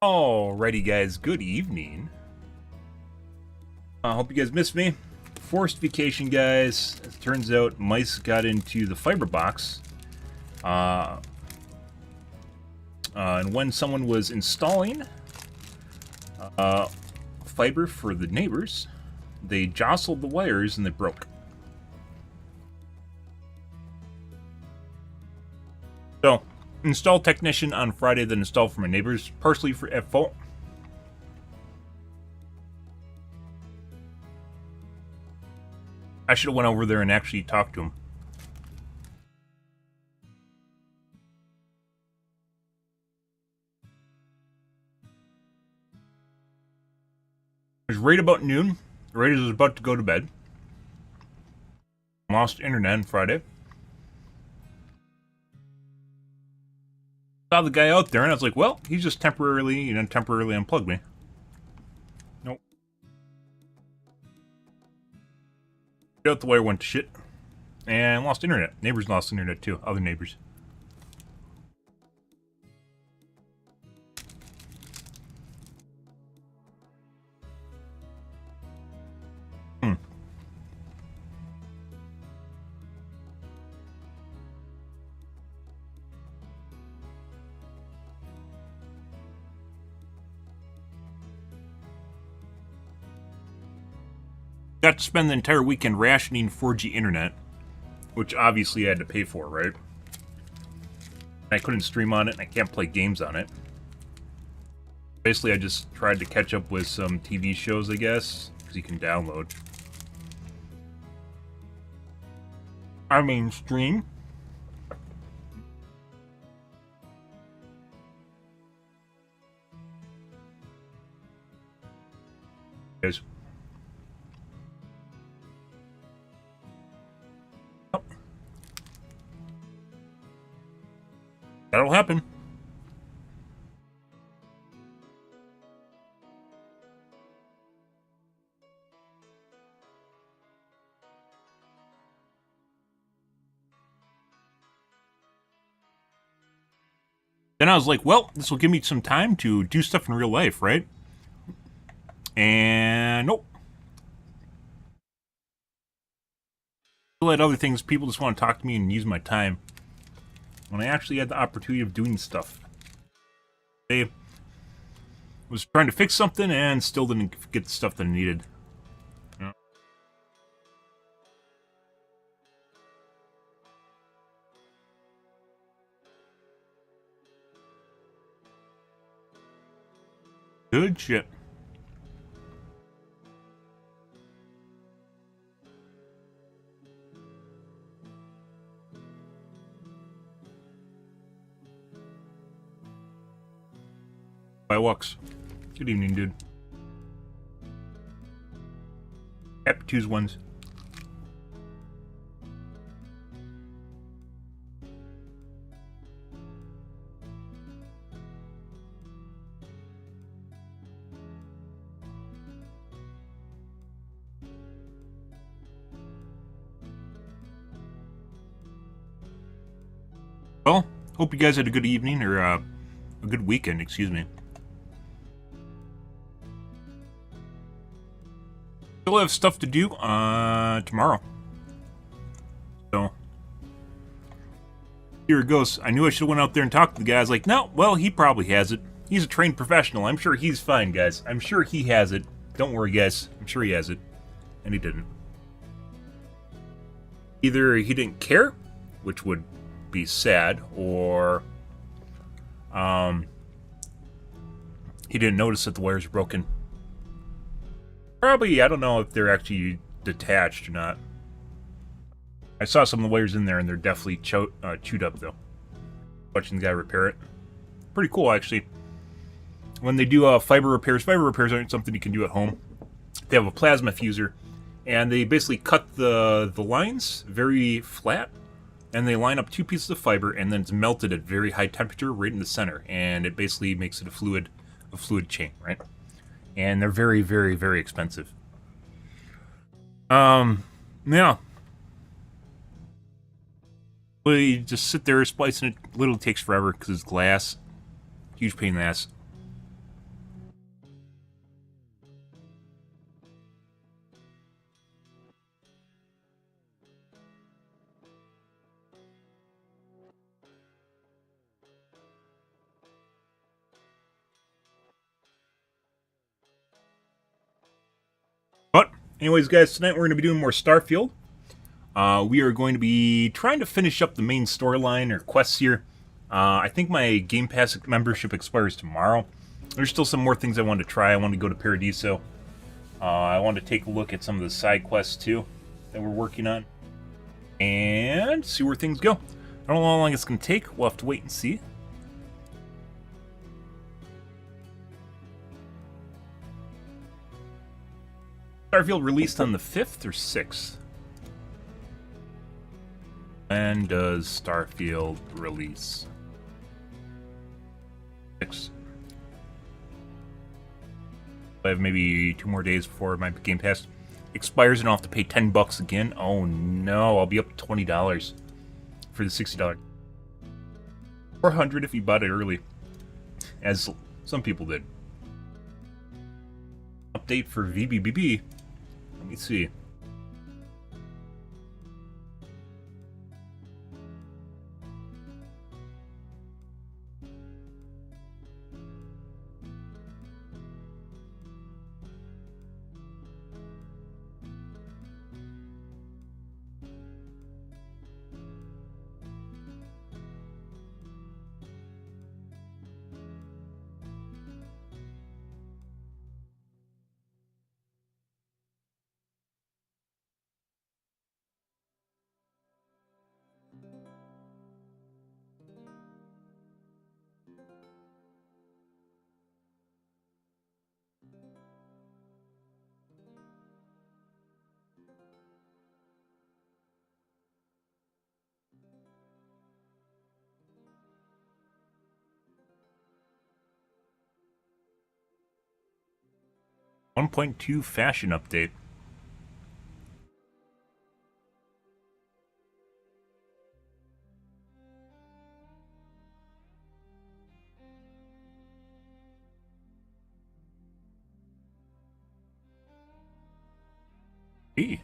Alrighty, guys. Good evening. I hope you guys missed me. Forced vacation, guys. It turns out mice got into the fiber box. And when someone was installing fiber for the neighbors, they jostled the wires and they broke. So, install technician on Friday, then install for my neighbors, partially at fault. I should have went over there and actually talked to him. It was right about noon. The Raiders was about to go to bed. Lost internet on Friday. Saw the guy out there, and I was like, well, he's just temporarily unplugged me. Nope. Get out the wire, went to shit. And lost internet. Neighbors lost internet too. Other neighbors. Got to spend the entire weekend rationing 4G internet, which obviously I had to pay for, right? I couldn't stream on it, and I can't play games on it. Basically, I just tried to catch up with some TV shows, I guess, because you can download. I mean, stream. Guys. That'll happen. Then I was like, well, this will give me some time to do stuff in real life, right? And nope. Still had other things. People just want to talk to me and use my time. When I actually had the opportunity of doing stuff. I was trying to fix something and still didn't get the stuff that I needed. Yeah. Good shit. By walks. Good evening, dude. Happy Tuesdays ones. Well, hope you guys had a good evening, or a good weekend, excuse me. Still have stuff to do tomorrow. So, here it goes. I knew I should have went out there and talked to the guy. I was like, no, well, he probably has it. He's a trained professional. I'm sure he's fine, guys. I'm sure he has it. Don't worry, guys. I'm sure he has it. And he didn't. Either he didn't care, which would be sad, or he didn't notice that the wires were broken. Probably, I don't know if they're actually detached or not. I saw some of the wires in there, and they're definitely chewed up, though. Watching the guy repair it. Pretty cool, actually. When they do fiber repairs aren't something you can do at home. They have a plasma fuser, and they basically cut the lines very flat, and they line up two pieces of fiber, and then it's melted at very high temperature right in the center, and it basically makes it a fluid chain, right? And they're very, very, very expensive. Yeah. Well, you just sit there splicing it. Literally takes forever because it's glass. Huge pain in the ass. Anyways, guys, tonight we're going to be doing more Starfield. We are going to be trying to finish up the main storyline or quests here. I think my Game Pass membership expires tomorrow. There's still some more things I want to try. I want to go to Paradiso. I want to take a look at some of the side quests too that we're working on. And see where things go. I don't know how long it's going to take. We'll have to wait and see. Starfield released on the 5th or 6th? When does Starfield release? 6. I have maybe 2 more days before my Game Pass expires and I'll have to pay $10 again. Oh no, I'll be up to $20 for the $60. $400 if you bought it early, as some people did. Update for VBBB. Let me see. .2 fashion update. Hey.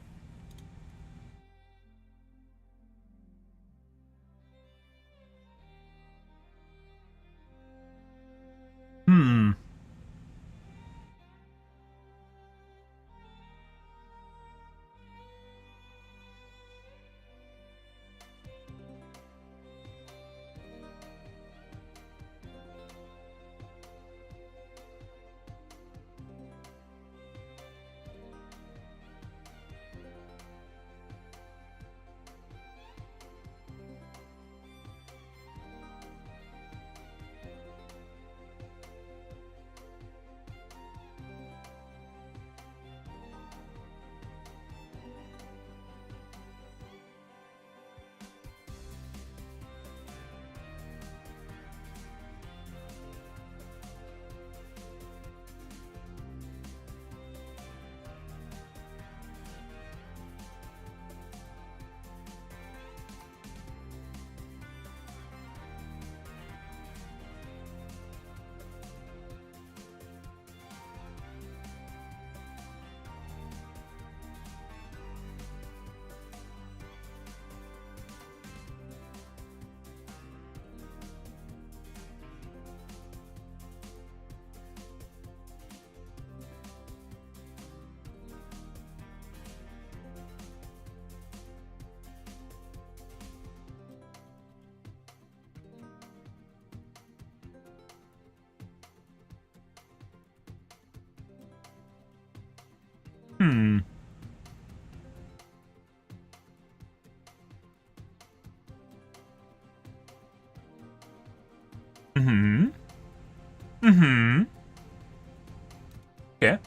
Yeah.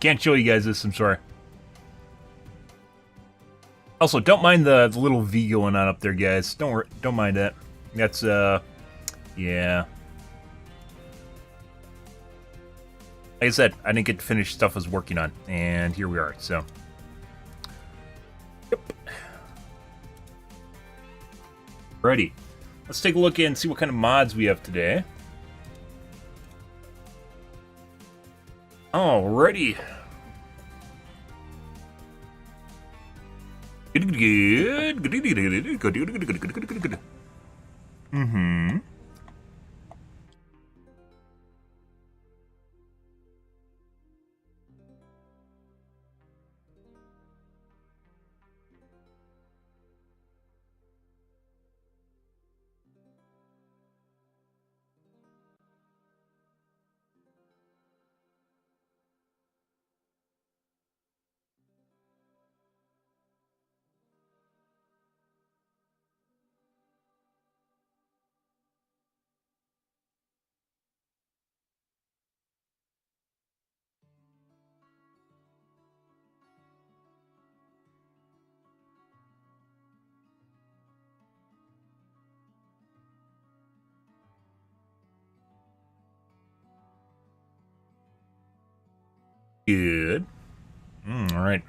Can't show you guys this, I'm sorry. Also, don't mind the little V going on up there, guys. Don't mind that. That's yeah. Like I said, I didn't get to finish stuff I was working on, and here we are, so. Yep. Alrighty. Let's take a look and see what kind of mods we have today. Alrighty. Good. Mm-hmm. Good. All right.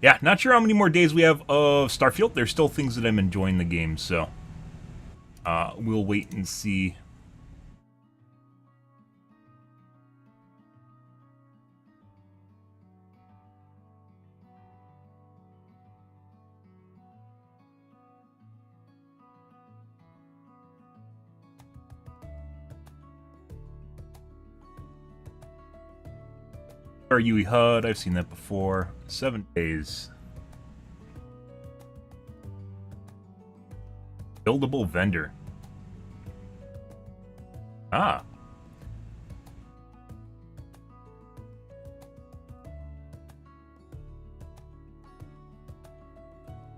Yeah, not sure how many more days we have of Starfield. There's still things that I'm enjoying the game, so we'll wait and see. Yui HUD, I've seen that before. 7 days. Buildable vendor. Ah.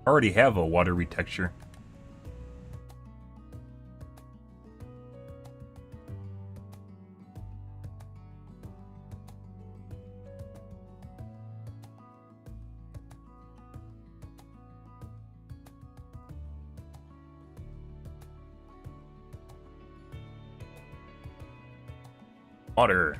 Already have a water retexture. Water.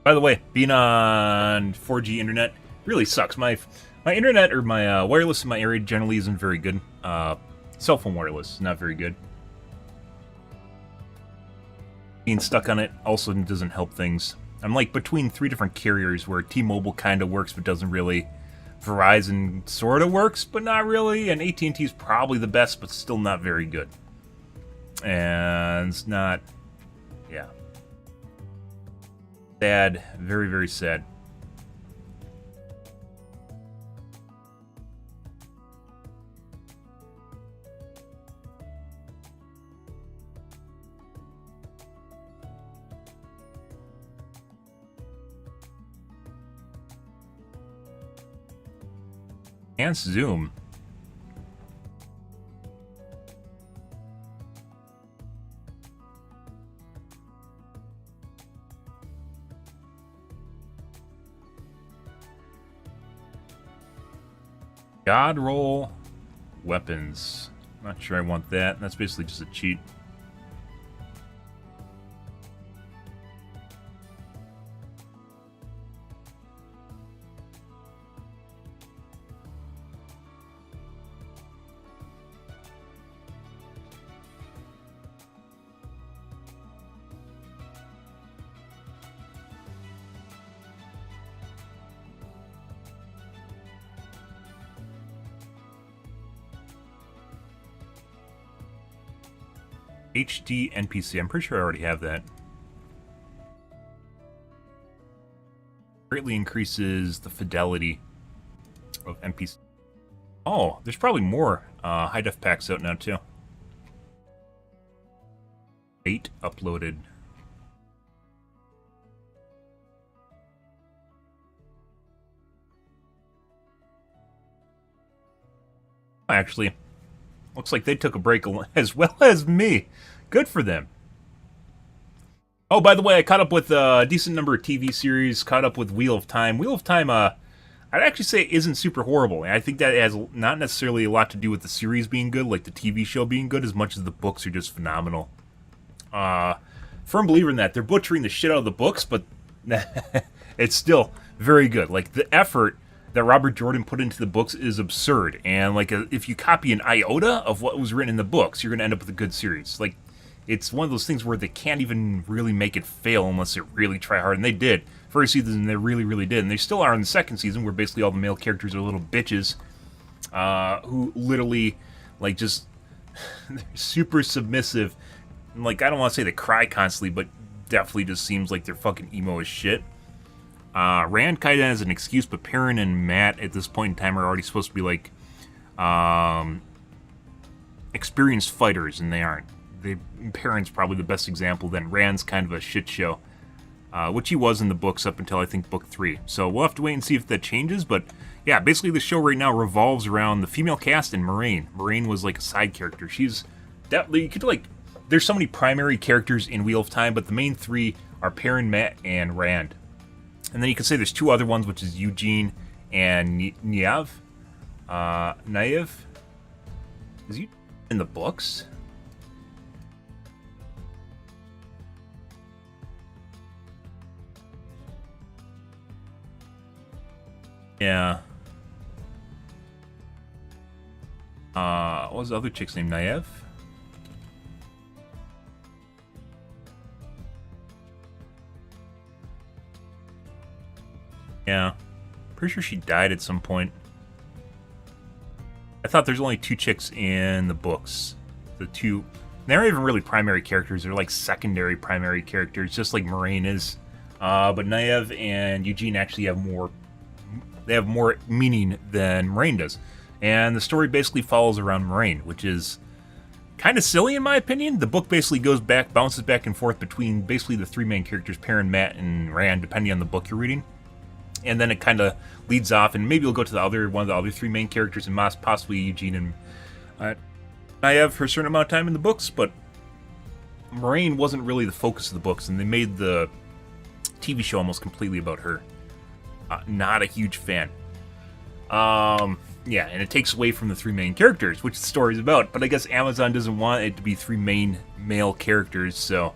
By the way, being on 4G internet really sucks. My internet or my wireless in my area generally isn't very good. Cell phone wireless, not very good. Being stuck on it also doesn't help things. I'm like between 3 different carriers where T-Mobile kind of works but doesn't really. Verizon sort of works but not really, and AT&T is probably the best but still not very good. And it's not, yeah. Sad, very, very sad. Enhanced zoom. God roll weapons. Not sure I want that. That's basically just a cheat. HD NPC. I'm pretty sure I already have that. Greatly increases the fidelity of NPC. Oh, there's probably more high def packs out now too. 8 uploaded. Actually, looks like they took a break as well as me. Good for them. Oh, by the way, I caught up with a decent number of TV series. Caught up with Wheel of Time. Wheel of Time, I'd actually say isn't super horrible. I think that has not necessarily a lot to do with the series being good, like the TV show being good, as much as the books are just phenomenal. Firm believer in that. They're butchering the shit out of the books, but it's still very good. Like, the effort that Robert Jordan put into the books is absurd. And, like, if you copy an iota of what was written in the books, you're going to end up with a good series. Like, it's one of those things where they can't even really make it fail unless they really try hard. And they did. First season, they really, really did. And they still are in the second season, where basically all the male characters are little bitches who literally, like, just they're super submissive. And, like, I don't want to say they cry constantly, but definitely just seems like they're fucking emo as shit. Rand kind of has an excuse, but Perrin and Matt at this point in time are already supposed to be, like, experienced fighters, and they aren't. Perrin's probably the best example. Then Rand's kind of a shit show, which he was in the books up until, I think, book 3. So we'll have to wait and see if that changes, but yeah, basically the show right now revolves around the female cast and Moraine. Moraine was, like, a side character. She's definitely, you could, like, there's so many primary characters in Wheel of Time, but the main 3 are Perrin, Matt, and Rand. And then you can say there's two other ones, which is Eugene and Niev. Naive? Is he in the books? Yeah. What was the other chick's name? Naive? Yeah. Pretty sure she died at some point. I thought there's only two chicks in the books. The two... They're not even really primary characters. They're like secondary primary characters, just like Moraine is. But Naive and Eugene actually have more... They have more meaning than Moraine does. And the story basically follows around Moraine, which is kind of silly in my opinion. The book basically bounces back and forth between basically the three main characters, Perrin, Matt, and Rand, depending on the book you're reading. And then it kind of leads off, and maybe we'll go to one of the other three main characters, and possibly Eugene and Naive for a certain amount of time in the books, but Moraine wasn't really the focus of the books, and they made the TV show almost completely about her. Not a huge fan. Yeah, and it takes away from the three main characters, which the story's about, but I guess Amazon doesn't want it to be three main male characters, so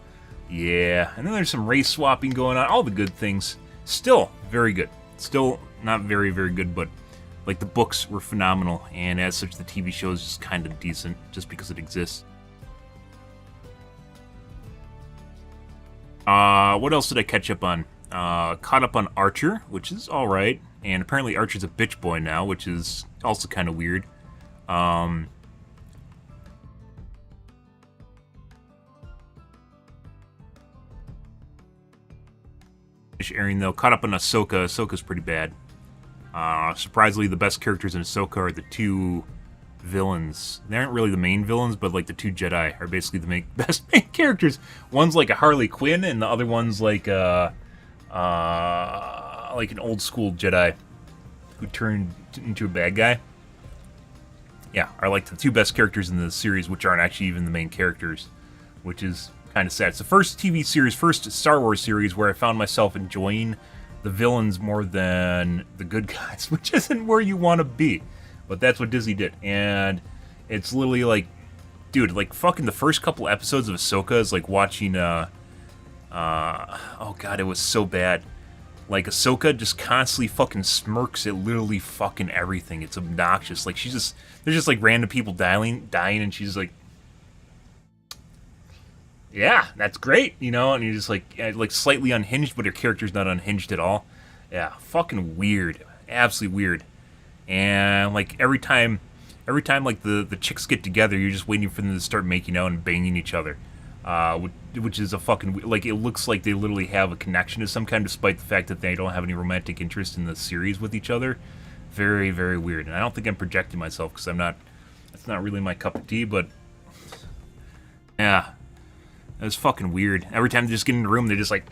yeah. And then there's some race swapping going on, all the good things. Still very good. Still not very, very good, but like the books were phenomenal, and as such the TV show is just kind of decent just because it exists. What else did I catch up on? Caught up on Archer, which is alright, and apparently Archer's a bitch boy now, which is also kind of weird. Airing though, caught up on Ahsoka. Ahsoka's pretty bad. Surprisingly, the best characters in Ahsoka are the two villains. They aren't really the main villains, but like the two Jedi are basically the best main characters. One's like a Harley Quinn, and the other one's like an old school Jedi who turned into a bad guy. Yeah, are like the two best characters in the series, which aren't actually even the main characters, which is kind of sad. It's the first TV series, first Star Wars series where I found myself enjoying the villains more than the good guys, which isn't where you want to be. But that's what Disney did. And it's literally like, dude, like fucking the first couple episodes of Ahsoka is like watching, oh god, it was so bad. Like Ahsoka just constantly fucking smirks at literally fucking everything. It's obnoxious. Like there's just like random people dying, and she's like, yeah, that's great, you know, and you're just like slightly unhinged, but her character's not unhinged at all. Yeah, fucking weird, absolutely weird. And like every time like the chicks get together, you're just waiting for them to start making out and banging each other, which is a fucking, like, it looks like they literally have a connection of some kind, despite the fact that they don't have any romantic interest in the series with each other. Very, very weird. And I don't think I'm projecting myself because that's not really my cup of tea, but yeah. It was fucking weird. Every time they just get in the room, they're just like,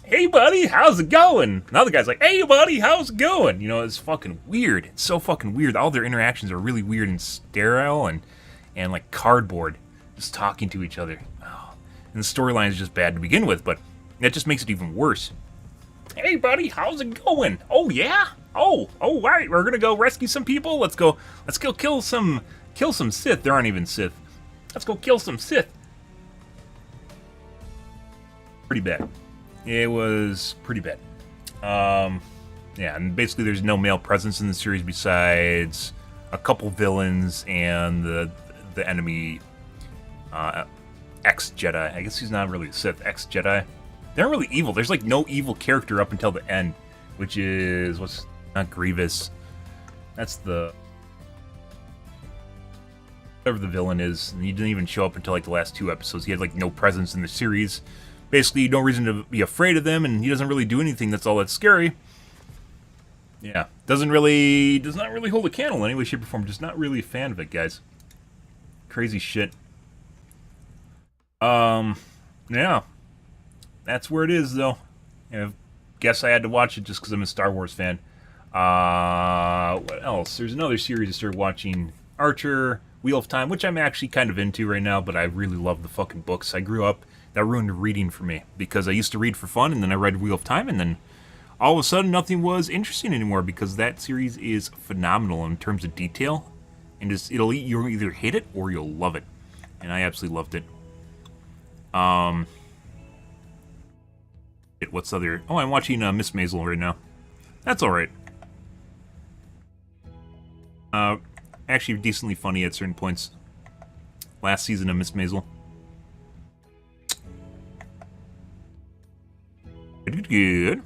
hey, buddy, how's it going? And the other guy's like, hey, buddy, how's it going? You know, it's fucking weird. It's so fucking weird. All their interactions are really weird and sterile and like cardboard, just talking to each other. Oh. And the storyline is just bad to begin with, but that just makes it even worse. Hey, buddy, how's it going? Oh, yeah? Oh, right, we're gonna go rescue some people? Let's go kill some Sith. There aren't even Sith. Let's go kill some Sith. Pretty bad. It was pretty bad. Yeah, and basically there's no male presence in the series besides a couple villains and the enemy ex-Jedi. I guess he's not really a Sith. Ex-Jedi. They aren't really evil. There's like no evil character up until the end, which is not Grievous. That's the whatever the villain is. And he didn't even show up until like the last two episodes. He had like no presence in the series. Basically, no reason to be afraid of them, and he doesn't really do anything that's all that scary. Yeah, does not really hold a candle in any way, shape, or form. Just not really a fan of it, guys. Crazy shit. Yeah, that's where it is, though. I guess I had to watch it just because I'm a Star Wars fan. What else? There's another series I started watching, Archer, Wheel of Time, which I'm actually kind of into right now, but I really love the fucking books. I grew up. That ruined reading for me because I used to read for fun, and then I read Wheel of Time, and then all of a sudden nothing was interesting anymore because that series is phenomenal in terms of detail, and just you'll either hate it or you'll love it, and I absolutely loved it. What's the other? Oh, I'm watching Miss Maisel right now. That's all right. Actually, decently funny at certain points. Last season of Miss Maisel. Good.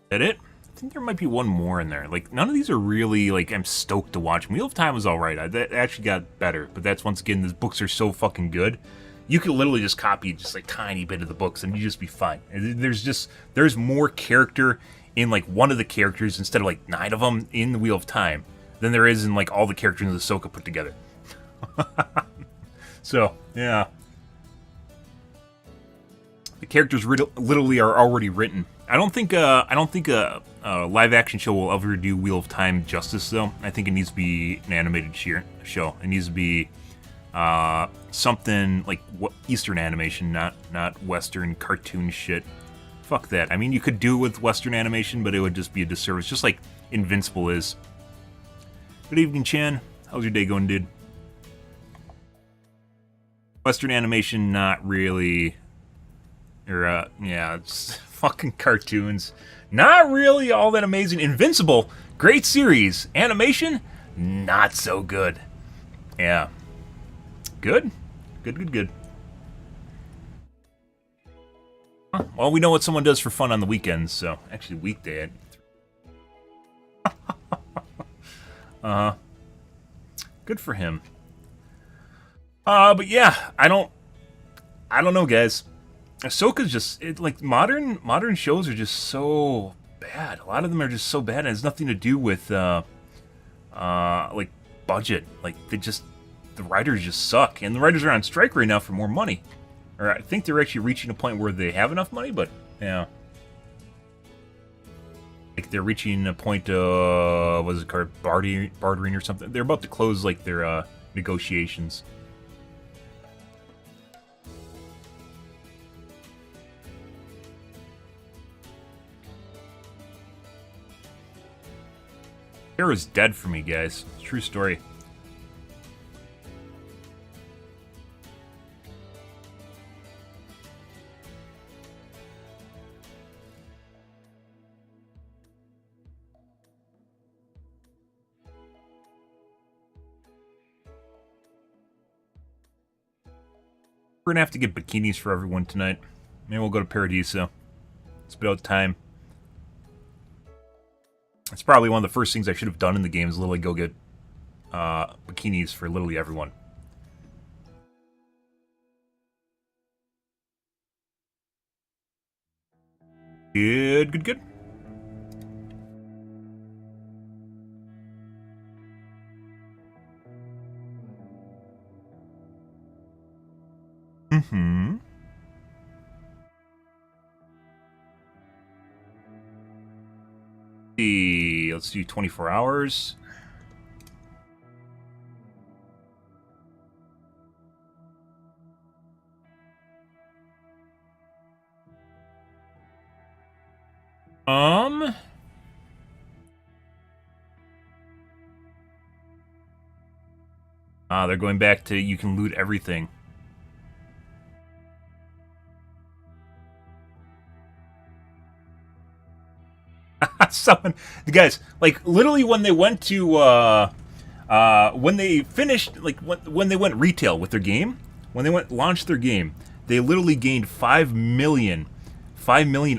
That it? I think there might be one more in there. Like, none of these are really, like, I'm stoked to watch. Wheel of Time was alright. That actually got better. But that's, once again, the books are so fucking good. You could literally just copy just, like, tiny bit of the books and you just be fine. There's more character in, like, one of the characters instead of, like, 9 of them in the Wheel of Time than there is in, like, all the characters in the Ahsoka put together. So, yeah. The characters literally are already written. I don't think a live action show will ever do Wheel of Time justice, though. I think it needs to be an animated show. It needs to be something like Eastern animation, not Western cartoon shit. Fuck that. I mean, you could do it with Western animation, but it would just be a disservice, just like Invincible is. Good evening, Chan. How's your day going, dude? Western animation, not really. Or, yeah, it's fucking cartoons. Not really all that amazing. Invincible, great series. Animation, not so good. Yeah. Good? Good. Huh. Well, we know what someone does for fun on the weekends, so... Actually, weekday. Good for him. But yeah, I don't know, guys. Ahsoka's just like modern shows are just so bad. A lot of them are just so bad, and it has nothing to do with like budget. Like the writers just suck, and the writers are on strike right now for more money. Or I think they're actually reaching a point where they have enough money, but yeah, like they're reaching a point of what is it called, bartering or something. They're about to close like their negotiations. Kara's dead for me, guys. True story. We're gonna have to get bikinis for everyone tonight. Maybe we'll go to Paradiso. It's about time. It's probably one of the first things I should have done in the game is literally go get bikinis for literally everyone. Good. Mm-hmm. Let's do 24 hours. They're going back to you can loot everything. Someone, the guys, like literally when they went to when they finished, like when they went retail with their game, when they launched their game, they literally gained 5 million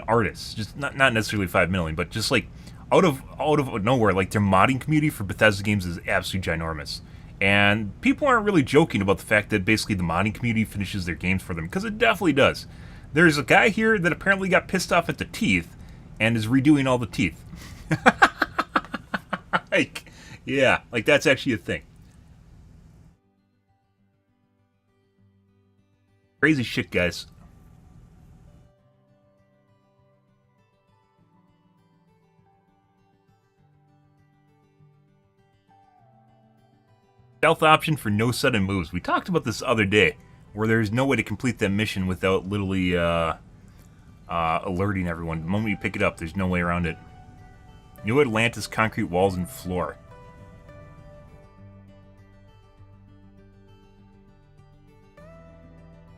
artists. Just not necessarily 5 million, but just like out of nowhere, like their modding community for Bethesda games is absolutely ginormous. And people aren't really joking about the fact that basically the modding community finishes their games for them, because it definitely does. There's a guy here that apparently got pissed off at the teeth and is redoing all the teeth. Like, yeah, like that's actually a thing. Crazy shit, guys. Stealth option for no sudden moves. We talked about this the other day, where there's no way to complete that mission without literally alerting everyone. The moment you pick it up, there's no way around it. New Atlantis concrete walls and floor.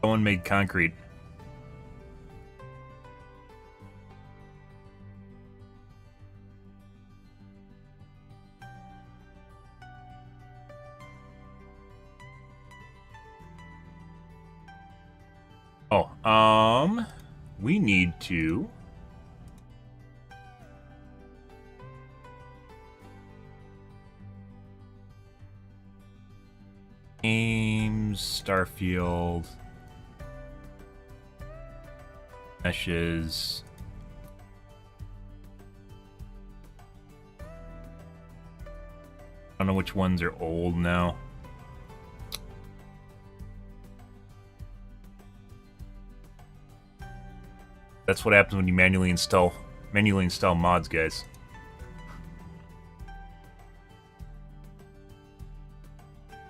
Someone made concrete. Oh, we need to... Games, Starfield... Meshes... I don't know which ones are old now. That's what happens when you manually install mods, guys.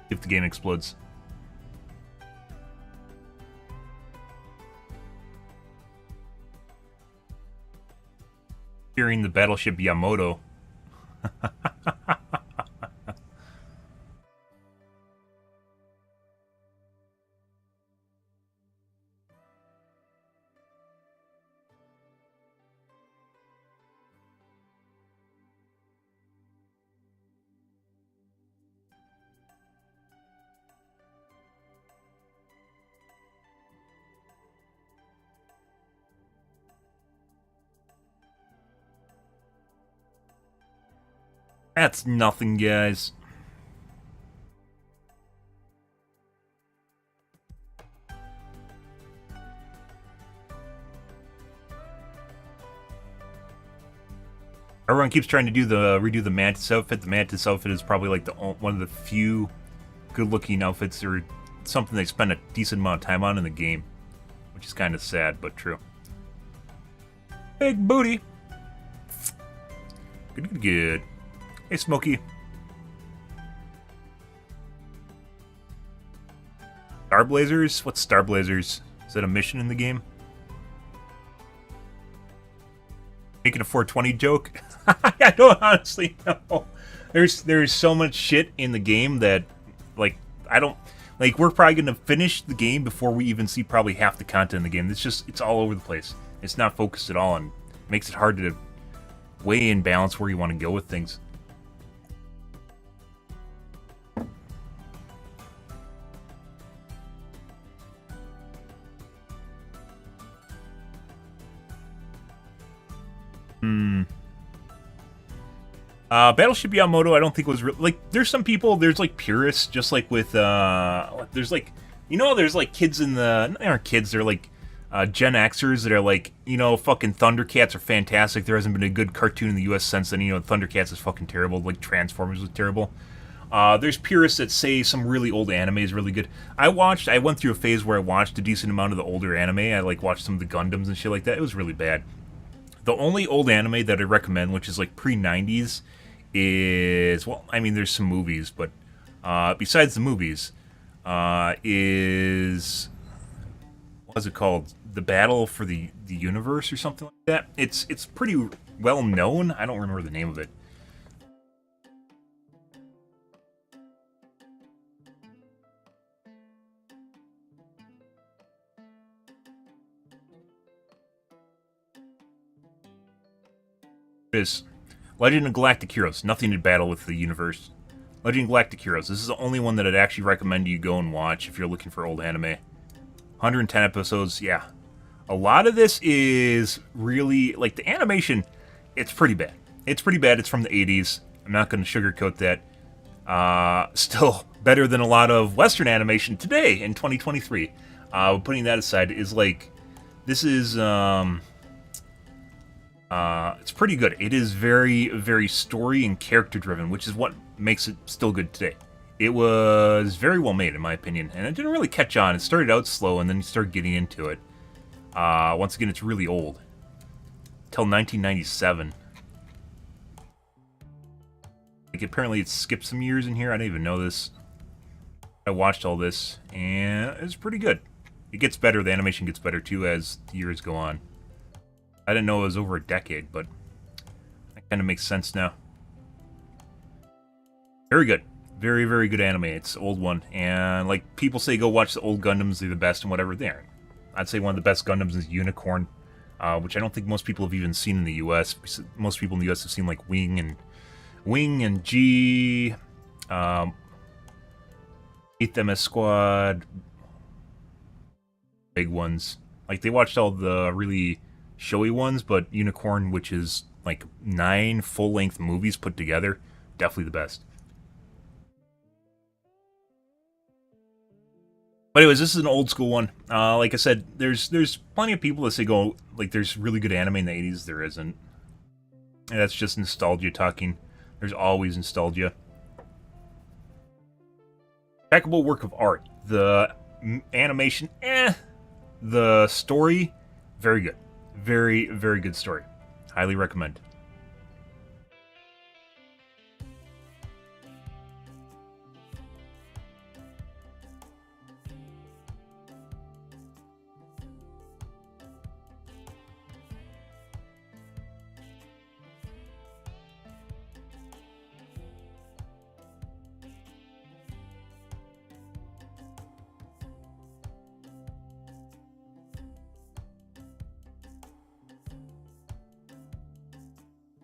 If the game explodes. Hearing the battleship Yamato. That's nothing, guys. Everyone keeps trying to redo the Mantis outfit. The Mantis outfit is probably like one of the few good-looking outfits or something they spend a decent amount of time on in the game, which is kind of sad but true. Big booty. Good, good, good. Hey, Smokey. Star Blazers? What's Star Blazers? Is that a mission in the game? Making a 420 joke? I don't honestly know. There's so much shit in the game that, like, I don't... Like, we're probably going to finish the game before we even see probably half the content in the game. It's all over the place. It's not focused at all and makes it hard to weigh and balance where you want to go with things. Battleship Yamato, I don't think was like. There's some people. There's like purists, just like with. There's like, there's like kids in the. They aren't kids. They're like Gen Xers that are like, fucking Thundercats are fantastic. There hasn't been a good cartoon in the U.S. since then. Thundercats is fucking terrible. Like Transformers was terrible. There's purists that say some really old anime is really good. I went through a phase where I watched a decent amount of the older anime. I like watched some of the Gundams and shit like that. It was really bad. The only old anime that I recommend, which is like pre-90s, is, well, I mean, there's some movies, but besides the movies, is, what's it called? The Battle for the Universe or something like that. It's pretty well known. I don't remember the name of it. Is Legend of Galactic Heroes. Nothing to battle with the universe. Legend of Galactic Heroes. This is the only one that I'd actually recommend you go and watch if you're looking for old anime. 110 episodes, yeah. A lot of this is really, like, the animation, it's pretty bad. It's pretty bad. It's from the 80s. I'm not going to sugarcoat that. Still better than a lot of Western animation today in 2023. Putting that aside, is like, this is, it's pretty good. It is very, very story and character driven, which is what makes it still good today. It was very well made, in my opinion, and it didn't really catch on. It started out slow, and then you start getting into it. Once again, it's really old. Till 1997. Like, apparently it skipped some years in here. I didn't even know this. I watched all this, and it's pretty good. It gets better. The animation gets better too as the years go on. I didn't know it was over a decade, but that kind of makes sense now. Very good. Very, very good anime. It's an old one. And like people say, go watch the old Gundams. They're the best and whatever. They aren't. I'd say one of the best Gundams is Unicorn, which I don't think most people have even seen in the U.S. Most people in the U.S. have seen like Wing and G, 8th MS Squad, big ones. Like they watched all the really showy ones, but Unicorn, which is like 9 full-length movies put together, definitely the best. But anyways, this is an old school one. Like I said, there's plenty of people that say go like there's really good anime in the 80s. There isn't. And that's just nostalgia talking. There's always nostalgia. Impeccable work of art. The animation, The story, very good. Very, very good story. Highly recommend.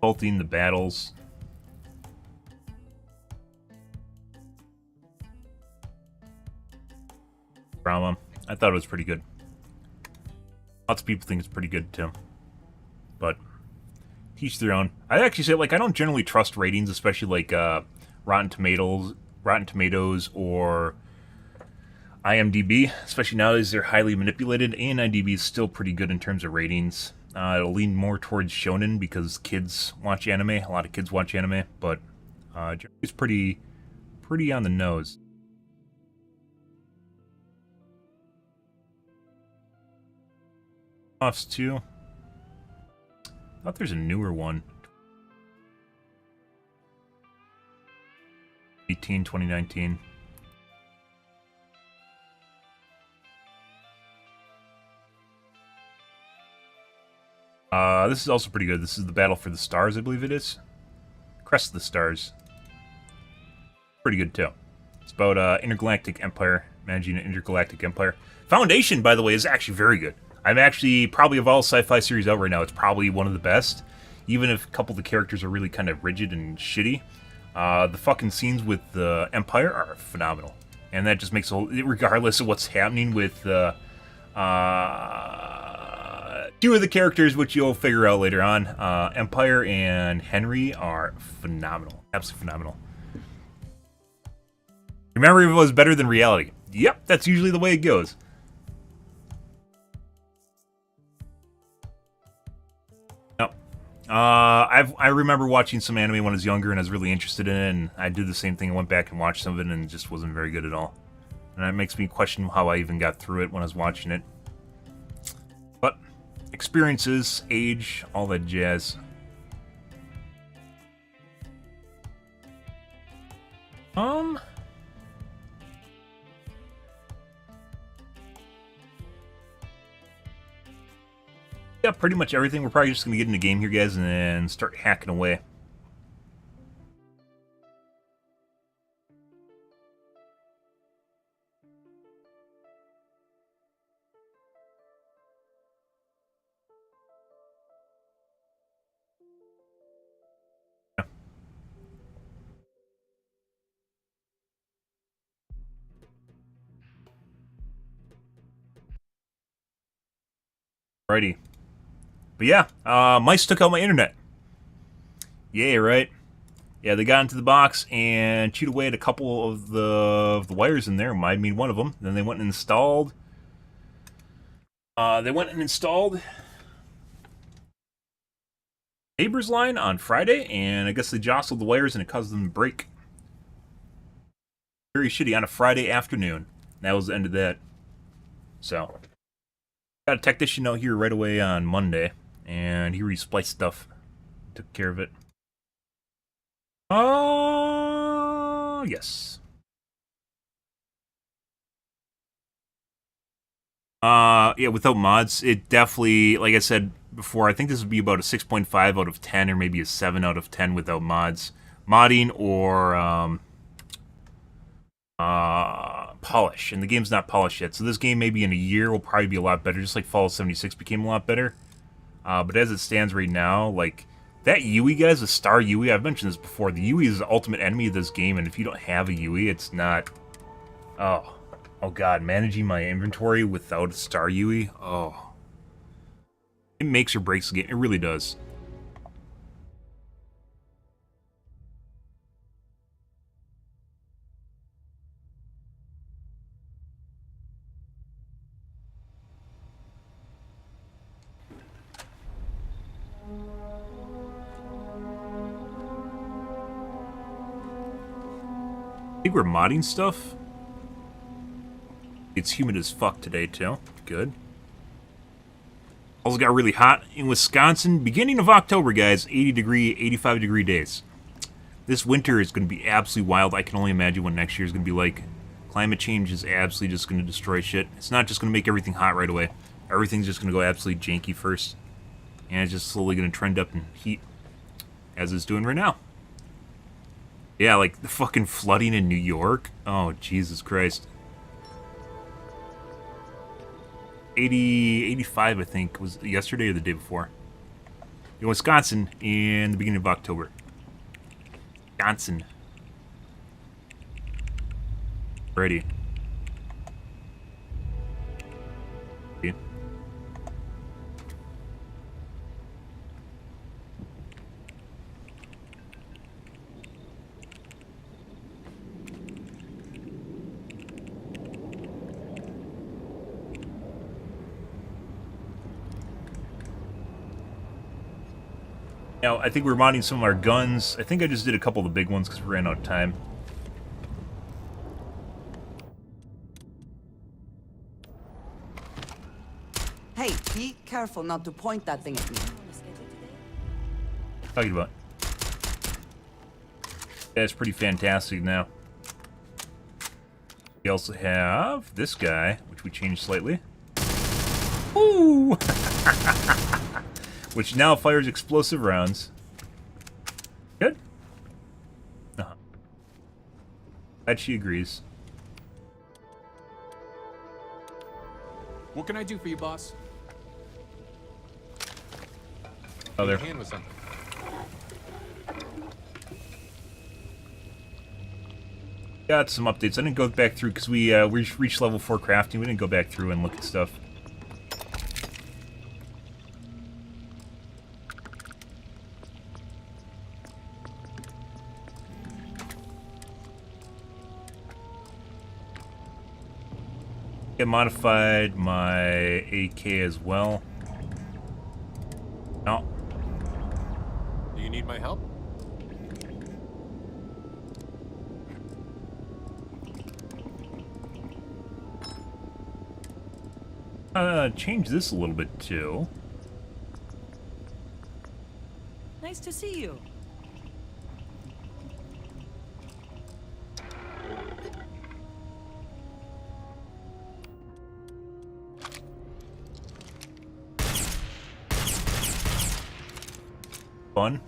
Faulting the battles. Drama. I thought it was pretty good. Lots of people think it's pretty good too. But teach their own. I actually say like I don't generally trust ratings, especially like Rotten Tomatoes or IMDb, especially nowadays they're highly manipulated, and IMDb is still pretty good in terms of ratings. It'll lean more towards shonen because kids watch anime. A lot of kids watch anime, but it's pretty on the nose. Offs too. I thought there's a newer one. 2019. This is also pretty good. This is the Battle for the Stars, I believe it is. Crest of the Stars. Pretty good, too. It's about intergalactic empire, managing an intergalactic empire. Foundation, by the way, is actually very good. I'm actually, probably of all sci-fi series out right now, it's probably one of the best. Even if a couple of the characters are really kind of rigid and shitty. The fucking scenes with the Empire are phenomenal. And that just makes, regardless of what's happening with two of the characters, which you'll figure out later on, Empire and Henry, are phenomenal. Absolutely phenomenal. Remember, it was better than reality. Yep, that's usually the way it goes. No. I remember watching some anime when I was younger and I was really interested in it, and I did the same thing. I went back and watched some of it and it just wasn't very good at all. And that makes me question how I even got through it when I was watching it. But experiences, age, all that jazz. Yeah, pretty much everything. We're probably just gonna get in the game here, guys, and then start hacking away. Alrighty. But yeah, mice took out my internet. Yeah, right. Yeah, they got into the box and chewed away at a couple of the wires in there. Might mean one of them. Then they went and installed. Neighbor's line on Friday, and I guess they jostled the wires and it caused them to break. Very shitty on a Friday afternoon. That was the end of that. So, got a technician out here right away on Monday, and he respliced stuff. Took care of it. Yes. Yeah, without mods, it definitely, like I said before, I think this would be about a 6.5 out of 10 or maybe a 7 out of 10 without mods. Modding or polish, and the game's not polished yet, so this game maybe in a year will probably be a lot better, just like Fallout 76 became a lot better. But as it stands right now, like, that Yui, guys, the Star Yui, I've mentioned this before, the Yui is the ultimate enemy of this game, and if you don't have a Yui, it's not... Oh god, managing my inventory without a Star Yui, oh. It makes or breaks the game, it really does. I think we're modding stuff. It's humid as fuck today, too. Good. Also got really hot in Wisconsin. Beginning of October, guys. 80 degree, 85 degree days. This winter is going to be absolutely wild. I can only imagine what next year is going to be like. Climate change is absolutely just going to destroy shit. It's not just going to make everything hot right away. Everything's just going to go absolutely janky first. And it's just slowly going to trend up in heat. As it's doing right now. Yeah, like the fucking flooding in New York. Oh, Jesus Christ. 85, I think, was yesterday or the day before. In Wisconsin in the beginning of October. Wisconsin. Ready. See? Now, I think we're modding some of our guns. I think I just did a couple of the big ones because we ran out of time. Hey, be careful not to point that thing at me. Talking about. That's pretty fantastic now. We also have this guy, which we changed slightly. Ooh! Which now fires explosive rounds. Good. Glad she agrees. What can I do for you, boss? Oh, there. Need a hand with something. Got some updates. I didn't go back through because we reached level 4 crafting. We didn't go back through and look at stuff. I modified my AK as well. No. Do you need my help? Change this a little bit too. Nice to see you. Fun.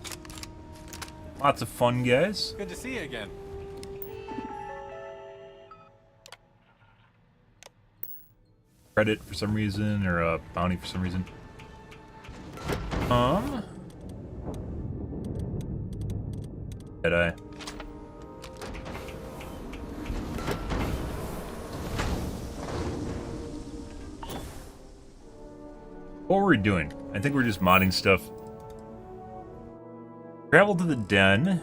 Lots of fun, guys. Good to see you again. Credit for some reason, or a bounty for some reason. Did I? What were we doing? I think we're just modding stuff. Travel to the den.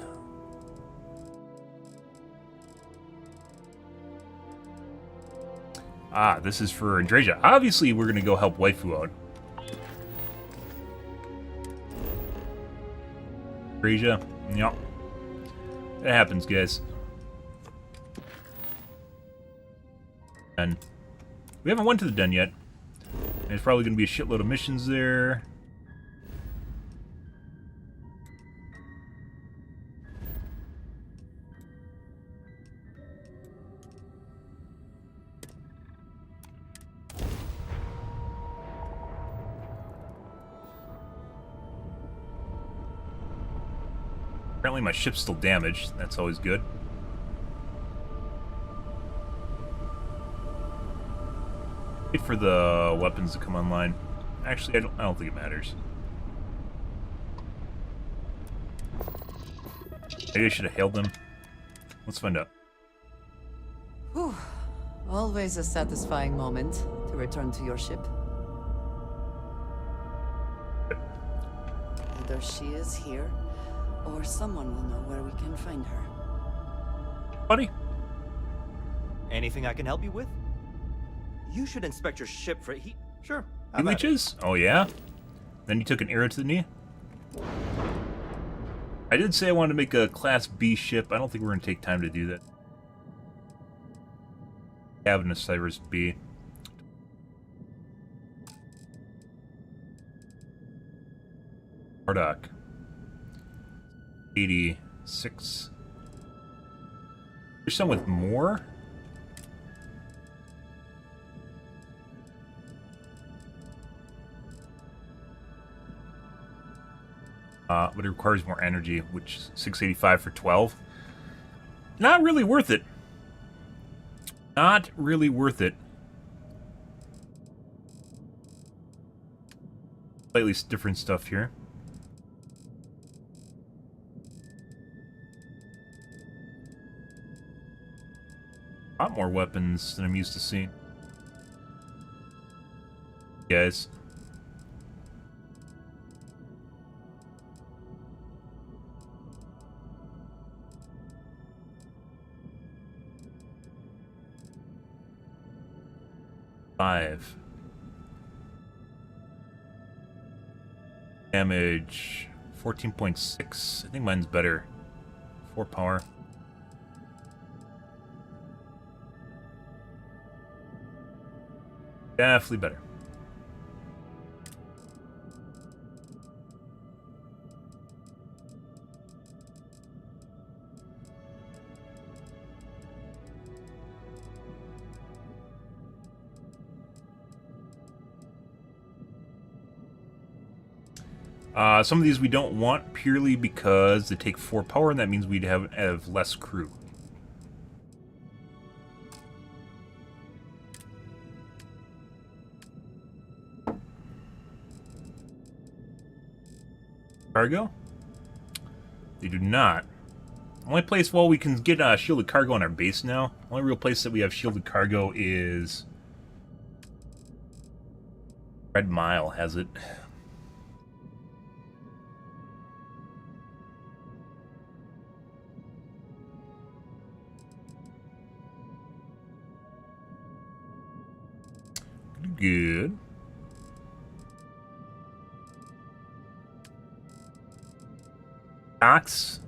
Ah, this is for Andreja. Obviously, we're gonna go help waifu out. Andreja, yep. That happens, guys. And we haven't went to the den yet. There's probably gonna be a shitload of missions there. Apparently my ship's still damaged. That's always good. Wait for the weapons to come online. Actually, I don't think it matters. Maybe I should have hailed them. Let's find out. Whew. Always a satisfying moment to return to your ship. Either she is here, or someone will know where we can find her. Buddy? Anything I can help you with? You should inspect your ship for Sure. how about it? Leeches? Oh yeah? Then you took an arrow to the knee? I did say I wanted to make a Class B ship. I don't think we're going to take time to do that. Having a Cyrus B. Hardock. 86. There's some with more? But it requires more energy, which is 685 for 12. Not really worth it. Not really worth it. Slightly different stuff here. A lot more weapons than I'm used to seeing. Guys. Five. Damage 14.6. I think mine's better. 4 power. Definitely better. Some of these we don't want purely because they take 4 power, and that means we'd have less crew. Cargo? They do not. Only place, well, we can get shielded cargo on our base now. Only real place that we have shielded cargo is Red Mile has it. Good. Cox.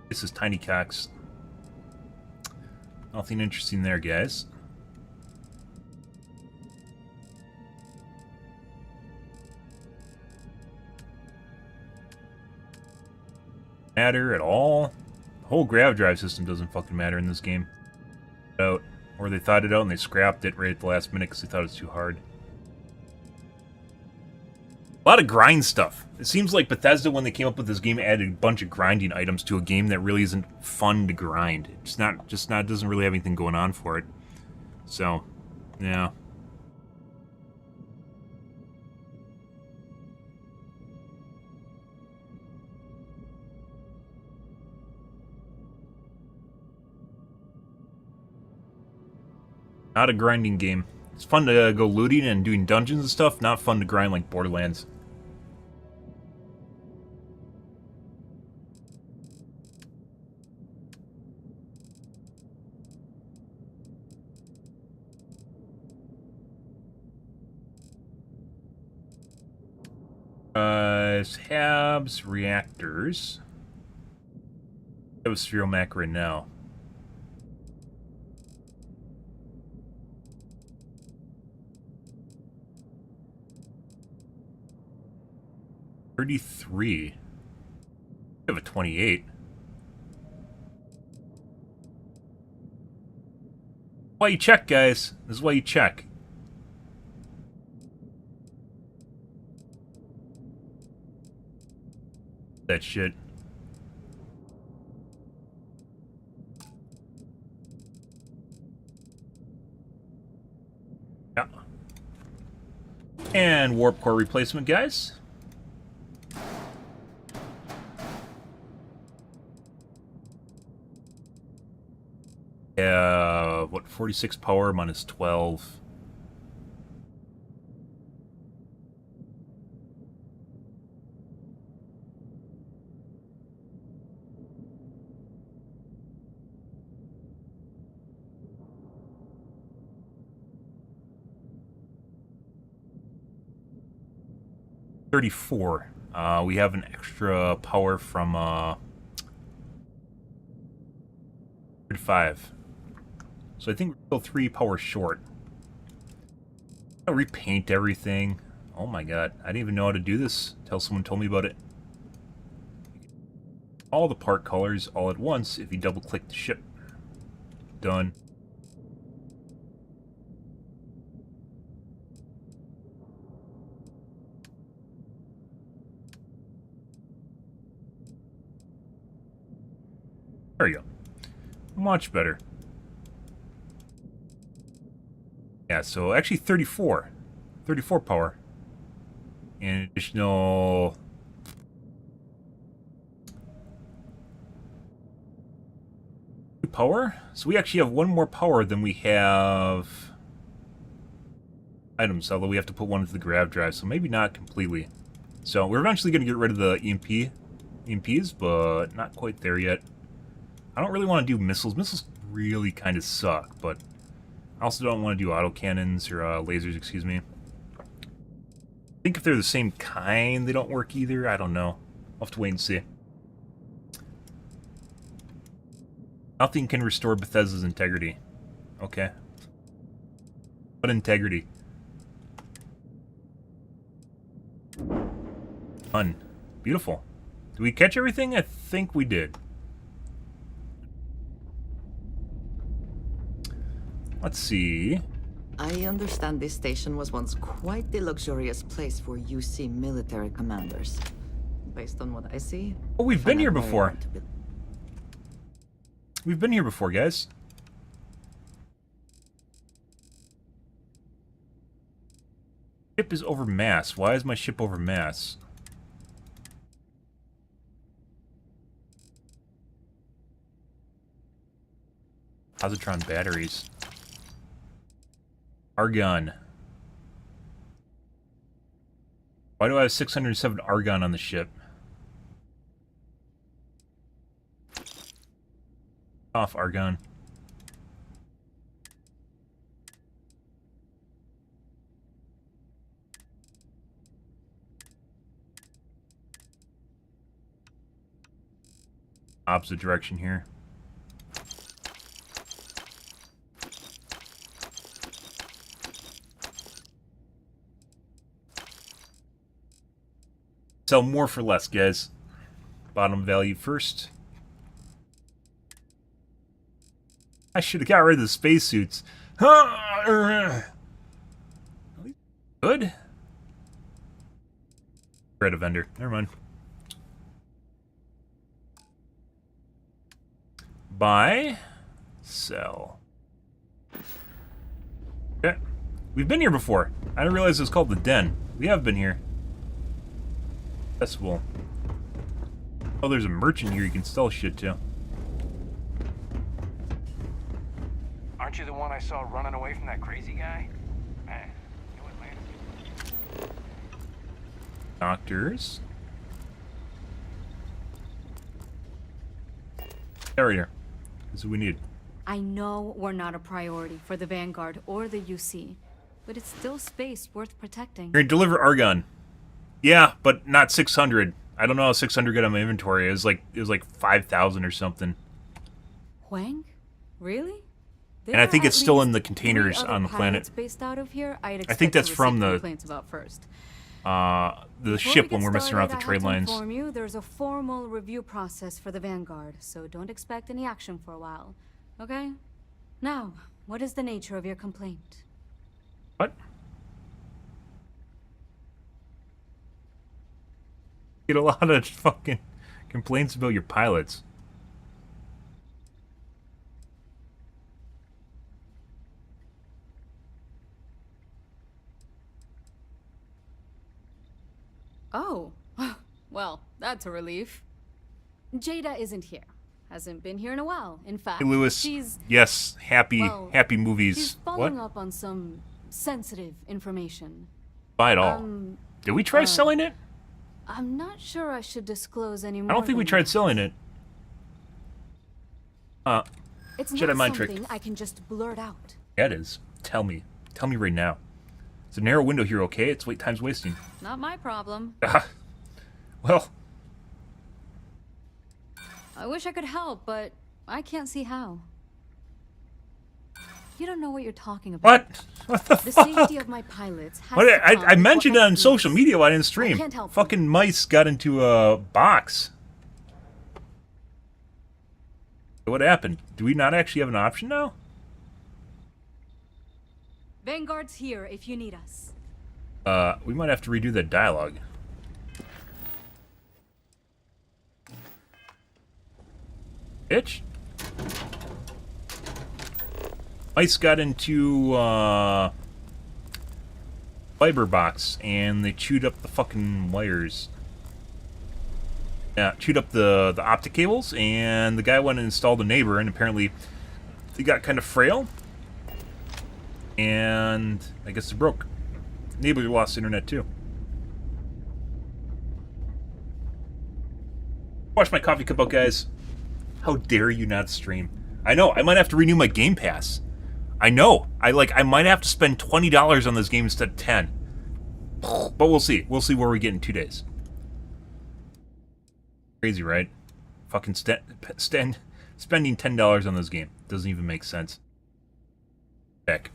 This is Tiny Cox. Nothing interesting there, guys. Matter at all. The whole grav drive system doesn't fucking matter in this game. Out. Or they thought it out and they scrapped it right at the last minute because they thought it was too hard. A lot of grind stuff. It seems like Bethesda, when they came up with this game, added a bunch of grinding items to a game that really isn't fun to grind. It's doesn't really have anything going on for it. So, yeah. Not a grinding game. It's fun to go looting and doing dungeons and stuff, not fun to grind like Borderlands. Habs, reactors. I have a Spheromac right now. $33. I have a 28. Why you check, guys? This is why you check. That shit. Yeah. And warp core replacement, guys. What, 46 power minus 12. $34. We have an extra power from 35. So I think we're still 3 power short. I'll repaint everything. Oh my god, I didn't even know how to do this until someone told me about it. All the part colors all at once if you double click the ship. Done. There you go. Much better. Yeah, so actually 34. 34 power. And additional... power? So we actually have 1 more power than we have... items, although we have to put 1 into the grav drive, so maybe not completely. So we're eventually going to get rid of the EMPs, but not quite there yet. I don't really want to do missiles. Missiles really kind of suck, but I also don't want to do autocannons or lasers, excuse me. I think if they're the same kind, they don't work either. I don't know. I'll have to wait and see. Nothing can restore Bethesda's integrity. Okay. What integrity? Fun. Beautiful. Did we catch everything? I think we did. Let's see. I understand this station was once quite the luxurious place for UC military commanders. Based on what I see... Oh, we've been here before. We've been here before, guys. Ship is over mass. Why is my ship over mass? Positron batteries. Argon. Why do I have 607 argon on the ship? Off, argon. Opposite direction here. Sell more for less, guys. Bottom value first. I should have got rid of the spacesuits. Good. Red a vendor. Never mind. Buy. Sell. Okay. We've been here before. I didn't realize it was called the Den. We have been here. Festival. Oh, there's a merchant here you can sell shit to. Aren't you the one I saw running away from that crazy guy? Man, you Atlantis. Doctors. Area. This is what we need. I know we're not a priority for the Vanguard or the UC, but it's still space worth protecting. You're gonna deliver argon. Yeah, but not 600. I don't know how 600 got on my inventory. It was like 5,000 or something. Huang? Really? And I think it's still in the containers on the planet. Based out of here, I think that's from the complaints about first. ship when we're messing around with the trade lines. Inform you, there's a formal review process for the Vanguard, so don't expect any action for a while. Okay? Now, what is the nature of your complaint? What? Get a lot of fucking Complaints about your pilots. Oh, well, that's a relief. Jada isn't here. Hasn't been here in a while. In fact, Hey, Lewis. she's Yes, happy she's movies. following What? up on some sensitive information. Buy it all. Did we try selling it? I'm not sure I should disclose any more. I don't think we than tried that. selling it. It's Jedi not mind trick. something I can just blurt out. Yeah, it is. Tell me. Tell me right now. It's a narrow window here, okay? It's time's wasting. Not my problem. Well, I wish I could help, but I can't see how. You don't know what you're talking about. what the The fuck? safety of my pilots has What? to come I mentioned it before on social anything media while I didn't else. stream. I can't help you. Fucking mice got into a box. What happened? Do we not actually have an option now? Vanguard's here if you need us. We might have to redo that dialogue. Bitch. Mice got into fiber box and they chewed up the fucking wires. Yeah, chewed up the optic cables, and the guy went and installed a neighbor, and apparently they got kind of frail. And I guess they broke. Neighbor lost internet too. Watch my coffee cup out, guys. How dare you not stream? I know, I might have to renew my Game Pass. I know. I might have to spend $20 on this game instead of 10. But we'll see. We'll see where we get in 2 days. Crazy, right? Fucking spending $10 on this game. Doesn't even make sense. Heck.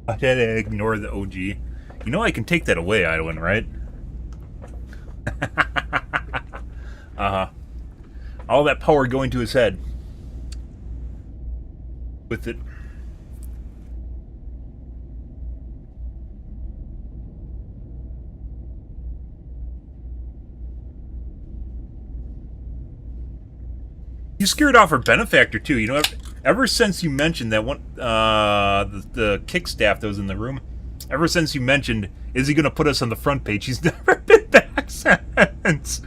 I had to ignore the OG. You know I can take that away, Idwin, right? Uh-huh. All that power going to his head. With it. You scared off our benefactor too. You know, ever since you mentioned that one, the kick staff that was in the room, ever since you mentioned, is he going to put us on the front page? He's never been back since.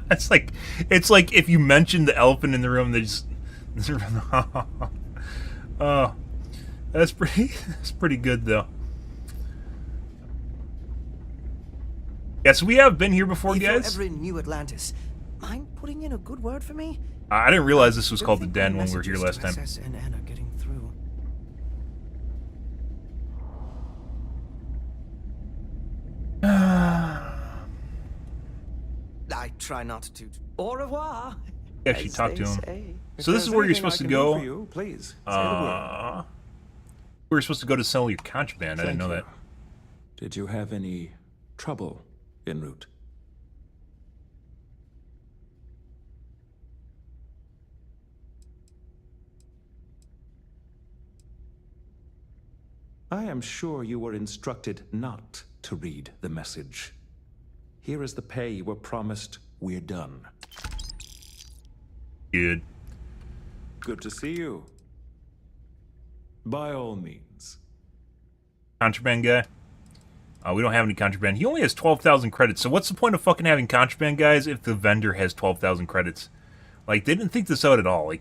It's like if you mentioned the elephant in the room, they just. Oh, that's pretty good though. Yes, we have been here before, If you're guys. ever in New Atlantis, mind putting in a good word for me? I didn't realize this was called the Don't think Den my when we were here last messages time. to SS and N are getting through. try not to. Au revoir. You actually as talked to they him. say. So this is where you're supposed to go. You, please, say the word. We were supposed to go to sell your contraband. I didn't know that. Did you have any trouble en route? I am sure you were instructed not to read the message. Here is the pay you were promised. We're done. Good. Good to see you. By all means. Contraband guy. We don't have any contraband. He only has 12,000 credits. So what's the point of fucking having contraband guys if the vendor has 12,000 credits? Like, they didn't think this out at all.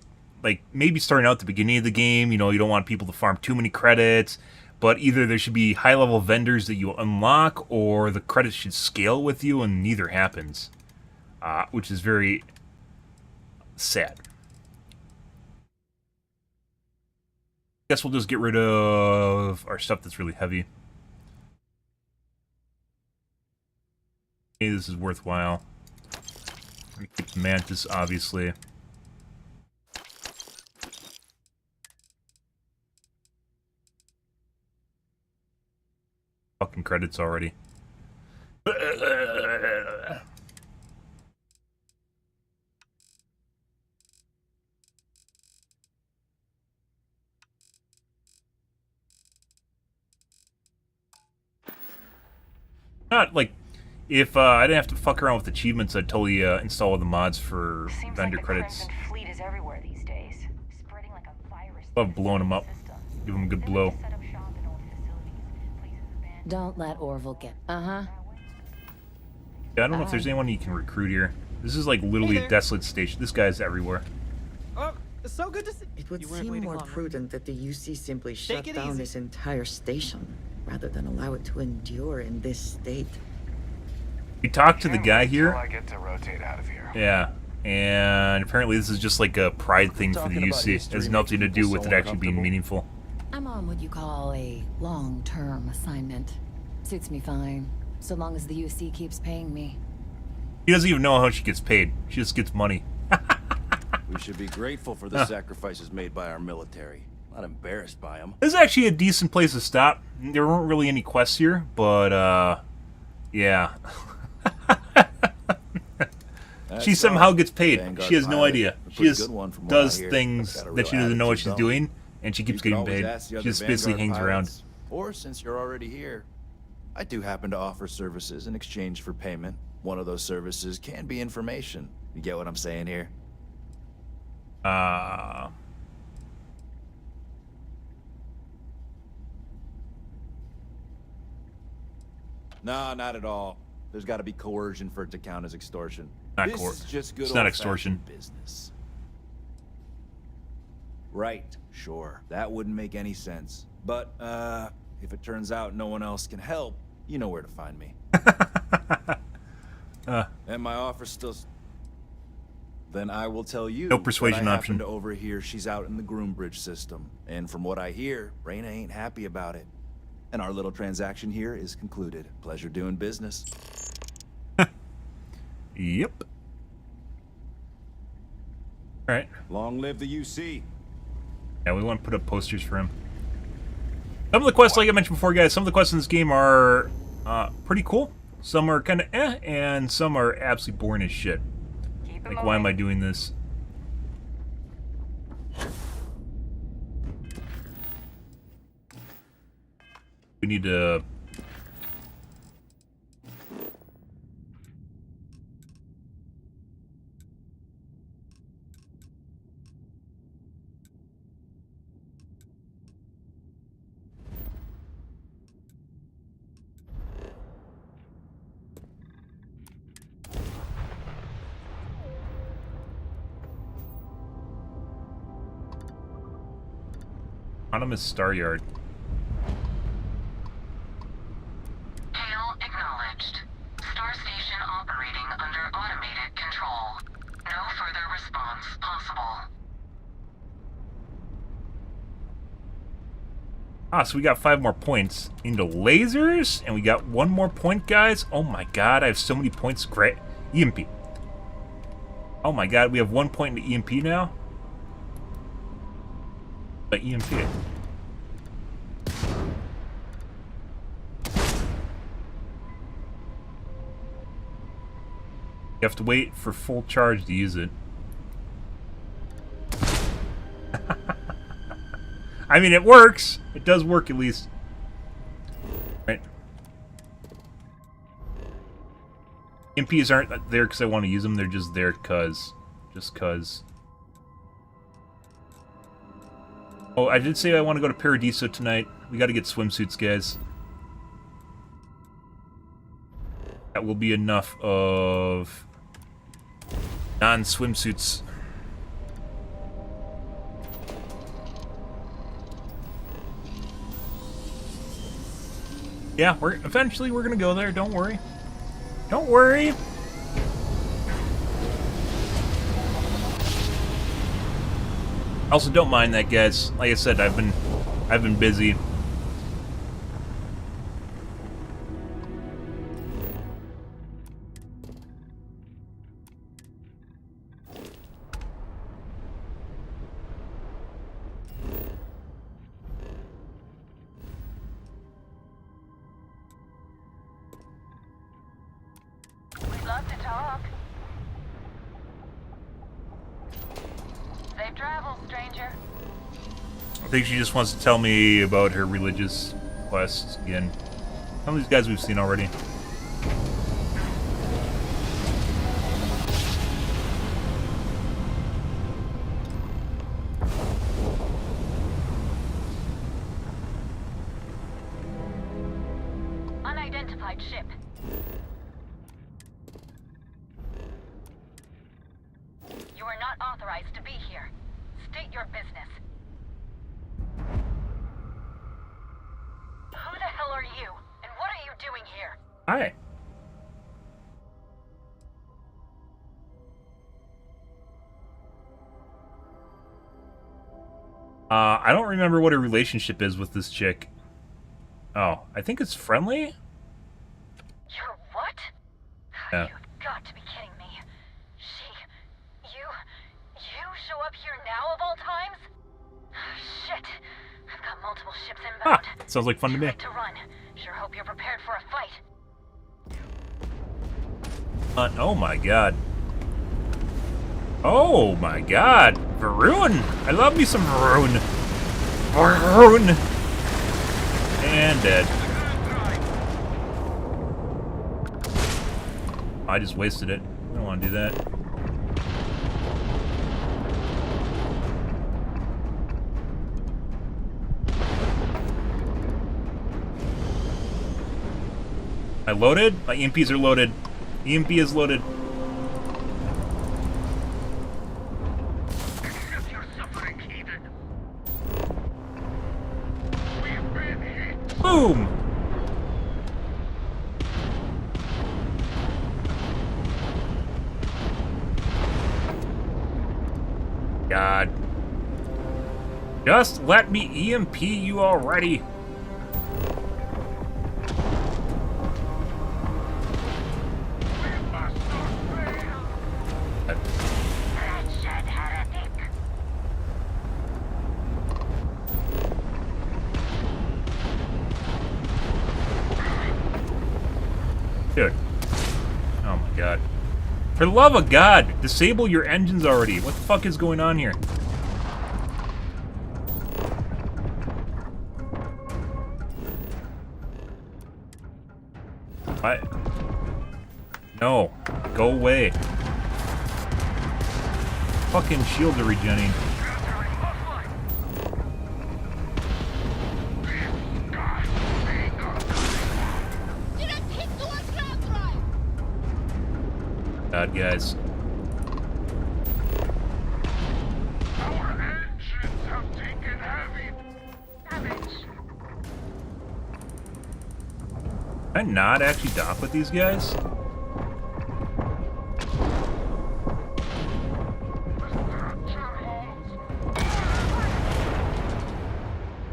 Like maybe starting out at the beginning of the game, you know, you don't want people to farm too many credits. But either there should be high-level vendors that you unlock, or the credits should scale with you, and neither happens. Which is very sad. Guess we'll just get rid of our stuff that's really heavy. Hey, this is worthwhile. We keep the mantis, obviously. Fucking credits already. Not like if I didn't have to fuck around with achievements, I'd totally install all the mods for Seems vendor like the credits. Crimson Fleet is everywhere these days, spreading like a virus. Love blowing them up. Give them a good blow. Set up shop in old facilities, places abandoned. Don't let Orville get. Yeah, I don't know if there's anyone you can recruit here. This is like literally a desolate station. This guy's everywhere. Oh, so good to see. It would You weren't seem waiting more long. prudent that the UC simply shut Take it down easy. this entire station, rather than allow it to endure in this state. We talked to the guy Until here. I get to rotate out of here. Yeah, and apparently this is just like a pride thing for the Talking about UC. It history has nothing to makes do people with so it actually being uncomfortable. meaningful. I'm on what you call a long-term assignment. Suits me fine, so long as the UC keeps paying me. He doesn't even know how she gets paid. She just gets money. We should be grateful for the sacrifices made by our military, not embarrassed by them. This is actually a decent place to stop. There weren't really any quests here, but yeah. She somehow gets paid. Vanguard She has no pilot, idea. a She pretty just good one from what does I hear. things Got a that she real doesn't know what attitude, she's don't doing, and she keeps You could getting always paid. ask the She other just basically Vanguard hangs around. pilots. Or since you're already here, I do happen to offer services in exchange for payment. One of those services can be information. You get what I'm saying here? No, not at all. There's got to be coercion for it to count as extortion. Not This is just good it's not old-fashioned extortion. business. Right, sure. That wouldn't make any sense. But, if it turns out no one else can help, you know where to find me. And my offer still... Then I will tell you No persuasion that I option. happen to overhear she's out in the Groombridge system. And from what I hear, Reyna ain't happy about it. And our little transaction here is concluded. Pleasure doing business. Yep. Alright. Long live the UC. Yeah, we want to put up posters for him. Some of the quests, like I mentioned before, guys, some of the quests in this game are pretty cool. Some are kind of and some are absolutely boring as shit. Like, why am I doing this? We need to... Autonomous Star Yard. Hail acknowledged. Star station operating under automated control. No further response possible. Ah, so we got 5 more points into lasers, and we got 1 more point, guys. Oh my god, I have so many points. Great. EMP. Oh my god, we have 1 point into EMP now? But EMP. You have to wait for full charge to use it. I mean, it works. It does work at least. Right. MPs aren't there because I want to use them. They're just there because. Just because. Oh, I did say I want to go to Paradiso tonight. We got to get swimsuits, guys. That will be enough of non-swimsuits. Yeah, eventually we're gonna go there. Don't worry. Don't worry. Also, don't mind that, guys. Like I said, I've been busy. We'd love to talk. Safe travels, stranger. I think she just wants to tell me about her religious quests again. Some of these guys we've seen already. Unidentified ship. You are not authorized to be here. State your business. Who the hell are you? And what are you doing here? Hi. I don't remember what her relationship is with this chick. Oh, I think it's friendly? You're what? Yeah. You've got to be kidding me. You show up here now of all times? Shit. I've got multiple ships inbound. Ah, sounds like fun to me. To run. Sure hope you're prepared for a fight. Oh my god. Oh my god. Varun! I love me some Varun. Varun! And dead. I just wasted it. I don't want to do that. I loaded? My EMPs are loaded. EMP is loaded. Boom! God. Just let me EMP you already. Dude. Oh my god. For the love of God, disable your engines already. What the fuck is going on here? What? No. Go away. Fucking shields are regenning. God, guys. Our engines have taken heavy damage. Can I not actually dock with these guys?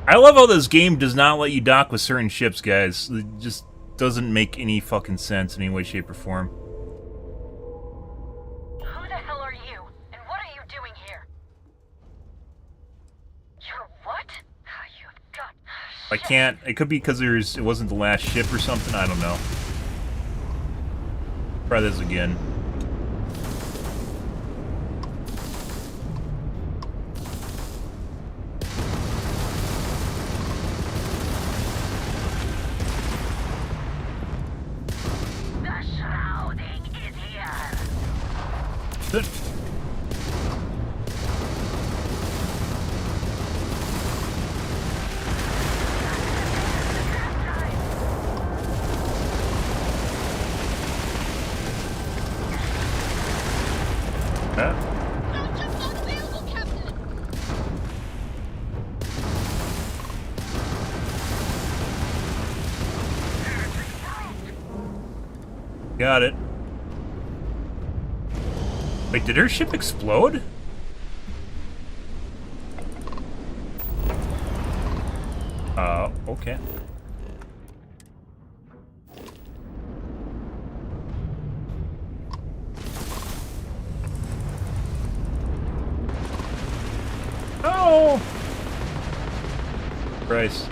I love how this game does not let you dock with certain ships, guys. It just doesn't make any fucking sense in any way, shape, or form. Who the hell are you? I can't. It could be because it wasn't the last ship or something. I don't know. Try this again. The shrouding is here. Good. Got it. Wait, did her ship explode? Okay. Oh! Christ.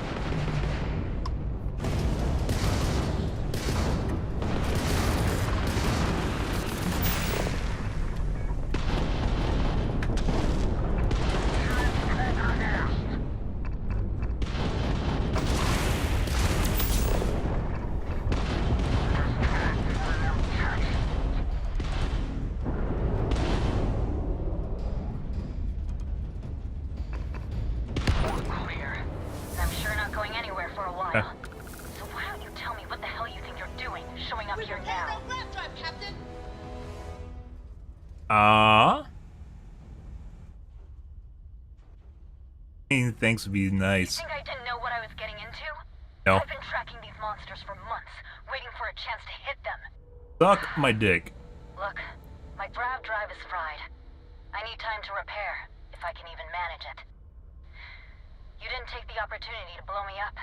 Thanks would be nice. You think I didn't know what I was getting into? No. I've been tracking these monsters for months, waiting for a chance to hit them. Suck my dick. Look, my grav drive is fried. I need time to repair, if I can even manage it. You didn't take the opportunity to blow me up.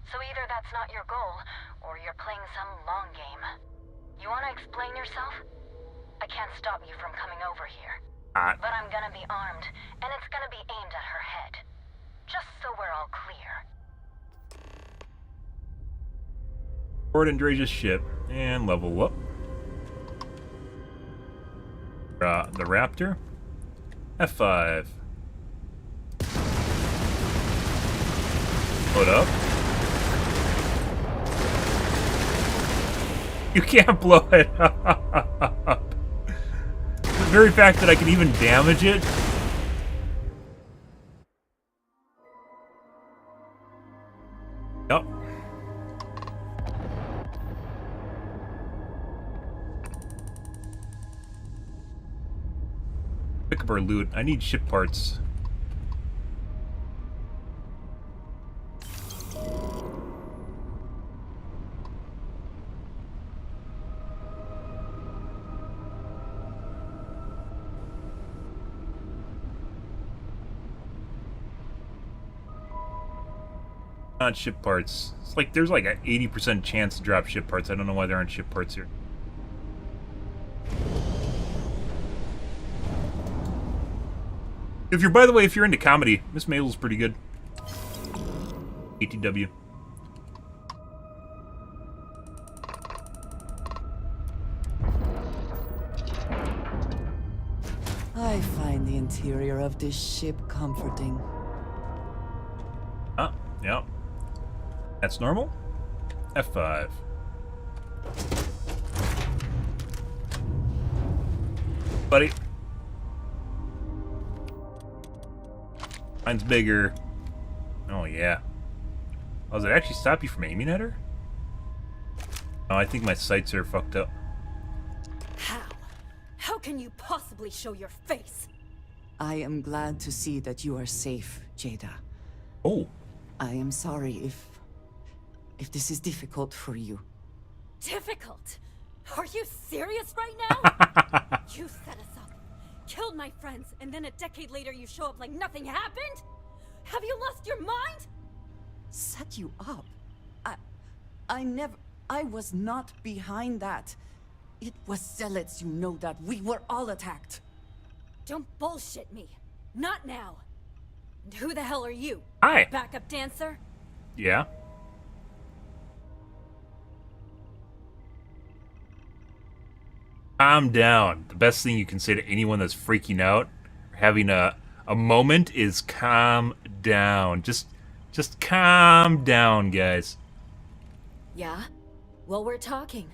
So either that's not your goal, or you're playing some long game. You want to explain yourself? I can't stop you from coming over here. But I'm gonna be armed, and it's gonna be aimed at her head. Just so we're all clear. Board Andrea's ship and level up. The Raptor. F5. Load up. You can't blow it up. The very fact that I can even damage it. Yep. Pick up our loot. I need ship parts. Not ship parts. It's like there's like an 80% chance to drop ship parts. I don't know why there aren't ship parts here. If you're, by the way, if you're into comedy, Miss Mabel's pretty good. ATW. I find the interior of this ship comforting. Ah, yeah. That's normal. F5. Buddy. Mine's bigger. Oh, yeah. Oh, does it actually stop you from aiming at her? Oh, I think my sights are fucked up. How? How can you possibly show your face? I am glad to see that you are safe, Jada. Oh. I am sorry if this is difficult for you. Difficult? Are you serious right now? You set us up, killed my friends, and then a decade later you show up like nothing happened? Have you lost your mind? Set you up? I was not behind that. It was zealots, you know that. We were all attacked. Don't bullshit me. Not now. And who the hell are you? Hi. Backup dancer? Yeah? Calm down. The best thing you can say to anyone that's freaking out or having a moment is calm down. Just calm down, guys. Yeah? Well, we're talking.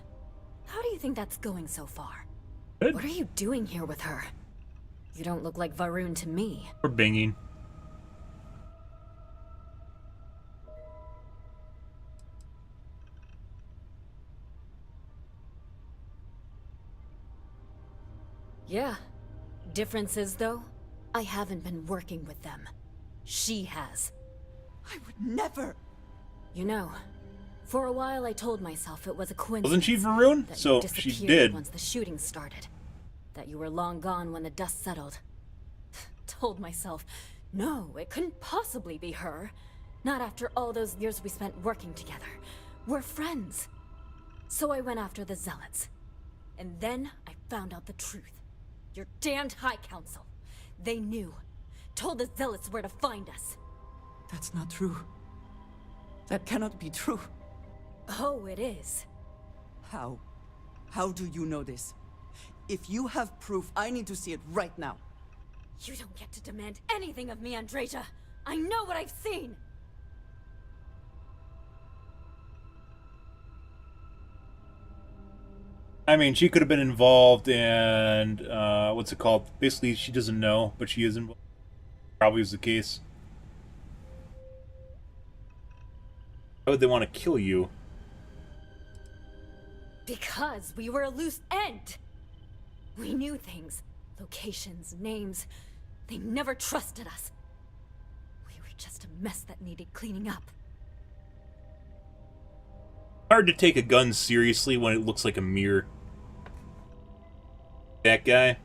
How do you think that's going so far? Good. What are you doing here with her? You don't look like Varun to me. We're binging. Yeah. Difference is, though, I haven't been working with them. She has. I would never. You know, for a while I told myself it was a coincidence. Wasn't she Varun? That So you she disappeared did. Once the shooting started. That you were long gone when the dust settled. Told myself, no, it couldn't possibly be her. Not after all those years we spent working together. We're friends. So I went after the Zealots. And then I found out the truth. Your damned High Council. They knew. Told the Zealots where to find us. That's not true. That cannot be true. Oh, it is. How? How do you know this? If you have proof, I need to see it right now. You don't get to demand anything of me, Andreja. I know what I've seen. I mean, she could have been involved and, what's it called? Basically, she doesn't know, but she is involved. Probably was the case. Why would they want to kill you? Because we were a loose end. We knew things. Locations, names. They never trusted us. We were just a mess that needed cleaning up. Hard to take a gun seriously when it looks like a mirror. That guy.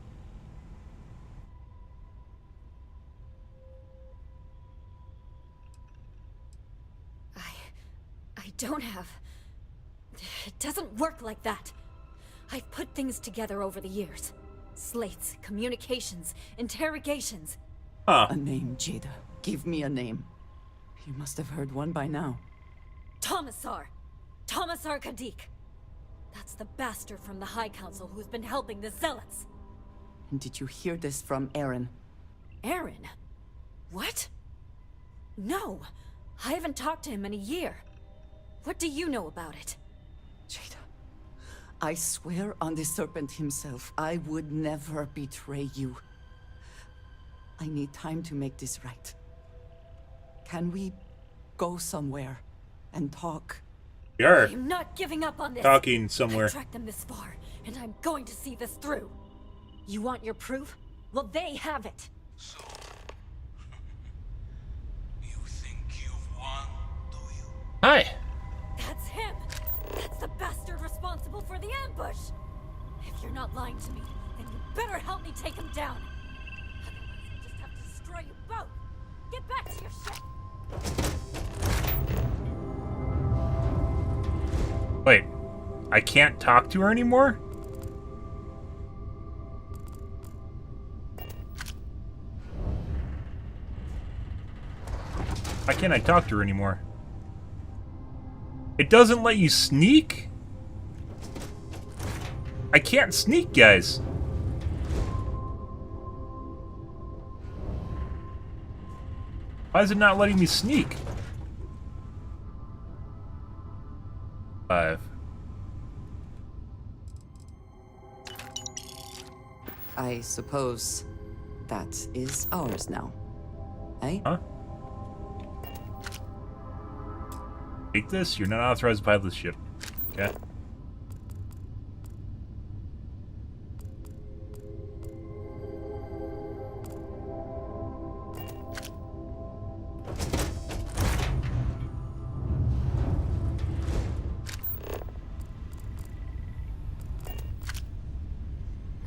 I don't have... It doesn't work like that. I've put things together over the years. Slates, communications, interrogations. A name, Jada. Give me a name. You must have heard one by now. Tomasar Kadik. That's the bastard from the High Council who's been helping the Zealots. And did you hear this from Aaron? Aaron? What? No, I haven't talked to him in a year. What do you know about it? Jada, I swear on the Serpent himself, I would never betray you. I need time to make this right. Can we go somewhere and talk? We are. I'm not giving up on this. Talking somewhere. I tracked them this far, and I'm going to see this through. You want your proof? Well, they have it. So, you think you've won, do you? Hi. That's him. That's the bastard responsible for the ambush. If you're not lying to me, then you better help me take him down. Otherwise, I'll just have to destroy you both. Get back to your ship. Wait, I can't talk to her anymore? Why can't I talk to her anymore? It doesn't let you sneak? I can't sneak, guys. Why is it not letting me sneak? 5. I suppose that is ours now. Eh? Huh? Take this? You're not authorized to pilot this ship. Okay.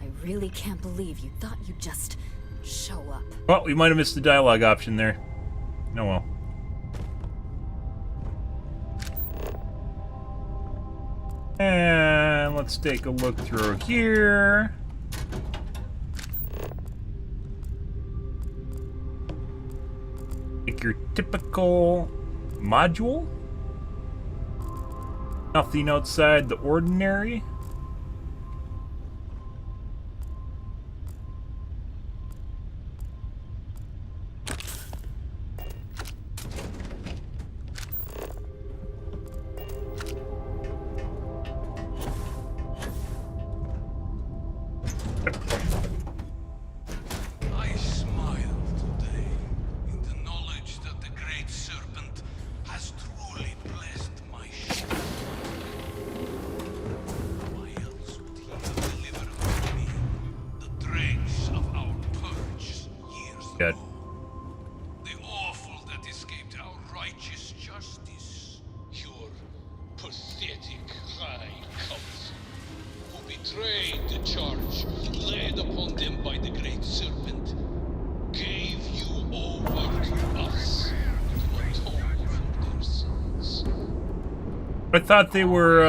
I really can't believe you thought you'd just show up. Well, we might have missed the dialogue option there. Oh well. And let's take a look through here. Like your typical module? Nothing outside the ordinary. I smile today in the knowledge that the Great Serpent has truly blessed my ship. Why else would he have delivered to me the dregs of our purge years Good. ago? The awful that escaped our righteous justice. Your pathetic High Council, who betrayed the charge laid upon them by the Great Serpent, gave you over to us to atone for their sins. I thought they were,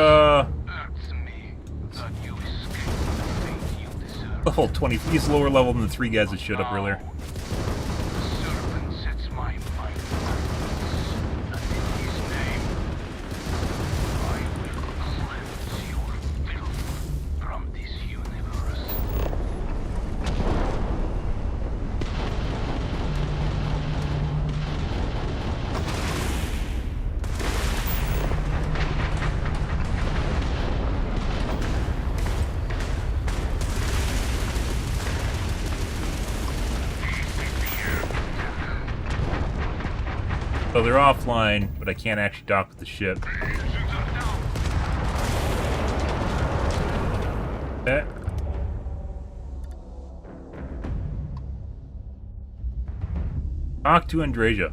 Hurts me that you escaped the fate you deserve. level 20. He's lower level than the 3 guys that showed up earlier. The serpent sets my mind at ease, and in his name, I will cleanse your filth from this universe. So they're offline, but I can't actually dock with the ship. Okay. Talk to Andrasia.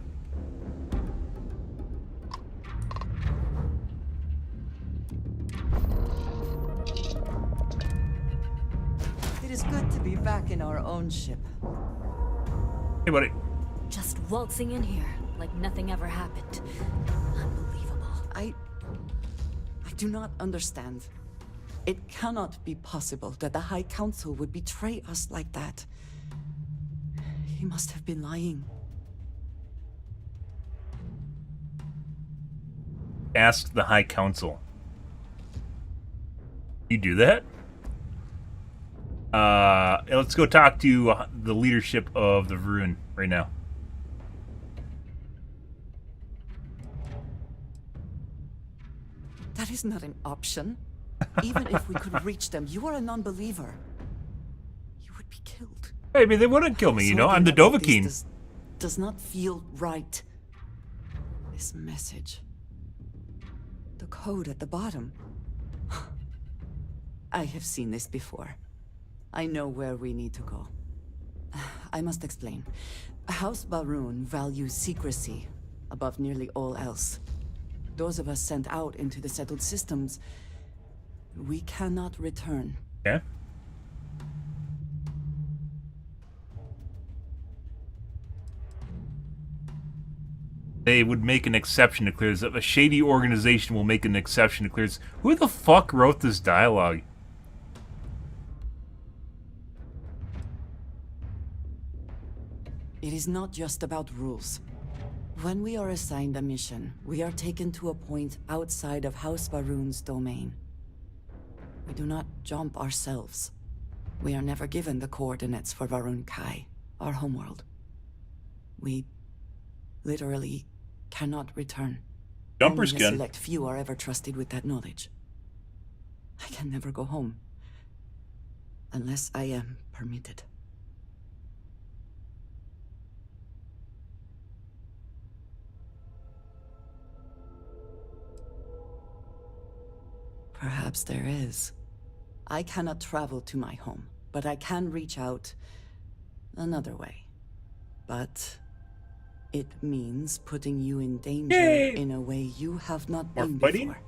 It is good to be back in our own ship. Hey, buddy. Just waltzing in here like nothing ever happened. Unbelievable. I do not understand. It cannot be possible that the High Council would betray us like that. He must have been lying. Ask the High Council. You do that? Let's go talk to the leadership of the Varun right now. That is not an option. Even if we could reach them, you are a non-believer. You would be killed. Hey, I mean, they wouldn't kill me, you know? I'm the Something about this Dovahkiin. does not feel right. This message. The code at the bottom. I have seen this before. I know where we need to go. I must explain. House Varun values secrecy above nearly all else. Those of us sent out into the settled systems, we cannot return. Okay. They would make an exception to clear this up. A shady organization will make an exception to clear this. Who the fuck wrote this dialogue? It is not just about rules. When we are assigned a mission, we are taken to a point outside of House Varun's domain. We do not jump ourselves. We are never given the coordinates for Varun Kai, our homeworld. We literally cannot return. Jumpers Only a can. select few are ever trusted with that knowledge. I can never go home. Unless I am permitted. Perhaps there is. I cannot travel to my home, but I can reach out another way. But it means putting you in danger in a way you have not been before.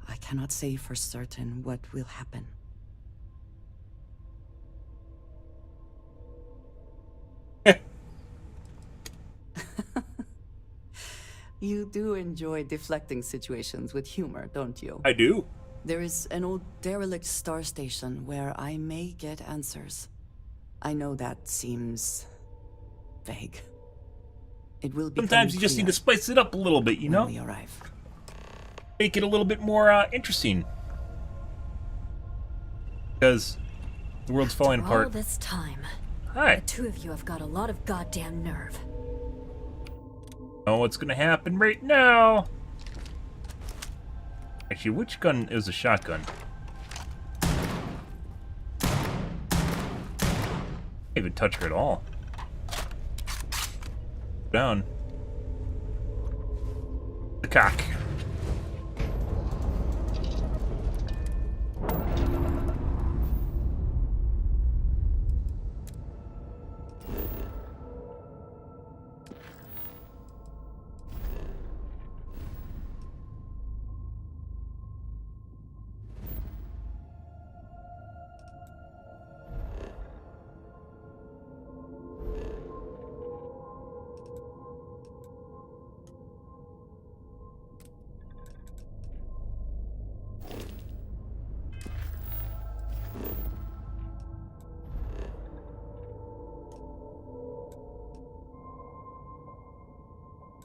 I cannot say for certain what will happen. You do enjoy deflecting situations with humor, don't you? I do. There is an old derelict star station where I may get answers. I know that seems vague. It will be Sometimes you just need to spice it up a little bit, you know? when we arrive. Make it a little bit more interesting. Because the world's falling After all apart. this time, Hi. the two of you have got a lot of goddamn nerve. Oh, what's gonna happen right now? Actually, which gun is a shotgun? Can't even touch her at all. Down. The cock.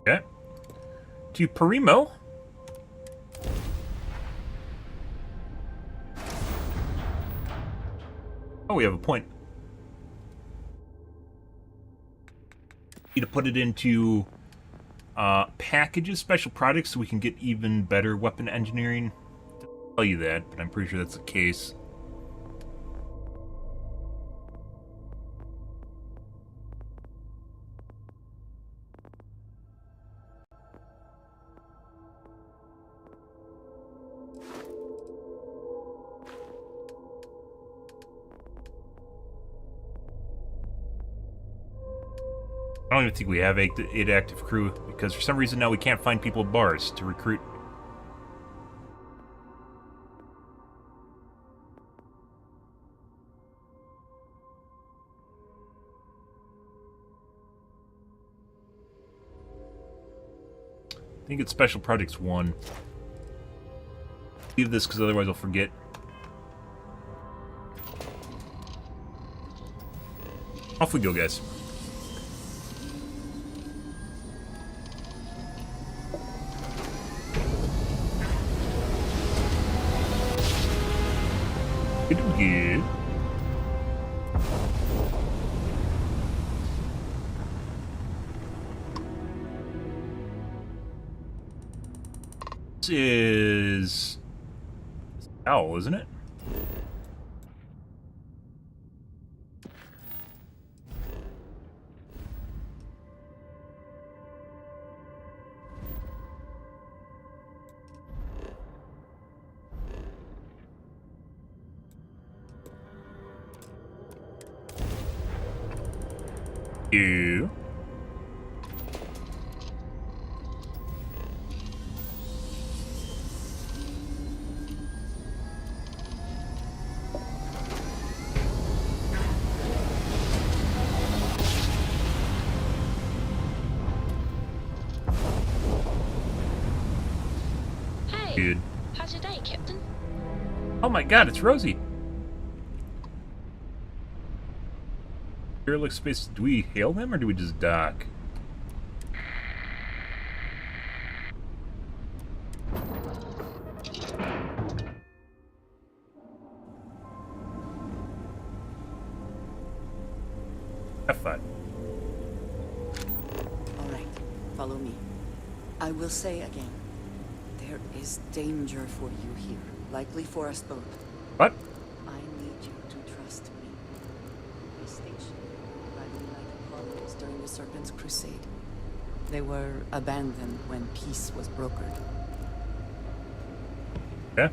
Okay. To Primo. Oh, we have a point. Need to put it into packages, special products, so we can get even better weapon engineering. I'll tell you that, but I'm pretty sure that's the case. I don't even think we have 8 active crew, because for some reason now we can't find people at bars to recruit. I think it's Special Projects 1. Leave this, because otherwise I'll forget. Off we go, guys. Good. This is owl, isn't it? You. Hey, Good. how's your day, Captain? Oh my god, it's Rosie. Airlock space. Do we hail them or do we just dock? Have fun. All right, follow me. I will say again, there is danger for you here, likely for us both. What? I need you to trust me. They stationed by the United Colonies during the Serpent's Crusade. They were abandoned when peace was brokered. Yeah.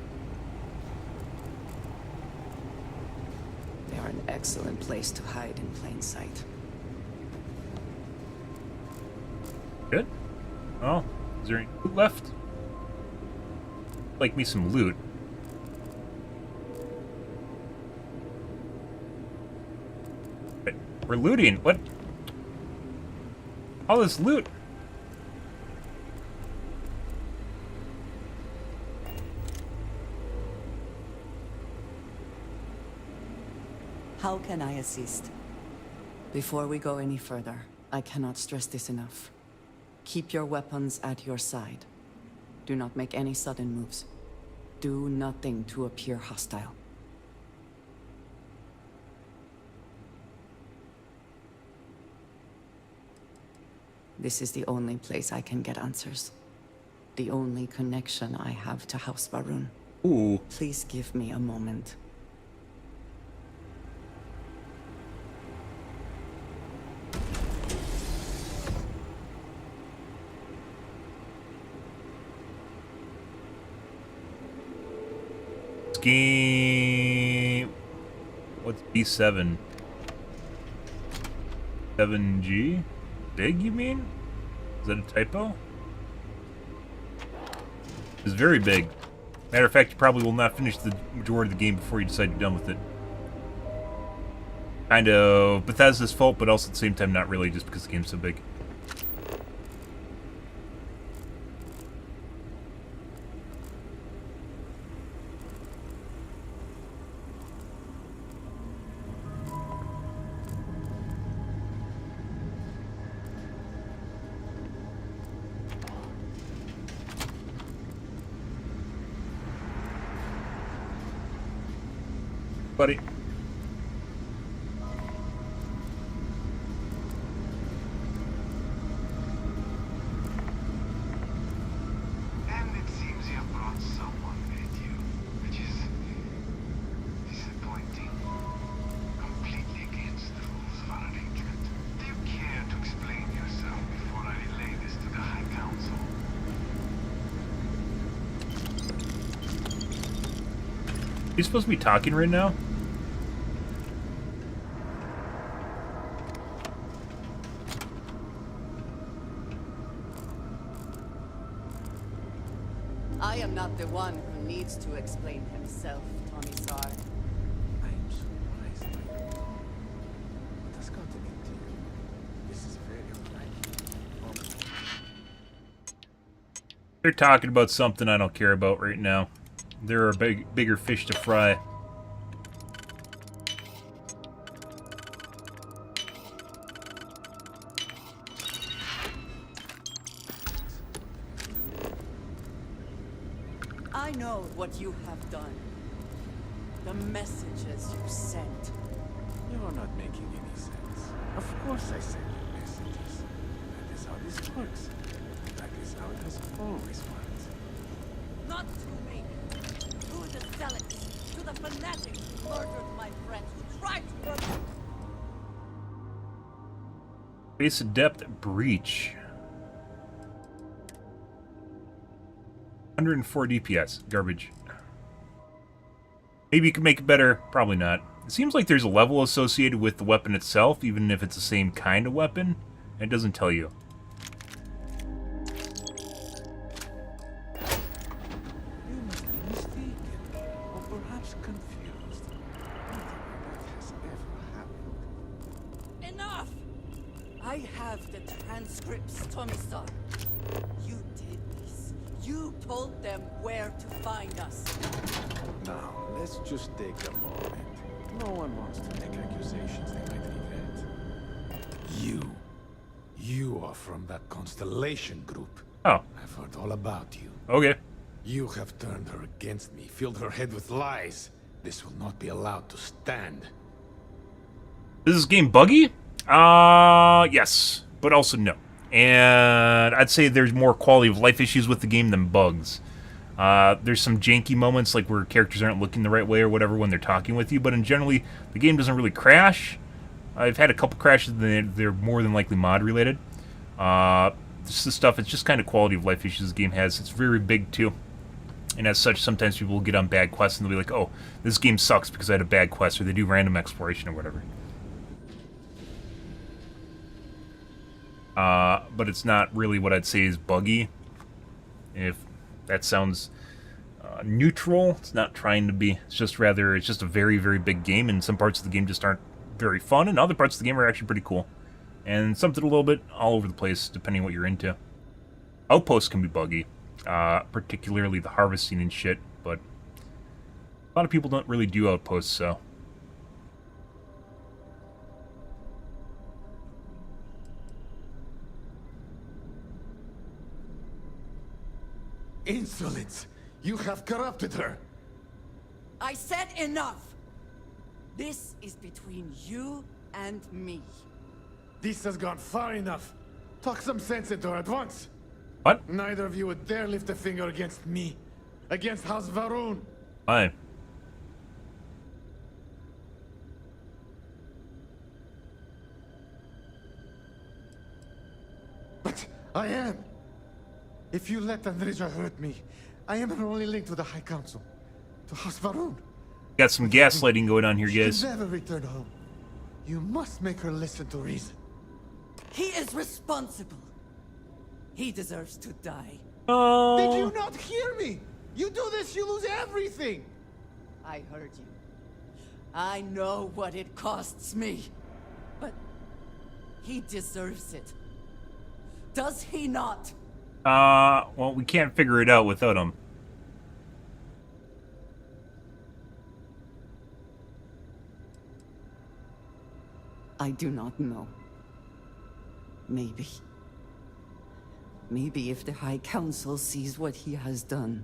They are an excellent place to hide in plain sight. Good. Oh, is there any loot left? Like me some loot. Wait, we're looting. What? All this loot. How can I assist? Before we go any further, I cannot stress this enough. Keep your weapons at your side. Do not make any sudden moves. Do nothing to appear hostile. This is the only place I can get answers. The only connection I have to House Varun. Ooh. Please give me a moment. Game. What's B7? 7G? Big, you mean? Is that a typo? It's very big. Matter of fact, you probably will not finish the majority of the game before you decide you're done with it. Kind of Bethesda's fault, but also at the same time not really, just because the game's so big. Buddy. And it seems you have brought someone with you, which is disappointing. Completely against the rules of our arrangement. Do you care to explain yourself before I relay this to the High Council? Are you supposed to be talking right now? I am not the one who needs to explain himself, Commissar. I am surprised by you. What has gotten into you? This is very unlikely. They're talking about something I don't care about right now. There are bigger fish to fry. I know what you have done. The messages you sent. You are not making any sense. Of course I send you messages. That is how this works. That is how it has always worked. Not to me. To the zealots. To the fanatics who murdered my friends. Who tried to murder. Base Adept Breach. 104 DPS. Garbage. Maybe you can make it better. Probably not. It seems like there's a level associated with the weapon itself, even if it's the same kind of weapon. It doesn't tell you. You must be mistaken, or perhaps confused. Nothing like that has ever happened. Enough! I have the transcripts, Commissar. You did this. You told them where to find us. Now, let's just take a moment. No one wants to make accusations they might regret. You are from that Constellation group. Oh. I've heard all about you. Okay. You have turned her against me, filled her head with lies. This will not be allowed to stand. Is this game buggy? Yes, but also no. And I'd say there's more quality of life issues with the game than bugs. There's some janky moments, like where characters aren't looking the right way or whatever when they're talking with you, but in generally, the game doesn't really crash. I've had a couple crashes, they're more than likely mod-related. This is stuff, it's just kind of quality of life issues the game has. It's very big, too. And as such, sometimes people will get on bad quests and they'll be like, oh, this game sucks because I had a bad quest, or they do random exploration or whatever. But it's not really what I'd say is buggy. If that sounds neutral, it's not trying to be. It's just rather, it's just a very, very big game, and some parts of the game just aren't very fun, and other parts of the game are actually pretty cool. And something a little bit all over the place, depending on what you're into. Outposts can be buggy, particularly the harvesting and shit, but a lot of people don't really do outposts, so... Insolence! You have corrupted her! I said enough! This is between you and me. This has gone far enough. Talk some sense into her at once. What? Neither of you would dare lift a finger against me. Against House Varun. Fine. But I am. If you let Andreja hurt me, I am her only link to the High Council. To House Varun. Got some gaslighting going on here, guys. She can never return home. You must make her listen to reason. He is responsible. He deserves to die. Oh. Did you not hear me? You do this, you lose everything. I heard you. I know what it costs me. But he deserves it. Does he not? Well, we can't figure it out without him. I do not know. Maybe. Maybe if the High Council sees what he has done.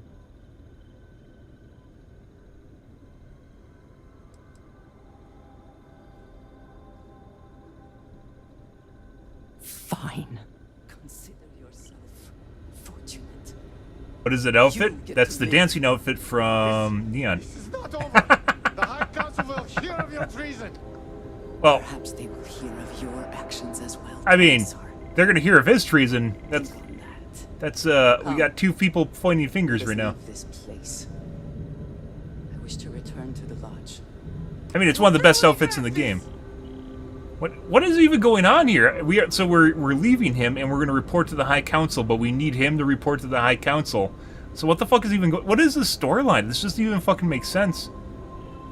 Fine. Consider yourself fortunate. What is that outfit? That's the dancing outfit from Neon. This is not over. The High Council will hear of your treason. Well, perhaps they will hear of your actions as well. I mean, they're gonna hear of his treason. That's we got two people pointing fingers right now. This place. I wish to return to the lodge. I mean, it's one of the best outfits in the game. What is even going on here? We're leaving him and we're gonna report to the High Council, but we need him to report to the High Council. So what the fuck is even what is this storyline? This doesn't even fucking make sense.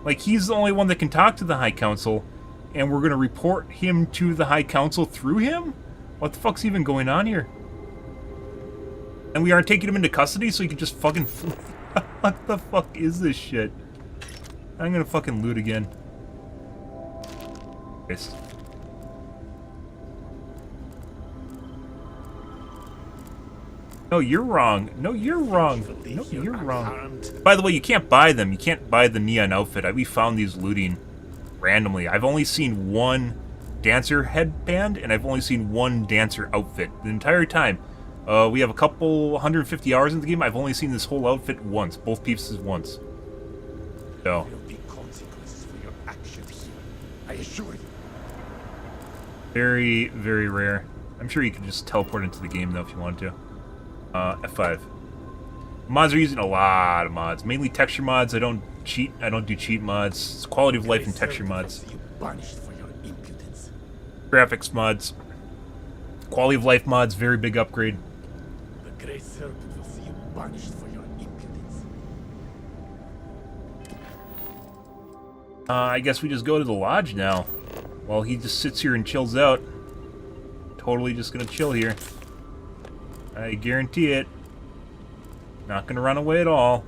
Like, he's the only one that can talk to the High Council, and we're gonna report him to the High Council through him? What the fuck's even going on here? And we aren't taking him into custody so he can just fucking what the fuck is this shit? I'm gonna fucking loot again. Yes. No, you're wrong. No, you're wrong. No, you're wrong. By the way, you can't buy them. You can't buy the neon outfit. We found these looting randomly. I've only seen one dancer headband, and I've only seen one dancer outfit the entire time. We have a couple 150 hours in the game. I've only seen this whole outfit once. Both pieces once. So. There will be consequences for your actions here. I assure you. Very, very rare. I'm sure you can just teleport into the game, though, if you want to. F5. Mods are using a lot of mods. Mainly texture mods. I don't cheat. I don't do cheat mods. It's quality of life and texture mods. Graphics mods. Quality of life mods. Very big upgrade. The Great Serpent will see you punished for your impudence. I guess we just go to the lodge now. While he just sits here and chills out. Totally just gonna chill here. I guarantee it. Not gonna run away at all.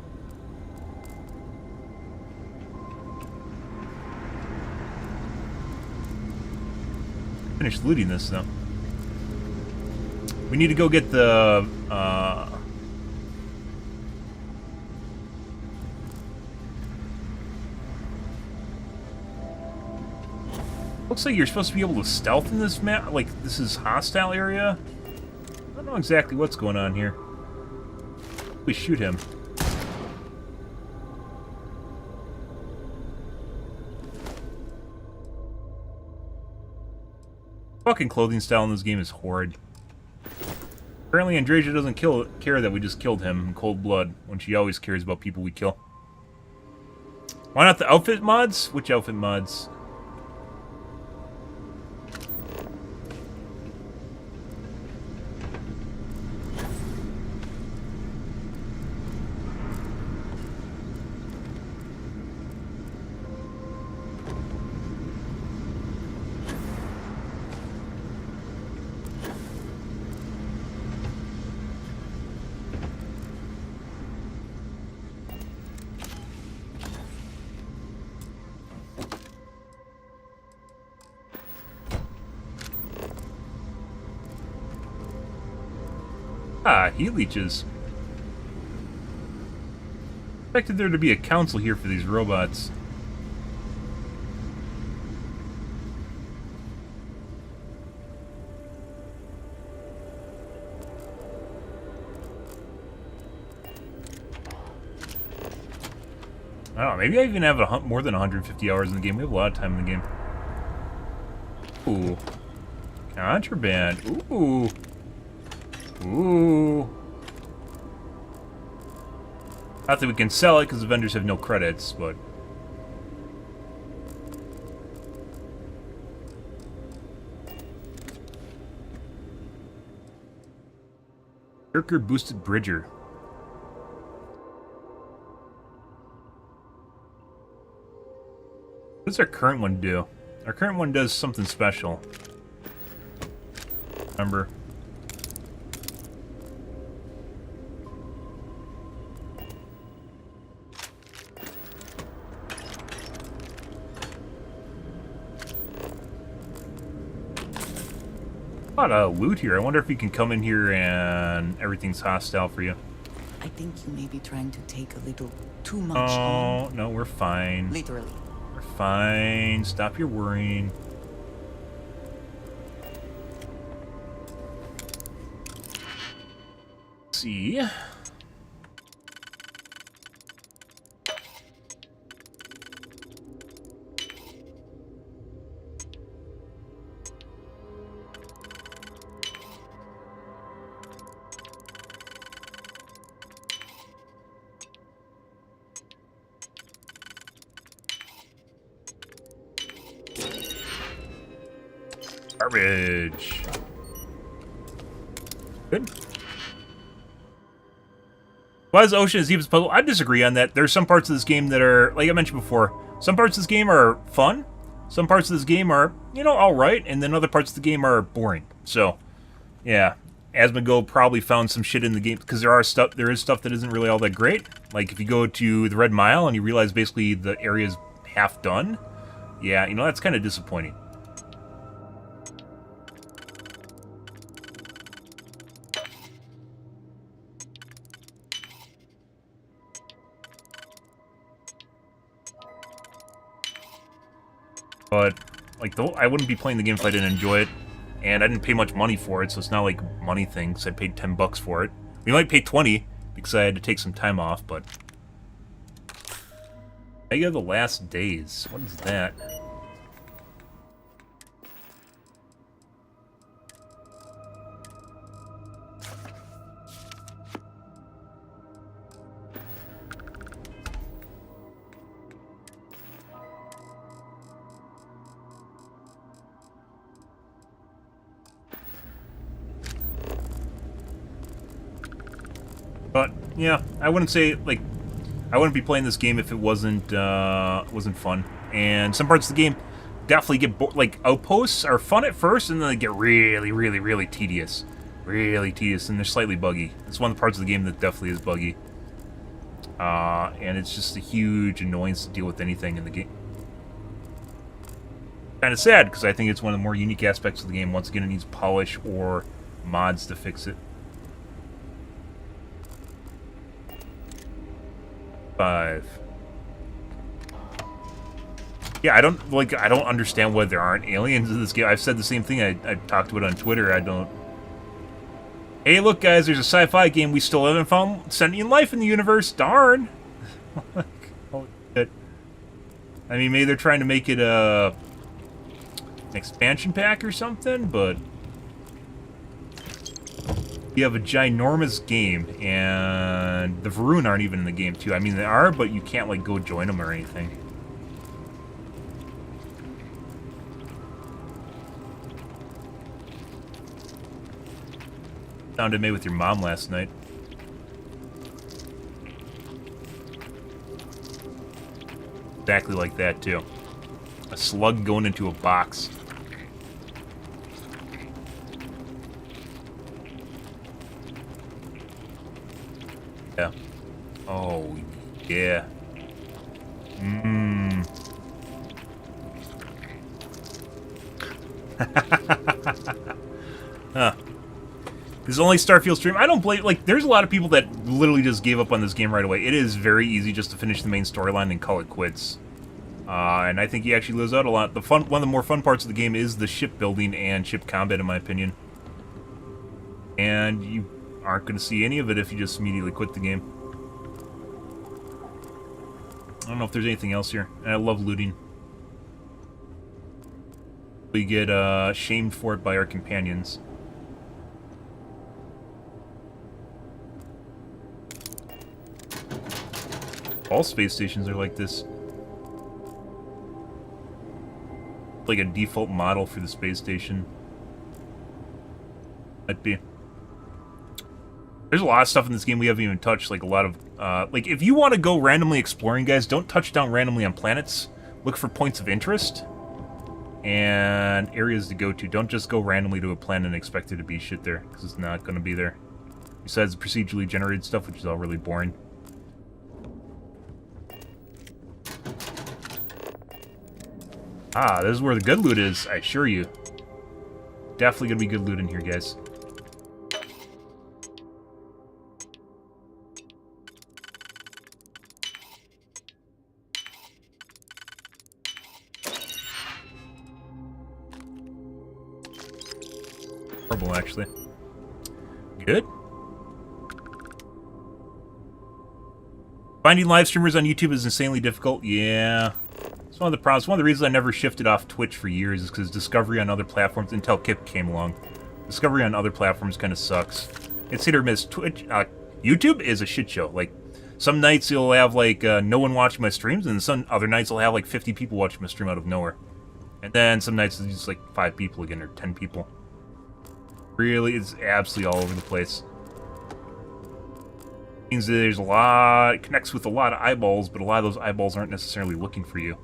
Finish looting this though. We need to go get the looks like you're supposed to be able to stealth in this map. Like, this is hostile area. I don't know exactly what's going on here. We shoot him. Fucking clothing style in this game is horrid. Apparently Andreja doesn't care that we just killed him in cold blood, when she always cares about people we kill. Why not the outfit mods? Which outfit mods? Ah, heat leeches. Expected there to be a council here for these robots. I don't know, maybe I even have more than 150 hours in the game. We have a lot of time in the game. Ooh. Contraband. Ooh. Ooh. Not that we can sell it because the vendors have no credits, but... Lurker boosted Bridger. What does our current one do? Our current one does something special. Remember? A lot of loot here. I wonder if you can come in here and everything's hostile for you. I think you may be trying to take a little too much Oh, on. no, we're fine. Literally. We're fine. Stop your worrying. Let's see. Garbage. Good. Why is the ocean as deep as puzzle? I disagree on that. There's some parts of this game that are, like I mentioned before, some parts of this game are fun. Some parts of this game are, you know, alright. And then other parts of the game are boring. So, yeah. Asmongold probably found some shit in the game. Because there is stuff that isn't really all that great. Like if you go to the Red Mile and you realize basically the area is half done. Yeah, you know, that's kind of disappointing. But, like, I wouldn't be playing the game if I didn't enjoy it. And I didn't pay much money for it, so it's not like a money thing, because I paid 10 bucks for it. We might pay 20, because I had to take some time off, but... Mega the Last Days. What is that? But yeah, I wouldn't say like I wouldn't be playing this game if it wasn't fun. And some parts of the game definitely get like outposts are fun at first, and then they get really tedious, and they're slightly buggy. It's one of the parts of the game that definitely is buggy, and it's just a huge annoyance to deal with anything in the game. Kind of sad because I think it's one of the more unique aspects of the game. Once again, it needs polish or mods to fix it. 5. Yeah, I don't understand why there aren't aliens in this game. I've said the same thing. I talked about it on Twitter. I don't... Hey, look, guys, there's a sci-fi game. We still haven't found sentient life in the universe. Darn. Holy shit. I mean, maybe they're trying to make it an expansion pack or something, but... You have a ginormous game, and the Varun aren't even in the game, too. I mean, they are, but you can't, like, go join them or anything. Sounded me with your mom last night. Exactly like that, too. A slug going into a box. Yeah. Oh, yeah. Mmm. Huh. This is only Starfield stream. I don't blame... Like, there's a lot of people that literally just gave up on this game right away. It is very easy just to finish the main storyline and call it quits. And I think he actually lives out a lot. One of the more fun parts of the game is the ship building and ship combat, in my opinion. And you aren't going to see any of it if you just immediately quit the game. I don't know if there's anything else here. And I love looting. We get shamed for it by our companions. All space stations are like this. Like a default model for the space station. Might be. There's a lot of stuff in this game we haven't even touched, like a lot of, like, if you want to go randomly exploring, guys, don't touch down randomly on planets. Look for points of interest and areas to go to. Don't just go randomly to a planet and expect there to be shit there, because it's not going to be there. Besides the procedurally generated stuff, which is all really boring. Ah, this is where the good loot is, I assure you. Definitely gonna be good loot in here, guys. Horrible, actually. Good. Finding live streamers on YouTube is insanely difficult. Yeah. It's one of the problems. One of the reasons I never shifted off Twitch for years is because discovery on other platforms, until Kip came along, discovery on other platforms kind of sucks. It's hit or miss. Twitch, YouTube is a shit show. Like, some nights you'll have, like, no one watching my streams, and some other nights I'll have, like, 50 people watching my stream out of nowhere. And then some nights it's just, like, 5 people again, or 10 people. Really, it's absolutely all over the place. Means that there's a lot, it connects with a lot of eyeballs, but a lot of those eyeballs aren't necessarily looking for you.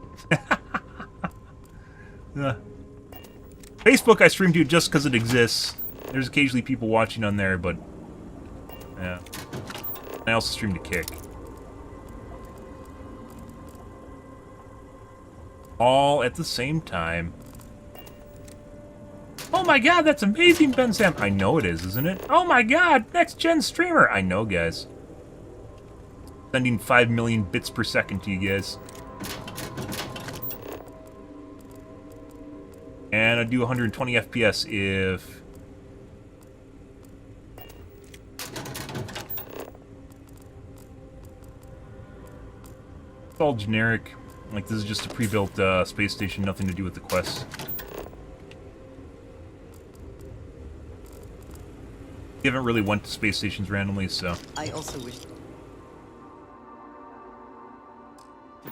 Facebook I stream to just because it exists. There's occasionally people watching on there, but yeah. I also stream to Kick. All at the same time. Oh my god, that's amazing, Ben Sam! I know it is, isn't it? Oh my god, next gen streamer! I know, guys. Sending 5 million bits per second to you guys. And I do 120 FPS if... It's all generic. Like, this is just a pre-built space station, nothing to do with the quest. We haven't really went to space stations randomly, so... I also wish to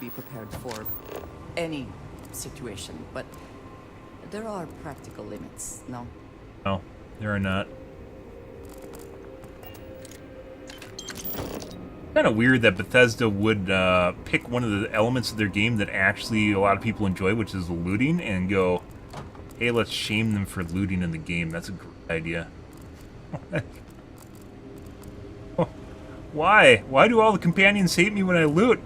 be prepared for any situation, but there are practical limits, no? No, there are not. Kind of weird that Bethesda would pick one of the elements of their game that actually a lot of people enjoy, which is the looting, and go, hey, let's shame them for looting in the game. That's a great idea. Why? Why do all the companions hate me when I loot?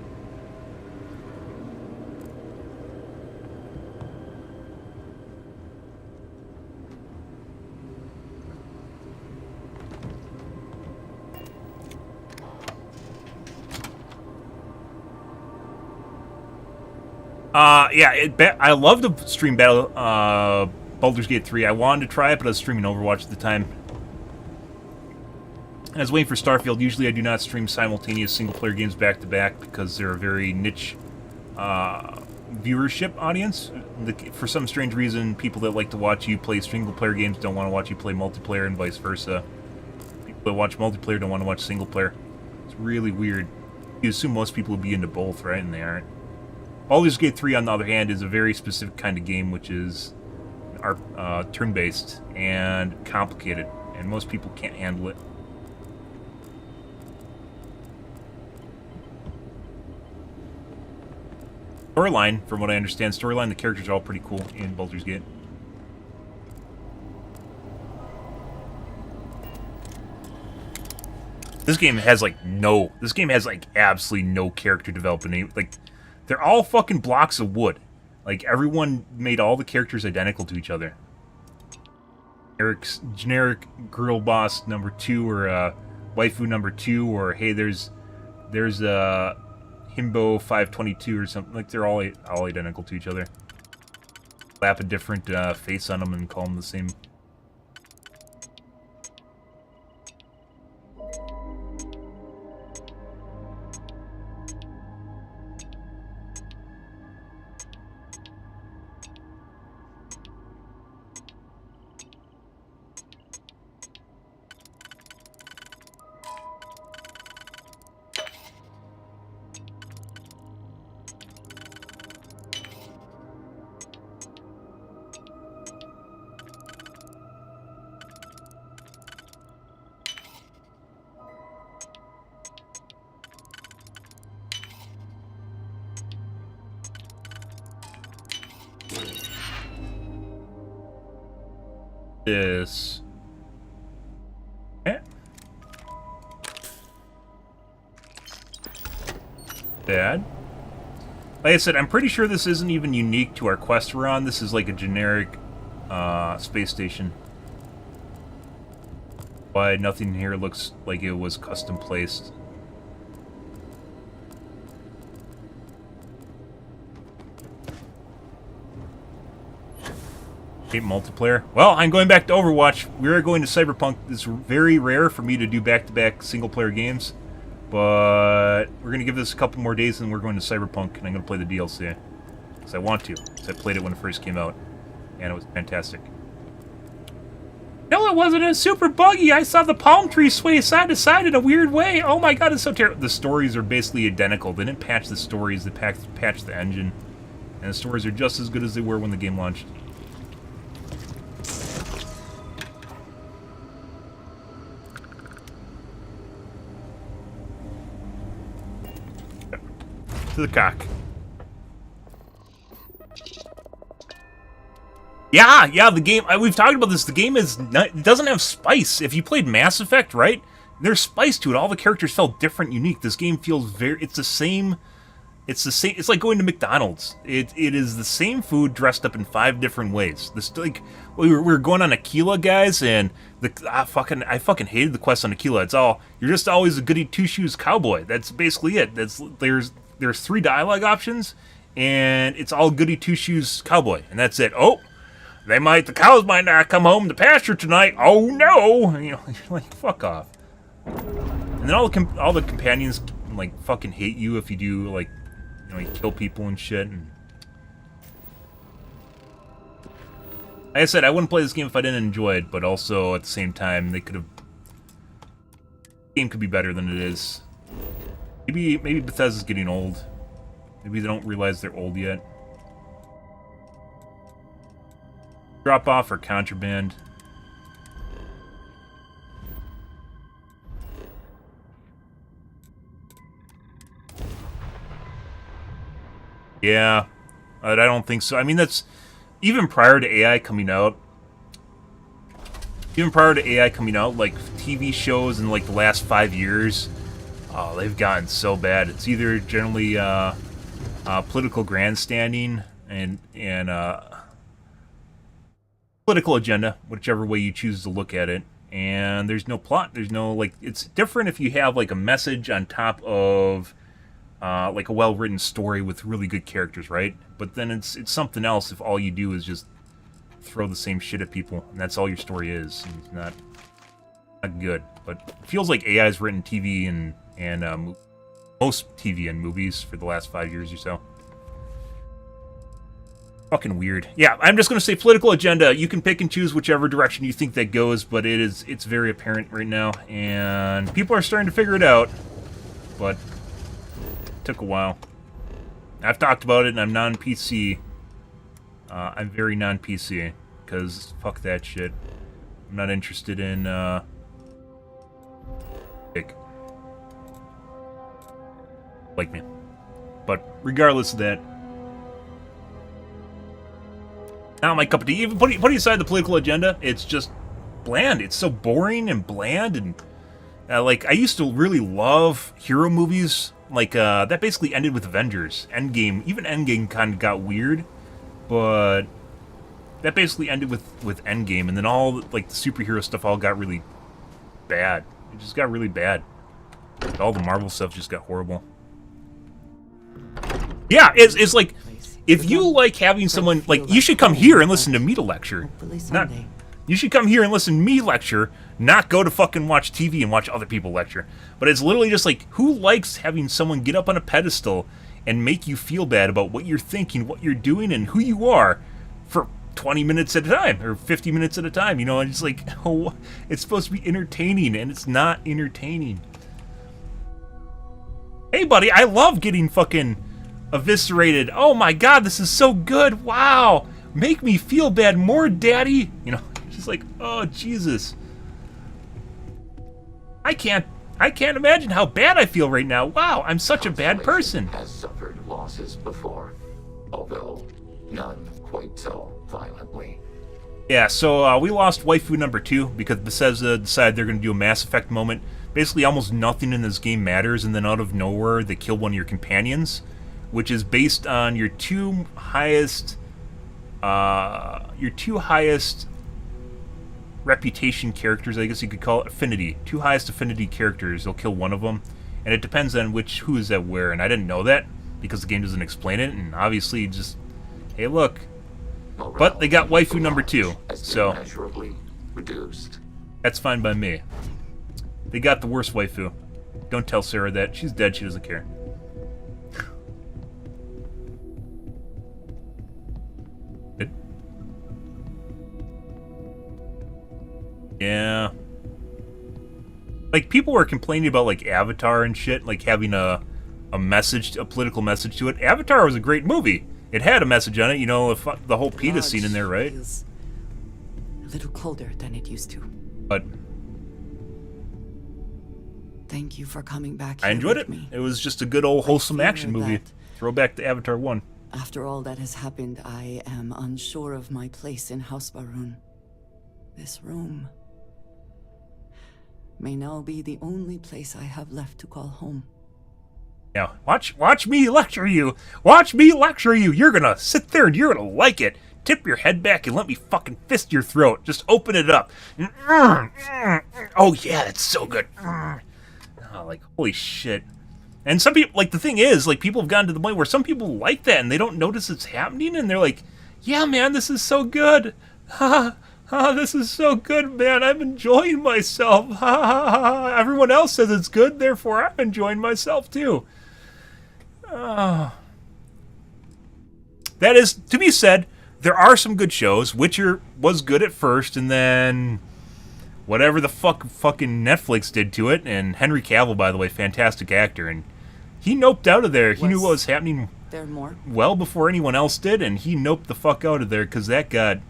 Yeah, I love to stream Baldur's Gate 3. I wanted to try it, but I was streaming Overwatch at the time. And I was waiting for Starfield. Usually I do not stream simultaneous single-player games back-to-back because they're a very niche viewership audience. For some strange reason, people that like to watch you play single-player games don't want to watch you play multiplayer, and vice versa. People that watch multiplayer don't want to watch single-player. It's really weird. You assume most people would be into both, right? And they aren't. Baldur's Gate 3, on the other hand, is a very specific kind of game, which is turn-based and complicated, and most people can't handle it. Storyline, from what I understand, the characters are all pretty cool in Baldur's Gate. This game has absolutely no character development. Like, they're all fucking blocks of wood. Like, everyone made all the characters identical to each other. generic girl boss number 2 or waifu number 2, or hey, there's a himbo 522 or something. Like they're all identical to each other. Slap a different face on them and call them the same. This. Yeah. Dad. Like I said, I'm pretty sure this isn't even unique to our quest we're on. This is like a generic space station. Why nothing here looks like it was custom placed. Multiplayer. Well, I'm going back to Overwatch. We are going to Cyberpunk. It's very rare for me to do back-to-back single-player games, but we're going to give this a couple more days and we're going to Cyberpunk, and I'm going to play the DLC. Because I want to. Because I played it when it first came out, and it was fantastic. No, it wasn't. It was super buggy. I saw the palm tree sway side to side in a weird way. Oh my god, it's so terrible. The stories are basically identical. They didn't patch the stories. They patched the engine. And the stories are just as good as they were when the game launched. To the cock. Yeah, the game, we've talked about this, the game it doesn't have spice. If you played Mass Effect, right, there's spice to it. All the characters felt different, unique. This game feels it's the same, it's like going to McDonald's. It is the same food dressed up in 5 different ways. This, like, we were going on Aquila, guys, and I fucking hated the quest on Aquila. It's all, you're just always a goody two-shoes cowboy. That's basically it. There's 3 dialogue options, and it's all goody two-shoes cowboy, and that's it. Oh, the cows might not come home to pasture tonight. Oh no! And, you're like, fuck off. And then all the companions like fucking hate you if you do like, you kill people and shit. And like I said, I wouldn't play this game if I didn't enjoy it, but also at the same time, the game could be better than it is. Maybe Bethesda's getting old. Maybe they don't realize they're old yet. Drop off or contraband. Yeah, I don't think so. I mean, that's even prior to AI coming out. Even prior to AI coming out, like TV shows in like the last 5 years. Oh, they've gotten so bad. It's either generally political grandstanding and political agenda, whichever way you choose to look at it. And there's no plot. There's no, like, it's different if you have like a message on top of like a well-written story with really good characters, right? But then it's something else if all you do is just throw the same shit at people, and that's all your story is. And it's not good. But it feels like AI's written TV and most TV and movies for the last 5 years or so. Fucking weird. Yeah, I'm just gonna say political agenda. You can pick and choose whichever direction you think that goes, but it's very apparent right now, and people are starting to figure it out. But it took a while. I've talked about it, and I'm non-PC. I'm very non-PC because fuck that shit. I'm not interested in like me. But regardless of that, not my cup of tea. Even putting aside the political agenda, it's just bland. It's so boring and bland, and like I used to really love hero movies. Like that basically ended with Avengers. Endgame, even Endgame kind of got weird, but that basically ended with Endgame, and then all like the superhero stuff all got really bad. It just got really bad. All the Marvel stuff just got horrible. Yeah, it's like, if you like having someone, like, you should come here and listen to me to lecture. Not, you should come here and listen to me lecture, not go to fucking watch TV and watch other people lecture. But it's literally just like, who likes having someone get up on a pedestal and make you feel bad about what you're thinking, what you're doing, and who you are for 20 minutes at a time, or 50 minutes at a time, you know? And it's like, oh, it's supposed to be entertaining, and it's not entertaining. Hey, buddy, I love getting fucking eviscerated. Oh my god, this is so good. Wow. Make me feel bad more, daddy. You know, just like, oh, Jesus. I can't imagine how bad I feel right now. Wow, I'm such a bad person. Has suffered losses before, although none quite so violently. Yeah, so we lost waifu number 2 because Bethesda decided they're going to do a Mass Effect moment. Basically, almost nothing in this game matters, and then out of nowhere, they kill one of your companions, which is based on your two highest reputation characters, I guess you could call it, affinity. 2 highest affinity characters, they'll kill one of them, and it depends on who is at where, and I didn't know that, because the game doesn't explain it, and obviously just, hey look. But they got waifu number 2, so reduced. That's fine by me. They got the worst waifu. Don't tell Sarah that. She's dead, she doesn't care. Yeah. Like, people were complaining about, like, Avatar and shit, like, having a message, a political message to it. Avatar was a great movie. It had a message on it, you know, the whole PETA scene in there, right? Feels a little colder than it used to. But thank you for coming back. I enjoyed it. It was just a good old wholesome action movie. Throwback to Avatar 1. After all that has happened, I am unsure of my place in House Barun. This room may now be the only place I have left to call home. Yeah, watch me lecture you. Watch me lecture you. You're gonna sit there and you're gonna like it. Tip your head back and let me fucking fist your throat. Just open it up. Oh yeah, that's so good. Oh, like, holy shit. And some people, like, the thing is, like, people have gotten to the point where some people like that and they don't notice it's happening, and they're like, yeah, man, this is so good. This is so good, man. I'm enjoying myself. Everyone else says it's good, therefore I'm enjoying myself too. That is to be said. There are some good shows. Witcher was good at first, and then whatever the fucking Netflix did to it. And Henry Cavill, by the way, fantastic actor, and he noped out of there. He knew what was happening well before anyone else did, and he noped the fuck out of there because that got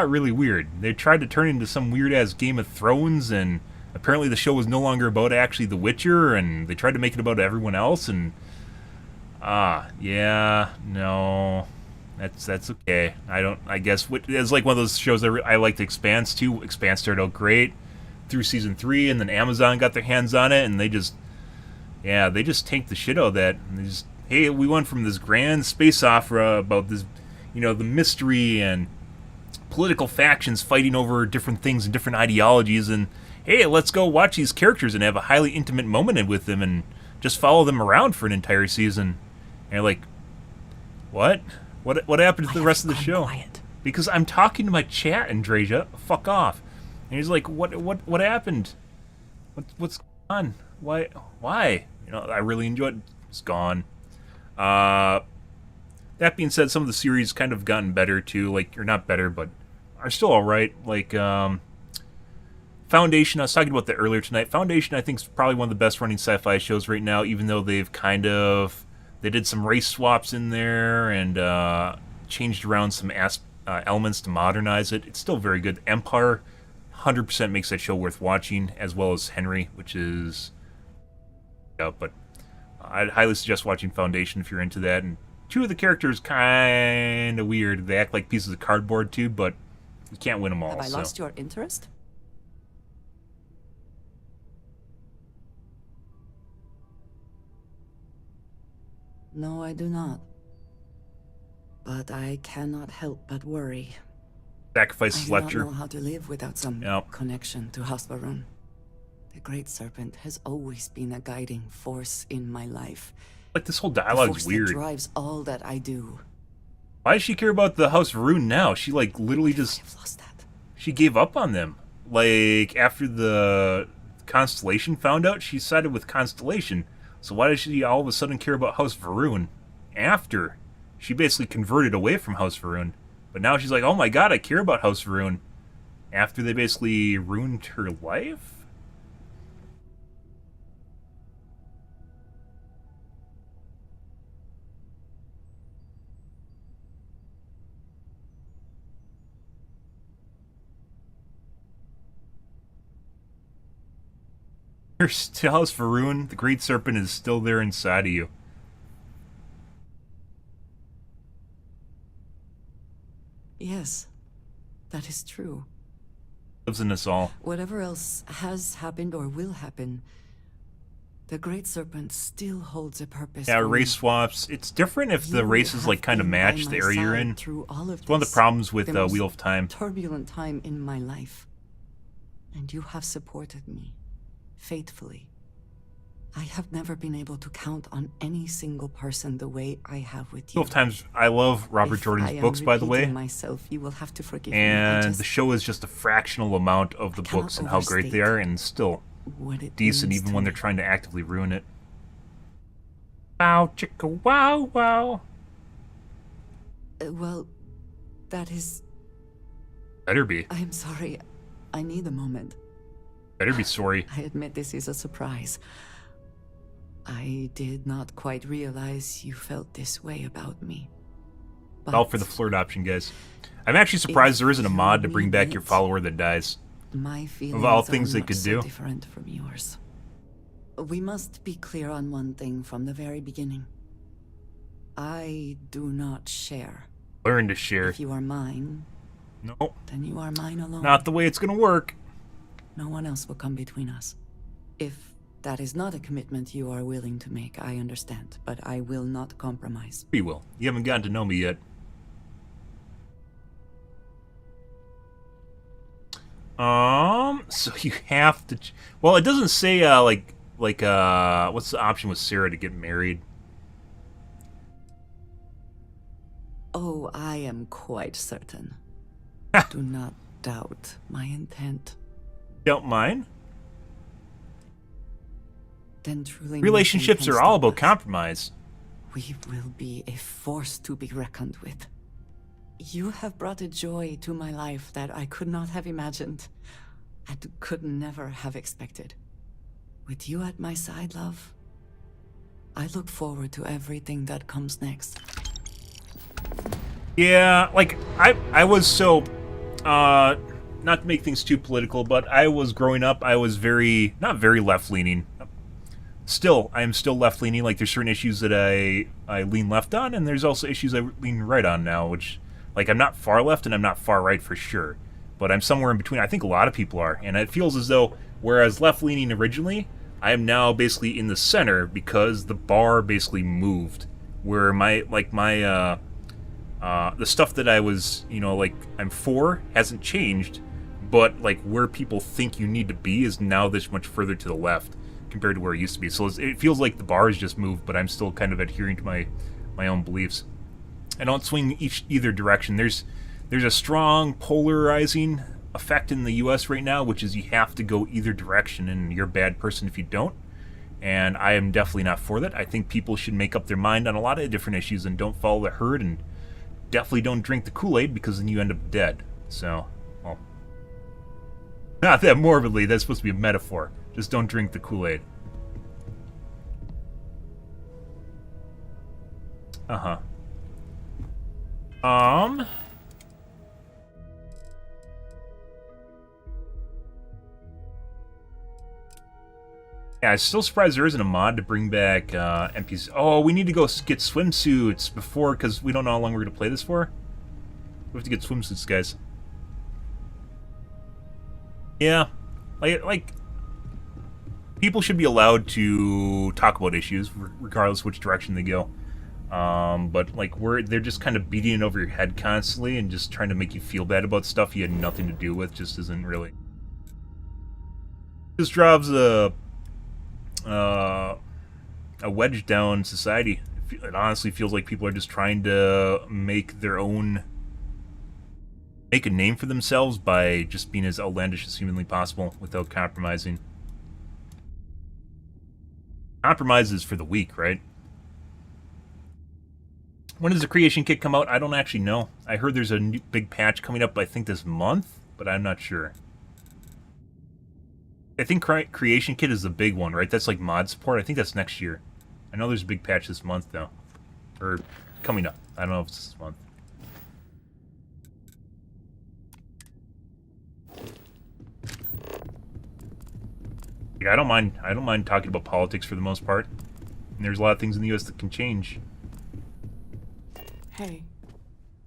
really weird. They tried to turn it into some weird ass Game of Thrones, and apparently the show was no longer about actually The Witcher, and they tried to make it about everyone else, and yeah, no, that's okay. I guess it's like one of those shows I liked Expanse too. Expanse started out great through season 3, and then Amazon got their hands on it, and they just tanked the shit out of that. And they just, hey, we went from this grand space opera about this, you know, the mystery and political factions fighting over different things and different ideologies, and hey, let's go watch these characters and have a highly intimate moment with them and just follow them around for an entire season. And you're like, what happened to the rest of the show? Quiet. Because I'm talking to my chat, Andreja. Fuck off. And he's like, what happened? What's going on? Why? You know, I really enjoyed it. It's gone. That being said, some of the series kind of gotten better too, like, or not better, but are still alright. Like, Foundation, I was talking about that earlier tonight. Foundation, I think, is probably one of the best running sci-fi shows right now, even though they did some race swaps in there and changed around some elements to modernize it. It's still very good. Empire 100% makes that show worth watching, as well as Henry, which is... yeah, but I'd highly suggest watching Foundation if you're into that. And 2 of the characters kind of weird. They act like pieces of cardboard too, but you can't win them all. Have I lost your interest? No, I do not. But I cannot help but worry. Sacrifices I lecture. don't know how to live without some Yep. connection to Hasparun. The Great Serpent has always been a guiding force in my life. Like, this whole The dialogue force is that weird. drives all that I do. Why does she care about the House of Rune now? She, like, literally just... She gave up on them. Like, after the Constellation found out, she sided with Constellation. So why does she all of a sudden care about House Varun? After she basically converted away from House Varun. But now she's like, oh my god, I care about House Varun. After they basically ruined her life? You're still House Varun. The Great Serpent is still there inside of you. Yes, that is true. Lives in us all. Whatever else has happened or will happen, the Great Serpent still holds a purpose. Yeah, for me. race swaps. It's different if the You races like have kind of been by match my the area you're side in. through all of It's one of the this, problems with the most Wheel of Time. Turbulent time in my life, and you have supported me faithfully. I have never been able to count on any single person the way I have with you. Wheel of Time's. I love Robert If Jordan's I am books, by the way. repeating myself, you will have to forgive me. I And just the show is just a fractional amount of the books and how great they are, and still what it decent means even to when they're trying to actively ruin it. Wow, chicka, wow, wow. Well, that is... Better be. I am sorry. I need a moment. Better be sorry. I admit this is a surprise. I did not quite realize you felt this way about me. All for the flirt option, guys. I'm actually surprised there isn't a mod to bring back your follower that dies. My feelings Of all things are they not could so do. different from yours. We must be clear on one thing from the very beginning. I do not share. Learn to share. If you are mine, No, then you are mine alone. not the way it's gonna work. No one else will come between us. If that is not a commitment you are willing to make, I understand, but I will not compromise. We will. You haven't gotten to know me yet. So you have to... Well, it doesn't say, what's the option with Sarah to get married? Oh, I am quite certain. Do not doubt my intent. Don't mind. Then truly Relationships nothing are can all stop about us. compromise. We will be a force to be reckoned with. You have brought a joy to my life that I could not have imagined and could never have expected. With you at my side, love, I look forward to everything that comes next. Yeah, like, I was so... not to make things too political, but I was growing up, I was very... Not very left-leaning. Still, I am still left-leaning. Like, there's certain issues that I lean left on, and there's also issues I lean right on now, which... Like, I'm not far left and I'm not far right for sure. But I'm somewhere in between. I think a lot of people are. And it feels as though, whereas left-leaning originally, I am now basically in the center because the bar basically moved. Where the stuff that I was, I'm for hasn't changed. But, like, where people think you need to be is now this much further to the left compared to where it used to be. So it feels like the bar has just moved, but I'm still kind of adhering to my own beliefs. I don't swing either direction. There's a strong polarizing effect in the U.S. right now, which is you have to go either direction, and you're a bad person if you don't. And I am definitely not for that. I think people should make up their mind on a lot of different issues and don't follow the herd, and definitely don't drink the Kool-Aid because then you end up dead. So, well, not that morbidly. That's supposed to be a metaphor. Just don't drink the Kool-Aid. Uh-huh. Yeah, I'm still surprised there isn't a mod to bring back NPCs. Oh, we need to go get swimsuits before, because we don't know how long we're going to play this for. We have to get swimsuits, guys. Yeah, like people should be allowed to talk about issues, regardless which direction they go. But like they're just kind of beating it over your head constantly and just trying to make you feel bad about stuff you had nothing to do with. Just isn't really. This drives a wedge down society. It honestly feels like people are just trying to make a name for themselves by just being as outlandish as humanly possible without compromising. Compromise is for the weak, right? When does the creation kit come out? I don't actually know. I heard there's a new big patch coming up, I think this month, but I'm not sure. I think creation kit is the big one, right? That's like mod support. I think that's next year. I know there's a big patch this month, though. Or coming up. I don't know if it's this month. Yeah, I don't mind talking about politics for the most part. And there's a lot of things in the US that can change. Hey,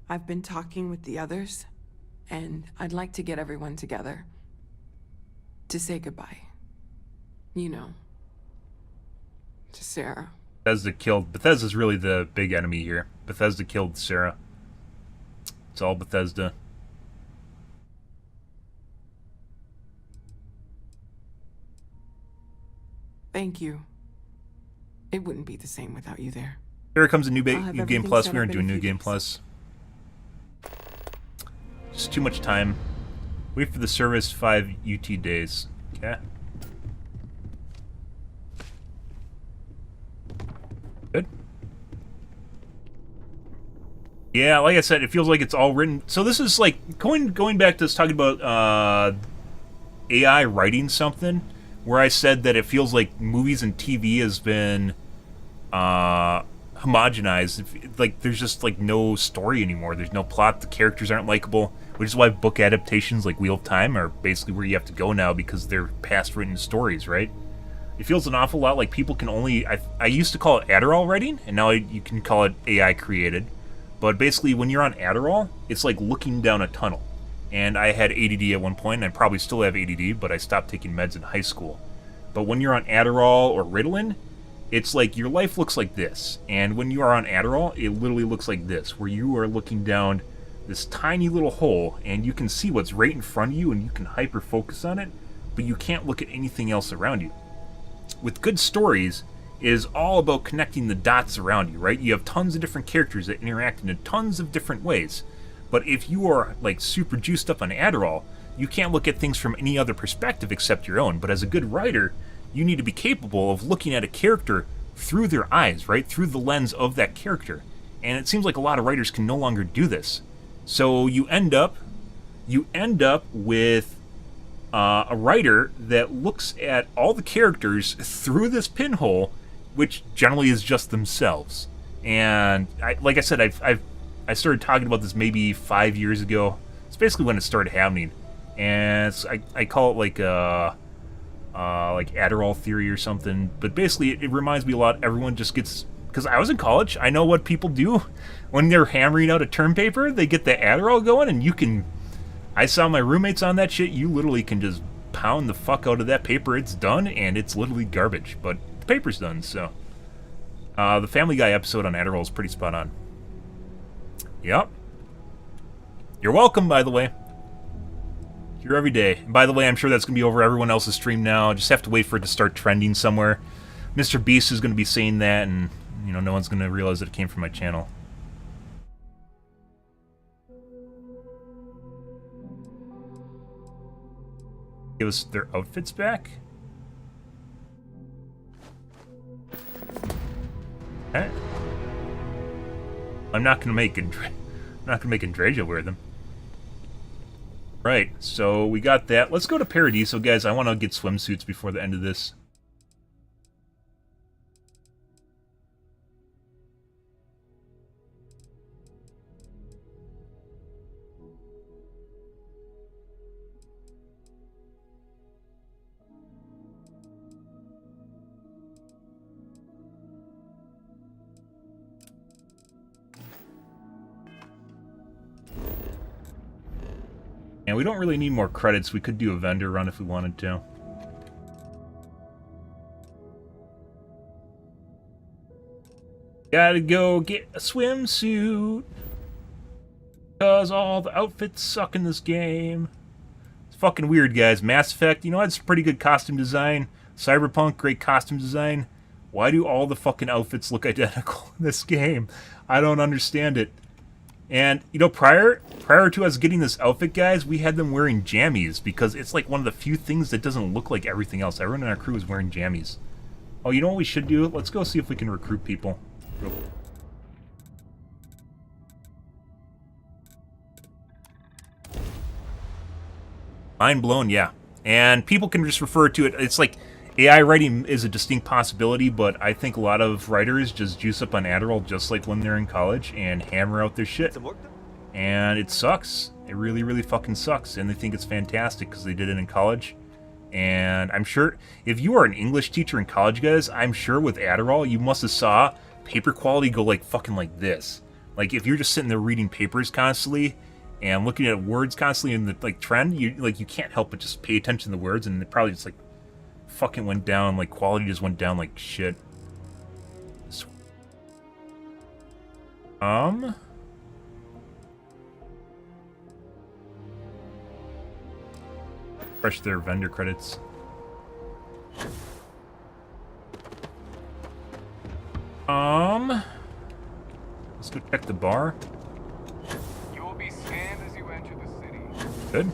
I've been talking with the others, and I'd like to get everyone together. To say goodbye. You know. To Sarah. Bethesda's really the big enemy here. Bethesda killed Sarah. It's all Bethesda. Thank you. It wouldn't be the same without you there. Here comes a new Game Plus. We aren't doing New Game Plus. Just too much time. Wait for the service 5 UT days. Okay. Good. Yeah, like I said, it feels like it's all written. So this is like going back to us talking about AI writing something, where I said that it feels like movies and TV has been homogenized. Like there's just like no story anymore. There's no plot. The characters aren't likable, which is why book adaptations like Wheel of Time are basically where you have to go now because they're past written stories, right? It feels an awful lot like people can only. I used to call it Adderall writing, and now you can call it AI created. But basically, when you're on Adderall, it's like looking down a tunnel. And I had ADD at one point, and I probably still have ADD, but I stopped taking meds in high school. But when you're on Adderall or Ritalin, it's like your life looks like this. And when you are on Adderall, it literally looks like this, where you are looking down this tiny little hole, and you can see what's right in front of you, and you can hyper-focus on it, but you can't look at anything else around you. With good stories, it is all about connecting the dots around you, right? You have tons of different characters that interact in tons of different ways. But if you are like super juiced up on Adderall, you can't look at things from any other perspective except your own. But as a good writer, you need to be capable of looking at a character through their eyes, right? Through the lens of that character. And it seems like a lot of writers can no longer do this. So you end up with a writer that looks at all the characters through this pinhole, which generally is just themselves. And like I said, I started talking about this maybe 5 years ago. It's basically when it started happening, and I call it like Adderall theory or something. But basically, it reminds me a lot. Everyone just gets, because I was in college. I know what people do when they're hammering out a term paper. They get the Adderall going, and you can. I saw my roommates on that shit. You literally can just pound the fuck out of that paper. It's done, and it's literally garbage. But the paper's done, so. The Family Guy episode on Adderall is pretty spot on. Yep. You're welcome, by the way. Here every day. And by the way, I'm sure that's going to be over everyone else's stream now. Just have to wait for it to start trending somewhere. Mr. Beast is going to be saying that, and, you know, no one's going to realize that it came from my channel. Give us their outfits back? Okay. I'm not gonna make Andreja wear them. Right, so we got that. Let's go to Paradiso, guys. I want to get swimsuits before the end of this. And we don't really need more credits. We could do a vendor run if we wanted to. Gotta go get a swimsuit. Because all the outfits suck in this game. It's fucking weird, guys. Mass Effect, you know, it's pretty good costume design. Cyberpunk, great costume design. Why do all the fucking outfits look identical in this game? I don't understand it. And, you know, prior to us getting this outfit, guys, we had them wearing jammies because it's like one of the few things that doesn't look like everything else. Everyone in our crew is wearing jammies. Oh, you know what we should do? Let's go see if we can recruit people. Mind blown, yeah. And people can just refer to it. It's like AI writing is a distinct possibility, but I think a lot of writers just juice up on Adderall just like when they're in college and hammer out their shit. And it sucks. It really, really fucking sucks. And they think it's fantastic because they did it in college. And I'm sure if you are an English teacher in college, guys, I'm sure with Adderall, you must have saw paper quality go like fucking like this. Like if you're just sitting there reading papers constantly and looking at words constantly in the like trend, you can't help but just pay attention to the words, and it probably just like fucking went down, like quality just went down like shit. Fresh their vendor credits. Let's go check the bar. You will be scanned as you enter the city. Good.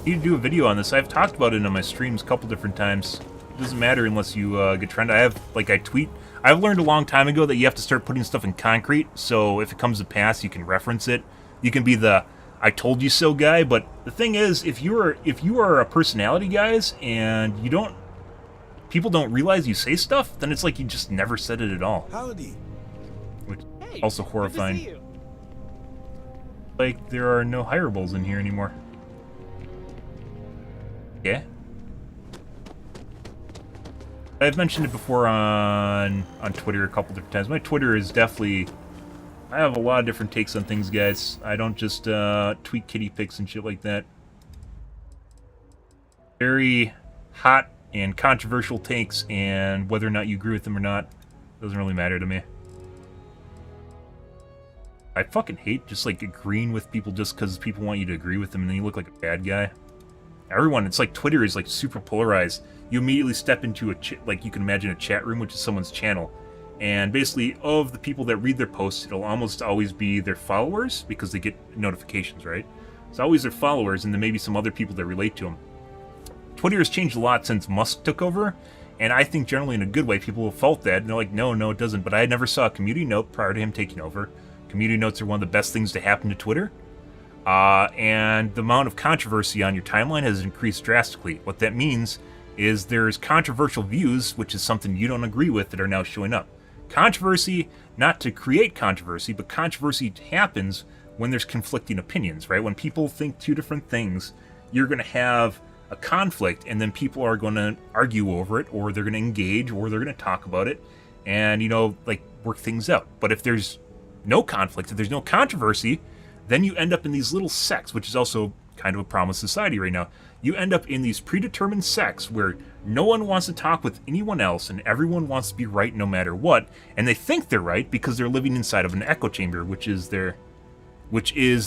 Need to do a video on this. I've talked about it on my streams a couple different times. It doesn't matter unless you get trend. I've learned a long time ago that you have to start putting stuff in concrete, so if it comes to pass, you can reference it. You can be the I told you so guy, but the thing is, if you are a personality, guys, and people don't realize you say stuff, then it's like you just never said it at all. Howdy. Which is also horrifying. Like there are no hireables in here anymore. Yeah. I've mentioned it before on Twitter a couple different times. My Twitter is definitely... I have a lot of different takes on things, guys. I don't just tweet kitty pics and shit like that. Very hot and controversial takes, and whether or not you agree with them or not doesn't really matter to me. I fucking hate just like agreeing with people just because people want you to agree with them and then you look like a bad guy. Everyone, it's like Twitter is like super polarized. You immediately step into like you can imagine a chat room, which is someone's channel. And basically, of the people that read their posts, it'll almost always be their followers because they get notifications, right? It's always their followers and then maybe some other people that relate to them. Twitter has changed a lot since Musk took over, and I think generally in a good way, people will fault that. And they're like, no, it doesn't. But I never saw a community note prior to him taking over. Community notes are one of the best things to happen to Twitter. And the amount of controversy on your timeline has increased drastically. What that means is there's controversial views, which is something you don't agree with, that are now showing up. Controversy, not to create controversy, but controversy happens when there's conflicting opinions, right? When people think two different things, you're going to have a conflict, and then people are going to argue over it, or they're going to engage, or they're going to talk about it, and, you know, like, work things out. But if there's no conflict, if there's no controversy, then you end up in these little sects, which is also kind of a problem with society right now. You end up in these predetermined sects where no one wants to talk with anyone else and everyone wants to be right no matter what, and they think they're right because they're living inside of an echo chamber, which is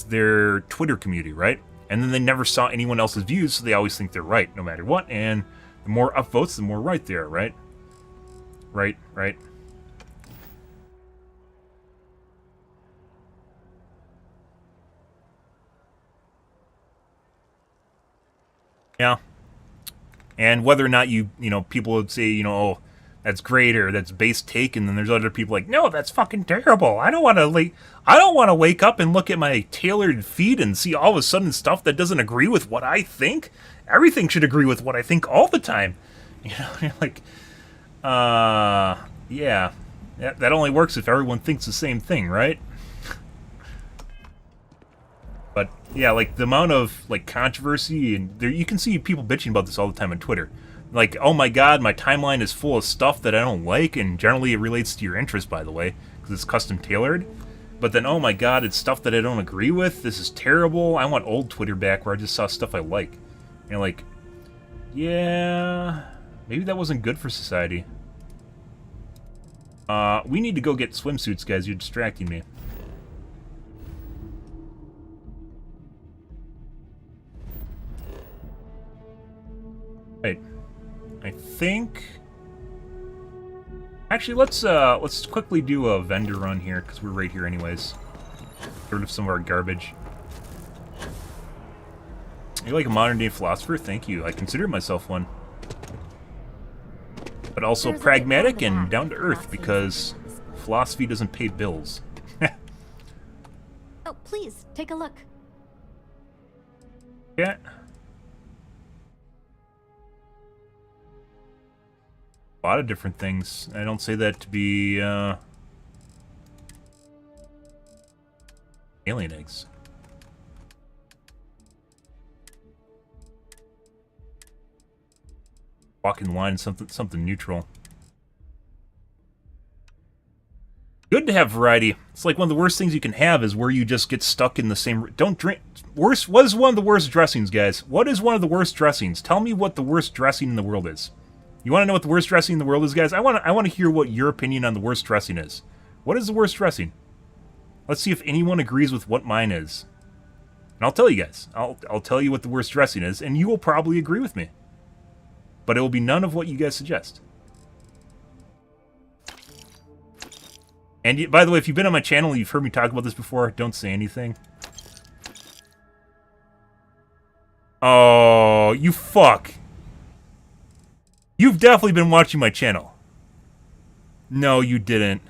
their Twitter community, right? And then they never saw anyone else's views, so they always think they're right no matter what, and the more upvotes, the more right they are, right? Right. Yeah. And whether or not people would say, oh, that's great or that's base take, and then there's other people like, no, that's fucking terrible. I don't want to wake up and look at my tailored feed and see all of a sudden stuff that doesn't agree with what I think. Everything should agree with what I think all the time. You're like, yeah, that only works if everyone thinks the same thing, right? But yeah, like the amount of like controversy, and you can see people bitching about this all the time on Twitter. Like, oh my god, my timeline is full of stuff that I don't like, and generally it relates to your interest, by the way, because it's custom tailored. But then, oh my god, it's stuff that I don't agree with. This is terrible. I want old Twitter back where I just saw stuff I like. And you're like, yeah, maybe that wasn't good for society. We need to go get swimsuits, guys. You're distracting me. Right. I think... Actually, let's quickly do a vendor run here, because we're right here anyways. Get rid of some of our garbage. You're like a modern-day philosopher? Thank you. I consider myself one. But also pragmatic and down-to-earth, because philosophy doesn't pay bills. Oh, please, take a look. Yeah. A lot of different things. I don't say that to be, alien eggs. Walk in line, something neutral. Good to have variety. It's like one of the worst things you can have is where you just get stuck in the same... Don't drink... Worst... What is one of the worst dressings, guys? What is one of the worst dressings? Tell me what the worst dressing in the world is. You want to know what the worst dressing in the world is, guys? I want to hear what your opinion on the worst dressing is. What is the worst dressing? Let's see if anyone agrees with what mine is. And I'll tell you guys. I'll tell you what the worst dressing is, and you will probably agree with me. But it will be none of what you guys suggest. And by the way, if you've been on my channel and you've heard me talk about this before, don't say anything. Oh, you fuck. You've definitely been watching my channel. No, you didn't.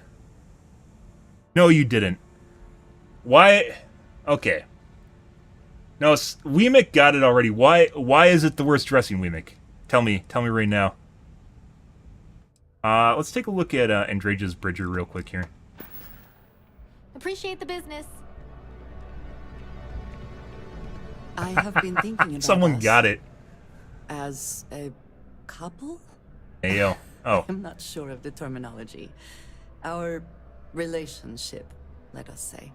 No, you didn't. Why? Okay. No, Weemick got it already. Why is it the worst dressing, Weemick? Tell me right now. Let's take a look at Andrage's Bridger real quick here. Appreciate the business. I have been thinking about Someone us got it. as a couple? Ayo. Oh. I'm not sure of the terminology. Our relationship, let us say.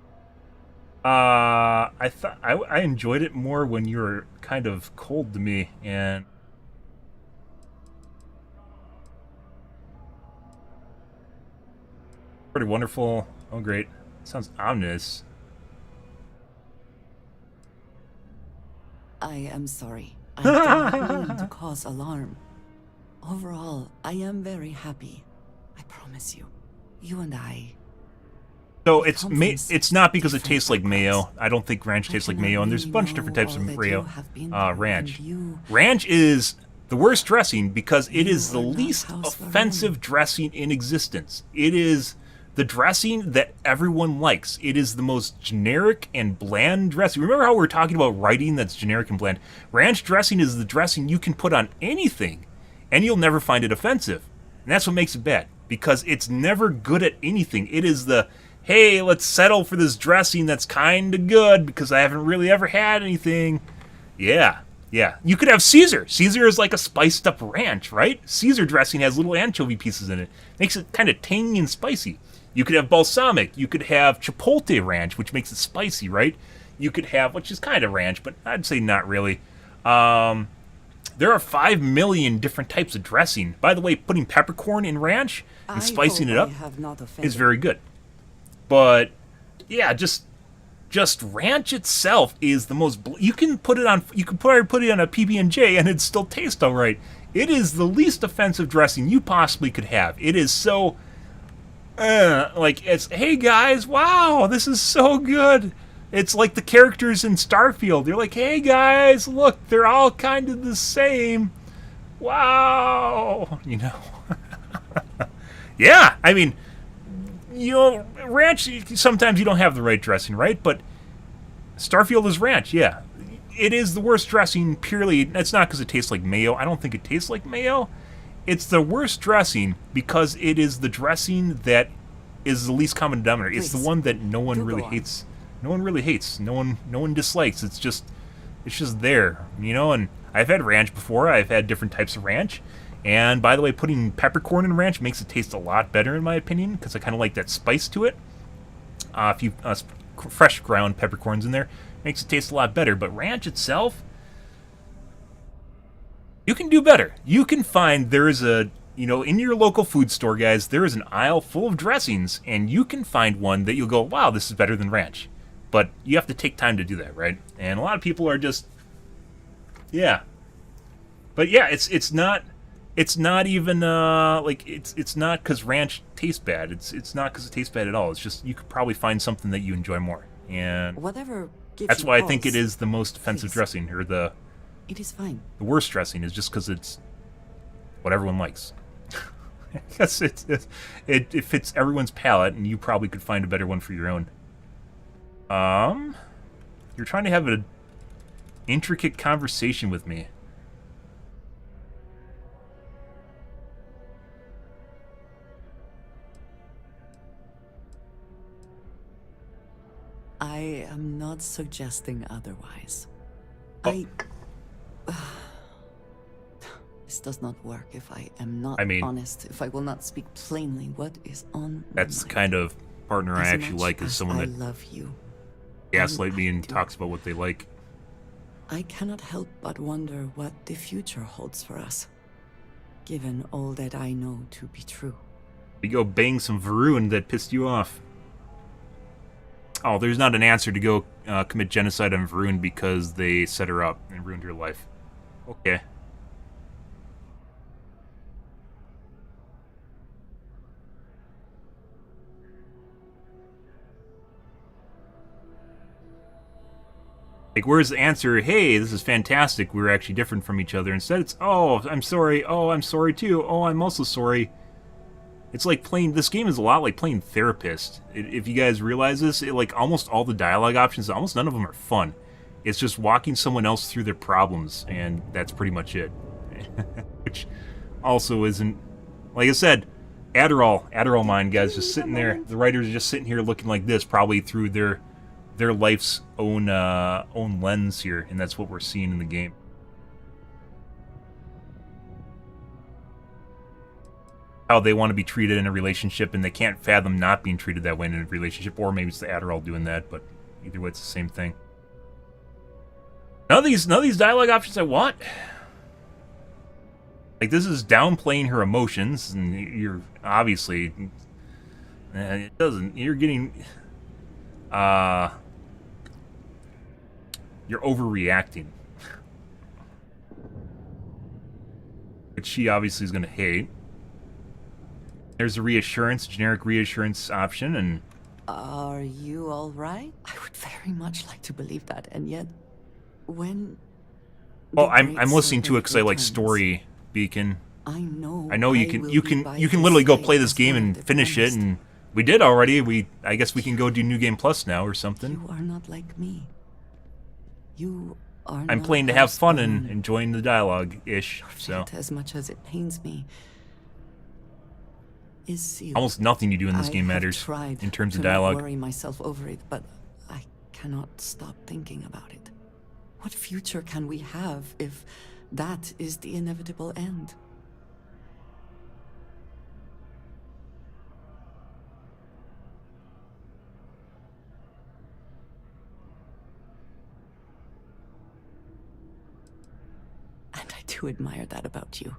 I thought I enjoyed it more when you were kind of cold to me and pretty wonderful. Oh, great. Sounds ominous. I am sorry. I did not mean to cause alarm. Overall, I am very happy. I promise you. You and I... So it's not because it tastes like mayo. I don't think ranch tastes like mayo, and there's a bunch of different types of mayo. Ranch. Ranch is the worst dressing because it is the least offensive dressing in existence. It is the dressing that everyone likes. It is the most generic and bland dressing. Remember how we were talking about writing that's generic and bland? Ranch dressing is the dressing you can put on anything, and you'll never find it offensive. And that's what makes it bad, because it's never good at anything. It is the, hey, let's settle for this dressing that's kind of good because I haven't really ever had anything. Yeah. You could have Caesar. Caesar is like a spiced up ranch, right? Caesar dressing has little anchovy pieces in it. Makes it kind of tangy and spicy. You could have balsamic. You could have chipotle ranch, which makes it spicy, right? You could have, which is kind of ranch, but I'd say not really. There are 5 million different types of dressing. By the way, putting peppercorn in ranch and spicing it up is very good. But yeah, just ranch itself is the most. You can put it on. You can put it on a PB&J and it still tastes all right. It is the least offensive dressing you possibly could have. It is so. Like it's, hey guys, wow, this is so good. It's like the characters in Starfield. They're like, hey guys, look, they're all kind of the same. Wow, you know. Yeah, I mean, you know, ranch, sometimes you don't have the right dressing, right? But Starfield is ranch, yeah. It is the worst dressing purely, it's not because it tastes like mayo. I don't think it tastes like mayo. It's the worst dressing because it is the dressing that is the least common denominator. It's the one that no one really hates. No one really hates. No one dislikes. It's just there, you know. And I've had ranch before. I've had different types of ranch. And by the way, putting peppercorn in ranch makes it taste a lot better, in my opinion, because I kind of like that spice to it. If you fresh ground peppercorns in there, makes it taste a lot better. But ranch itself, you can do better. You can find there is a you know, in your local food store, guys, there is an aisle full of dressings, and you can find one that you'll go, wow, this is better than ranch. But you have to take time to do that, right? And a lot of people are just, yeah. But yeah, it's not even like it's not because ranch tastes bad. It's not because it tastes bad at all. It's just you could probably find something that you enjoy more, and whatever gives that's you why I think it pause, is the most offensive please. dressing, or the It is fine. worst dressing is just because it's what everyone likes. Because it fits everyone's palate, and you probably could find a better one for your own. You're trying to have an intricate conversation with me. I am not suggesting otherwise. Oh. This does not work if I am not I mean, honest, if I will not speak plainly what is on That's my the kind of partner I As actually much like, is as someone I that love you. gaslight me and talks about what they like. I cannot help but wonder what the future holds for us, given all that I know to be true. You go bang some Varun that pissed you off. Oh, there's not an answer to go commit genocide on Varun because they set her up and ruined her life. Okay. Like, where's the answer? Hey, this is fantastic. We're actually different from each other. Instead, it's, oh, I'm sorry. Oh, I'm sorry too. Oh, I'm also sorry. It's like playing, this game is a lot like playing therapist. If you guys realize this, like almost all the dialogue options, almost none of them are fun. It's just walking someone else through their problems, and that's pretty much it. Which also isn't, like I said, Adderall mind, guys, just sitting there. The writers are just sitting here looking like this, probably through their life's own lens here, and that's what we're seeing in the game. How they want to be treated in a relationship, and they can't fathom not being treated that way in a relationship, or maybe it's the Adderall doing that, but either way, it's the same thing. None of these dialogue options I want. Like, this is downplaying her emotions, and you're obviously, it doesn't. You're getting, you're overreacting, which she obviously is going to hate. There's a reassurance, generic reassurance option, and... Are you all right? I would very much like to believe that, and yet, when... Well, I'm listening to it because I like Story Beacon. I know you can literally go play this game and finish it, and we did already. I guess we can go do New Game Plus now or something. You are not like me. You are I'm not playing to have fun alone. and enjoying the dialogue-ish, so... As much as it pains me, is sealed. Almost nothing you do in this game matters in terms of dialogue. I worry myself over it, but I cannot stop thinking about it. What future can we have if that is the inevitable end? And I do admire that about you.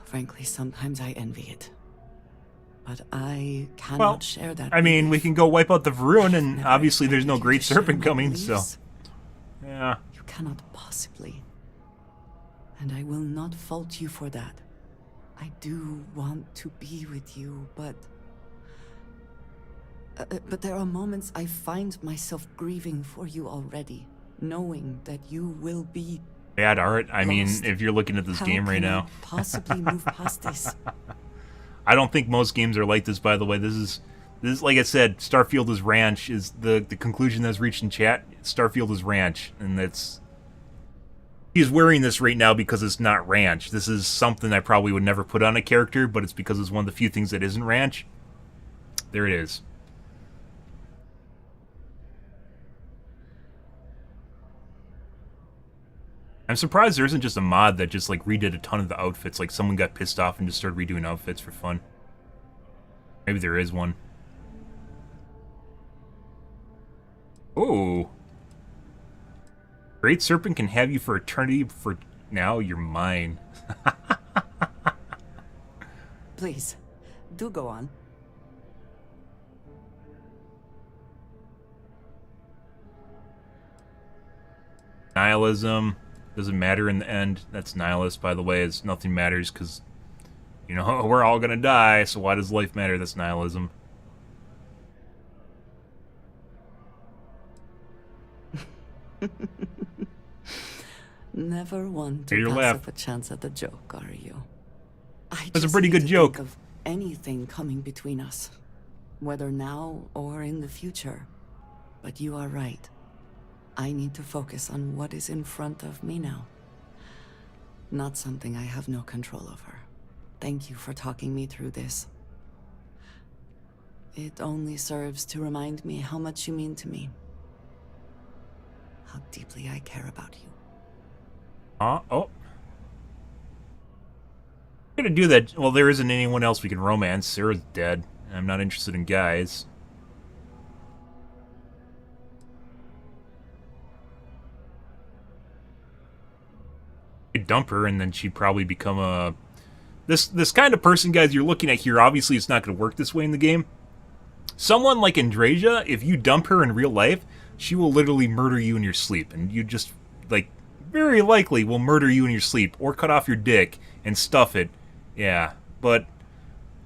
Frankly, sometimes I envy it. But I cannot share that. I mean, we can go wipe out the Varun, and obviously there's no Great Serpent coming, so... Yeah. You cannot possibly. And I will not fault you for that. I do want to be with you, but there are moments I find myself grieving for you already, knowing that you will be bad art. I mean, lost. if you're looking at this How game right can I now. possibly move past this? I don't think most games are like this, by the way. This is like I said, Starfield is ranch, is the conclusion that's reached in chat. Starfield is ranch, and that's... He's wearing this right now because it's not ranch. This is something I probably would never put on a character, but it's because it's one of the few things that isn't ranch. There it is. I'm surprised there isn't just a mod that just, like, redid a ton of the outfits. Like, someone got pissed off and just started redoing outfits for fun. Maybe there is one. Oh. Great Serpent can have you for eternity, for now you're mine. Please, do go on. Nihilism doesn't matter in the end. That's nihilist, by the way. It's nothing matters because, you know, we're all gonna die, so why does life matter? That's nihilism. Never one to Your pass laugh. up a chance at a joke, are you? That's a pretty good joke. Think of anything coming between us, whether now or in the future. But you are right. I need to focus on what is in front of me now. Not something I have no control over. Thank you for talking me through this. It only serves to remind me how much you mean to me. How deeply I care about you. Oh. I'm gonna do that. Well, there isn't anyone else we can romance. Sarah's dead. I'm not interested in guys. I'd dump her, and then she'd probably become a... This kind of person, guys, you're looking at here, obviously it's not going to work this way in the game. Someone like Andrasia, if you dump her in real life, she will literally murder you in your sleep. And you just, like, very likely will murder you in your sleep. Or cut off your dick and stuff it. Yeah, but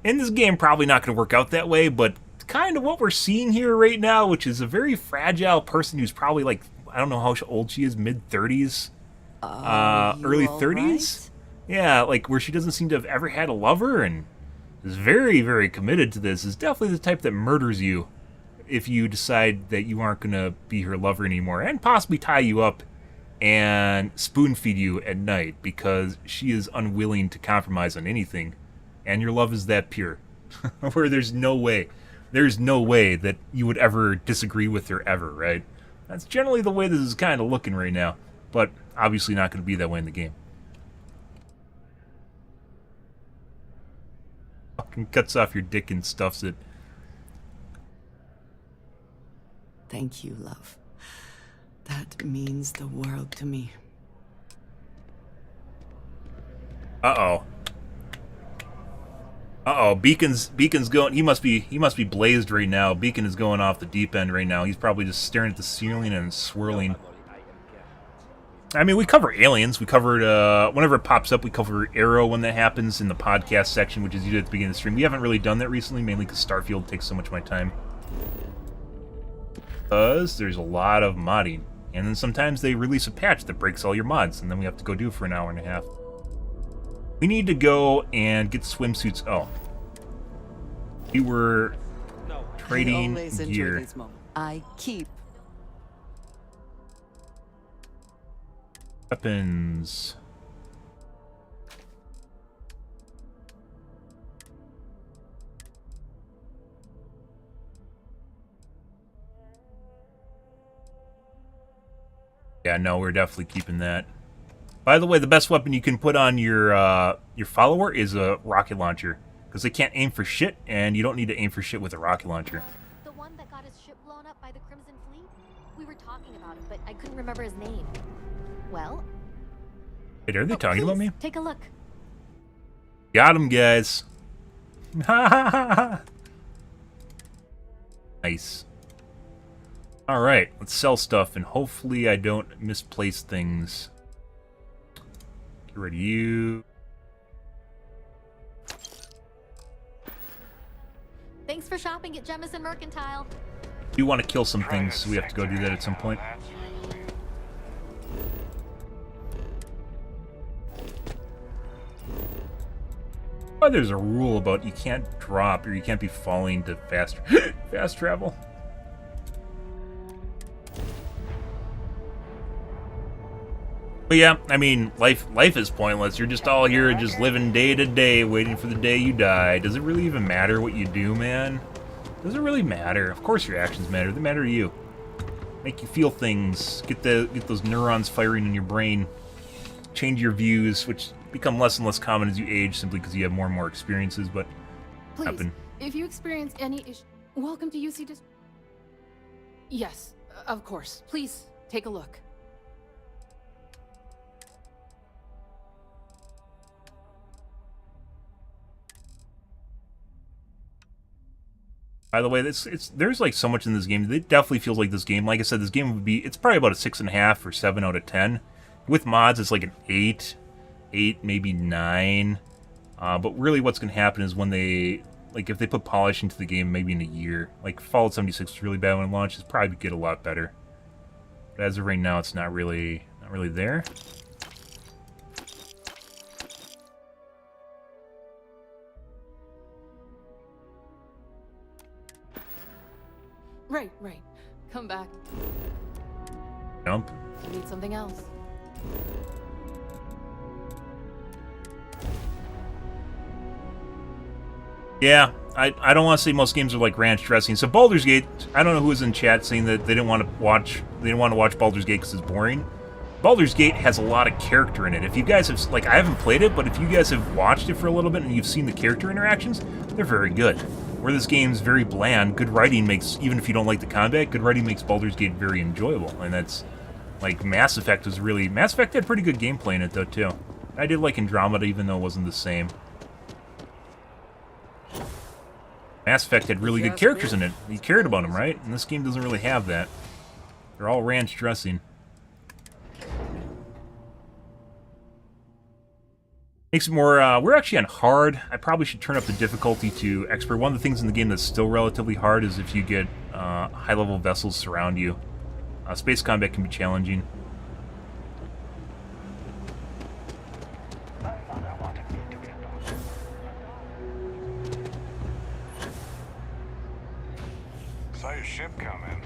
in this game, probably not going to work out that way. But kind of what we're seeing here right now, which is a very fragile person who's probably, like, I don't know how old she is, mid-30s? Early 30s? Right? Yeah, like where she doesn't seem to have ever had a lover and is very, very committed to this. Is definitely the type that murders you if you decide that you aren't going to be her lover anymore, and possibly tie you up and spoon feed you at night because she is unwilling to compromise on anything, and your love is that pure where there's no way that you would ever disagree with her ever, right? That's generally the way this is kind of looking right now, but obviously not going to be that way in the game. Fucking cuts off your dick and stuffs it. Thank you, love. That means the world to me. Uh-oh. Uh-oh, Beacon's going, he must be blazed right now. Beacon is going off the deep end right now. He's probably just staring at the ceiling and swirling. I mean, we cover aliens. We covered, whenever it pops up, we cover Arrow when that happens in the podcast section, which is usually at the beginning of the stream. We haven't really done that recently, mainly because Starfield takes so much of my time. Because there's a lot of modding. And then sometimes they release a patch that breaks all your mods, and then we have to go do it for an hour and a half. We need to go and get swimsuits. Oh. We were trading gear. I keep weapons. Yeah, no, we're definitely keeping that. By the way, the best weapon you can put on your follower is a rocket launcher, because they can't aim for shit, and you don't need to aim for shit with a rocket launcher. The one that got his ship blown up by the Crimson Fleet? We were talking about him, but I couldn't remember his name. Well? Wait, are they talking about me? Take a look. Got him, guys. Nice. Alright, let's sell stuff, and hopefully I don't misplace things. Get rid of you. Thanks for shopping at Jemison Mercantile. We want to kill some things, so we have to go do that at some point. Oh, there's a rule about you can't drop or you can't be falling to fast travel. But yeah, I mean, life is pointless. You're just all here just living day to day, waiting for the day you die. Does it really even matter what you do, man? Does it really matter? Of course your actions matter. They matter to you. Make you feel things. Get those neurons firing in your brain. Change your views, which become less and less common as you age, simply because you have more and more experiences, but Please, happen. If you experience any issue, welcome to UC Yes, of course. Please, take a look. By the way, there's like so much in this game. It definitely feels like this game. Like I said, this game would be, it's probably about a 6.5 or 7 out of 10. With mods, it's like an 8, maybe 9. But really what's going to happen is when they, like if they put polish into the game maybe in a year, like Fallout 76 was really bad when it launched, it's probably get a lot better. But as of right now, it's not really there. Right. Come back. Jump. You need something else. Yeah, I don't want to say most games are like ranch dressing. So Baldur's Gate, I don't know who was in chat saying that they didn't want to watch Baldur's Gate because it's boring. Baldur's Gate has a lot of character in it. If you guys have, like, I haven't played it, but if you guys have watched it for a little bit and you've seen the character interactions, they're very good. Where this game's very bland, good writing makes, even if you don't like the combat, good writing makes Baldur's Gate very enjoyable. And that's, like, Mass Effect had pretty good gameplay in it, though, too. I did like Andromeda, even though it wasn't the same. Mass Effect had really good characters in it. You cared about them, right? And this game doesn't really have that. They're all ranch dressing. Makes it more, we're actually on hard. I probably should turn up the difficulty to expert. One of the things in the game that's still relatively hard is if you get high-level vessels surround you. Space combat can be challenging. Saw your ship coming.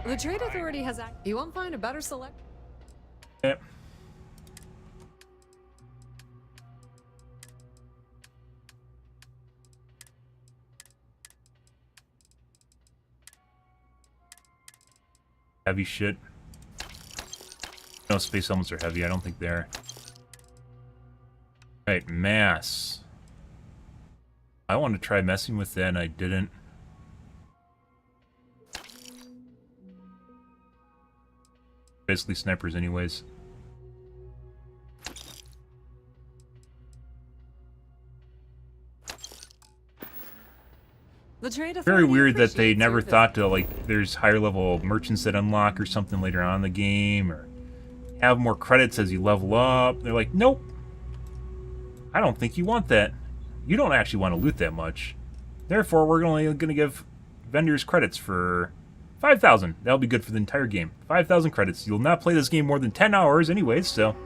The Trade Authority has you won't find a better select. Yep. Heavy shit. No, space helmets are heavy. I don't think they're. Right, mass. I wanted to try messing with that and I didn't. Basically snipers anyways. Very weird that they never thought to, like, there's higher level merchants that unlock or something later on in the game, or have more credits as you level up. They're like, nope. I don't think you want that. You don't actually want to loot that much. Therefore, we're only going to give vendors credits for 5,000. That'll be good for the entire game. 5,000 credits. You'll not play this game more than 10 hours anyways, so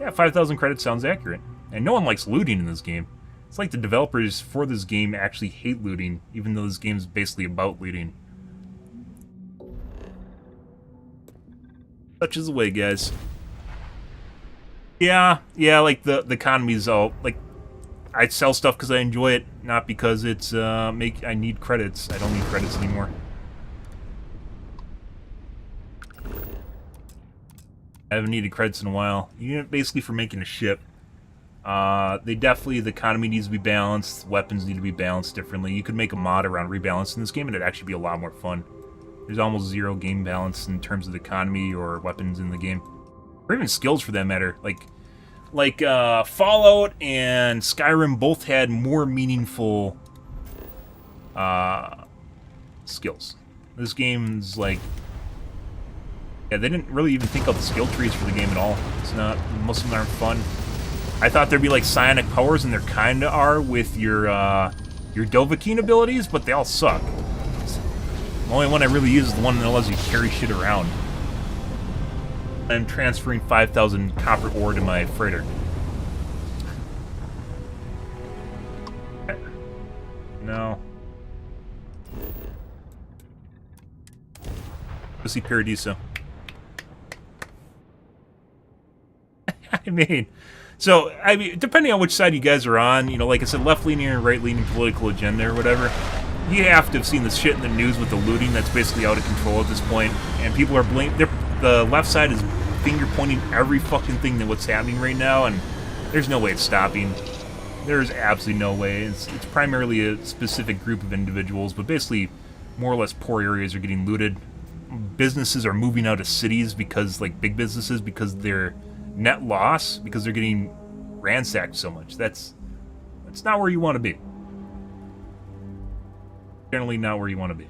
yeah, 5,000 credits sounds accurate. And no one likes looting in this game. It's like the developers for this game actually hate looting, even though this game's basically about looting. Such is the way, guys. Yeah, like the economy's all, like, I sell stuff because I enjoy it, not because it's, I need credits. I don't need credits anymore. I haven't needed credits in a while. You need it basically for making a ship. The economy needs to be balanced, weapons need to be balanced differently. You could make a mod around rebalancing this game and it'd actually be a lot more fun. There's almost zero game balance in terms of the economy or weapons in the game. Or even skills for that matter. Like Fallout and Skyrim both had more meaningful skills. This game's like, yeah, they didn't really even think of the skill trees for the game at all. It's not, most of them aren't fun. I thought there'd be like psionic powers, and there kinda are with your Dovahkiin abilities, but they all suck. The only one I really use is the one that allows you to carry shit around. I'm transferring 5,000 copper ore to my freighter. No. Go see Paradiso. I mean, depending on which side you guys are on, you know, like I said, left-leaning or right-leaning political agenda or whatever, you have to have seen this shit in the news with the looting that's basically out of control at this point, and people are the left side is finger-pointing every fucking thing that what's happening right now, and there's no way it's stopping. There's absolutely no way. It's primarily a specific group of individuals, but basically, more or less poor areas are getting looted. Businesses are moving out of cities because, like, big businesses, because they're net loss, because they're getting ransacked so much. That's not where you want to be. Generally not where you want to be.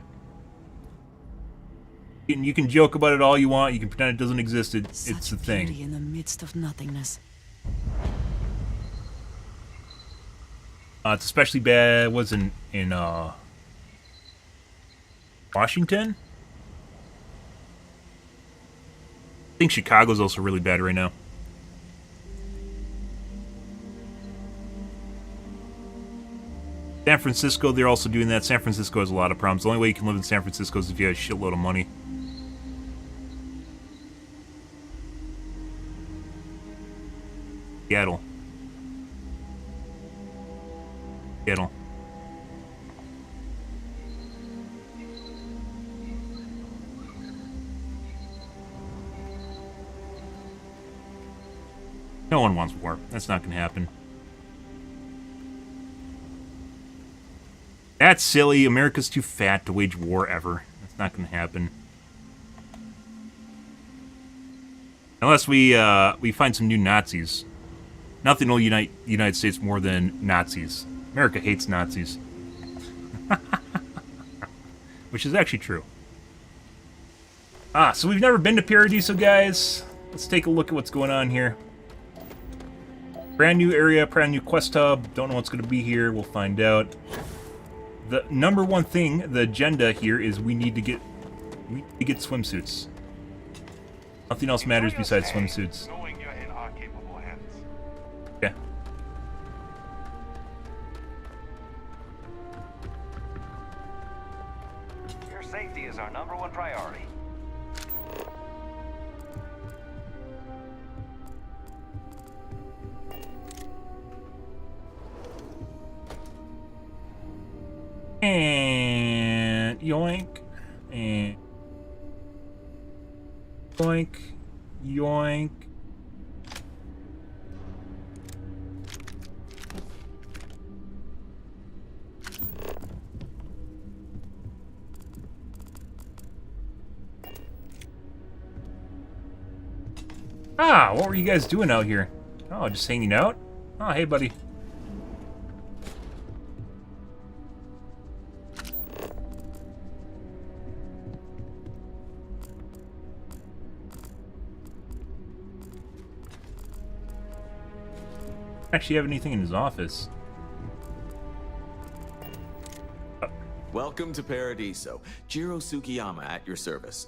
And you can joke about it all you want. You can pretend it doesn't exist. It's a thing. Beauty in the midst of nothingness. It's especially bad. Was in Washington. I think Chicago's also really bad right now. San Francisco, they're also doing that. San Francisco has a lot of problems. The only way you can live in San Francisco is if you have a shitload of money. Seattle. Seattle. No one wants war. That's not going to happen. That's silly. America's too fat to wage war ever. That's not going to happen. Unless we find some new Nazis. Nothing will unite the United States more than Nazis. America hates Nazis. Which is actually true. So we've never been to Paradiso, guys. Let's take a look at what's going on here. Brand new area, brand new quest hub. Don't know what's going to be here. We'll find out. The number one thing, the agenda here, is we need to get swimsuits. Nothing else matters besides swimsuits. Yeah. Your safety is our number one priority. And yoink. And yoink. Yoink. What were you guys doing out here? Oh, just hanging out? Oh, hey, buddy. Actually have anything in his office. Welcome to Paradiso. Jiro Sukiyama at your service.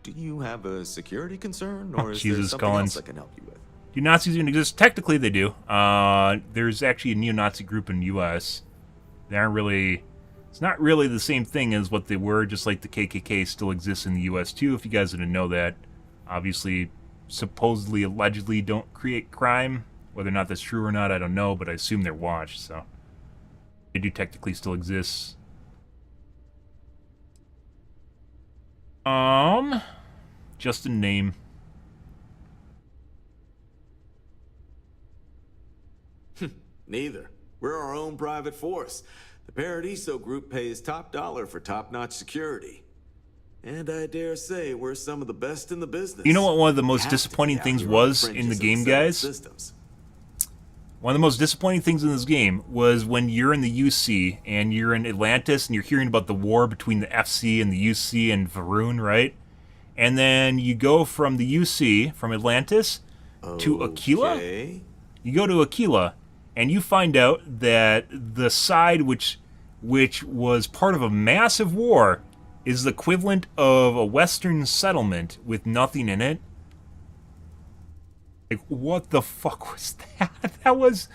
Do you have a security concern, or is there something else I can help you with? Do Nazis even exist? Technically, they do. There's actually a neo-Nazi group in the U.S. They aren't really... It's not really the same thing as what they were, just like the KKK still exists in the U.S. too, if you guys didn't know that. Obviously, supposedly, allegedly don't create crime. Whether or not that's true or not, I don't know, but I assume they're watched, so... They do technically still exist. Just a name. Neither. We're our own private force. The Paradiso group pays top dollar for top-notch security. And I dare say we're some of the best in the business. You know what one of the most disappointing things was in the game, guys? One of the most disappointing things in this game was when you're in the UC and you're in Atlantis and you're hearing about the war between the FC and the UC and Varun, right? And then you go from the UC, from Atlantis, to Aquila. You go to Aquila, and you find out that the side which was part of a massive war is the equivalent of a Western settlement with nothing in it. Like, what the fuck was that? That was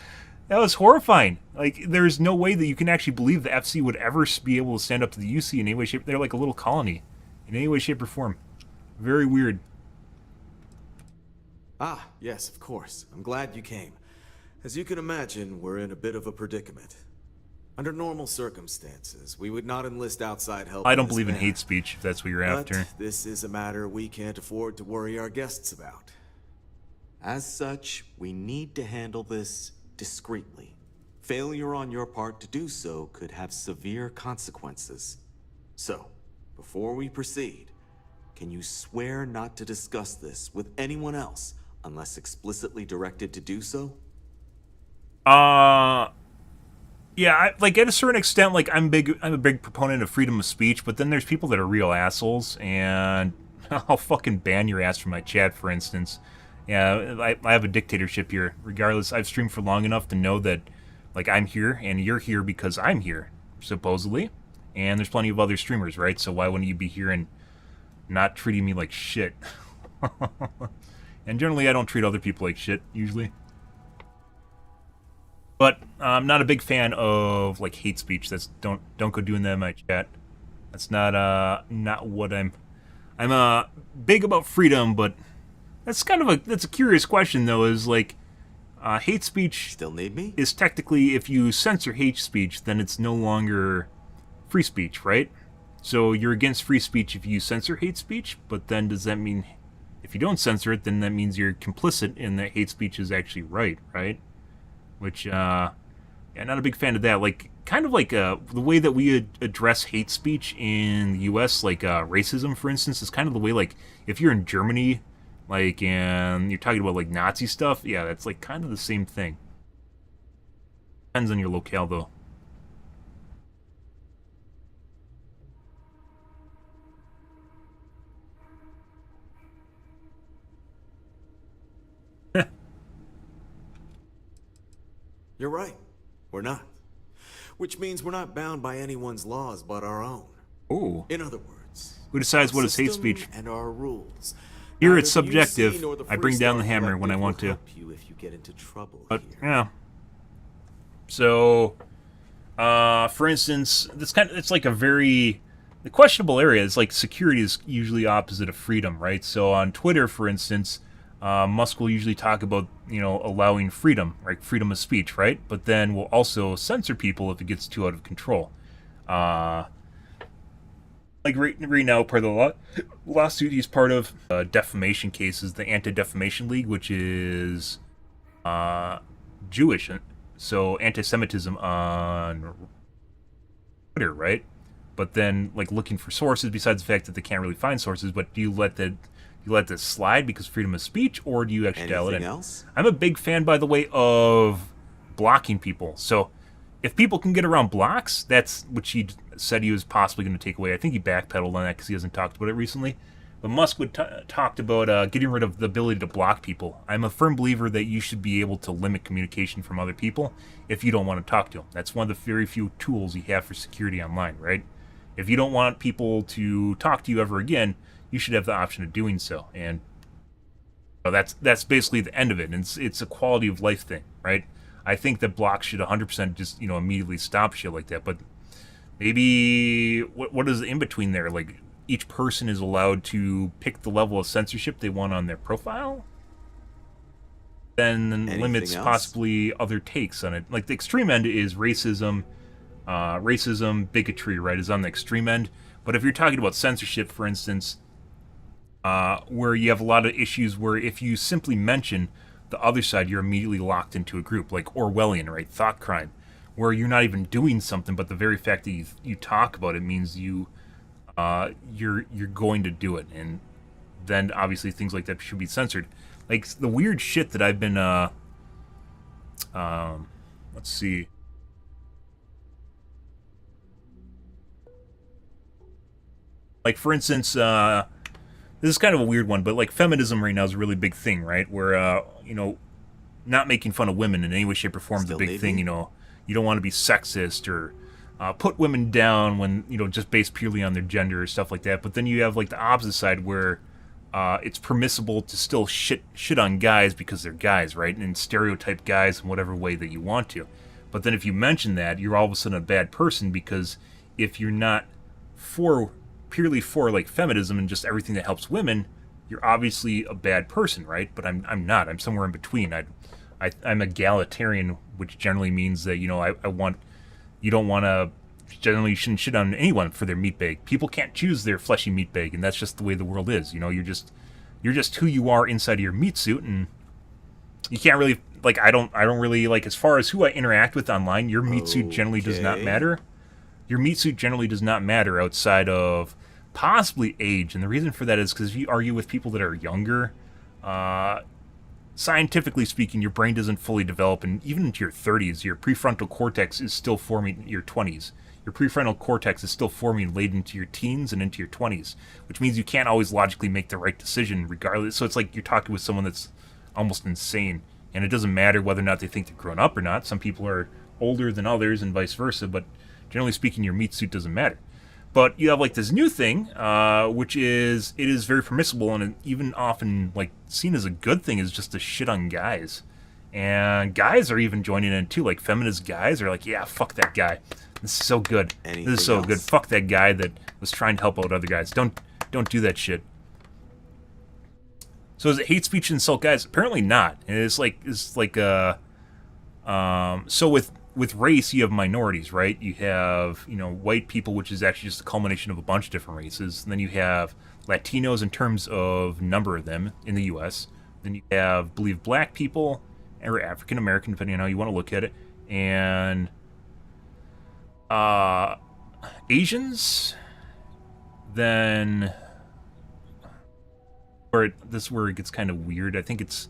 horrifying. Like, there's no way that you can actually believe the FC would ever be able to stand up to the UC in any way, shape. They're like a little colony in any way, shape, or form. Very weird. Ah, yes, of course. I'm glad you came. As you can imagine, we're in a bit of a predicament. Under normal circumstances, we would not enlist outside help. I don't believe in hate speech, if that's what you're after. This is a matter we can't afford to worry our guests about. As such, we need to handle this discreetly. Failure on your part to do so could have severe consequences. So, before we proceed, can you swear not to discuss this with anyone else unless explicitly directed to do so? Yeah, like at a certain extent, like I'm a big proponent of freedom of speech, but then there's people that are real assholes, and I'll fucking ban your ass from my chat, for instance. Yeah, I have a dictatorship here. Regardless, I've streamed for long enough to know that, like, I'm here, and you're here because I'm here, supposedly. And there's plenty of other streamers, right? So why wouldn't you be here and not treating me like shit? And generally, I don't treat other people like shit, usually. But I'm not a big fan of, like, hate speech. That's don't go doing that in my chat. That's not what I'm big about freedom, but that's kind of that's a curious question, though, is like hate speech still need me? Is technically, if you censor hate speech, then it's no longer free speech, right? So you're against free speech if you censor hate speech, but then does that mean if you don't censor it, then that means you're complicit in that hate speech is actually right? Which, yeah, not a big fan of that. Like, kind of like the way that we address hate speech in the U.S., like racism, for instance, is kind of the way, like, if you're in Germany, like, and you're talking about, like, Nazi stuff, yeah, that's, like, kind of the same thing. Depends on your locale, though. You're right. We're not. Which means we're not bound by anyone's laws but our own. Ooh. In other words, who decides what is hate system speech? And our rules. Here Neither it's the UC subjective. nor the I bring down the Freestar hammer when I Collective want will to. help you if you get into trouble But here. yeah. So, for instance, it's like a very the questionable area is like security is usually opposite of freedom, right? So on Twitter, for instance, Musk will usually talk about, allowing freedom, right? Freedom of speech, right? But then will also censor people if it gets too out of control. Like right now, part of the lawsuit he's part of, defamation cases, the Anti-Defamation League, which is Jewish, so anti-Semitism on Twitter, right? But then, like, looking for sources, besides the fact that they can't really find sources, but do you let this slide because freedom of speech, or do you actually dial it in? Else? I'm a big fan, by the way, of blocking people. So if people can get around blocks, that's what he said he was possibly going to take away. I think he backpedaled on that because he hasn't talked about it recently. But Musk talked about getting rid of the ability to block people. I'm a firm believer that you should be able to limit communication from other people if you don't want to talk to them. That's one of the very few tools you have for security online, right? If you don't want people to talk to you ever again, you should have the option of doing so. And that's basically the end of it. And it's a quality of life thing, right? I think that blocks should 100% just, immediately stop shit like that. But maybe what is in between there? Like, each person is allowed to pick the level of censorship they want on their profile? Then limits possibly other takes on it. Like, the extreme end is racism, bigotry, right, is on the extreme end. But if you're talking about censorship, for instance, where you have a lot of issues where if you simply mention the other side, you're immediately locked into a group, like Orwellian, right, thought crime, where you're not even doing something, but the very fact that you talk about it means you're going to do it, and then obviously things like that should be censored. Like the weird shit that I've been let's see. Like, for instance, this is kind of a weird one, but like feminism right now is a really big thing, right? Where not making fun of women in any way, shape, or form is a big thing. You don't want to be sexist or put women down when just based purely on their gender or stuff like that. But then you have like the opposite side where it's permissible to still shit on guys because they're guys, right? And stereotype guys in whatever way that you want to. But then if you mention that, you're all of a sudden a bad person, because if you're not purely for like feminism and just everything that helps women, you're obviously a bad person, right? But I'm not. I'm somewhere in between. I'm egalitarian, which generally means that you shouldn't shit on anyone for their meat bag. People can't choose their fleshy meat bag, and that's just the way the world is. You're just who you are inside of your meat suit, and you can't really like. I don't really like, as far as who I interact with online. Your meat suit generally does not matter. Your meat suit generally does not matter outside of possibly age, and the reason for that is because if you argue with people that are younger, scientifically speaking, your brain doesn't fully develop, and even into your 30s, your prefrontal cortex is still forming in your 20s. Your prefrontal cortex is still forming late into your teens and into your 20s, which means you can't always logically make the right decision regardless. So it's like you're talking with someone that's almost insane, and it doesn't matter whether or not they think they're grown up or not. Some people are older than others and vice versa, but generally speaking, your meat suit doesn't matter. But you have like this new thing, which is, it is very permissible and even often like seen as a good thing, is just to shit on guys. And guys are even joining in too, like feminist guys are like, yeah, fuck that guy. This is so good. Anything This is so else? good. Fuck that guy that was trying to help out other guys. Don't do that shit. So is it hate speech to insult guys? Apparently not. And it's like so with race you have minorities, right? You have, you know, white people, which is actually just a culmination of a bunch of different races. And then you have Latinos in terms of number of them in the US. Then you have, I believe, black people or African American, depending on how you want to look at it, and Asians. Then this is where it gets kind of weird. I think it's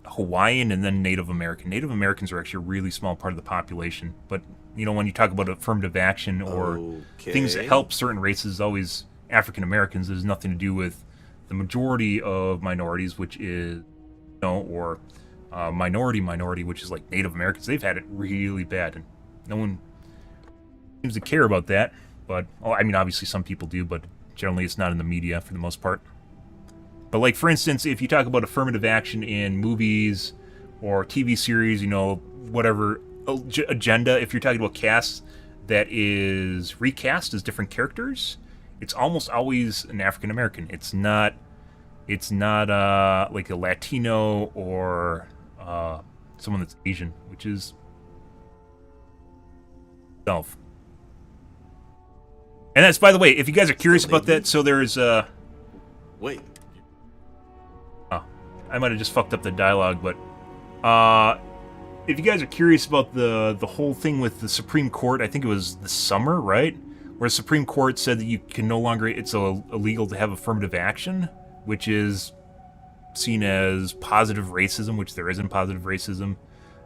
Hawaiian and then Native American. Native Americans are actually a really small part of the population, but you know, when you talk about affirmative action or things that help certain races, always African Americans. There's nothing to do with the majority of minorities, which is, you know, or minority, which is like Native Americans. They've had it really bad, and no one seems to care about that. But I mean, obviously some people do, but generally it's not in the media for the most part. But like, for instance, if you talk about affirmative action in movies or TV series, you know, whatever agenda, if you're talking about casts that is recast as different characters, it's almost always an African American. It's not like a Latino or someone that's Asian, which is self. And that's, by the way, if you guys are curious about that, so there's Wait. Oh, I might have just fucked up the dialogue, but if you guys are curious about the whole thing with the Supreme Court, I think it was this summer, right? Where the Supreme Court said that you can no longer, it's illegal to have affirmative action, which is seen as positive racism, which there isn't positive racism.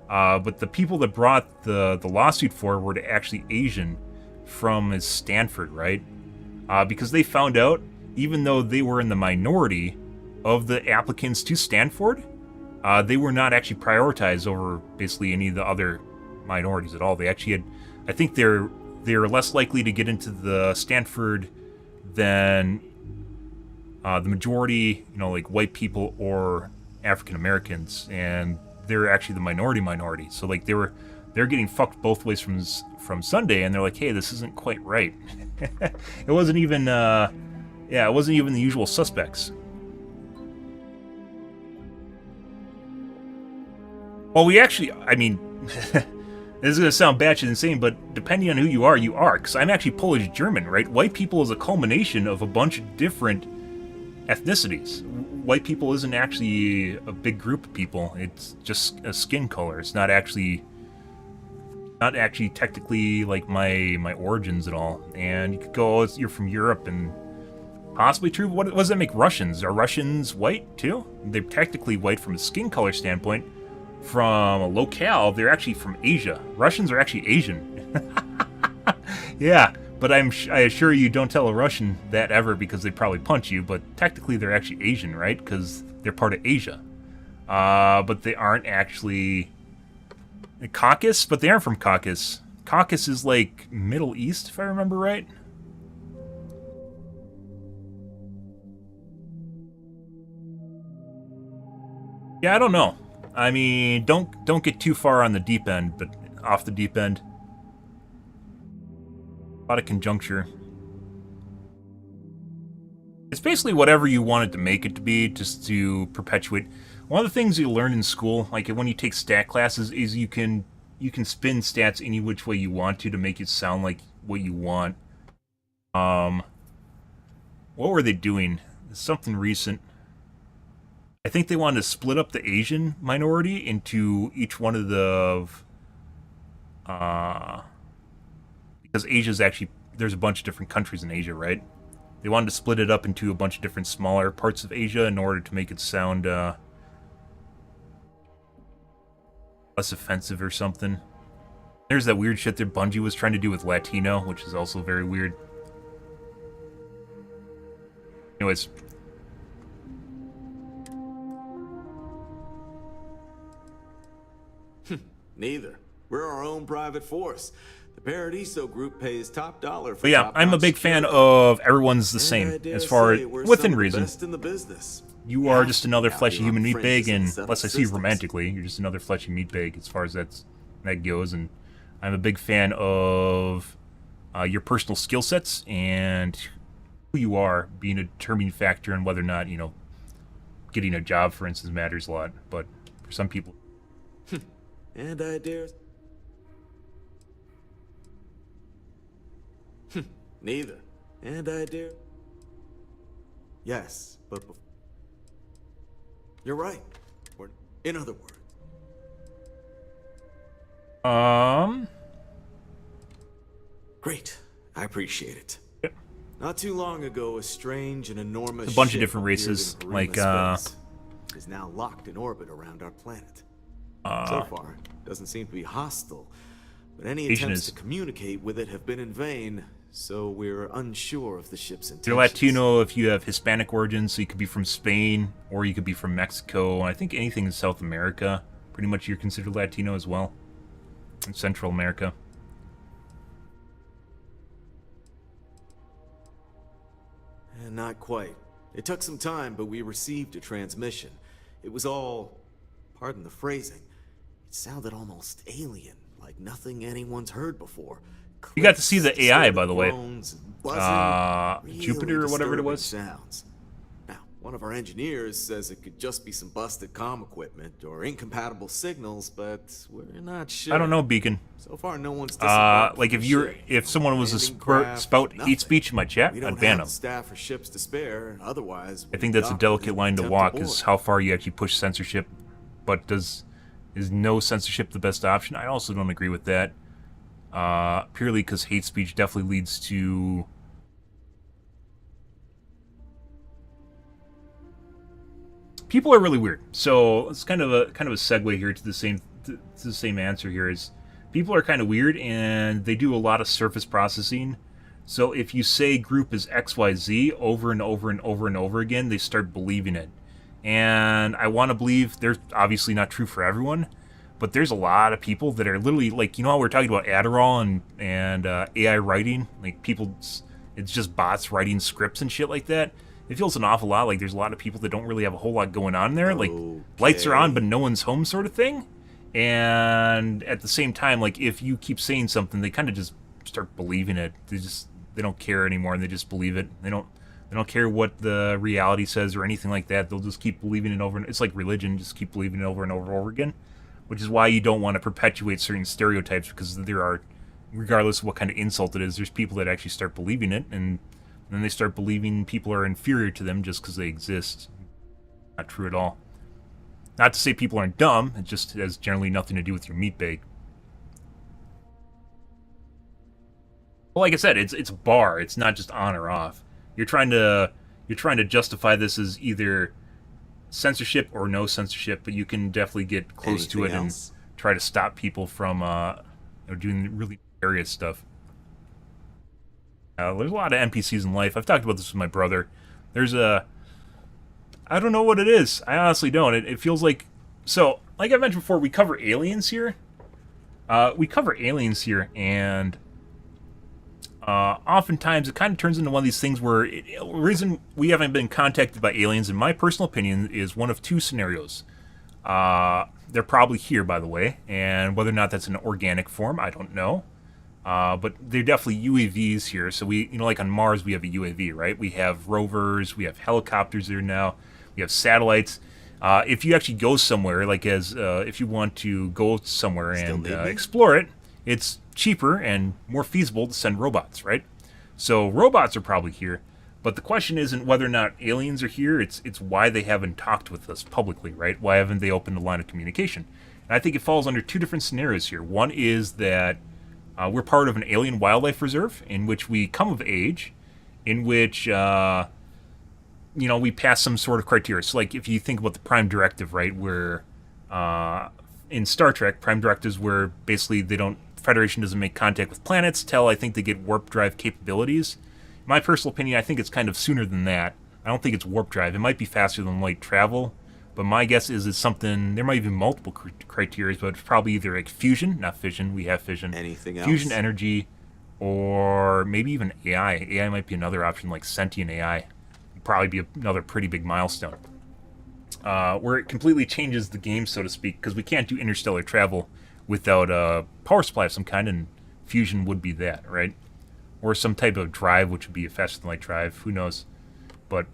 But the people that brought the lawsuit for were actually Asian from Stanford, right? Because they found out, even though they were in the minority of the applicants to Stanford, they were not actually prioritized over basically any of the other minorities at all. They actually had, I think they're less likely to get into the Stanford than the majority, you know, like white people or African Americans, and they're actually the minority. So like they're getting fucked both ways from Sunday, and they're like, hey, this isn't quite right. It wasn't even it wasn't even the usual suspects. Well, we actually, I mean, this is going to sound batshit insane, but depending on who you are, because I'm actually Polish-German, right? White people is a culmination of a bunch of different ethnicities. White people isn't actually a big group of people. It's just a skin color. It's not actually technically like my origins at all. And you could go, oh, you're from Europe, and possibly true. What does that make Russians? Are Russians white too? They're technically white from a skin color standpoint. From a locale, they're actually from Asia. Russians are actually Asian. Yeah, but I assure you, don't tell a Russian that ever, because they'd probably punch you. But technically, they're actually Asian, right? Because they're part of Asia. But they aren't actually Caucasus. But they aren't from Caucasus. Caucasus is like Middle East, if I remember right. Yeah, I don't know. I mean, don't get too far on the deep end, but off the deep end. A lot of conjuncture. It's basically whatever you want it to make it to be, just to perpetuate. One of the things you learn in school, like when you take stat classes, is you can spin stats any which way you want to make it sound like what you want. What were they doing? Something recent. I think they wanted to split up the Asian minority into each one of the, because Asia's actually, there's a bunch of different countries in Asia, right? They wanted to split it up into a bunch of different smaller parts of Asia in order to make it sound less offensive or something. There's that weird shit that Bungie was trying to do with Latino, which is also very weird. Anyways. Neither. We're our own private force. The Paradiso group pays top dollar for But yeah, I'm a big fan of everyone's the same, as far as within reason. Best in the business. You are just another fleshy human meatbag, and unless I see you romantically, you're just another fleshy meatbag as far as that goes. And I'm a big fan of your personal skill sets and who you are being a determining factor in whether or not, you know, getting a job, for instance, matters a lot. But for some people... And I dare... Neither. And I dare... Yes, but... You're right. Or, in other words... Great. I appreciate it. Yep. Not too long ago, a strange and enormous a bunch of ship different races, appeared in like, Parima space. Is now locked in orbit around our planet. So far, doesn't seem to be hostile, but any attempts to communicate with it have been in vain, so we're unsure of the ship's intentions. You're Latino if you have Hispanic origins, so you could be from Spain, or you could be from Mexico. I think anything in South America, pretty much you're considered Latino as well. In Central America. And not quite. It took some time, but we received a transmission. It was all, pardon the phrasing, it sounded almost alien, like nothing anyone's heard before. You got to see the AI, by the way. Really Jupiter or whatever it was. Sounds. Now, one of our engineers says it could just be some busted comm equipment or incompatible signals, but we're not sure. I don't know, Beacon. So far, no one's like if someone was a spout hate speech in my chat, I'd ban them. Staff or ships to spare. Otherwise, I think that's a delicate line to walk, is how far you actually push censorship. But is no censorship the best option? I also don't agree with that. Purely because hate speech definitely leads to people are really weird. So it's kind of a segue here to the same answer here is people are kind of weird and they do a lot of surface processing. So if you say group is XYZ over and over and over and over again, they start believing it. And I want to believe they're obviously not true for everyone, but there's a lot of people that are literally like, you know how we're talking about Adderall and AI writing, like people, it's just bots writing scripts and shit like that. It feels an awful lot like there's a lot of people that don't really have a whole lot going on there. Like lights are on, but no one's home sort of thing. And at the same time, like if you keep saying something, they kind of just start believing it. They don't care anymore and they just believe it. They don't care what the reality says or anything like that. They'll just keep believing it over and it's like religion, just keep believing it over and over and over again. Which is why you don't want to perpetuate certain stereotypes, because there are, regardless of what kind of insult it is, there's people that actually start believing it, and then they start believing people are inferior to them just because they exist. Not true at all. Not to say people aren't dumb, it just has generally nothing to do with your meat bag. Well, like I said, it's a bar. It's not just on or off. You're trying to justify this as either censorship or no censorship, but you can definitely get close to it and try to stop people from doing really nefarious stuff. There's a lot of NPCs in life. I've talked about this with my brother. I don't know what it is. I honestly don't. It feels like, so like I mentioned before, we cover aliens here. And oftentimes it kind of turns into one of these things where the reason we haven't been contacted by aliens, in my personal opinion, is one of two scenarios. They're probably here, by the way, and whether or not that's an organic form, I don't know. But they're definitely UAVs here. So we, like on Mars, we have a UAV, right? We have rovers, we have helicopters there now, we have satellites. If you actually go somewhere, like if you want to go somewhere and explore it, it's cheaper and more feasible to send robots, right? So robots are probably here, but the question isn't whether or not aliens are here, it's why they haven't talked with us publicly, right? Why haven't they opened a line of communication? And I think it falls under two different scenarios here. One is that we're part of an alien wildlife reserve in which we come of age, in which you know, we pass some sort of criteria. So, like, if you think about the Prime Directive, right, where in Star Trek, Prime Directives where basically Federation doesn't make contact with planets till I think they get warp drive capabilities. In my personal opinion, I think it's kind of sooner than that. I don't think it's warp drive. It might be faster than light travel, but my guess is it's something. There might be multiple criteria, but it's probably either like fusion, not fission. We have fission. Anything else? Fusion energy, or maybe even AI. AI might be another option, like sentient AI. Would probably be another pretty big milestone. Where it completely changes the game, so to speak, because we can't do interstellar travel without a power supply of some kind, and fusion would be that, right? Or some type of drive, which would be a faster than light drive. Who knows? But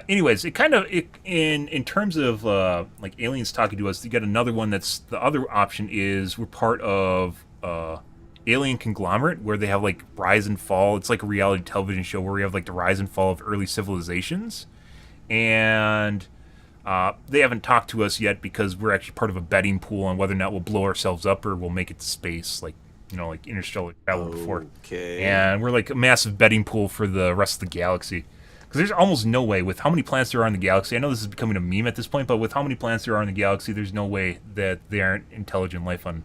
anyways, it kind of in terms of like aliens talking to us, you got another one. That's the other option is we're part of alien conglomerate where they have like rise and fall. It's like a reality television show where we have like the rise and fall of early civilizations, and they haven't talked to us yet because we're actually part of a betting pool on whether or not we'll blow ourselves up or we'll make it to space, like, you know, like interstellar travel before. And we're like a massive betting pool for the rest of the galaxy. Because there's almost no way, with how many planets there are in the galaxy, I know this is becoming a meme at this point, but with how many planets there are in the galaxy, there's no way that there aren't intelligent life on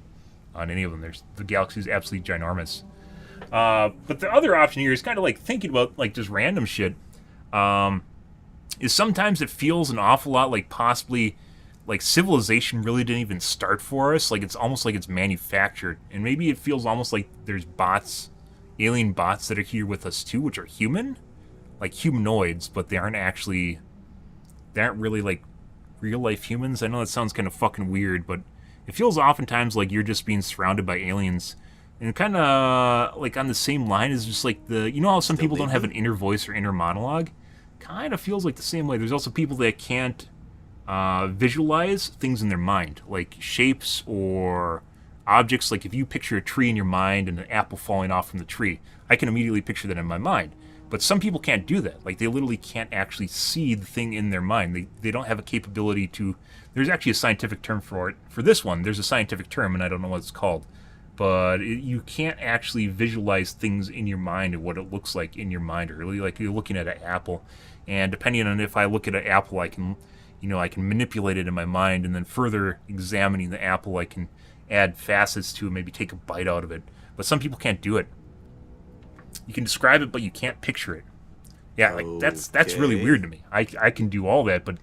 any of them. The galaxy is absolutely ginormous. But the other option here is kind of like thinking about like just random shit. Is sometimes it feels an awful lot like possibly like civilization really didn't even start for us. Like it's almost like it's manufactured. And maybe it feels almost like there's bots, alien bots that are here with us too, which are human. Like humanoids, but they aren't really like real life humans. I know that sounds kind of fucking weird, but it feels oftentimes like you're just being surrounded by aliens. And kind of like on the same line is just like you know how some people don't have an inner voice or inner monologue? Kind of feels like the same way. There's also people that can't visualize things in their mind, like shapes or objects. Like if you picture a tree in your mind and an apple falling off from the tree, I can immediately picture that in my mind. But some people can't do that. Like they literally can't actually see the thing in their mind. They don't have a capability to. There's actually a scientific term for it. For this one, there's a scientific term, and I don't know what it's called. But you can't actually visualize things in your mind and what it looks like in your mind. Or really, like you're looking at an apple, and depending on if I look at an apple, I can manipulate it in my mind, and then further examining the apple, I can add facets to it, maybe take a bite out of it. But some people can't do it. You can describe it, but you can't picture it. Yeah, like that's really weird to me. I can do all that, but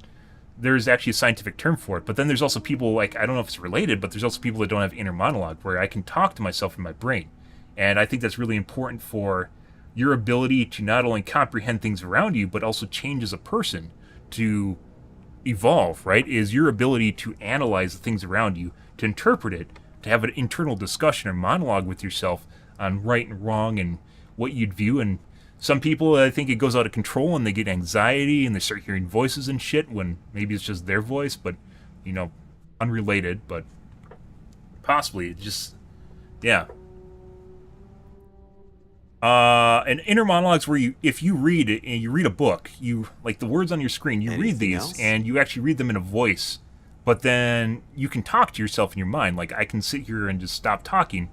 there's actually a scientific term for it. But then there's also people, like, I don't know if it's related, but there's also people that don't have inner monologue, where I can talk to myself in my brain. And I think that's really important for your ability to not only comprehend things around you, but also change as a person to evolve, right? Is your ability to analyze the things around you, to interpret it, to have an internal discussion or monologue with yourself on right and wrong and what you'd view. And some people, I think it goes out of control and they get anxiety and they start hearing voices and shit when maybe it's just their voice, but, you know, unrelated, but possibly just, yeah. And inner monologues where if you read it and you read a book, you, like the words on your screen, you read these and you actually read them in a voice, but then you can talk to yourself in your mind. Like I can sit here and just stop talking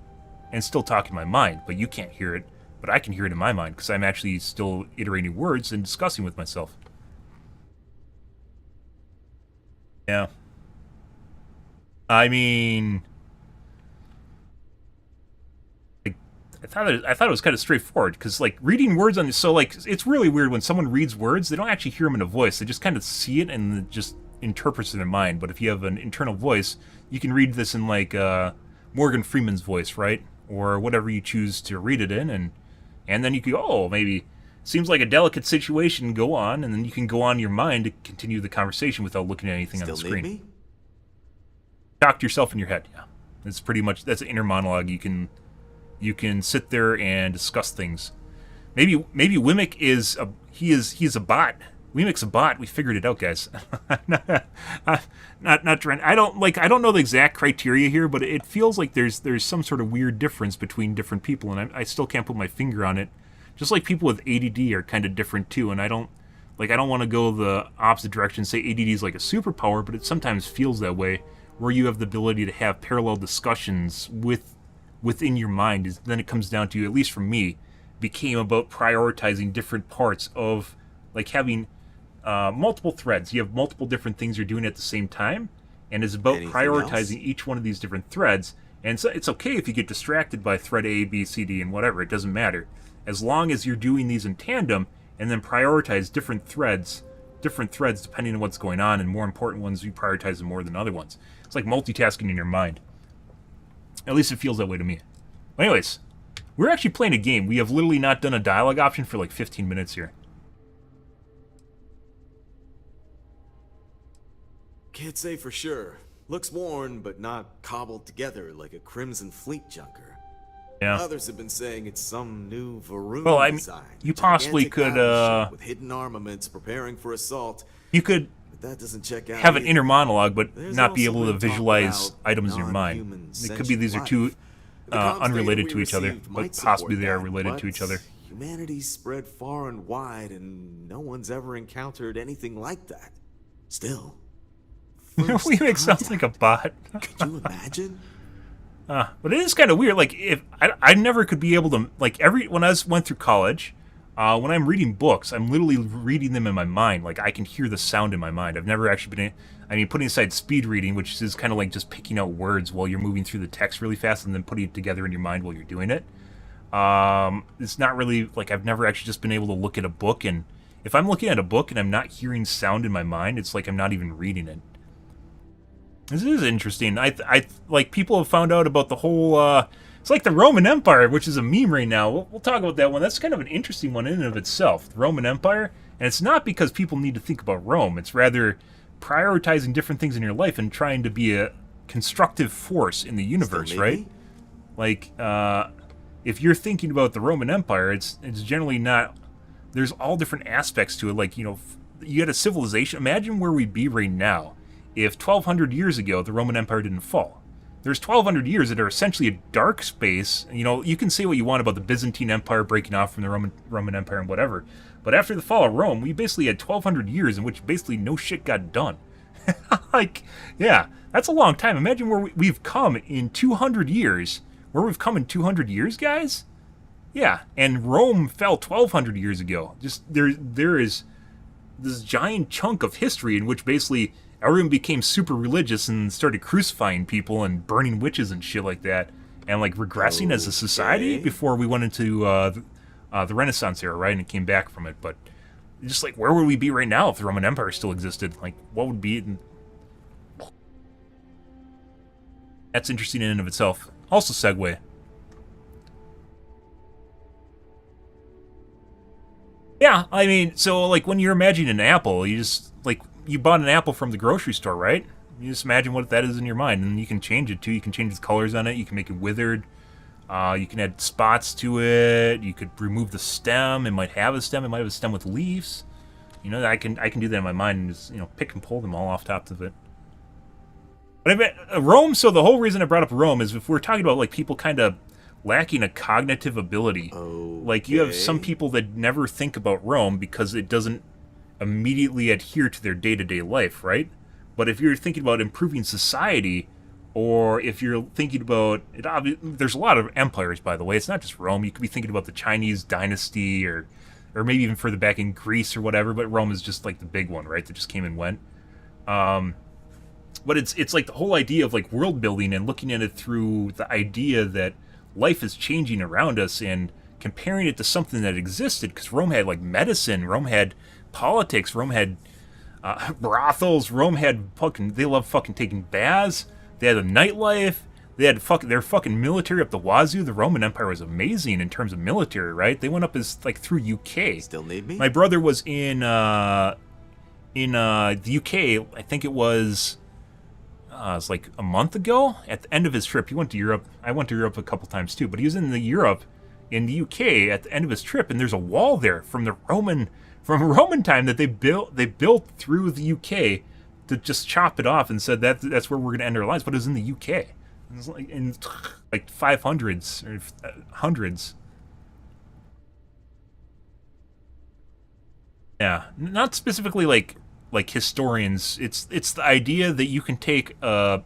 and still talk in my mind, but you can't hear it. But I can hear it in my mind because I'm actually still iterating words and discussing with myself. Yeah. I mean, I thought it was kind of straightforward because, like, reading words on this. So, like, it's really weird when someone reads words. They don't actually hear them in a voice. They just kind of see it and just interprets it in their mind. But if you have an internal voice, you can read this in like Morgan Freeman's voice, right, or whatever you choose to read it in, and then you can go, oh, maybe seems like a delicate situation, go on, and then you can go on your mind to continue the conversation without looking at anything on the screen. Need me? Talk to yourself in your head, yeah. That's pretty much, that's an inner monologue. You can sit there and discuss things. Maybe Wimmick is a bot. Wimmick's a bot. We figured it out, guys. not trying. I don't know the exact criteria here, but it feels like there's some sort of weird difference between different people, and I still can't put my finger on it. Just like people with ADD are kind of different too, and I don't want to go the opposite direction, say ADD is like a superpower, but it sometimes feels that way, where you have the ability to have parallel discussions within your mind. Then it comes down to, at least for me, became about prioritizing different parts of, like, having multiple threads. You have multiple different things you're doing at the same time, and it's about Anything prioritizing else? each one of these different threads. And so it's okay if you get distracted by thread A, B, C, D, and whatever. It doesn't matter. As long as you're doing these in tandem, and then prioritize different threads depending on what's going on, and more important ones, you prioritize them more than other ones. It's like multitasking in your mind. At least it feels that way to me. But anyways, we're actually playing a game. We have literally not done a dialogue option for like 15 minutes here. Can't say for sure. Looks worn, but not cobbled together like a Crimson Fleet junker. Yeah. Others have been saying it's some new Varun Well, I mean, design. you possibly Gigantic could, battleship with hidden armaments preparing for assault. You could But that doesn't check out have an either. inner monologue, but There's not be also able to been talk visualize about items in your non-human mind. It could be these are sentient two life. The comms data unrelated we to each other, received but might possibly support they are that, related but to each other. Humanity's spread far and wide, and no one's ever encountered anything like that. Still, We make sounds like a bot. could you imagine? But it is kind of weird. Like, if I never could be able to, like, when I went through college, when I'm reading books, I'm literally reading them in my mind. Like, I can hear the sound in my mind. I've never actually been, putting aside speed reading, which is kind of like just picking out words while you're moving through the text really fast and then putting it together in your mind while you're doing it. It's not really, like, I've never actually just been able to look at a book, and if I'm looking at a book and I'm not hearing sound in my mind, it's like I'm not even reading it. This is interesting. I like, people have found out about the whole, it's like the Roman Empire, which is a meme right now. We'll talk about that one. That's kind of an interesting one in and of itself, the Roman Empire. And it's not because people need to think about Rome. It's rather prioritizing different things in your life and trying to be a constructive force in the universe, right? Like, if you're thinking about the Roman Empire, it's generally not, there's all different aspects to it. Like, you know, you had a civilization. Imagine where we'd be right now if 1,200 years ago the Roman Empire didn't fall. There's 1,200 years that are essentially a dark space. You know, you can say what you want about the Byzantine Empire breaking off from the Roman Empire and whatever, but after the fall of Rome, we basically had 1,200 years in which basically no shit got done. Like, yeah, that's a long time. Imagine where we've come in 200 years. Where we've come in 200 years, guys? Yeah, and Rome fell 1,200 years ago. Just, there is this giant chunk of history in which basically everyone became super religious and started crucifying people and burning witches and shit like that, and like regressing as a society before we went into the Renaissance era, right? And came back from it. But just like, where would we be right now if the Roman Empire still existed? Like, what would be it? That's interesting in and of itself. Also, segue. Yeah, I mean, so like when you're imagining an apple, you just like, you bought an apple from the grocery store, right? You just imagine what that is in your mind, and you can change it too. You can change the colors on it. You can make it withered. You can add spots to it. You could remove the stem. It might have a stem. It might have a stem with leaves. You know, I can do that in my mind and just, you know, pick and pull them all off top of it. But I mean, Rome. So the whole reason I brought up Rome is if we're talking about like people kind of lacking a cognitive ability, like you have some people that never think about Rome because it doesn't immediately adhere to their day-to-day life, right? But if you're thinking about improving society, or if you're thinking about it, there's a lot of empires, by the way. It's not just Rome. You could be thinking about the Chinese dynasty, or maybe even further back in Greece or whatever. But Rome is just like the big one, right? That just came and went. But it's like the whole idea of like world building and looking at it through the idea that life is changing around us and comparing it to something that existed. Because Rome had like medicine. Rome had politics. Rome had brothels. Rome had they love fucking taking baths. They had a nightlife. They had their fucking military up the wazoo. The Roman Empire was amazing in terms of military, right? They went up as like through UK. Still need me? My brother was in the UK. I think it was like a month ago at the end of his trip. He went to Europe. I went to Europe a couple times too, but he was in Europe in the UK at the end of his trip, and there's a wall there from Roman time that they built through the UK to just chop it off and said that's where we're going to end our lives. But it was in the UK. It was like in like 500s or hundreds. Yeah, not specifically like historians. It's the idea that you can take a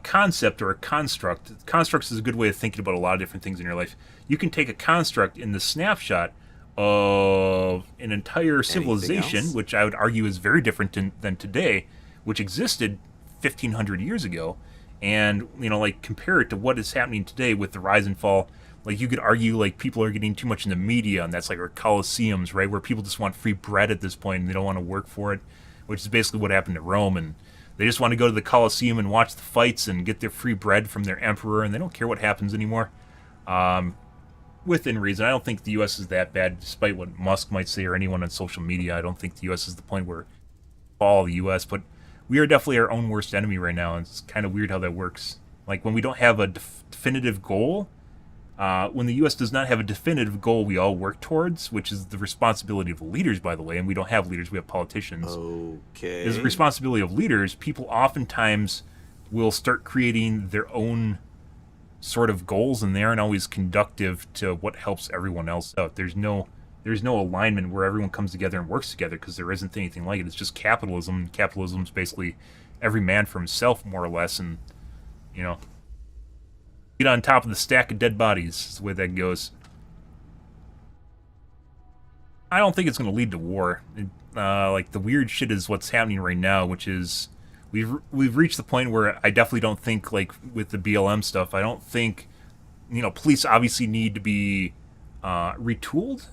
concept or a construct. Constructs is a good way of thinking about a lot of different things in your life. you can take a construct in the snapshot of an entire Anything civilization, else? which I would argue is very different than today, which existed 1,500 years ago, and, you know, like, compare it to what is happening today with the rise and fall. Like, you could argue, like, people are getting too much in the media, and that's like our coliseums, right, where people just want free bread at this point, and they don't want to work for it, which is basically what happened to Rome, and they just want to go to the Colosseum and watch the fights and get their free bread from their emperor, and they don't care what happens anymore. Within reason. I don't think the U.S. is that bad, despite what Musk might say or anyone on social media. I don't think the U.S. is the point where all the U.S., but we are definitely our own worst enemy right now, and it's kind of weird how that works. Like, when we don't have a definitive goal, when the U.S. does not have a definitive goal we all work towards, which is the responsibility of the leaders, by the way, and we don't have leaders, we have politicians. Okay. Is the responsibility of leaders, people oftentimes will start creating their own sort of goals, and they aren't always conductive to what helps everyone else out. There's no alignment where everyone comes together and works together, because there isn't anything like it. It's just capitalism. Capitalism's basically every man for himself, more or less, and, you know, get on top of the stack of dead bodies is the way that goes. I don't think it's going to lead to war. Like, the weird shit is what's happening right now, which is we've reached the point where I definitely don't think, like, with the BLM stuff, I don't think, you know, police obviously need to be retooled,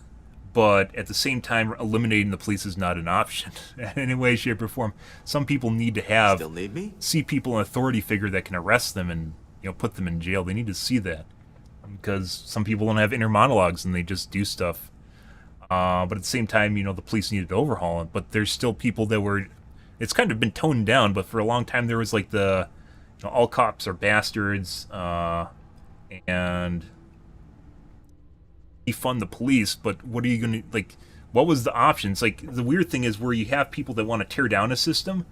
but at the same time, eliminating the police is not an option in any way, shape, or form. Some people need to Still need me? see people, an authority figure that can arrest them and, you know, put them in jail. They need to see that, because some people don't have inner monologues and they just do stuff. But at the same time, you know, the police needed to overhaul it. But there's still people that were... It's kind of been toned down, but for a long time there was, like, the... You know, all cops are bastards, and... defund the police, but what are you going to... Like, what was the options? Like, the weird thing is where you have people that want to tear down a system,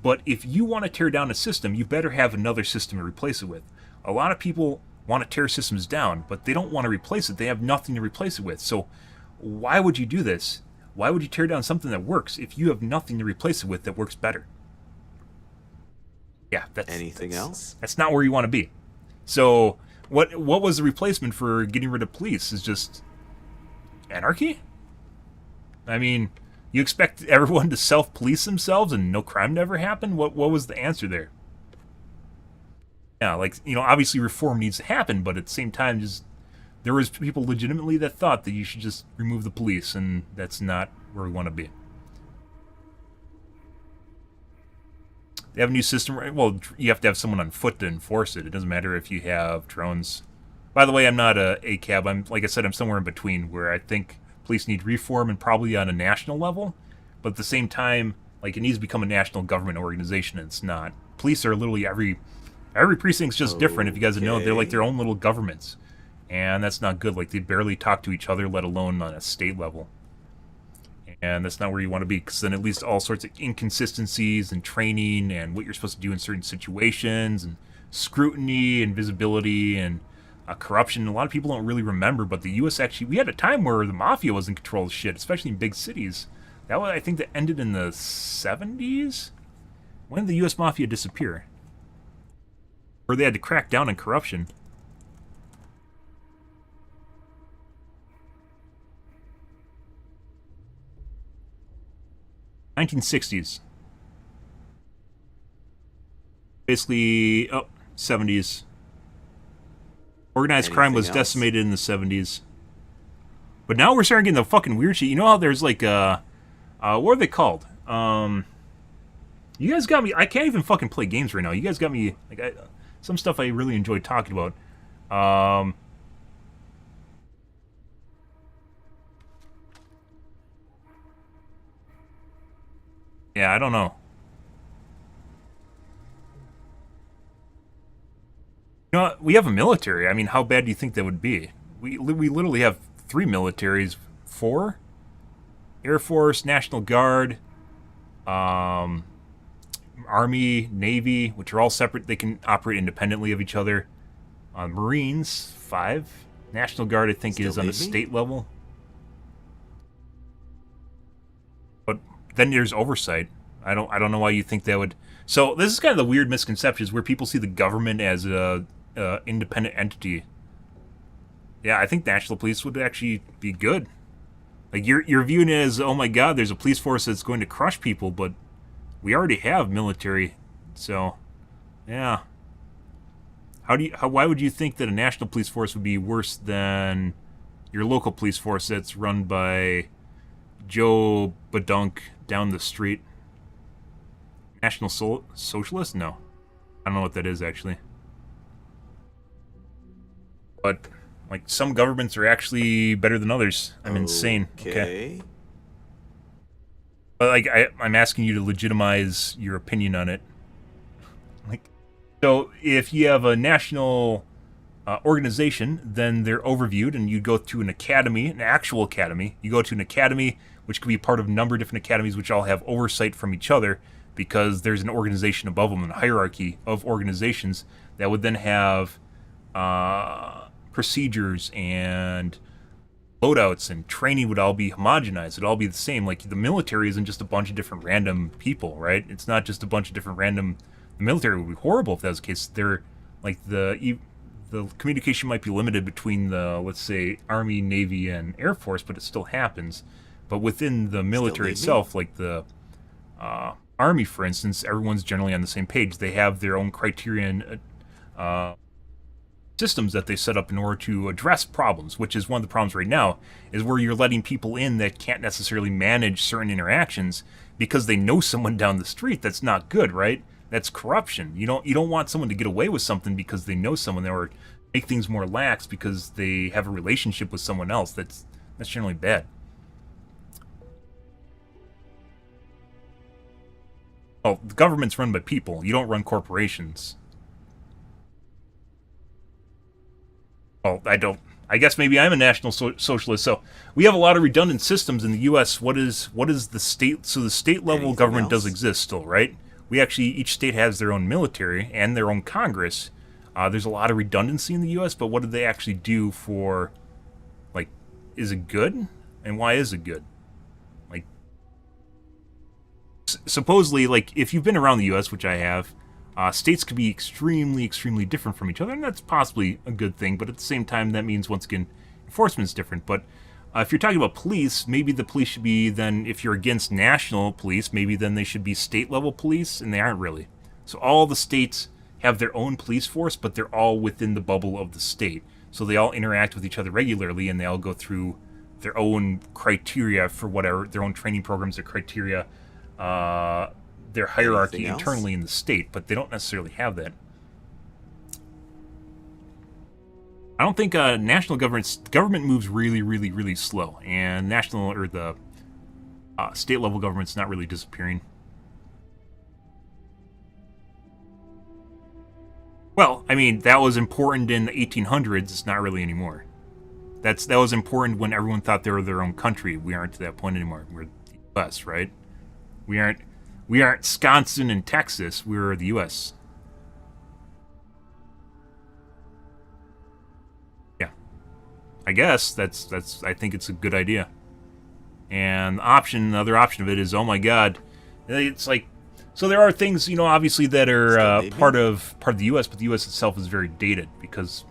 but if you want to tear down a system, you better have another system to replace it with. A lot of people want to tear systems down, but they don't want to replace it. They have nothing to replace it with. So why would you do this? Why would you tear down something that works if you have nothing to replace it with that works better? Yeah, Anything else? That's not where you want to be. So what was the replacement for getting rid of police? Is just anarchy? I mean, you expect everyone to self-police themselves and no crime to ever happen? What was the answer there? Yeah, like, you know, obviously reform needs to happen, but at the same time, just there was people legitimately that thought that you should just remove the police, and that's not where we want to be. They have a new system, right? Well, you have to have someone on foot to enforce it. It doesn't matter if you have drones. By the way, I'm not a ACAB. I'm, like I said, I'm somewhere in between, where I think police need reform and probably on a national level, but at the same time, like, it needs to become a national government organization, and it's not. Police are literally every precinct's just different. If you guys know, they're like their own little governments, and that's not good. Like, they barely talk to each other, let alone on a state level. And that's not where you want to be, because then it leads to all sorts of inconsistencies and training and what you're supposed to do in certain situations, and scrutiny and visibility and corruption. A lot of people don't really remember, but the U.S. actually, we had a time where the mafia was in control of shit, especially in big cities. That was, I think, that ended in the 70s? When did the U.S. mafia disappear? Or they had to crack down on corruption. '60s. Basically, 70s. Organized crime was Anything else? decimated in the 70s. But now we're starting getting the fucking weird shit. You know how there's like, what are they called? You guys got me, I can't even fucking play games right now. You guys got me, like, some stuff I really enjoyed talking about. Yeah, I don't know. You know what? We have a military. I mean, how bad do you think that would be? We literally have 3 militaries. 4? Air Force, National Guard, Army, Navy, which are all separate. They can operate independently of each other. Marines, 5. National Guard, I think, Still is on the need me? state level. But then there's oversight. I don't know why you think that would... So this is kind of the weird misconceptions where people see the government as a independent entity. Yeah, I think national police would actually be good. Like, you're viewing it as, oh my god, there's a police force that's going to crush people, but we already have military, so, yeah. Why would you think that a national police force would be worse than your local police force that's run by Joe Badunk down the street? National Socialist? No. I don't know what that is, actually. But, like, some governments are actually better than others. I'm insane. Okay. But, like, I'm asking you to legitimize your opinion on it. Like, so, if you have a national organization, then they're overviewed, and you go to an academy, an actual academy. You go to an academy, which could be part of a number of different academies, which all have oversight from each other, because there's an organization above them, a hierarchy of organizations that would then have procedures and loadouts and training would all be homogenized. It'd all be the same. Like, the military isn't just a bunch of different random people, right? It's not just a bunch of different random... The military would be horrible if that was the case. They're, like, the communication might be limited between the, let's say, Army, Navy, and Air Force, but it still happens. But within the military itself, like the Army, for instance, everyone's generally on the same page. They have their own criterion systems that they set up in order to address problems, which is one of the problems right now, is where you're letting people in that can't necessarily manage certain interactions because they know someone down the street. That's not good, right? That's corruption. You don't want someone to get away with something because they know someone, or make things more lax because they have a relationship with someone else. That's generally bad. Oh, the government's run by people. You don't run corporations. Well, I guess maybe I'm a national socialist. So we have a lot of redundant systems in the U.S. What is the state? So the state level government does exist still, right? We actually, each state has their own military and their own Congress. There's a lot of redundancy in the U.S., but what do they actually do for, like, is it good? And why is it good? Like, supposedly, like, if you've been around the U.S., which I have, states could be extremely, extremely different from each other, and that's possibly a good thing, but at the same time, that means, once again, enforcement's different. But if you're talking about police, maybe the police should be then, if you're against national police, maybe then they should be state-level police, and they aren't really. So all the states have their own police force, but they're all within the bubble of the state. So they all interact with each other regularly, and they all go through their own criteria for whatever, their own training programs, their criteria, their hierarchy internally in the state, but they don't necessarily have that. I don't think national government moves really, really, really slow, and national or the state level government's not really disappearing. Well, I mean, that was important in the 1800s. It's not really anymore. That was important when everyone thought they were their own country. We aren't to that point anymore. We're the U.S., right? We aren't Wisconsin and Texas. We're the U.S. Yeah, I guess that's. I think it's a good idea. And the other option of it is, oh my God, it's like. So there are things, obviously that are part of the U.S., but the U.S. itself is very dated because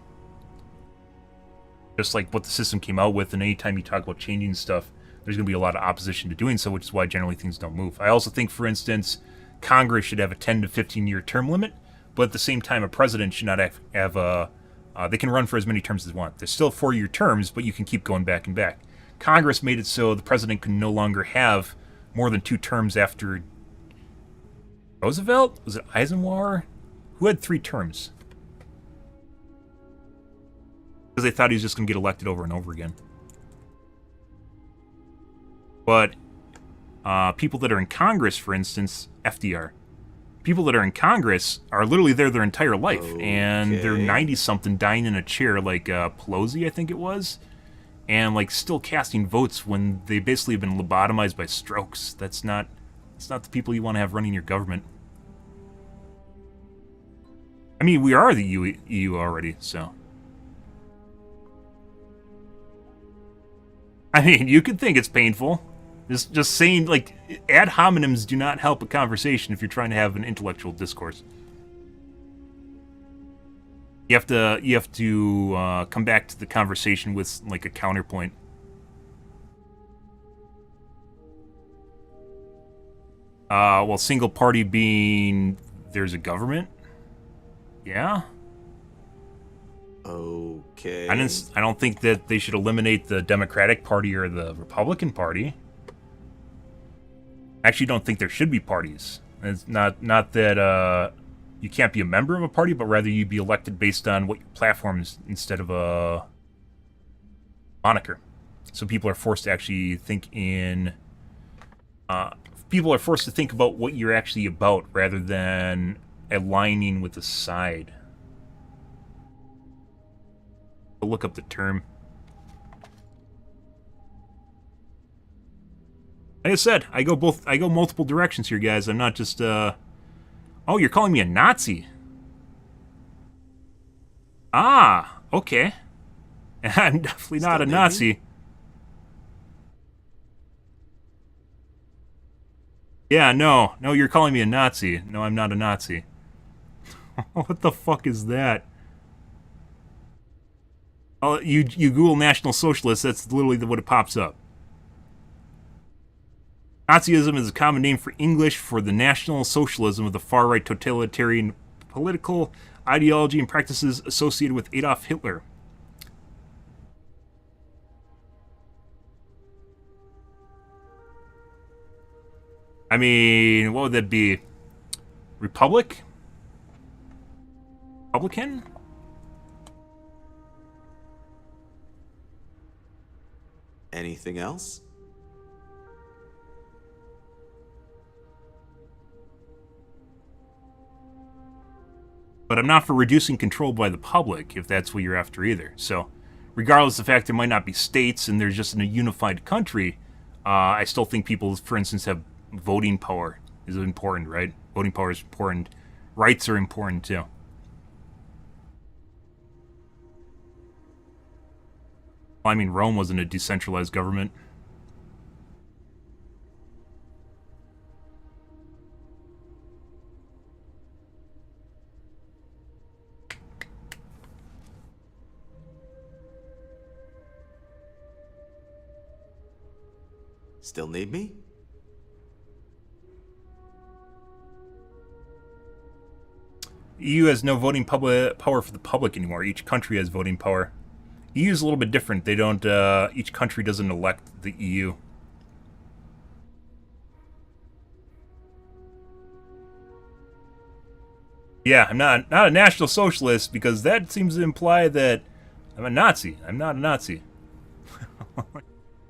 just like what the system came out with, and anytime you talk about changing stuff, there's going to be a lot of opposition to doing so, which is why generally things don't move. I also think, for instance, Congress should have a 10 to 15-year term limit, but at the same time, a president should not have a... they can run for as many terms as they want. There's still 4-year terms, but you can keep going back and back. Congress made it so the president can no longer have more than 2 terms after... Roosevelt? Was it Eisenhower? Who had 3 terms? Because they thought he was just going to get elected over and over again. But people that are in Congress, for instance, FDR, people that are in Congress are literally there their entire life, and they're 90-something dying in a chair, like Pelosi, I think it was, and like still casting votes when they basically have been lobotomized by strokes. That's not the people you want to have running your government. I mean, we are the EU already, so. I mean, you could think it's painful. Just saying, like, ad hominems do not help a conversation if you're trying to have an intellectual discourse. You have to come back to the conversation with like a counterpoint. Well, single party being there's a government. Yeah. Okay. I don't think that they should eliminate the Democratic Party or the Republican Party. I actually don't think there should be parties. It's not that you can't be a member of a party, but rather you be elected based on what your platform is instead of a moniker. So people are forced to actually think in... people are forced to think about what you're actually about rather than aligning with the side. I'll look up the term. Like I said, I go multiple directions here, guys. I'm not just Oh, you're calling me a Nazi? Ah, okay. I'm definitely not a Nazi. Yeah, no, you're calling me a Nazi. No, I'm not a Nazi. What the fuck is that? Oh, you Google National Socialist, that's literally what it pops up. Nazism is a common name for English for the National Socialism of the far-right totalitarian political ideology and practices associated with Adolf Hitler. I mean, what would that be? Republican? Anything else? But I'm not for reducing control by the public, if that's what you're after either. So, regardless of the fact there might not be states and there's just a unified country, I still think people, for instance, have voting power is important, right? Voting power is important. Rights are important, too. Well, I mean, Rome wasn't a decentralized government. Still need me? EU has no voting power for the public anymore. Each country has voting power. EU is a little bit different. They don't. Each country doesn't elect the EU. Yeah, I'm not a National Socialist because that seems to imply that I'm a Nazi. I'm not a Nazi,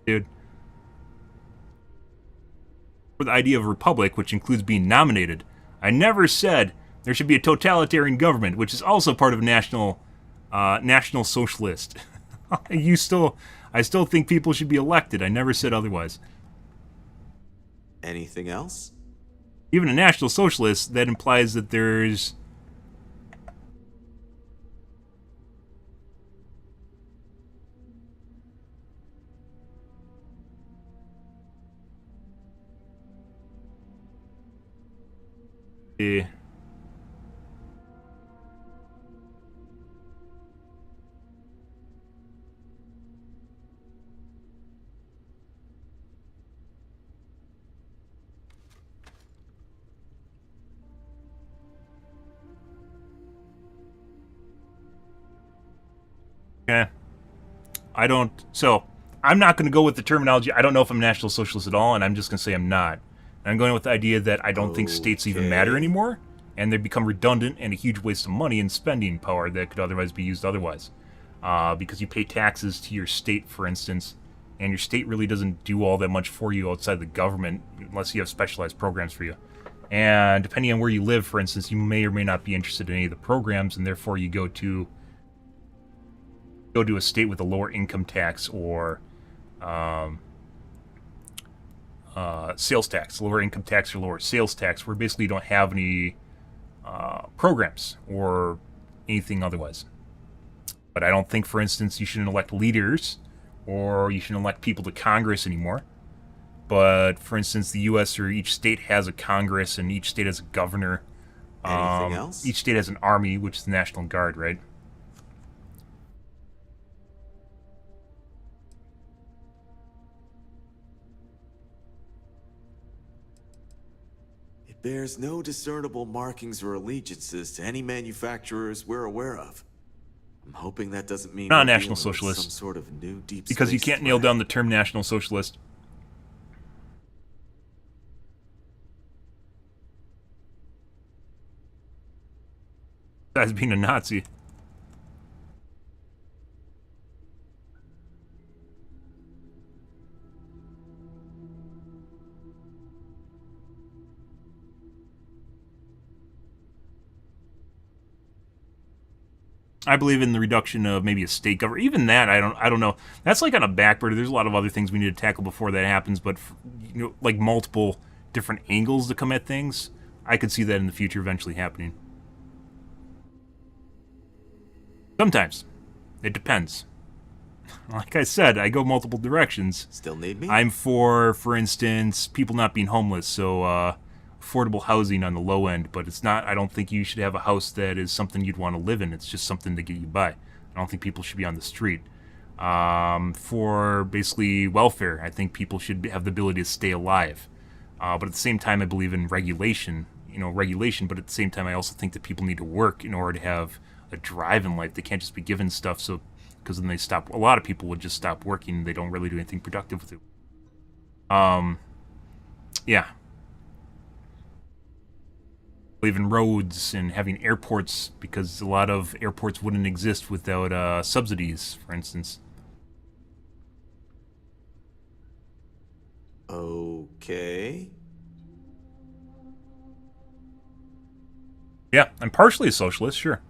dude. For the idea of republic, which includes being nominated, I never said there should be a totalitarian government, which is also part of National Socialist. I still think people should be elected. I never said otherwise. Anything else? Even a National Socialist, that implies that there's... Yeah. Okay. I'm not going to go with the terminology. I don't know if I'm National Socialist at all, and I'm just going to say I'm not. And I'm going with the idea that I don't think states even matter anymore, and they become redundant and a huge waste of money and spending power that could otherwise be used otherwise. Because you pay taxes to your state, for instance, and your state really doesn't do all that much for you outside the government, unless you have specialized programs for you. And depending on where you live, for instance, you may or may not be interested in any of the programs, and therefore you go to a state with a lower income tax or sales tax, lower income tax or lower sales tax, where basically you don't have any programs or anything otherwise. But I don't think, for instance, you shouldn't elect leaders or you shouldn't elect people to Congress anymore. But, for instance, the U.S. or each state has a Congress and each state has a governor. Anything else? Each state has an army, which is the National Guard, right? bears no discernible markings or allegiances to any manufacturers we're aware of. I'm hoping that doesn't mean Not we're a National dealing with Socialist. some sort of new deep Because you space can't nail threat. down the term National Socialist. Besides being a Nazi. I believe in the reduction of maybe a state government. Even that, I don't know. That's like on a back burner. There's a lot of other things we need to tackle before that happens, but you know, like multiple different angles to come at things. I could see that in the future eventually happening. Sometimes. It depends. Like I said, I go multiple directions. Still need me? I'm for instance, people not being homeless, so affordable housing on the low end, but it's not, I don't think you should have a house that is something you'd want to live in. It's just something to get you by. I don't think people should be on the street. For basically welfare, I think people should have the ability to stay alive. But at the same time, I believe in regulation, but at the same time, I also think that people need to work in order to have a drive in life. They can't just be given stuff, so because then they stop. A lot of people would just stop working. They don't really do anything productive with it. Yeah. Believe in roads and having airports, because a lot of airports wouldn't exist without subsidies, for instance. Okay. Yeah, I'm partially a socialist, sure.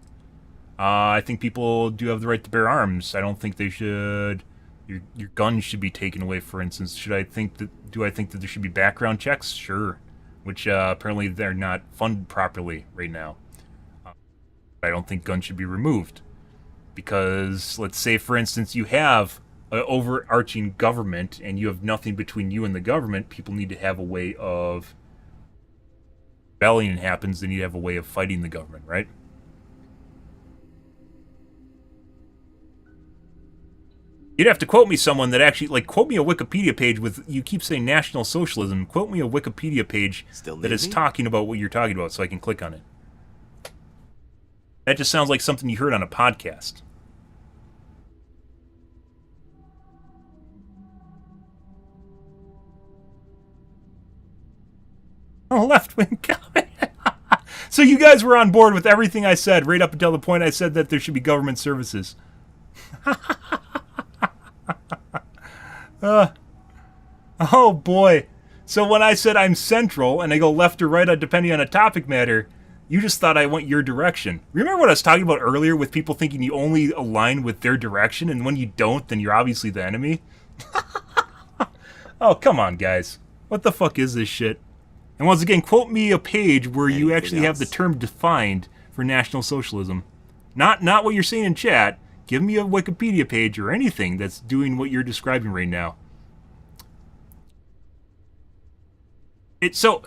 I think people do have the right to bear arms. I don't think they should. Your guns should be taken away, for instance. Do I think that there should be background checks? Sure. Which apparently they're not funded properly right now. I don't think guns should be removed. Because, let's say, for instance, you have an overarching government and you have nothing between you and the government, people need to have a way of... Rebellion happens, they need to have a way of fighting the government, right? You'd have to quote me someone that actually, like, quote me a Wikipedia page with, you keep saying National Socialism, quote me a Wikipedia page that is talking about what you're talking about so I can click on it. That just sounds like something you heard on a podcast. Oh, left-wing comment. So you guys were on board with everything I said, right up until the point I said that there should be government services. Oh boy. So when I said I'm central and I go left or right depending on a topic matter, you just thought I went your direction. Remember what I was talking about earlier with people thinking you only align with their direction, and when you don't, then you're obviously the enemy? Oh, come on, guys. What the fuck is this shit? And once again, quote me a page where you actually have the term defined for National Socialism. Not what you're saying in chat. Give me a Wikipedia page or anything that's doing what you're describing right now. So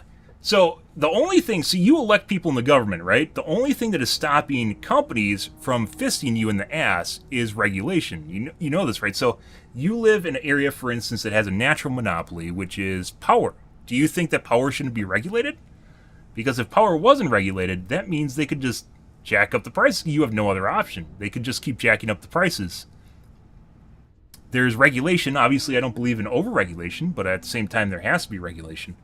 the only thing, so you elect people in the government, right? The only thing that is stopping companies from fisting you in the ass is regulation. You know this, right? So you live in an area, for instance, that has a natural monopoly, which is power. Do you think that power shouldn't be regulated? Because if power wasn't regulated, that means they could just jack up the price. You have no other option. They could just keep jacking up the prices. There's regulation. Obviously, I don't believe in over-regulation, but at the same time, there has to be regulation.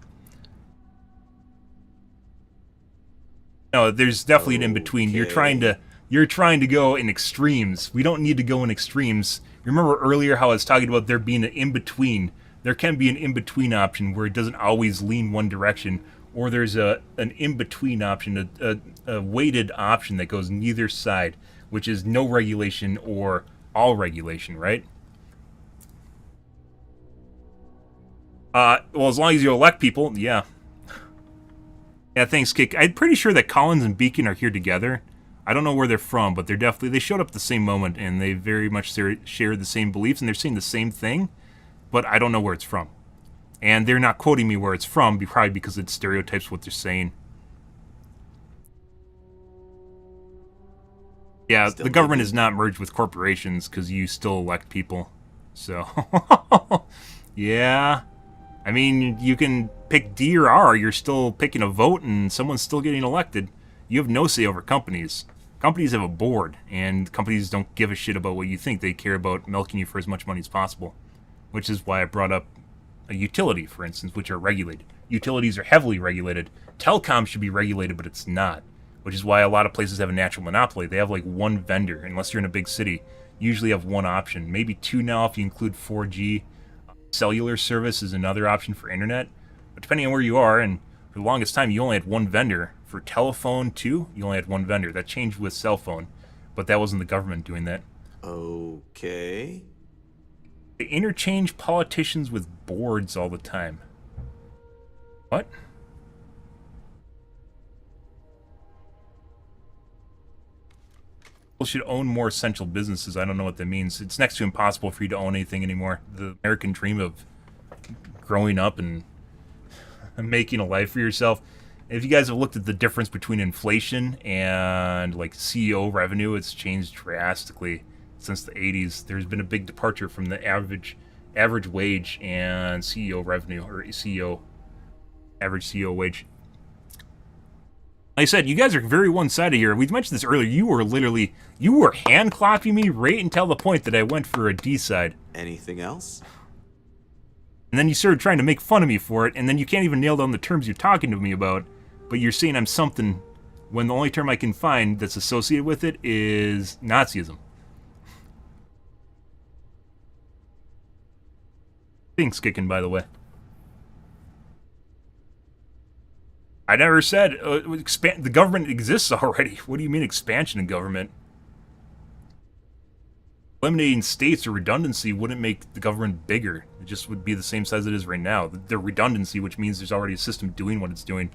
No, there's definitely an in-between. You're trying to go in extremes. We don't need to go in extremes. Remember earlier how I was talking about there being an in-between. There can be an in-between option where it doesn't always lean one direction, or there's an in-between option, a weighted option that goes neither side, which is no regulation or all regulation, right? Well, as long as you elect people, yeah. Yeah, thanks, Kick. I'm pretty sure that Collins and Beacon are here together. I don't know where they're from, but they showed up at the same moment, and they very much share the same beliefs, and they're saying the same thing, but I don't know where it's from. And they're not quoting me where it's from, probably because it stereotypes what they're saying. Yeah, the government is not merged with corporations, because you still elect people. So, yeah. I mean, you can pick D or R, you're still picking a vote and someone's still getting elected. You have no say over companies. Companies have a board, and companies don't give a shit about what you think. They care about milking you for as much money as possible, which is why I brought up a utility, for instance, which are regulated. Utilities are heavily regulated. Telecom should be regulated, but it's not, which is why a lot of places have a natural monopoly. They have like one vendor, unless you're in a big city. You usually have one option, maybe two now if you include 4G. Cellular service is another option for internet, but depending on where you are, and for the longest time you only had one vendor. For telephone too, you only had one vendor. That changed with cell phone, but that wasn't the government doing that. Okay. They interchange politicians with boards all the time. What? People should own more essential businesses. I don't know what that means. It's next to impossible for you to own anything anymore. The American dream of growing up and making a life for yourself. If you guys have looked at the difference between inflation and like CEO revenue, it's changed drastically since the 80s. There's been a big departure from the average wage and CEO revenue, or average CEO wage. Like I said, you guys are very one-sided here. We mentioned this earlier. You were hand clapping me right until the point that I went for a D side. Anything else? And then you started trying to make fun of me for it, and then you can't even nail down the terms you're talking to me about, but you're saying I'm something when the only term I can find that's associated with it is Nazism. Things kicking, by the way. I never said the government exists already. What do you mean expansion in government? Eliminating states or redundancy wouldn't make the government bigger. It just would be the same size it is right now. The redundancy, which means there's already a system doing what it's doing.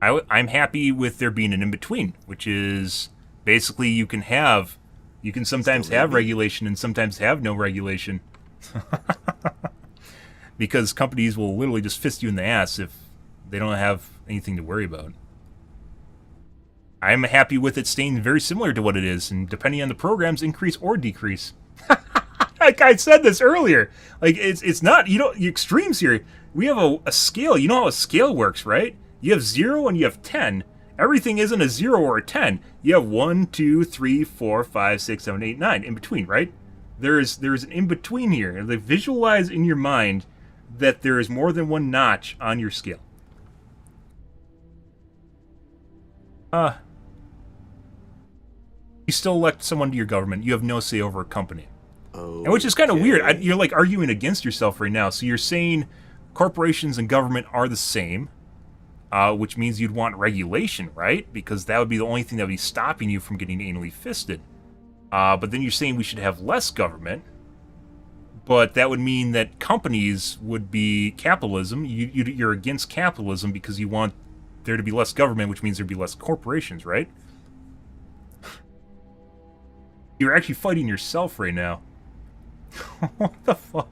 I'm happy with there being an in-between, which is basically you can sometimes have regulation and sometimes have no regulation. Because companies will literally just fist you in the ass if they don't have anything to worry about. I'm happy with it staying very similar to what it is, and depending on the programs, increase or decrease. Like I said this earlier. Like, it's not, extremes here. We have a scale. You know how a scale works, right? You have 0 and you have 10. Everything isn't a 0 or a 10. You have 1, 2, 3, 4, 5, 6, 7, 8, 9 in between, right? There's an in-between here. Like, visualize in your mind that there is more than one notch on your scale. You still elect someone to your government. You have no say over a company. And which is kind of weird. You're like arguing against yourself right now. So you're saying corporations and government are the same, which means you'd want regulation, right? Because that would be the only thing that would be stopping you from getting anally fisted. But then you're saying we should have less government, but that would mean that companies would be capitalism. You're against capitalism because you want there to be less government, which means there'd be less corporations, right? You're actually fighting yourself right now. What the fuck?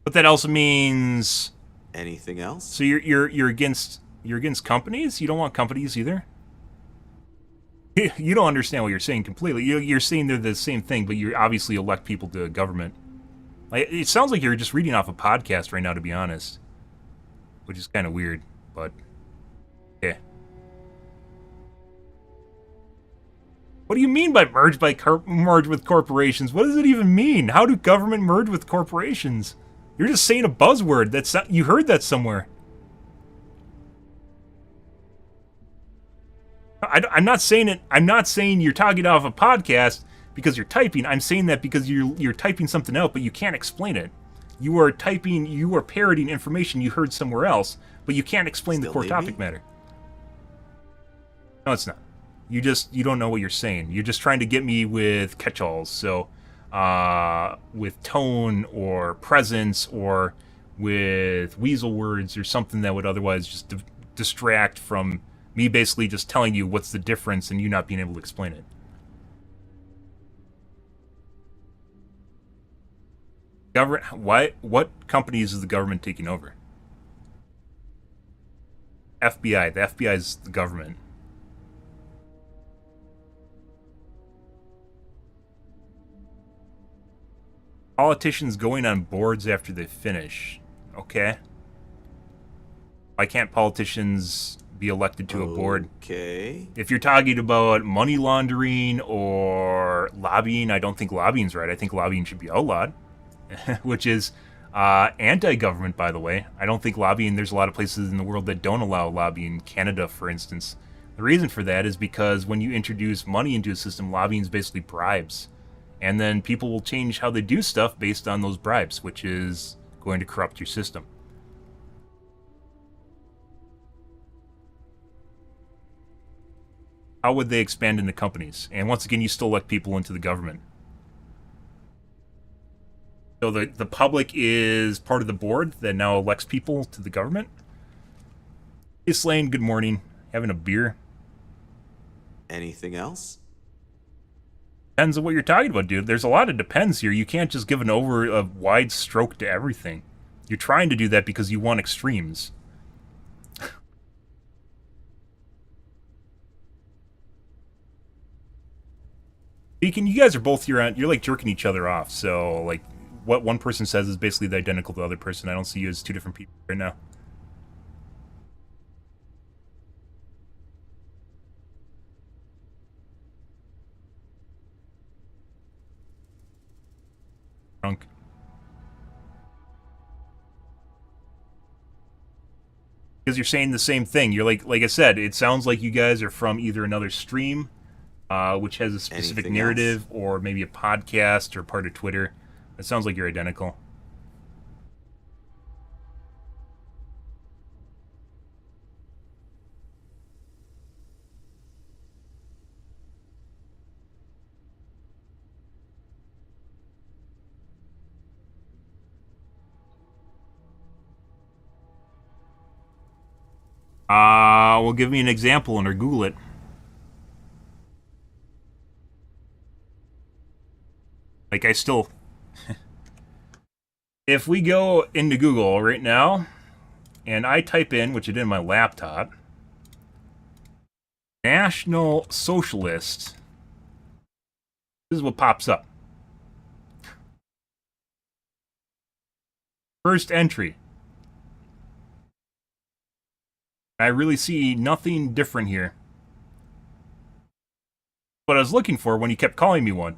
But that also means anything else? So you're against companies? You don't want companies either? You don't understand what you're saying completely. You're saying they're the same thing, but you obviously elect people to government. Like, it sounds like you're just reading off a podcast right now, to be honest. Which is kind of weird, but yeah. What do you mean by merge with corporations? What does it even mean? How do government merge with corporations? You're just saying a buzzword. You heard that somewhere. I'm not saying it. I'm not saying you're talking off a podcast because you're typing. I'm saying that because you're typing something out, but you can't explain it. You are typing. You are parroting information you heard somewhere else, but you can't explain the core topic matter. No, it's not. You don't know what you're saying. You're just trying to get me with catch-alls. So, with tone or presence or with weasel words or something that would otherwise just distract from me basically just telling you what's the difference and you not being able to explain it. What companies is the government taking over? FBI. The FBI is the government. Politicians going on boards after they finish. Okay. Why can't politicians be elected to a board? Okay. If you're talking about money laundering or lobbying, I don't think lobbying's right. I think lobbying should be outlawed, which is anti-government, by the way. I don't think lobbying, there's a lot of places in the world that don't allow lobbying. Canada, for instance. The reason for that is because when you introduce money into a system, lobbying is basically bribes. And then people will change how they do stuff based on those bribes, which is going to corrupt your system. How would they expand into companies? And once again, you still elect people into the government. So the public is part of the board that now elects people to the government? Hey Slane, good morning. Having a beer? Anything else? Depends on what you're talking about, dude. There's a lot of depends here. You can't just give a wide stroke to everything. You're trying to do that because you want extremes. Beacon, you guys are both you're like jerking each other off, so like what one person says is basically the identical to the other person. I don't see you as two different people right now. Drunk. Because you're saying the same thing. You're like I said, it sounds like you guys are from either another stream, which has a specific narrative, or maybe a podcast or part of Twitter. It sounds like you're identical. Well, give me an example and or Google it. Like, I still... If we go into Google right now, and I type in, which I did in my laptop, National Socialist, this is what pops up. First entry. I really see nothing different here. What I was looking for when you kept calling me one.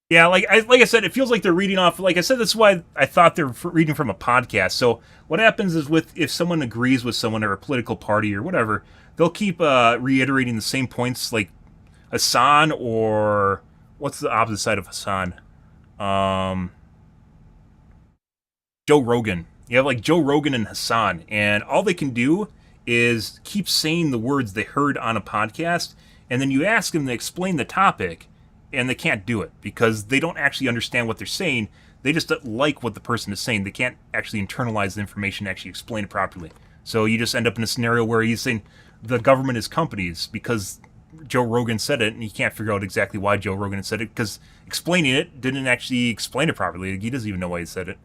Yeah, like I said, it feels like they're reading off. Like I said, that's why I thought they're reading from a podcast. So what happens is if someone agrees with someone or a political party or whatever, they'll keep reiterating the same points, like Hassan, or what's the opposite side of Hassan? Joe Rogan. You have like Joe Rogan and Hassan, and all they can do is keep saying the words they heard on a podcast, and then you ask them to explain the topic, and they can't do it because they don't actually understand what they're saying. They just don't like what the person is saying. They can't actually internalize the information, actually explain it properly. So you just end up in a scenario where he's saying the government is companies because Joe Rogan said it, and you can't figure out exactly why Joe Rogan said it because explaining it didn't actually explain it properly. He doesn't even know why he said it.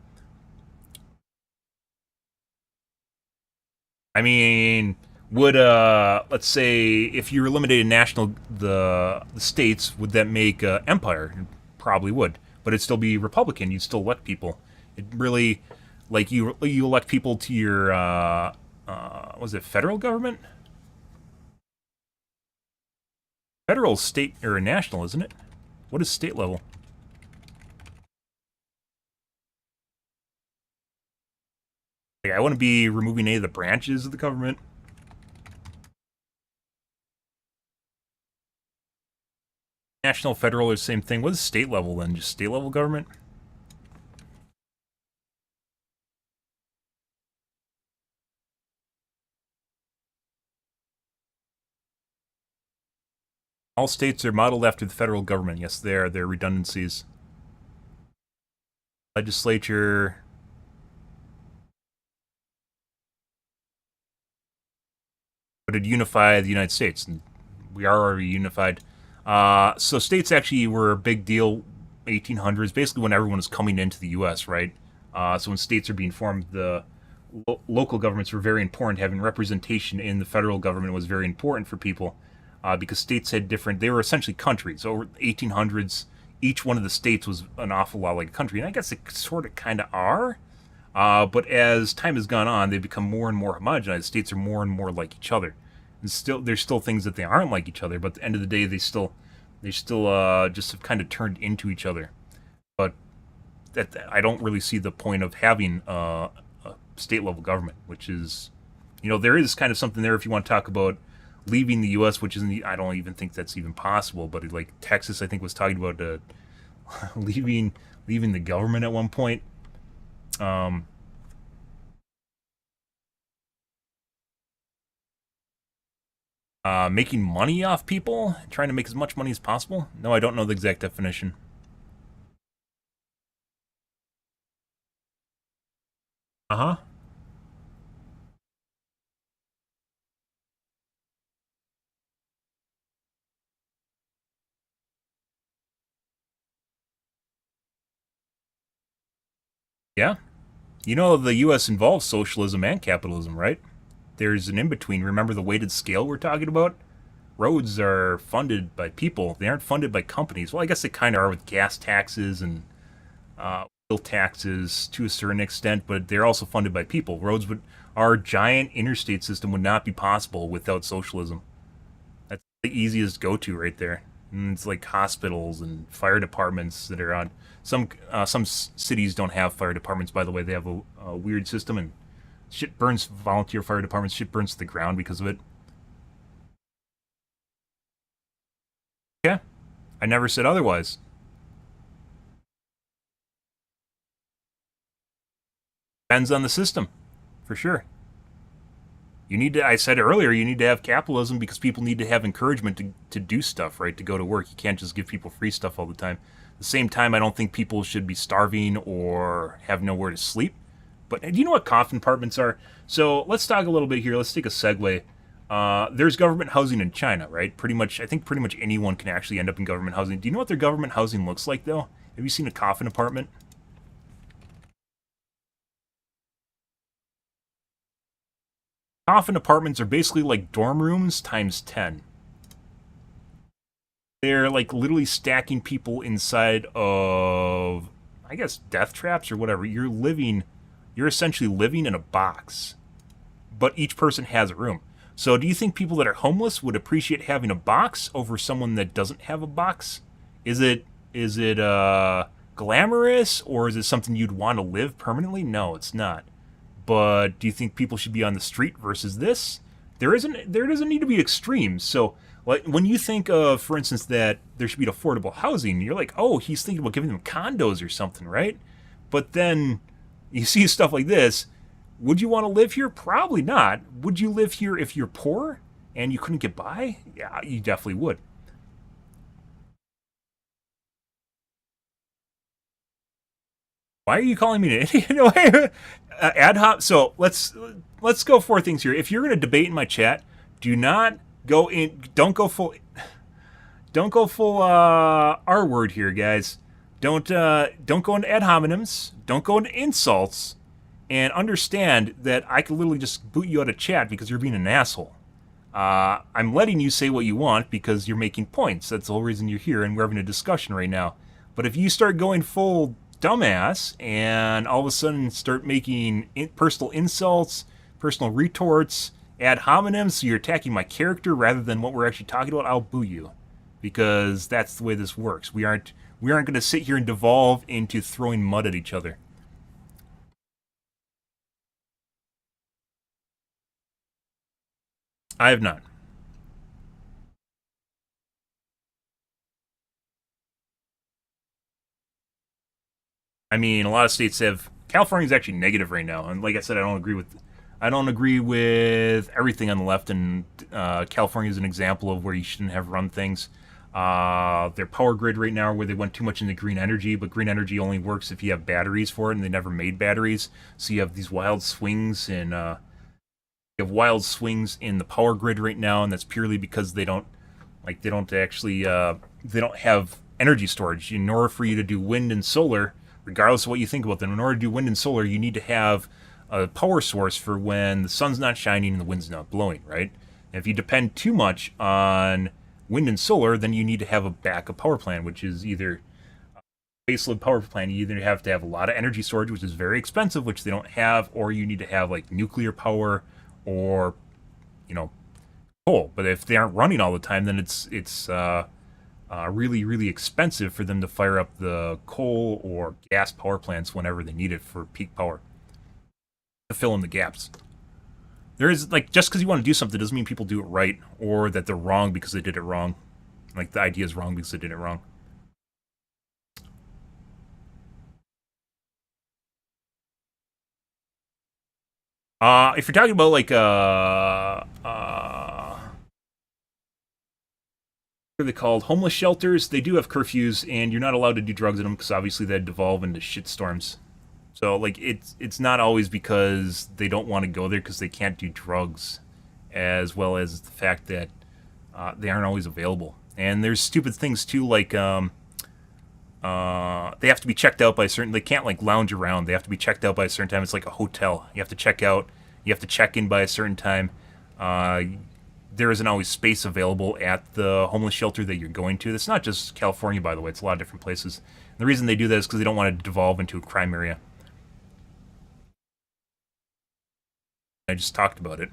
I mean, would let's say if you eliminated the states, would that make empire? It probably would, but it'd still be Republican. You'd still elect people. It really, like you elect people to your was it federal government? Federal, state, or national, isn't it? What is state level? Like, I wouldn't be removing any of the branches of the government. National, federal are the same thing. What is state level then? Just state level government? All states are modeled after the federal government. Yes, they are. They're redundancies. Legislature... but it'd unify the United States, and we are already unified. So states actually were a big deal 1800s, basically when everyone was coming into the U.S., right? So when states are being formed, the local governments were very important. Having representation in the federal government was very important for people because states had different, they were essentially countries. Over 1800s, each one of the states was an awful lot like a country, and I guess they sort of kind of are. But as time has gone on, they've become more and more homogenized. States are more and more like each other. And still, there's still things that they aren't like each other, but at the end of the day, they still just have kind of turned into each other. But I don't really see the point of having a state level government, which is, there is kind of something there if you want to talk about leaving the U.S., which isn't. I don't even think that's even possible. But like Texas, I think was talking about leaving the government at one point. Making money off people, trying to make as much money as possible. No, I don't know the exact definition. Uh-huh. Yeah. The U.S. involves socialism and capitalism, right? There's an in-between. Remember the weighted scale we're talking about? Roads are funded by people. They aren't funded by companies. Well, I guess they kind of are with gas taxes and wheel taxes to a certain extent, but they're also funded by people. Our giant interstate system would not be possible without socialism. That's the easiest go-to right there. And it's like hospitals and fire departments that are on. Some cities don't have fire departments, by the way. They have a weird system, and shit burns. Volunteer fire departments, shit burns to the ground because of it. Yeah, I never said otherwise. Depends on the system, for sure. I said earlier, you need to have capitalism because people need to have encouragement to do stuff, right? To go to work. You can't just give people free stuff all the time. At the same time, I don't think people should be starving or have nowhere to sleep. But do you know what coffin apartments are? So let's talk a little bit here. Let's take a segue. There's government housing in China, right? I think pretty much anyone can actually end up in government housing. Do you know what their government housing looks like, though? Have you seen a coffin apartment? Coffin apartments are basically like dorm rooms times 10. They're like literally stacking people inside of, I guess, death traps or whatever. You're essentially living in a box, but each person has a room. So do you think people that are homeless would appreciate having a box over someone that doesn't have a box? Is it glamorous, or is it something you'd want to live permanently? No, it's not. But do you think people should be on the street versus this? There doesn't need to be extremes. So like when you think of, for instance, that there should be affordable housing, you're like, oh, he's thinking about giving them condos or something, right? But then you see stuff like this. Would you want to live here? Probably not. Would you live here if you're poor and you couldn't get by? Yeah, you definitely would. Why are you calling me an idiot? Ad hoc. So let's go for things here. If you're going to debate in my chat, do not go in. Don't go full R word here, guys. Don't go into ad hominems. Don't go into insults. And understand that I could literally just boot you out of chat because you're being an asshole. I'm letting you say what you want because you're making points. That's the whole reason you're here, and we're having a discussion right now. But if you start going full dumbass and all of a sudden start making personal insults, personal retorts, ad hominems, so you're attacking my character rather than what we're actually talking about, I'll boo you. Because that's the way this works. We aren't going to sit here and devolve into throwing mud at each other. I have not. I mean, a lot of states have. California's actually negative right now, and like I said, I don't agree with everything on the left. And California is an example of where you shouldn't have run things. Their power grid right now, where they went too much into green energy, but green energy only works if you have batteries for it, and they never made batteries, so you have these wild swings in have wild swings in the power grid right now, and that's purely because they don't have energy storage. In order for you to do wind and solar, regardless of what you think about them, in order to do wind and solar, you need to have a power source for when the sun's not shining and the wind's not blowing, right? And if you depend too much on wind and solar, then you need to have a backup power plant, which is either baseload power plant. You either have to have a lot of energy storage, which is very expensive, which they don't have, or you need to have like nuclear power or, coal. But if they aren't running all the time, then it's really, really expensive for them to fire up the coal or gas power plants whenever they need it for peak power to fill in the gaps. There is, just because you want to do something doesn't mean people do it right, or that they're wrong because they did it wrong. Like, the idea is wrong because they did it wrong. If you're talking about, what are they called? Homeless shelters, they do have curfews, and you're not allowed to do drugs in them because obviously they'd devolve into shitstorms. So, it's not always because they don't want to go there because they can't do drugs, as well as the fact that they aren't always available. And there's stupid things, too, like, they have to be checked out by a certain... They can't, lounge around. They have to be checked out by a certain time. It's like a hotel. You have to check out. You have to check in by a certain time. There isn't always space available at the homeless shelter that you're going to. It's not just California, by the way. It's a lot of different places. And the reason they do that is because they don't want to devolve into a crime area. I just talked about it.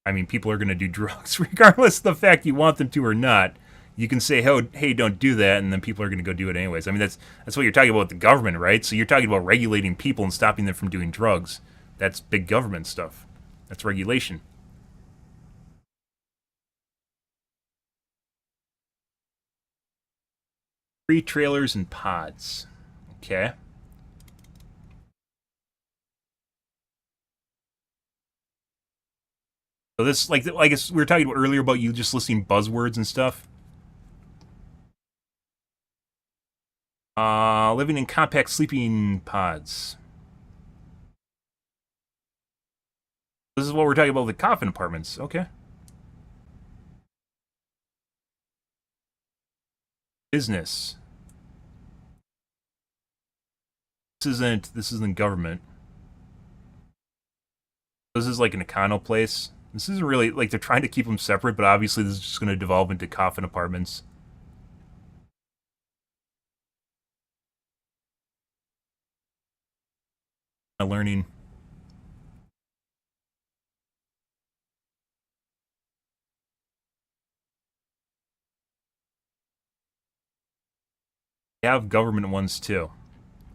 I mean, people are going to do drugs regardless of the fact you want them to or not. You can say, hey, don't do that, and then people are going to go do it anyways. I mean, that's what you're talking about with the government, right? So you're talking about regulating people and stopping them from doing drugs. That's big government stuff. That's regulation. Free trailers and pods. Okay. So this, I guess we were talking about earlier about you just listing buzzwords and stuff. Living in compact sleeping pods. This is what we're talking about with the coffin apartments. Okay. Business. This isn't government. This is like an econo place. This isn't really, they're trying to keep them separate, but obviously this is just going to devolve into coffin apartments. Learning. They have government ones too.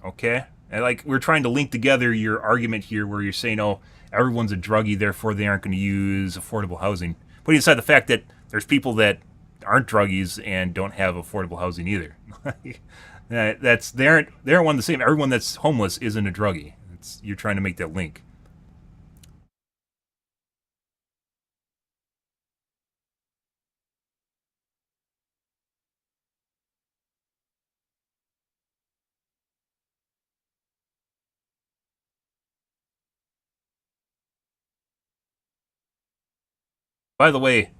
Okay? And we're trying to link together your argument here where you're saying, oh, everyone's a druggie, therefore they aren't going to use affordable housing. Putting aside the fact that there's people that aren't druggies and don't have affordable housing either. They aren't one and the same. Everyone that's homeless isn't a druggie. You're trying to make that link. By the way,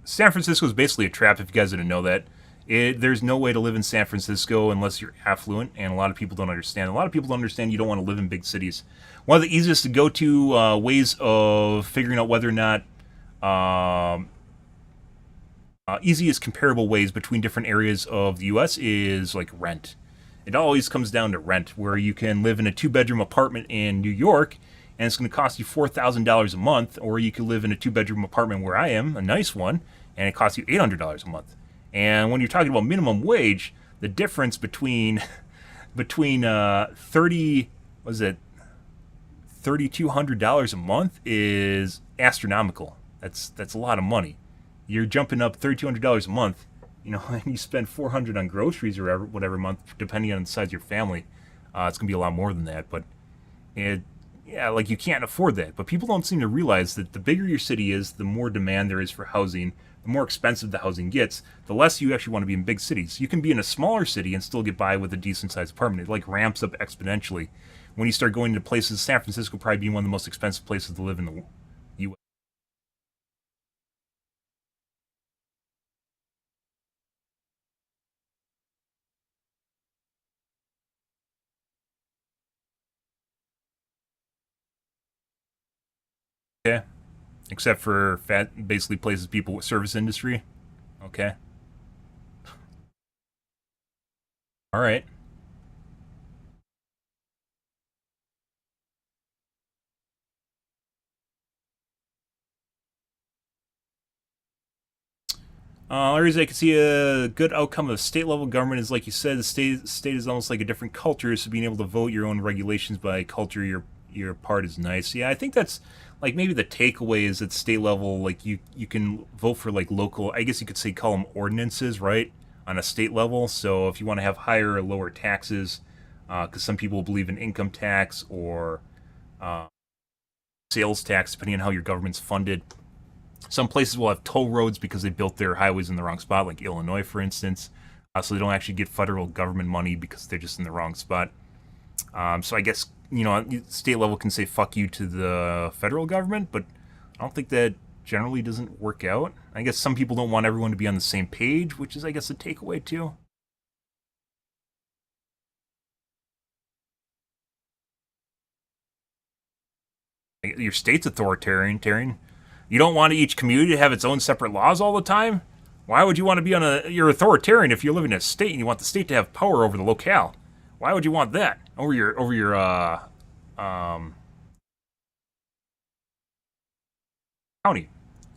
San Francisco is basically a trap if you guys didn't know that. There's no way to live in San Francisco unless you're affluent, and a lot of people don't understand. A lot of people don't understand you don't want to live in big cities. One of the easiest to go to ways of figuring out whether or not easiest comparable ways between different areas of the U.S. is like rent. It always comes down to rent, where you can live in a 2-bedroom apartment in New York, and it's going to cost you $4,000 a month, or you could live in a 2-bedroom apartment where I am, a nice one, and it costs you $800 a month. And when you're talking about minimum wage, the difference between $3,200 a month is astronomical. That's a lot of money. You're jumping up $3,200 a month, and you spend $400 on groceries or whatever month, depending on the size of your family. It's gonna be a lot more than that, but yeah, like you can't afford that. But people don't seem to realize that the bigger your city is, the more demand there is for housing. The more expensive the housing gets, the less you actually want to be in big cities. You can be in a smaller city and still get by with a decent-sized apartment. It like ramps up exponentially. When you start going to places, San Francisco probably being one of the most expensive places to live in the U.S. Okay, except for basically places people with service industry. Okay. All right. Areas I can see a good outcome of state level government is, like you said, the state is almost like a different culture. So being able to vote your own regulations by culture, your part is nice. Yeah, I think that's like maybe the takeaway is at state level, like you can vote for like local. I guess you could say call them ordinances, right, on a state level. So if you want to have higher or lower taxes, because some people believe in income tax or sales tax, depending on how your government's funded. Some places will have toll roads because they built their highways in the wrong spot, like Illinois, for instance. So they don't actually get federal government money because they're just in the wrong spot. So I guess, state level can say fuck you to the federal government, but I don't think that generally doesn't work out. I guess some people don't want everyone to be on the same page, which is, I guess, a takeaway too. Your state's authoritarian. You don't want each community to have its own separate laws all the time? Why would you want to be you're authoritarian if you're living in a state and you want the state to have power over the locale? Why would you want that over your county?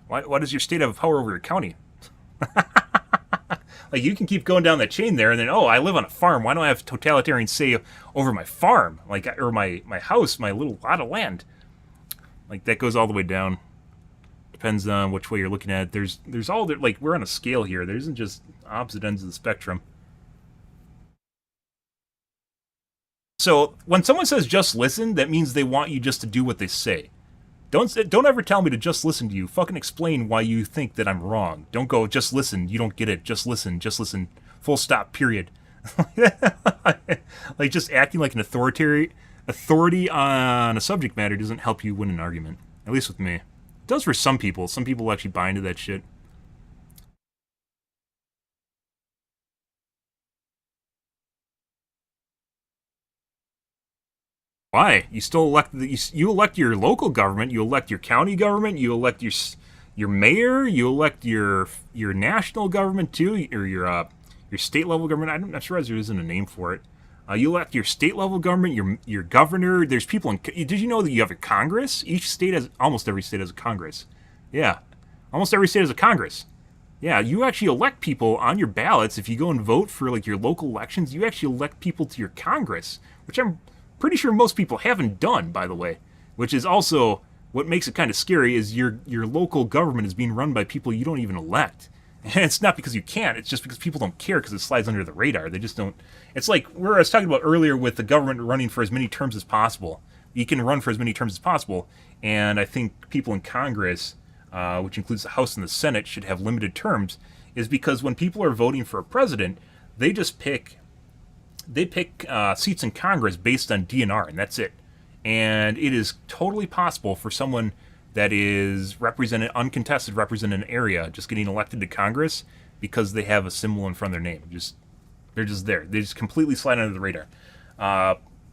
Why does your state have power over your county? Like, you can keep going down that chain there, and then, I live on a farm. Why don't I have totalitarian say over my farm? Like, or my house, my little lot of land. Like, that goes all the way down. Depends on which way you're looking at it. There's all like, we're on a scale here. There isn't just opposite ends of the spectrum. So when someone says just listen, that means they want you just to do what they say. Don't ever tell me to just listen to you. Fucking explain why you think that I'm wrong. Don't go just listen. You don't get it. Just listen. Full stop. Period. Like, just acting like an authority on a subject matter doesn't help you win an argument. At least with me. It does for some people. Some people actually buy into that shit. Why? You still elect you elect your local government, you elect your county government, you elect your mayor, you elect your national government too, or your state level government. I'm not sure there isn't a name for it. You elect your state level government, your governor. There's people in. Did you know that you have a Congress? Almost every state has a Congress. Yeah, almost every state has a Congress. Yeah, you actually elect people on your ballots. If you go and vote for like your local elections, you actually elect people to your Congress, which I'm pretty sure most people haven't done, by the way. Which is also what makes it kind of scary. Is your local government is being run by people you don't even elect. And it's not because you can't, it's just because people don't care because it slides under the radar. They just don't. It's like where I was talking about earlier with the government running for as many terms as possible. You can run for as many terms as possible, and I think people in Congress, which includes the House and the Senate, should have limited terms, is because when people are voting for a president, they just pick seats in Congress based on DNR, and that's it. And it is totally possible for someone that is uncontested, represented an area, just getting elected to Congress because they have a symbol in front of their name. They're just there. They just completely slide under the radar.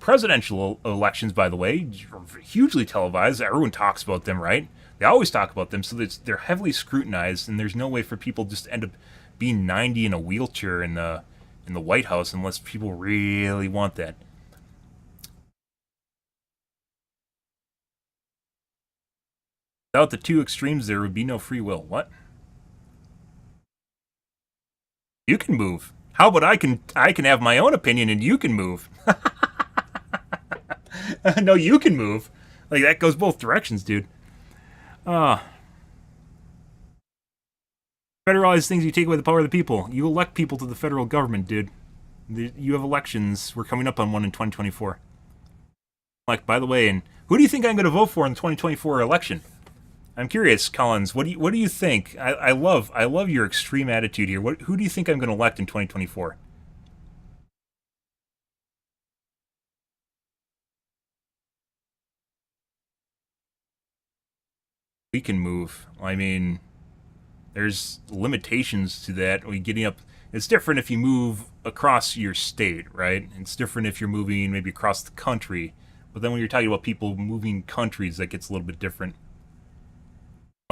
Presidential elections, by the way, are hugely televised. Everyone talks about them, right? They always talk about them, so they're heavily scrutinized, and there's no way for people just to end up being 90 in a wheelchair in the White House unless people really want that. Without the two extremes, there would be no free will. What? You can move. How about I can have my own opinion and you can move? No, you can move. Like, that goes both directions, dude. Federalize things, you take away the power of the people. You elect people to the federal government, dude. You have elections. We're coming up on one in 2024. Like, by the way, and who do you think I'm going to vote for in the 2024 election? I'm curious, Collins. What do you think? I love your extreme attitude here. Who do you think I'm going to elect in 2024? We can move. I mean, there's limitations to that. We getting up. It's different if you move across your state, right? It's different if you're moving maybe across the country. But then when you're talking about people moving countries, that gets a little bit different.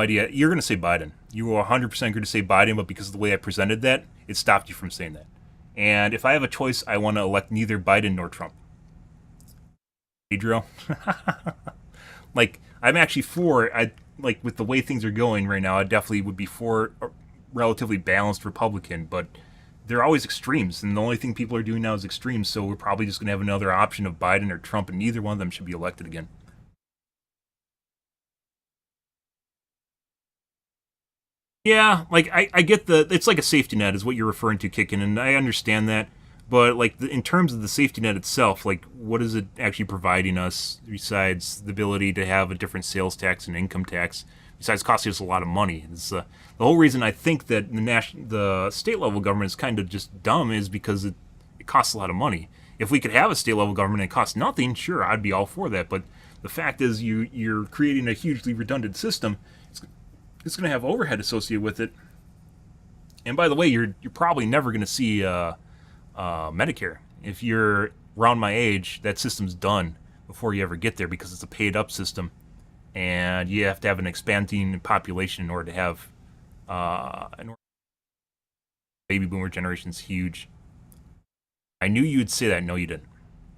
Idea. You're going to say Biden. You were 100% going to say Biden, but because of the way I presented that, it stopped you from saying that. And if I have a choice, I want to elect neither Biden nor Trump. Pedro? Like, I'm actually for, like, with the way things are going right now, I definitely would be for a relatively balanced Republican, but they're always extremes, and the only thing people are doing now is extremes, so we're probably just going to have another option of Biden or Trump, and neither one of them should be elected again. Yeah, like, I get it's like a safety net is what you're referring to, Kickin', and I understand that, but, like, in terms of the safety net itself, like, what is it actually providing us besides the ability to have a different sales tax and income tax, besides costing us a lot of money? It's, the whole reason I think that the state level government is kind of just dumb is because it costs a lot of money. If we could have a state level government and it costs nothing, sure, I'd be all for that, but the fact is you're creating a hugely redundant system. It's going to have overhead associated with it. And by the way, you're probably never going to see Medicare. If you're around my age, that system's done before you ever get there because it's a paid-up system, and you have to have an expanding population in order to have baby boomer generation's huge. I knew you'd say that. No, you didn't.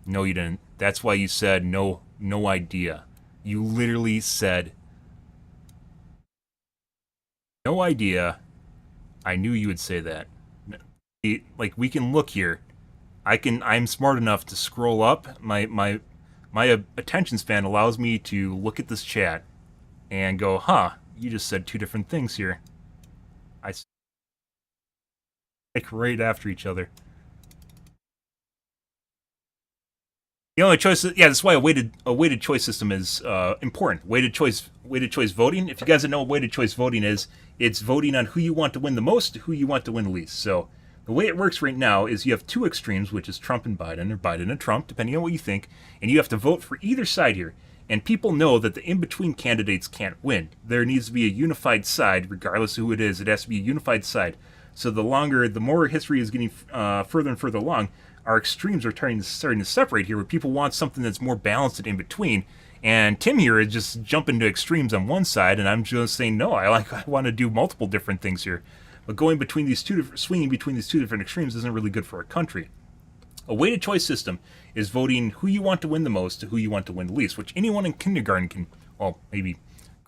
No, you didn't. That's why you said no idea. You literally said no idea. I knew you would say that. Like, we can look here. I'm smart enough to scroll up. My attention span allows me to look at this chat and go, huh, you just said two different things here. Like, right after each other. The only choice, that's why a weighted choice system is important. Weighted choice voting. If you guys don't know what weighted choice voting is, it's voting on who you want to win the most, who you want to win the least. So the way it works right now is you have two extremes, which is Trump and Biden, or Biden and Trump, depending on what you think, and you have to vote for either side here. And people know that the in-between candidates can't win. There needs to be a unified side, regardless of who it is. It has to be a unified side. So the more history is getting further and further along, our extremes are starting to separate here, where people want something that's more balanced and in between. And Tim here is just jumping to extremes on one side, and I'm just saying no. I want to do multiple different things here, but swinging between these two different extremes isn't really good for our country. A weighted choice system is voting who you want to win the most to who you want to win the least, which anyone in kindergarten can, well, maybe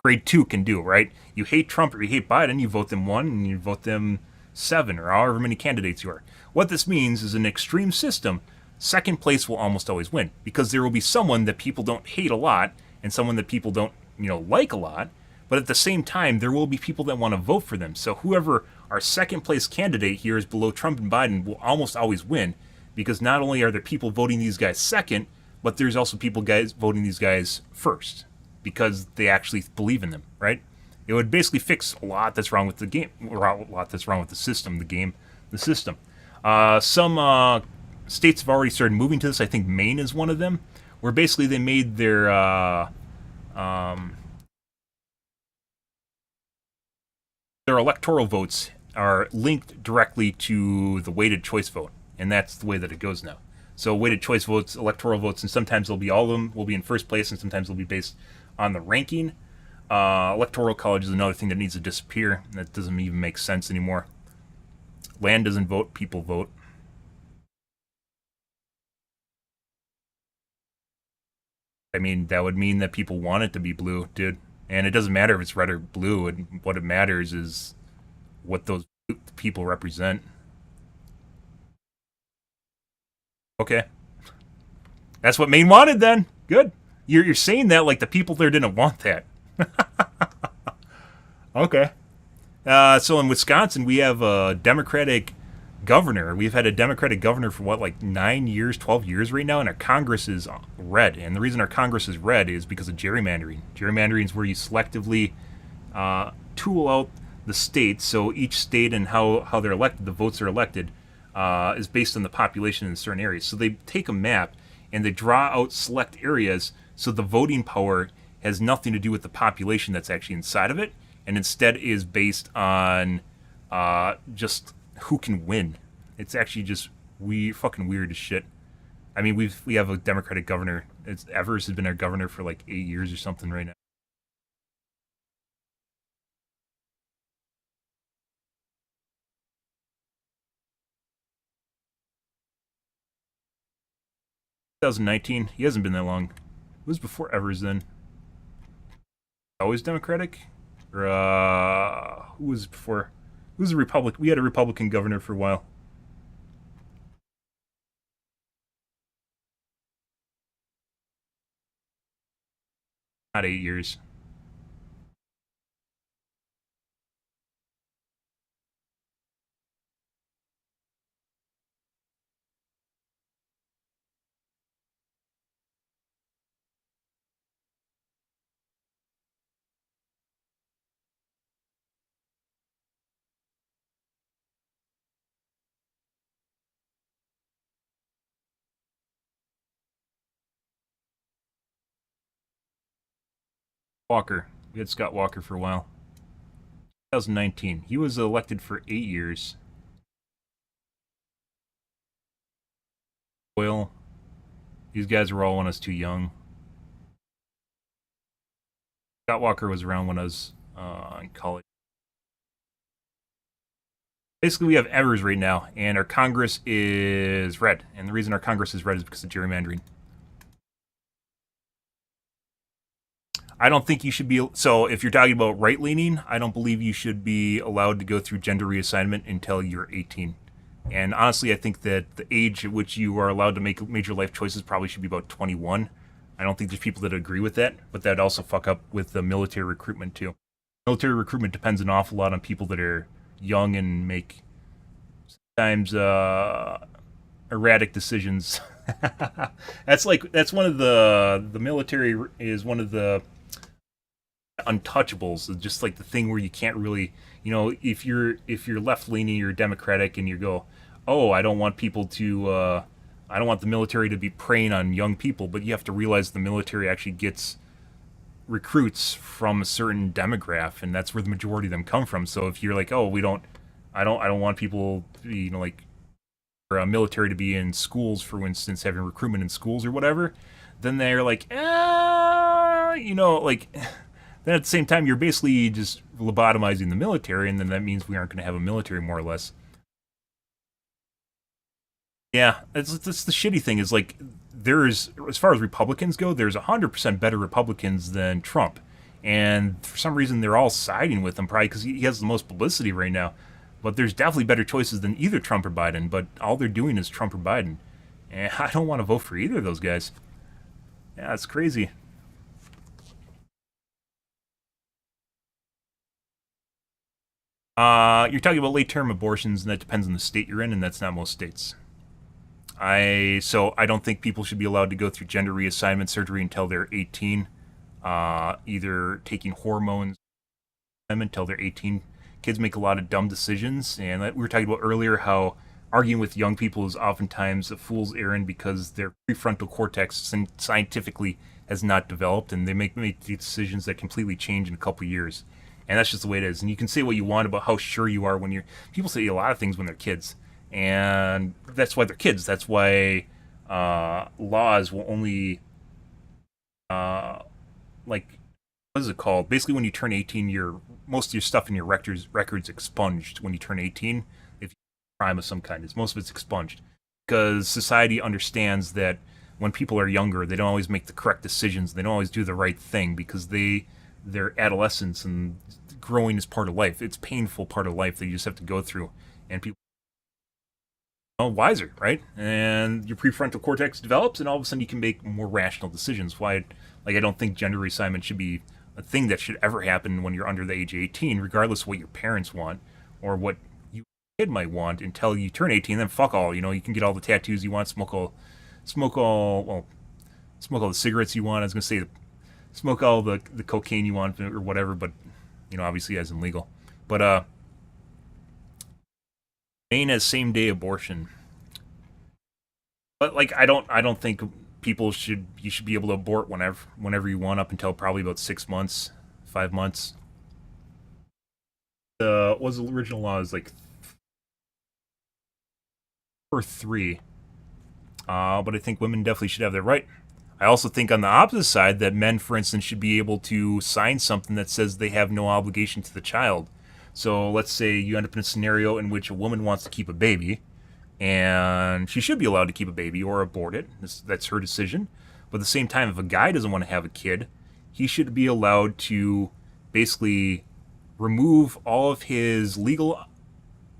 grade 2 can do, right? You hate Trump or you hate Biden, you vote them 1 and you vote them 7 or however many candidates you are. What this means is an extreme system, second place will almost always win, because there will be someone that people don't hate a lot and someone that people don't, like a lot, but at the same time, there will be people that want to vote for them. So whoever our second place candidate here is below Trump and Biden will almost always win, because not only are there people voting these guys second, but there's also guys voting these guys first, because they actually believe in them, right? It would basically fix a lot that's wrong with the game, or a lot that's wrong with the system, the system. Some states have already started moving to this. I think Maine is one of them, where basically they made their electoral votes are linked directly to the weighted choice vote, and that's the way that it goes now. So weighted choice votes, electoral votes, and sometimes all of them will be in first place, and sometimes they'll be based on the ranking. Electoral college is another thing that needs to disappear. That doesn't even make sense anymore. Land doesn't vote, people vote. I mean, that would mean that people want it to be blue, dude. And it doesn't matter if it's red or blue. What it matters is what those people represent. Okay. That's what Maine wanted then. Good. You're saying that like the people there didn't want that. Okay. So in Wisconsin, we have a Democratic governor. We've had a Democratic governor for what, like 9 years, 12 years right now, and our Congress is red. And the reason our Congress is red is because of gerrymandering. Gerrymandering is where you selectively tool out the states. So each state and how they're elected, the votes are elected, is based on the population in certain areas. So they take a map and they draw out select areas so the voting power has nothing to do with the population that's actually inside of it, and instead is based on just who can win. It's actually just fucking weird as shit. I mean, we have a Democratic governor. Evers has been our governor for like 8 years or something right now. (2019). He hasn't been that long. It was before Evers then. Always Democratic? Or who was before? Who was a Republican? We had a Republican governor for a while. Not 8 years. Walker. We had Scott Walker for a while. 2019. He was elected for 8 years. Oil. These guys were all when I was too young. Scott Walker was around when I was in college. Basically, we have Evers right now, and our Congress is red. And the reason our Congress is red is because of gerrymandering. I don't think you should be... So, if you're talking about right-leaning, I don't believe you should be allowed to go through gender reassignment until you're 18. And honestly, I think that the age at which you are allowed to make major life choices probably should be about 21. I don't think there's people that agree with that, but that'd also fuck up with the military recruitment, too. Military recruitment depends an awful lot on people that are young and make sometimes erratic decisions. That's one of the military is one of the untouchables. It's just like the thing where you can't really, if you're left leaning, you're Democratic, and you go, oh, I don't want people to, I don't want the military to be preying on young people, but you have to realize the military actually gets recruits from a certain demographic, and that's where the majority of them come from. So if you're like, oh, I don't want people, or a military to be in schools, for instance, having recruitment in schools or whatever, then they're like, then at the same time, you're basically just lobotomizing the military, and then that means we aren't going to have a military, more or less. Yeah, that's the shitty thing is, like, there's, as far as Republicans go, there's 100% better Republicans than Trump. And for some reason, they're all siding with him, probably because he has the most publicity right now. But there's definitely better choices than either Trump or Biden, but all they're doing is Trump or Biden. And I don't want to vote for either of those guys. Yeah, it's crazy. You're talking about late-term abortions, and that depends on the state you're in, and that's not most states. So I don't think people should be allowed to go through gender reassignment surgery until they're 18. Either taking hormones until they're 18. Kids make a lot of dumb decisions, and we were talking about earlier how arguing with young people is oftentimes a fool's errand because their prefrontal cortex scientifically has not developed, and they make decisions that completely change in a couple years. And that's just the way it is. And you can say what you want about how sure you are when you're... People say a lot of things when they're kids. And that's why they're kids. That's why laws will only... what is it called? Basically, when you turn 18, most of your stuff in your records expunged when you turn 18. If you crime of some kind, most of it's expunged. Because society understands that when people are younger, they don't always make the correct decisions. They don't always do the right thing because their adolescence and growing is part of life. It's a painful part of life that you just have to go through. And people are wiser, right? And your prefrontal cortex develops, and all of a sudden you can make more rational decisions. I don't think gender reassignment should be a thing that should ever happen when you're under the age of 18, regardless of what your parents want or what you kid might want until you turn 18. Then fuck all. You know, you can get all the tattoos you want, smoke all the cigarettes you want. I was gonna say smoke all the cocaine you want or whatever, but you know, obviously as illegal. But Maine has same-day abortion. But like, I don't think you should be able to abort whenever you want, up until probably about 6 months, 5 months. The original law is like for 3. But I think women definitely should have their right. I also think on the opposite side that men, for instance, should be able to sign something that says they have no obligation to the child. So let's say you end up in a scenario in which a woman wants to keep a baby, and she should be allowed to keep a baby or abort it. That's her decision. But at the same time, if a guy doesn't want to have a kid, he should be allowed to basically remove all of his legal,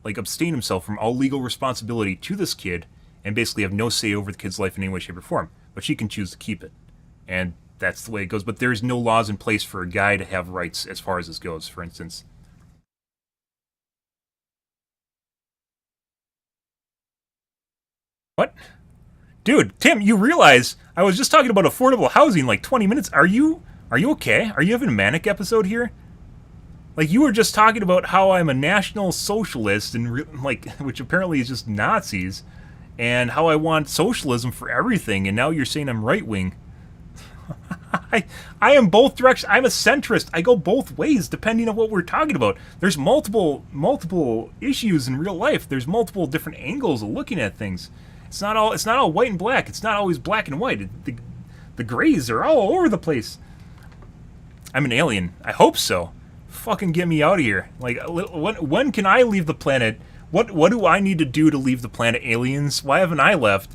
like abstain himself from all legal responsibility to this kid, and basically have no say over the kid's life in any way, shape, or form. But she can choose to keep it. And that's the way it goes. But there's no laws in place for a guy to have rights as far as this goes, for instance. What? Dude, Tim, you realize I was just talking about affordable housing like 20 minutes. Are you okay? Are you having a manic episode here? Like, you were just talking about how I'm a national socialist, and which apparently is just Nazis, and how I want socialism for everything, and now you're saying I'm right-wing. I am both directions. I'm a centrist. I go both ways depending on what we're talking about. There's multiple issues in real life. There's multiple different angles of looking at things. It's not all white and black. It's not always black and white. The grays are all over the place. I'm an alien. I hope so. Fucking get me out of here. Like, when can I leave the planet? What do I need to do to leave the planet, aliens? Why haven't I left?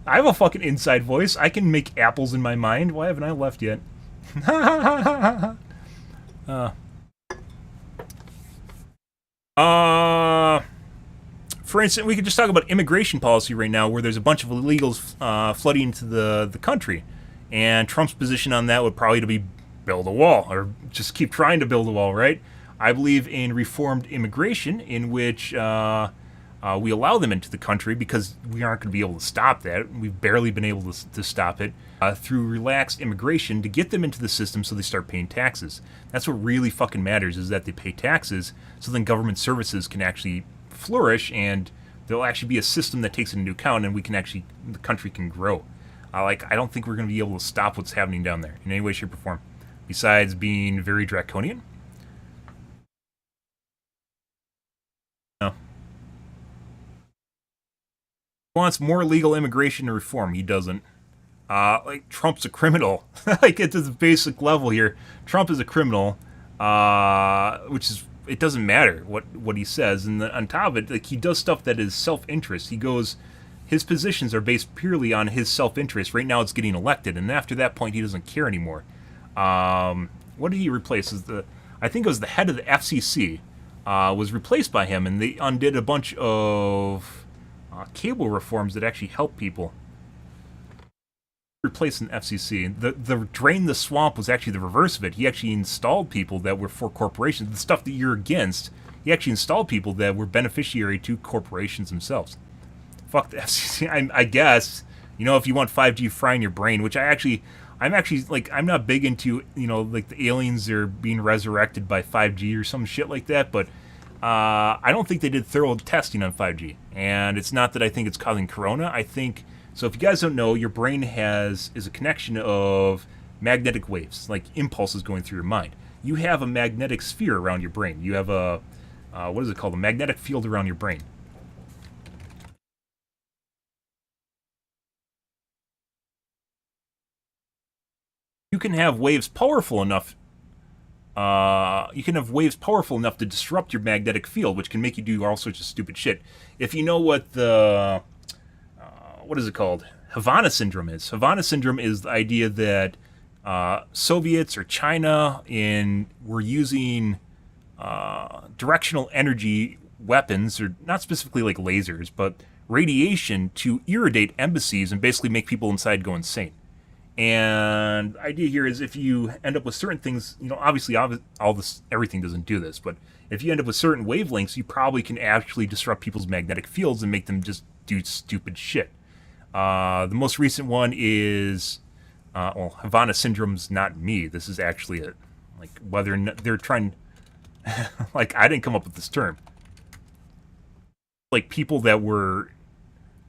I have a fucking inside voice. I can make apples in my mind. Why haven't I left yet? For instance, we could just talk about immigration policy right now, where there's a bunch of illegals flooding into the country. And Trump's position on that would probably be build a wall, or just keep trying to build a wall, right? I believe in reformed immigration, in which we allow them into the country because we aren't going to be able to stop that. We've barely been able to stop it through relaxed immigration to get them into the system so they start paying taxes. That's what really fucking matters, is that they pay taxes so then government services can actually flourish, and there'll actually be a system that takes it into account, and the country can grow. I don't think we're going to be able to stop what's happening down there in any way, shape, or form, besides being very draconian. No. He wants more legal immigration to reform. He doesn't. Trump's a criminal. Like, at this basic level here, Trump is a criminal, which is, it doesn't matter what he says. And on top of it, like, he does stuff that is self-interest. His positions are based purely on his self-interest. Right now it's getting elected, and after that point he doesn't care anymore. What did he replace? I think it was the head of the FCC was replaced by him, and they undid a bunch of cable reforms that actually help people. Replacing the FCC. The drain the swamp was actually the reverse of it. He actually installed people that were for corporations. The stuff that you're against, he actually installed people that were beneficiary to corporations themselves. Fuck the FCC. I guess, if you want 5G frying your brain, which I'm actually like, I'm not big into, like the aliens are being resurrected by 5G or some shit like that, but I don't think they did thorough testing on 5G. And it's not that I think it's causing corona. I think, so if you guys don't know, your brain is a connection of magnetic waves, like impulses going through your mind. You have a magnetic sphere around your brain. You have a, what is it called? A magnetic field around your brain. You can have waves powerful enough. To disrupt your magnetic field, which can make you do all sorts of stupid shit. If you know what what is it called? Havana syndrome is. Havana syndrome is the idea that Soviets or China were using directional energy weapons, or not specifically like lasers, but radiation to irradiate embassies and basically make people inside go insane. And the idea here is if you end up with certain things, obviously everything doesn't do this, but if you end up with certain wavelengths, you probably can actually disrupt people's magnetic fields and make them just do stupid shit. The most recent one is, Havana Syndrome's not me. This is actually it. Like, whether or not they're trying, like, I didn't come up with this term. Like, people that were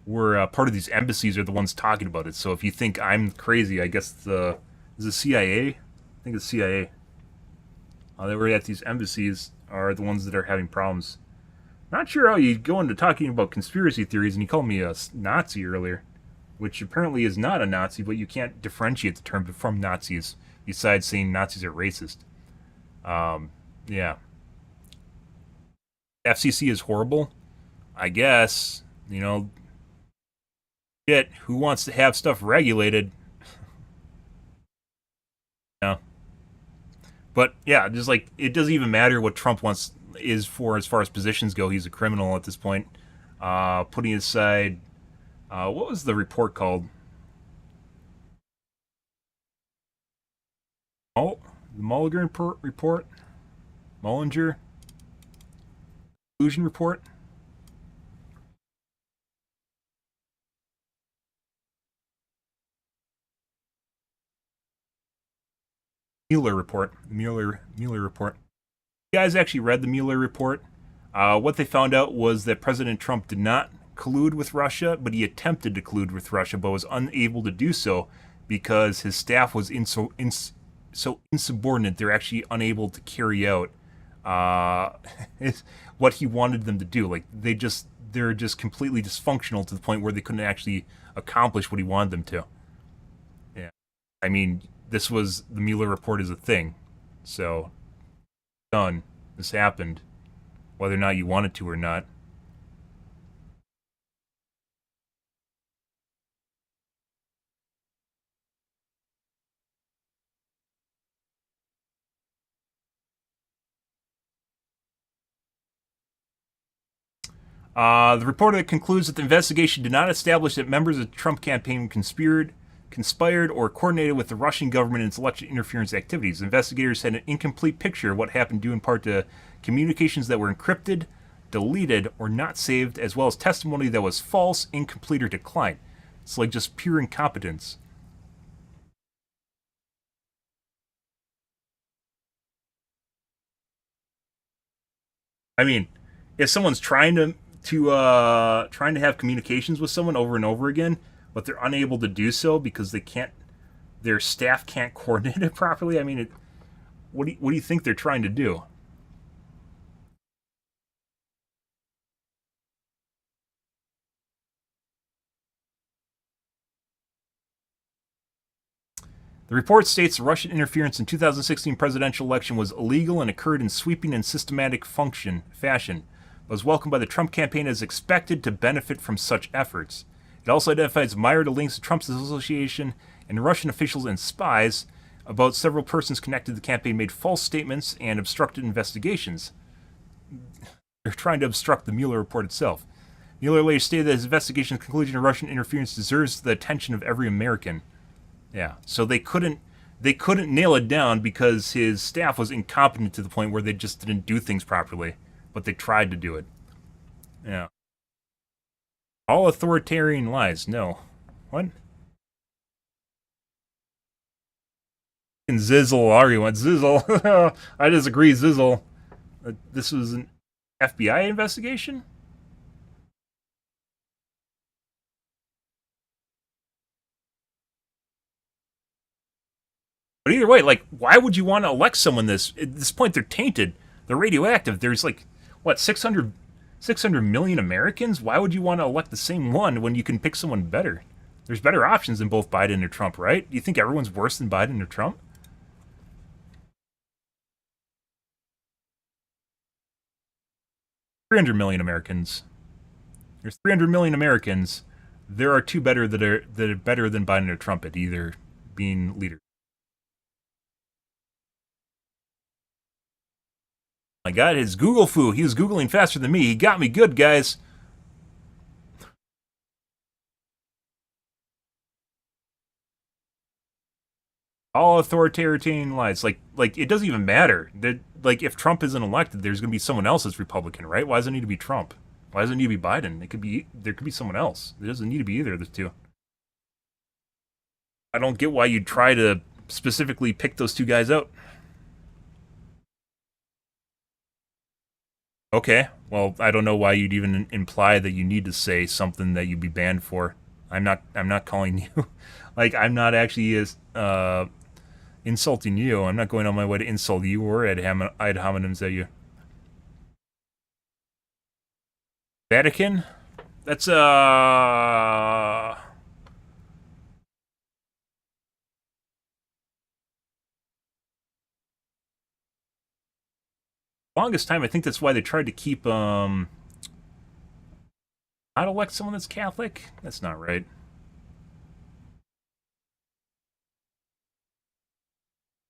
part of these embassies are the ones talking about it. So if you think I'm crazy, I guess is the CIA? I think it's CIA. That were at these embassies are the ones that are having problems. Not sure how you go into talking about conspiracy theories and you called me a Nazi earlier, which apparently is not a Nazi, but you can't differentiate the term from Nazis besides saying Nazis are racist. Yeah. FCC is horrible, I guess. Shit, who wants to have stuff regulated? Yeah. But yeah, just like it doesn't even matter what Trump is for as far as positions go. He's a criminal at this point. Putting aside, what was the report called? The Mulligan report, Mullinger Illusion report. Mueller report. The Mueller report. You guys actually read the Mueller report. What they found out was that President Trump did not collude with Russia, but he attempted to collude with Russia, but was unable to do so because his staff was so insubordinate. They're actually unable to carry out what he wanted them to do. Like they're just completely dysfunctional to the point where they couldn't actually accomplish what he wanted them to. Yeah, I mean, the Mueller report is a thing, so done. This happened, whether or not you wanted to or not. The report concludes that the investigation did not establish that members of the Trump campaign conspired or coordinated with the Russian government in its election interference activities. Investigators had an incomplete picture of what happened due in part to communications that were encrypted, deleted, or not saved, as well as testimony that was false, incomplete, or declined. It's like just pure incompetence. I mean, if someone's trying to have communications with someone over and over again, but they're unable to do so because their staff can't coordinate it properly. I mean, what do you think they're trying to do? The report states the Russian interference in 2016 presidential election was illegal and occurred in sweeping and systematic fashion, but was welcomed by the Trump campaign as expected to benefit from such efforts. It also identifies myriad links to Trump's association and Russian officials and spies about several persons connected to the campaign made false statements and obstructed investigations. They're trying to obstruct the Mueller report itself. Mueller later stated that his investigation's conclusion of Russian interference deserves the attention of every American. Yeah, so they couldn't nail it down because his staff was incompetent to the point where they just didn't do things properly, but they tried to do it. Yeah. All authoritarian lies. No. What? And Zizzle argument. Zizzle. I disagree, Zizzle. This was an FBI investigation? But either way, like, why would you want to elect someone at this point? They're tainted. They're radioactive. There's like, what, 600 million Americans? Why would you want to elect the same one when you can pick someone better? There's better options than both Biden or Trump, right? Do you think everyone's worse than Biden or Trump? $300 million Americans. There's 300 million Americans. There are two better that are better than Biden or Trump at either being leaders. My God, his Google foo. He was Googling faster than me. He got me good, guys. All authoritarian lies. Like it doesn't even matter. That like if Trump isn't elected, there's gonna be someone else that's Republican, right? Why does it need to be Trump? Why does it need to be Biden? There could be someone else. It doesn't need to be either of the two. I don't get why you'd try to specifically pick those two guys out. Okay, well, I don't know why you'd even imply that you need to say something that you'd be banned for. I'm not calling you like I'm not actually insulting you. I'm not going on my way to insult you or ad hominems at you. Vatican? That's longest time I think that's why they tried to keep not elect someone that's Catholic. That's not right.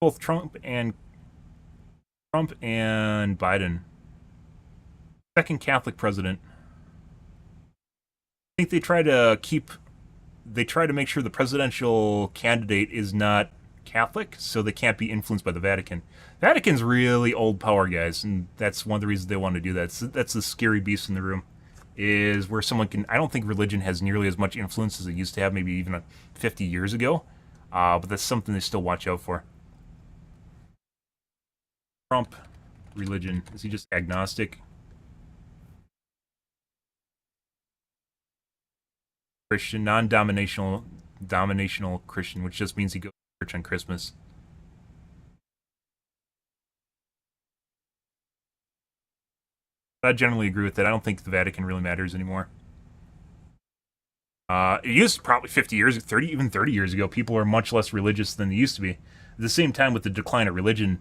Both Trump and Biden. Second Catholic president. I think they try to make sure the presidential candidate is not Catholic, so they can't be influenced by the Vatican. Vatican's really old power, guys, and that's one of the reasons they want to do that. That's the scary beast in the room, is where someone can... I don't think religion has nearly as much influence as it used to have, maybe even 50 years ago, but that's something they still watch out for. Trump, religion. Is he just agnostic? Christian, non-dominational Christian, which just means he goes to church on Christmas. I generally agree with that. I don't think the Vatican really matters anymore. It used to, probably 50 years, 30 years ago, people were much less religious than they used to be. At the same time, with the decline of religion,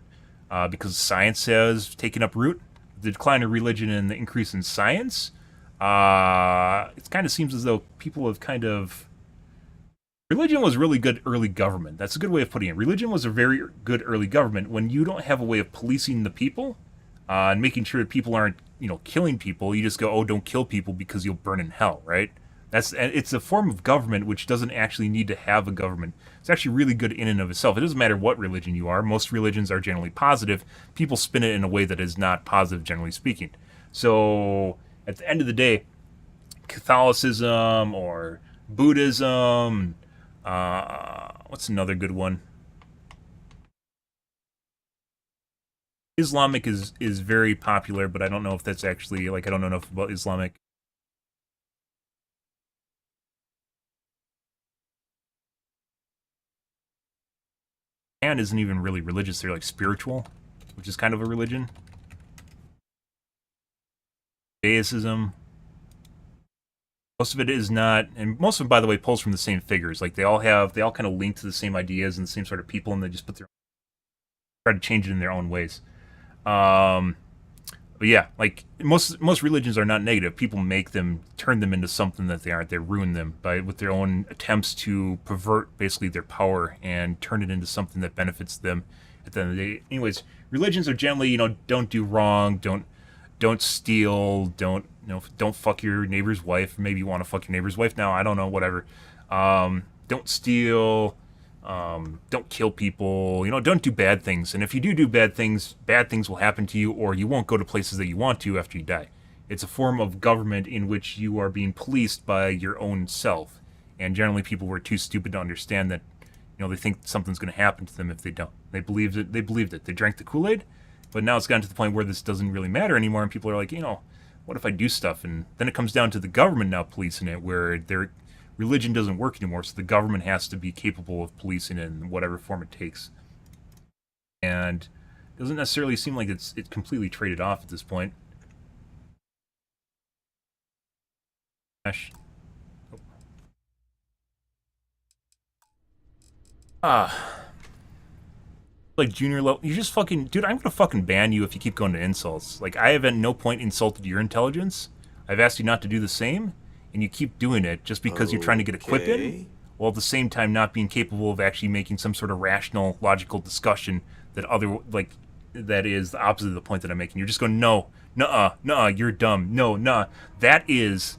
because science has taken up root, the decline of religion and the increase in science, it kind of seems as though people have kind of... Religion was really good early government. That's a good way of putting it. Religion was a very good early government when you don't have a way of policing the people and making sure that people aren't, killing people. You just go, oh, don't kill people because you'll burn in hell, right? It's a form of government which doesn't actually need to have a government. It's actually really good in and of itself. It doesn't matter what religion you are. Most religions are generally positive. People spin it in a way that is not positive, generally speaking. So, at the end of the day, Catholicism or Buddhism, what's another good one? Islamic is very popular, but I don't know if that's actually, I don't know enough about Islamic. Japan isn't even really religious, they're spiritual, which is kind of a religion. Deism. Most of it is not, and most of it, by the way, pulls from the same figures. They all kind of link to the same ideas and the same sort of people, and they just try to change it in their own ways. But yeah, most religions are not negative. People make them, turn them into something that they aren't. They ruin them with their own attempts to pervert basically their power and turn it into something that benefits them at the end of the day. Anyways, religions are generally, don't do wrong, don't steal, don't fuck your neighbor's wife. Maybe you want to fuck your neighbor's wife now. I don't know, whatever. Don't steal. Don't kill people. Don't do bad things. And if you do bad things will happen to you, or you won't go to places that you want to after you die. It's a form of government in which you are being policed by your own self. And generally, people were too stupid to understand that. They think something's going to happen to them if they don't. They believed it. They drank the Kool-Aid. But now it's gotten to the point where this doesn't really matter anymore, and people are like, what if I do stuff? And then it comes down to the government now policing it, where their religion doesn't work anymore, so the government has to be capable of policing it in whatever form it takes. And it doesn't necessarily seem like it's completely traded off at this point. Junior level, you just fucking... Dude, I'm gonna fucking ban you if you keep going to insults. I have at no point insulted your intelligence. I've asked you not to do the same, and you keep doing it just because you're trying to get a quip in, while at the same time not being capable of actually making some sort of rational, logical discussion that is the opposite of the point that I'm making. You're just going, no, nuh-uh, you're dumb, no, nah. That is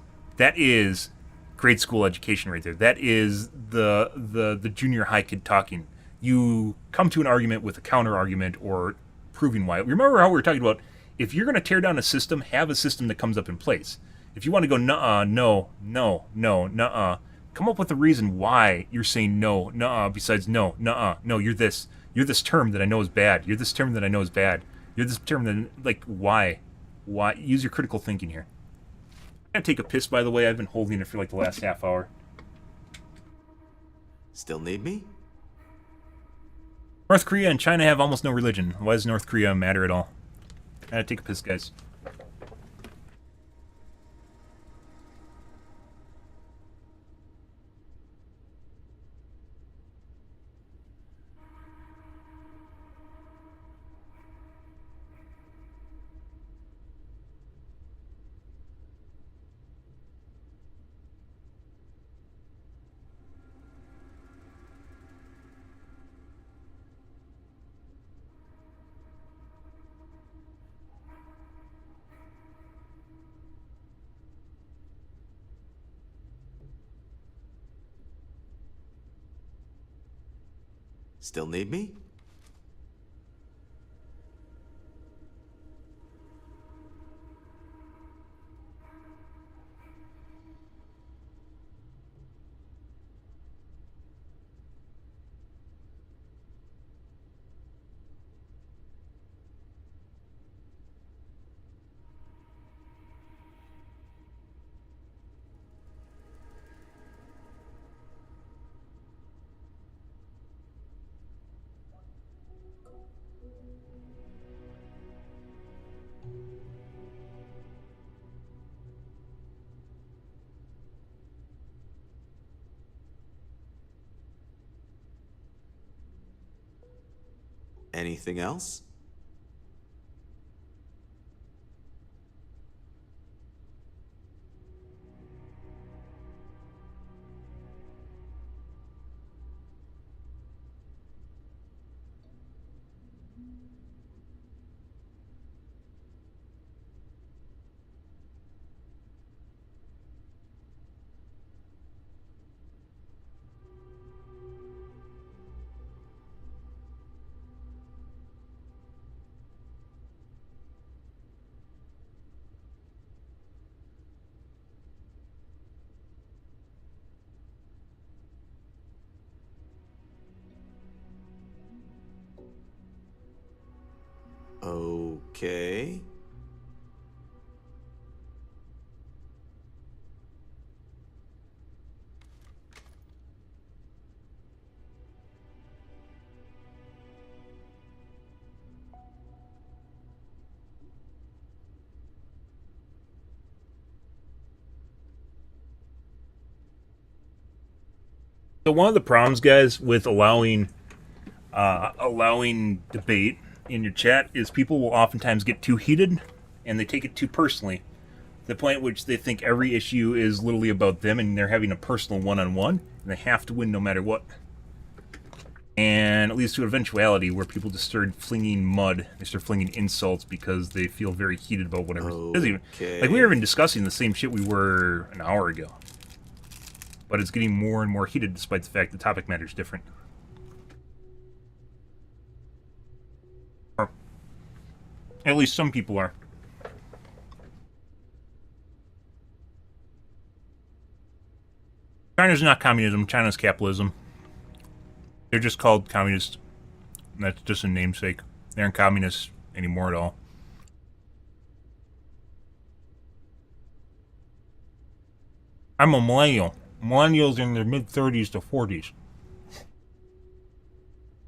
grade school education right there. That is the junior high kid talking. you come to an argument with a counter argument or proving why. Remember how we were talking about, if you're going to tear down a system, have a system that comes up in place. If you want to go nuh-uh, no, no, no, nuh-uh, come up with a reason why you're saying no, nuh-uh, besides no, nuh-uh, no, you're this term that I know is bad. You're this term that I know is bad. You're this term that, like, why? Why? Use your critical thinking here. I'm going to take a piss, by the way. I've been holding it for like the last half hour. Still need me? North Korea and China have almost no religion. Why does North Korea matter at all? I gotta take a piss, guys. Still need me? Anything else? Okay. So one of the problems, guys, with allowing debate in your chat is people will oftentimes get too heated and they take it too personally. To the point at which they think every issue is literally about them and they're having a personal one-on-one and they have to win no matter what. And it leads to an eventuality where people just start flinging mud, they start flinging insults because they feel very heated about whatever. Okay. Like, we were even discussing the same shit we were an hour ago. But it's getting more and more heated despite the fact the topic matter is different. Or at least some people are. China's not communism, China's capitalism. They're just called communists. That's just a namesake. They aren't communists anymore at all. I'm a millennial. Millennials in their mid-30s to 40s.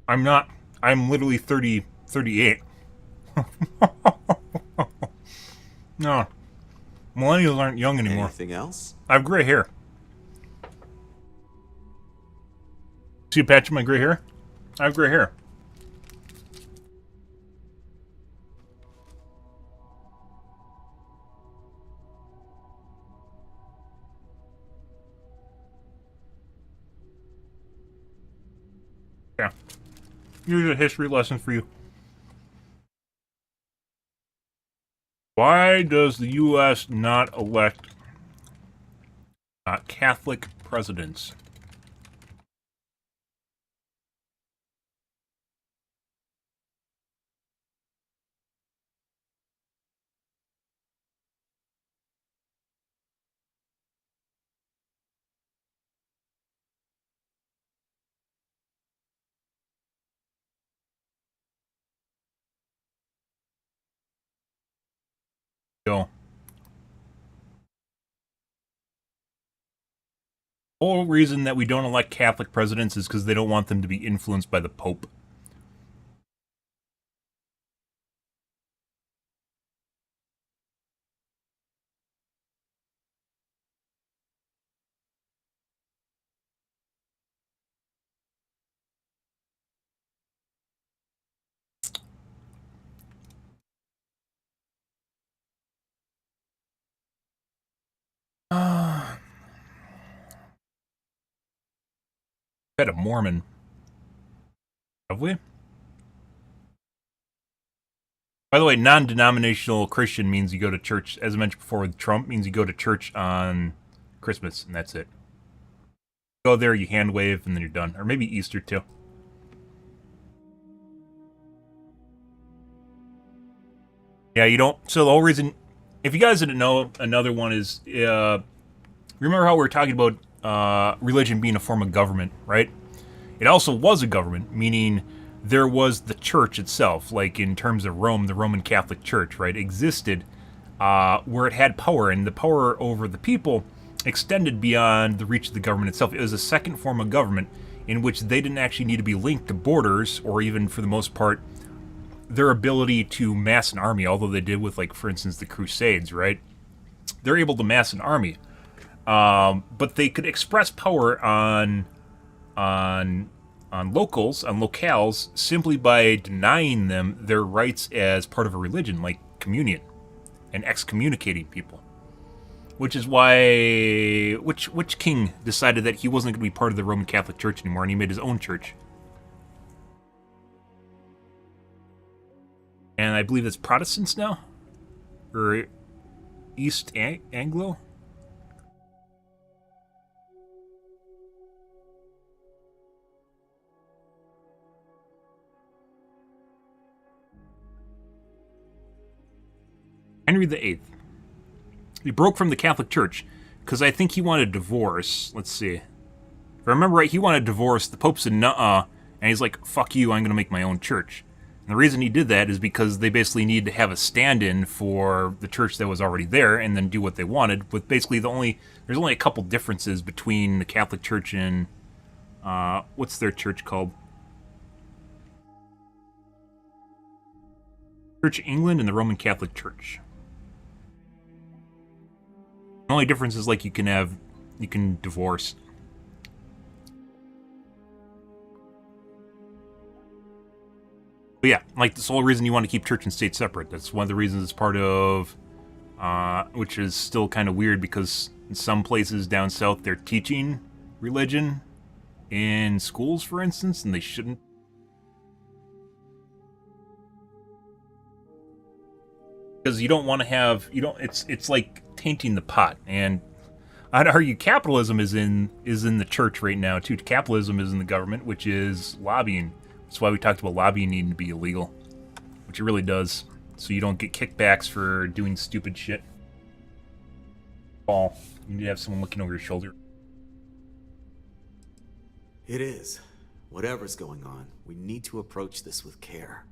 I'm not. I'm literally 38. No. Millennials aren't young anymore. Anything else? I have gray hair. See a patch of my gray hair? I have gray hair. Yeah. Here's a history lesson for you. Why does the U.S. not elect Catholic presidents? Go. The whole reason that we don't elect Catholic presidents is because they don't want them to be influenced by the Pope. Had a Mormon. Have we? By the way, non-denominational Christian means you go to church, as I mentioned before with Trump, means you go to church on Christmas, and that's it. Go there, you hand wave, and then you're done. Or maybe Easter, too. Yeah, you don't... So the whole reason... If you guys didn't know, another one is... remember how we were talking about religion being a form of government, right? It also was a government, meaning there was the church itself, like in terms of Rome, the Roman Catholic Church, right, existed where it had power, and the power over the people extended beyond the reach of the government itself. It was a second form of government in which they didn't actually need to be linked to borders, or even, for the most part, their ability to mass an army, although they did with, like, for instance, the Crusades, right? They're able to mass an army. But they could express power on locals, on locales, simply by denying them their rights as part of a religion, like communion, and excommunicating people. Which is why... Which king decided that he wasn't going to be part of the Roman Catholic Church anymore, and he made his own church? And I believe it's Protestants now? Or East Anglo? Henry VIII. He broke from the Catholic Church because I think he wanted a divorce. Let's see. If I remember right, he wanted a divorce. The Pope said nuh-uh, and he's like, fuck you, I'm going to make my own church. And the reason he did that is because they basically needed to have a stand-in for the church that was already there and then do what they wanted. With basically there's only a couple differences between the Catholic Church and, what's their church called? Church of England and the Roman Catholic Church. The only difference is, like, you can divorce. But yeah, like, this whole reason you want to keep church and state separate. That's one of the reasons it's part of, which is still kind of weird because in some places down south they're teaching religion in schools, for instance, and they shouldn't. Because you don't want to have, it's like tainting the pot. And I'd argue capitalism is in the church right now too. Capitalism is in the government, which is lobbying. That's why we talked about lobbying needing to be illegal, which it really does. So you don't get kickbacks for doing stupid shit. You need to have someone looking over your shoulder. It is. Whatever's going on, we need to approach this with care.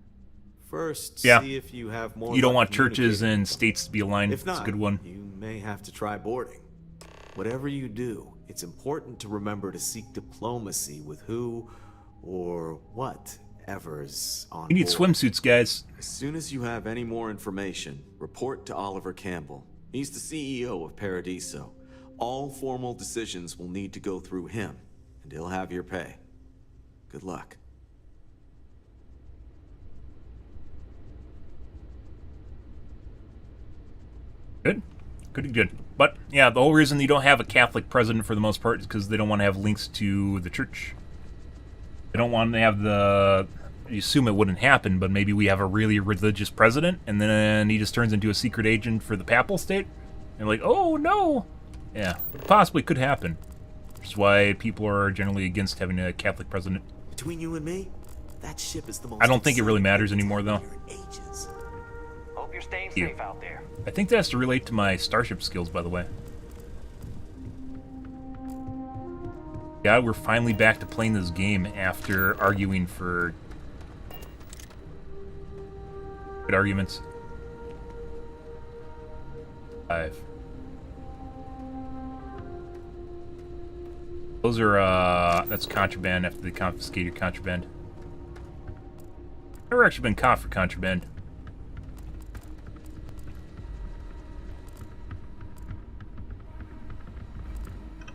First, see if you have more. You don't want churches and states to be aligned. If not, it's a good one. You may have to try boarding. Whatever you do, it's important to remember to seek diplomacy with who or whatever's on You need board. swimsuits, guys. As soon as you have any more information, report to Oliver Campbell. He's the CEO of Paradiso. All formal decisions will need to go through him, and he'll have your pay. Good luck. Good. But, yeah, the whole reason you don't have a Catholic president for the most part is because they don't want to have links to the church. They don't want to have you assume it wouldn't happen, but maybe we have a really religious president, and then he just turns into a secret agent for the papal state? And like, oh, no! Yeah, it possibly could happen. Which is why people are generally against having a Catholic president. Between you and me, that ship is the most... I don't think it really matters anymore, though. Hope you're staying safe out there. I think that has to relate to my starship skills, by the way. Yeah, we're finally back to playing this game after arguing for good arguments. 5. Those are, that's contraband after they confiscate your contraband. I've never actually been caught for contraband.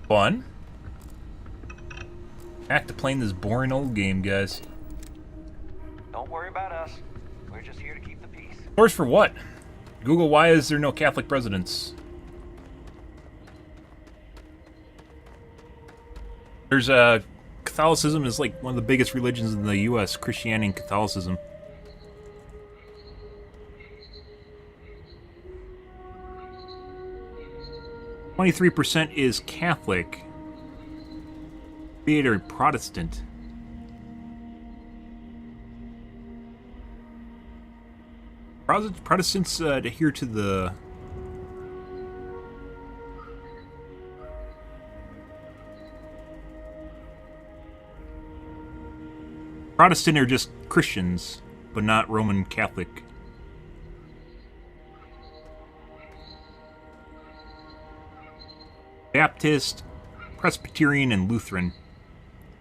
Fun. Back to playing this boring old game, guys. Don't worry about us. We're just here to keep the peace. Source for what? Google, why is there no Catholic presidents? There's Catholicism is like one of the biggest religions in the U.S. Christianity and Catholicism. %, is Catholic. Creator Protestant. Protestants adhere to the Protestant are just Christians, but not Roman Catholic. Baptist, Presbyterian, and Lutheran.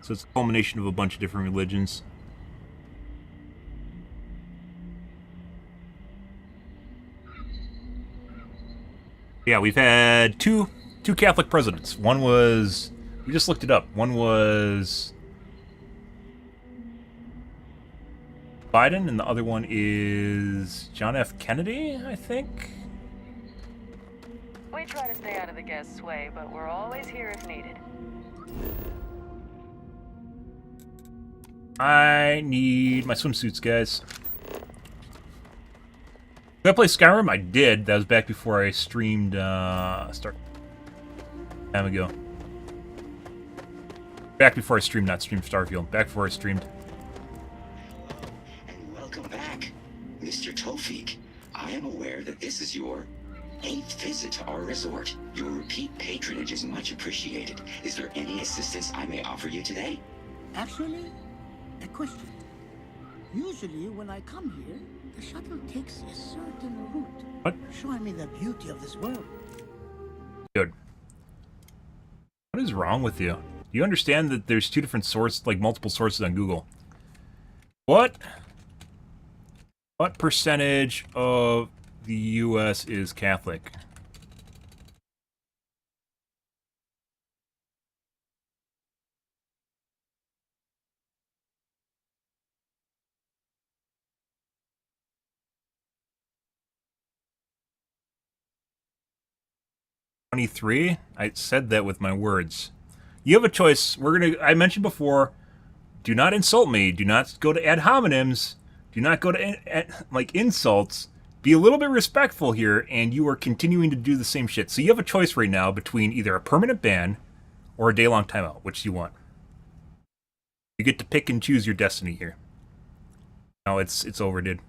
So it's a culmination of a bunch of different religions. Yeah, we've had two Catholic presidents. One was, we just looked it up. One was Biden, and the other one is John F. Kennedy, I think. We try to stay out of the guest's way, but we're always here if needed. I need my swimsuits, guys. Did I play Skyrim? I did. That was back before I streamed, time ago. Back before I streamed, not streamed Starfield. Back before I streamed. Welcome back, Mr. Tofik. I am aware that this is your 8th visit to our resort. Your repeat patronage is much appreciated. Is there any assistance I may offer you today? Actually, a question. Usually when I come here, the shuttle takes a certain route. What? Showing me the beauty of this world. Dude. What is wrong with you? Do you understand that there's two different sources, like multiple sources on Google? What percentage of the U.S. is Catholic? $23? I said that with my words. You have a choice. I mentioned before, do not insult me. Do not go to ad hominems. Do not go to, like, insults. Be a little bit respectful here, and you are continuing to do the same shit. So you have a choice right now between either a permanent ban or a day-long timeout. Which do you want? You get to pick and choose your destiny here. No, it's over, dude.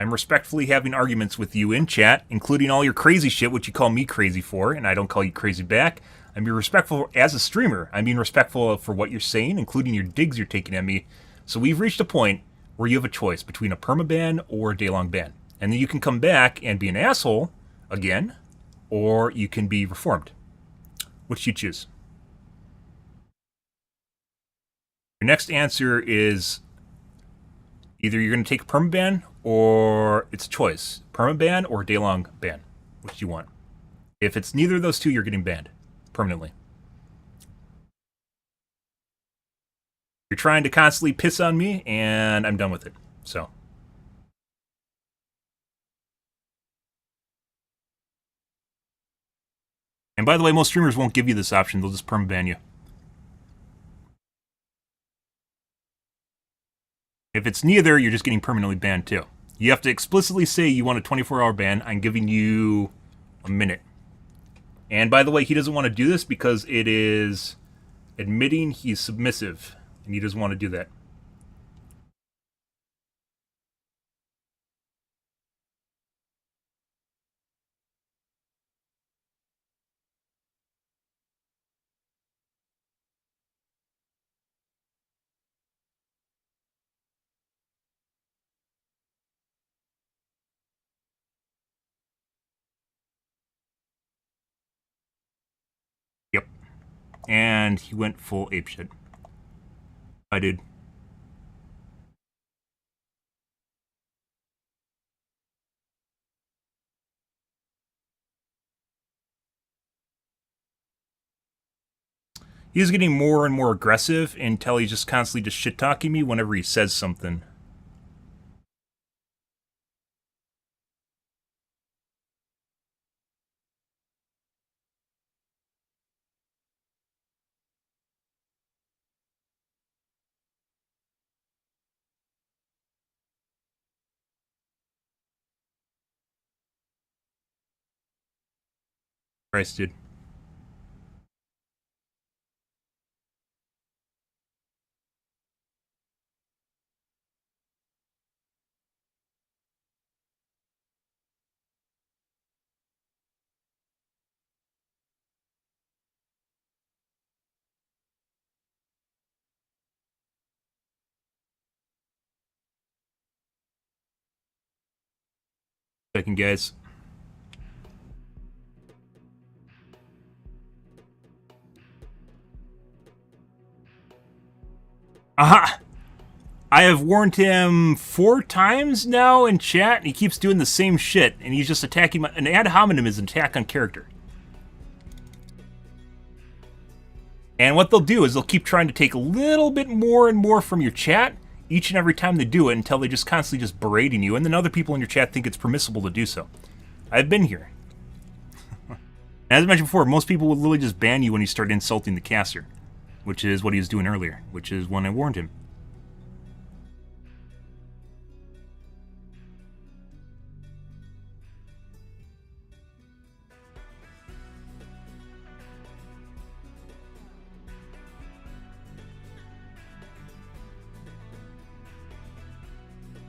I'm respectfully having arguments with you in chat, including all your crazy shit, which you call me crazy for, and I don't call you crazy back. I'm being respectful as a streamer. I'm being respectful for what you're saying, including your digs you're taking at me. So we've reached a point where you have a choice between a permaban or a day-long ban. And then you can come back and be an asshole again, or you can be reformed. Which do you choose? Your next answer is either you're going to take a permaban or it's a choice. Permaban or day-long ban. Which do you want? If it's neither of those two, you're getting banned permanently. You're trying to constantly piss on me, and I'm done with it. So. And by the way, most streamers won't give you this option. They'll just permaban you. If it's neither, you're just getting permanently banned too. You have to explicitly say you want a 24-hour ban. I'm giving you a minute. And by the way, he doesn't want to do this because it is admitting he's submissive, and he doesn't want to do that. And he went full apeshit. I did. He's getting more and more aggressive until he's just constantly just shit-talking me whenever he says something. Christ, dude. Second, guys. Aha! I have warned him 4 times now in chat, and he keeps doing the same shit, and he's just attacking my... An ad hominem is an attack on character. And what they'll do is they'll keep trying to take a little bit more and more from your chat each and every time they do it until they just constantly just berating you, and then other people in your chat think it's permissible to do so. I've been here. As I mentioned before, most people will literally just ban you when you start insulting the caster, which is what he was doing earlier, which is when I warned him.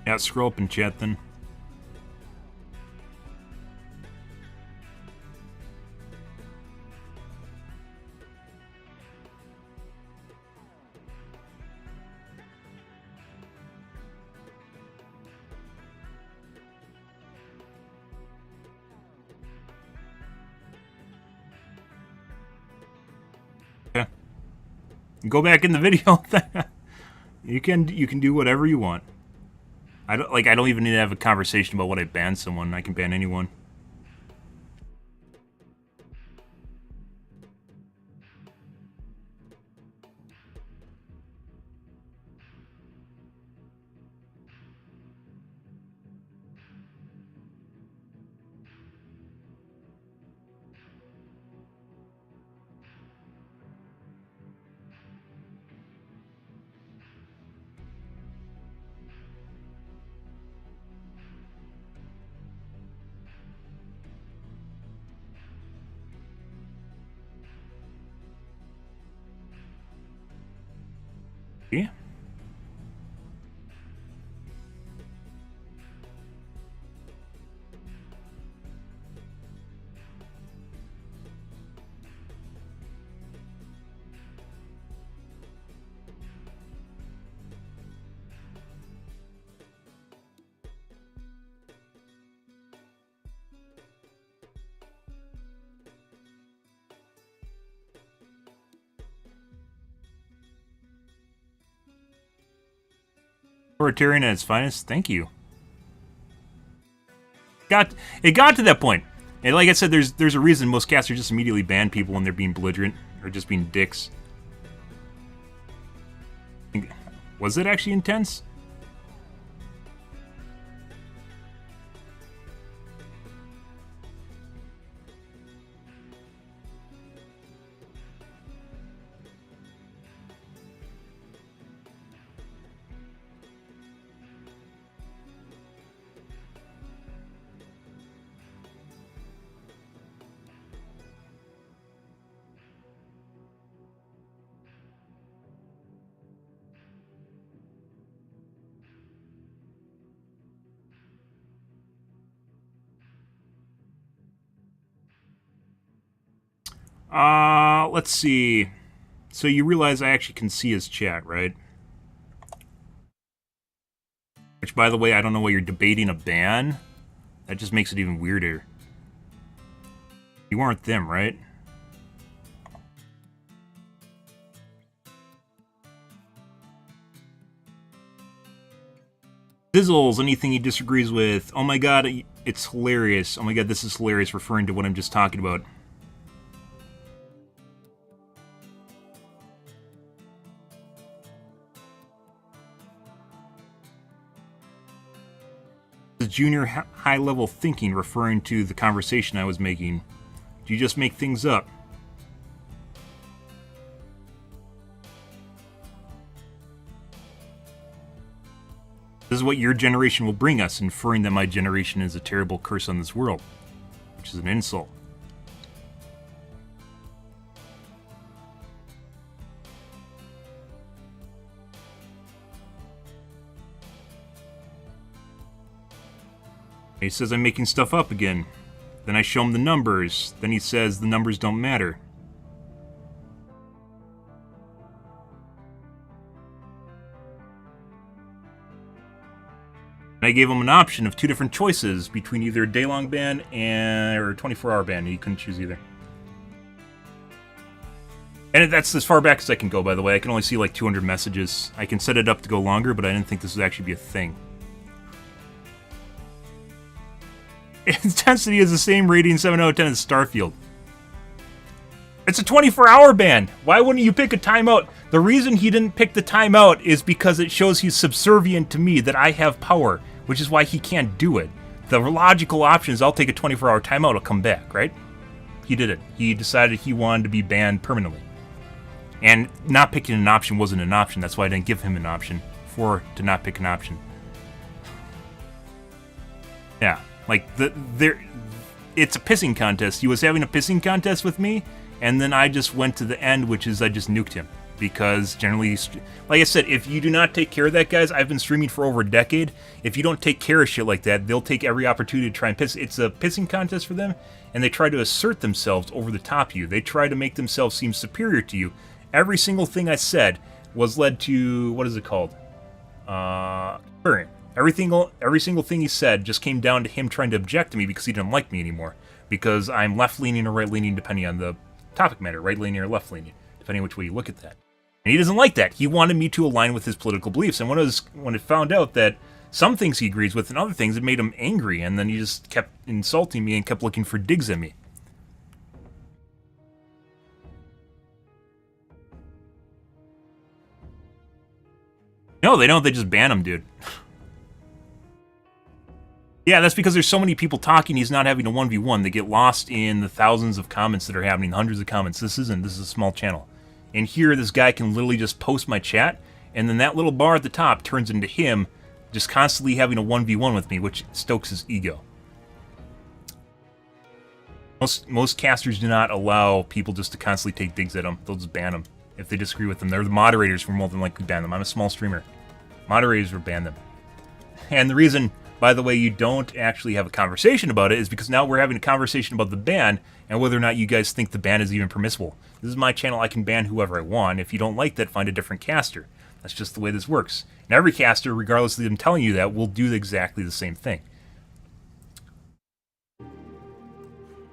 Yeah, scroll up in chat then. Okay. Go back in the video. You can do whatever you want. I don't even need to have a conversation about what I banned someone. I can ban anyone. Yeah. Authoritarian at its finest. Thank you. It got to that point. And like I said, there's a reason most casters just immediately ban people when they're being belligerent or just being dicks. Was it actually intense? Let's see. So you realize I actually can see his chat, right? Which, by the way, I don't know why you're debating a ban. That just makes it even weirder. You aren't them, right? Dizzles, anything he disagrees with. Oh my god, it's hilarious. Oh my god, this is hilarious, referring to what I'm just talking about. The junior high-level thinking, referring to the conversation I was making. Do you just make things up? This is what your generation will bring us, inferring that my generation is a terrible curse on this world, which is an insult. He says I'm making stuff up again. Then I show him the numbers. Then he says the numbers don't matter. And I gave him an option of 2 different choices between either a day-long ban or a 24-hour ban, and he couldn't choose either. And that's as far back as I can go, by the way. I can only see like 200 messages. I can set it up to go longer, but I didn't think this would actually be a thing. Intensity is the same rating 7 out of 10 as Starfield. It's a 24-hour ban. Why wouldn't you pick a timeout? The reason he didn't pick the timeout is because it shows he's subservient to me, that I have power, which is why he can't do it. The logical option is I'll take a 24-hour timeout, I'll come back, right? He did it. He decided he wanted to be banned permanently. And not picking an option wasn't an option. That's why I didn't give him an option to not pick an option. Yeah. Like, it's a pissing contest. He was having a pissing contest with me, and then I just went to the end, which is I just nuked him. Because generally, like I said, if you do not take care of that, guys, I've been streaming for over a decade. If you don't take care of shit like that, they'll take every opportunity to try and piss. It's a pissing contest for them, and they try to assert themselves over the top of you. They try to make themselves seem superior to you. Every single thing I said was led to, what is it called? Every single thing he said just came down to him trying to object to me because he didn't like me anymore. Because I'm left-leaning or right-leaning depending on the topic matter. Right-leaning or left-leaning, depending on which way you look at that. And he doesn't like that. He wanted me to align with his political beliefs. And when it found out that some things he agrees with and other things, it made him angry. And then he just kept insulting me and kept looking for digs at me. No, they don't. They just ban him, dude. Yeah, that's because there's so many people talking, he's not having a 1v1. They get lost in the thousands of comments that are happening, hundreds of comments. This is a small channel. And here, this guy can literally just post my chat, and then that little bar at the top turns into him just constantly having a 1v1 with me, which stokes his ego. Most casters do not allow people just to constantly take digs at them. They'll just ban them if they disagree with them. They're the moderators who will more than likely ban them. I'm a small streamer. Moderators will ban them. And the reason, by the way, you don't actually have a conversation about it is because now we're having a conversation about the ban and whether or not you guys think the ban is even permissible. This is my channel. I can ban whoever I want. If you don't like that, find a different caster. That's just the way this works. And every caster, regardless of them telling you that, will do exactly the same thing.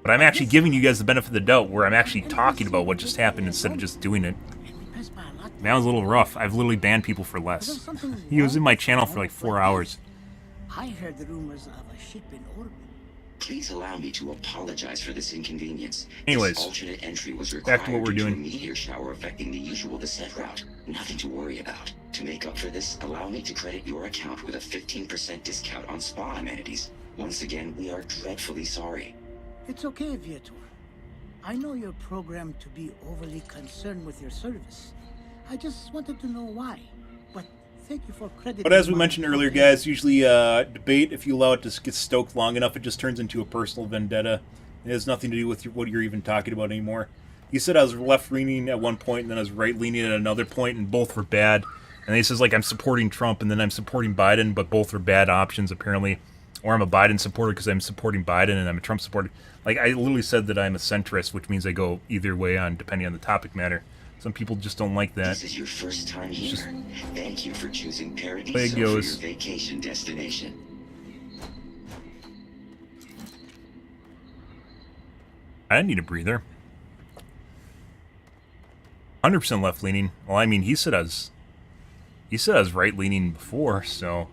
But I'm actually giving you guys the benefit of the doubt where I'm actually talking about what just happened instead of just doing it. That was a little rough. I've literally banned people for less. He was in my channel for like 4 hours. I heard the rumors of a ship in orbit. Please allow me to apologize for this inconvenience. Anyways, this alternate entry was required back to what we're due to doing. a meteor shower affecting the usual descent route. Nothing to worry about. To make up for this, allow me to credit your account with a 15% discount on spa amenities. Once again, we are dreadfully sorry. It's okay, Viator. I know you're programmed to be overly concerned with your service. I just wanted to know why. But thank you for crediting. But as we mentioned earlier, guys, usually debate, if you allow it to get stoked long enough, it just turns into a personal vendetta. It has nothing to do with what you're even talking about anymore. You said I was left-leaning at one point, and then I was right-leaning at another point, and both were bad. And he says, like, I'm supporting Trump, and then I'm supporting Biden, but both are bad options, apparently. Or I'm a Biden supporter because I'm supporting Biden, and I'm a Trump supporter. Like, I literally said that I'm a centrist, which means I go either way on, depending on the topic matter. Some people just don't like that. This is your first time here. Thank you for choosing Paradiso way it for your goes. vacation destination. I didn't need a breather. 100% left-leaning. Well, I mean, he said I was right-leaning before, so...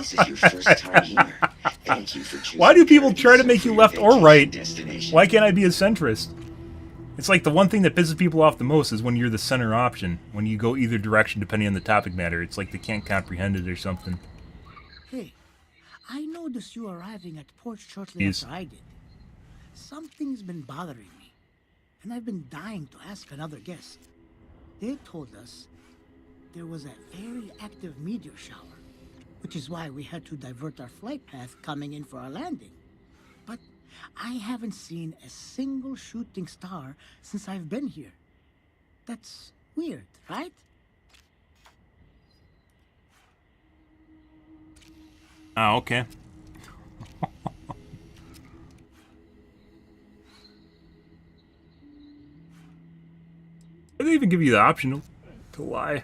This is your first time here. Thank you for choosing Why do people try to Paradiso make for you your left or vacation right? destination. Why can't I be a centrist? It's like the one thing that pisses people off the most is when you're the center option. When you go either direction depending on the topic matter. It's like they can't comprehend it or something. Hey, I noticed you arriving at port shortly Yes. after I did. Something's been bothering me, and I've been dying to ask another guest. They told us there was a very active meteor shower, which is why we had to divert our flight path coming in for our landing. But I haven't seen a single shooting star since I've been here. That's weird, right? Oh, okay. They even give you the option to lie.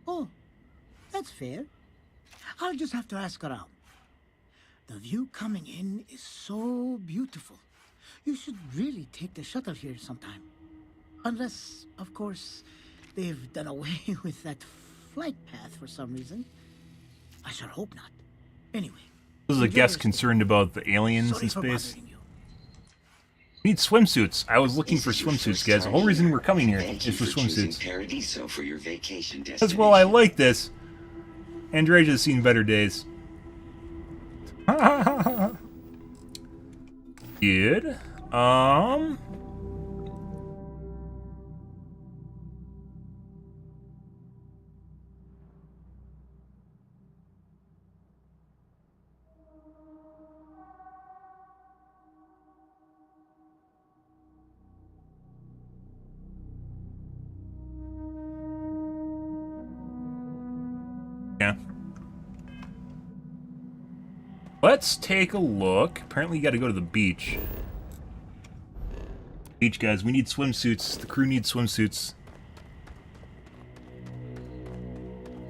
Oh, that's fair. I'll just have to ask around. The view coming in is so beautiful. You should really take the shuttle here sometime. Unless, of course, they've done away with that flight path for some reason. I sure hope not. Anyway. This is a guest concerned about the aliens in space. We need swimsuits. I was looking for swimsuits, guys. The whole reason we're coming here is for swimsuits. Paradiso for your vacation As destination. well, I like this. Andrea's seen better days. Good. Yeah. Let's take a look. Apparently you gotta go to the beach. Beach, guys. We need swimsuits. The crew needs swimsuits.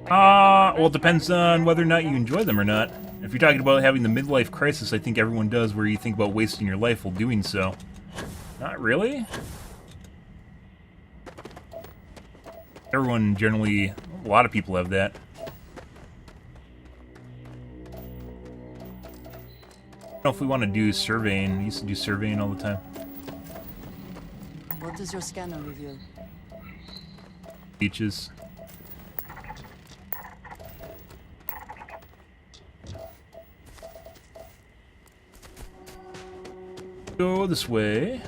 Well, it depends on whether or not you enjoy them or not. If you're talking about having the midlife crisis, I think everyone does, where you think about wasting your life while doing so. Not really. Everyone generally, a lot of people have that. I don't know if we want to do surveying. I used to do surveying all the time. What does your scanner reveal? Beaches. Go this way.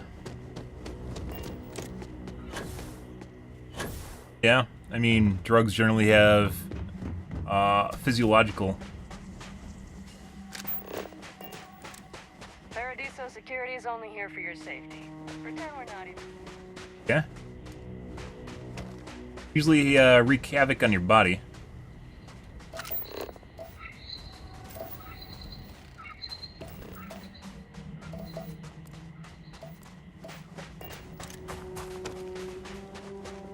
Yeah, I mean, drugs generally have physiological. Paradiso security is only here for your safety. Pretend we're not even. Yeah. Usually wreak havoc on your body.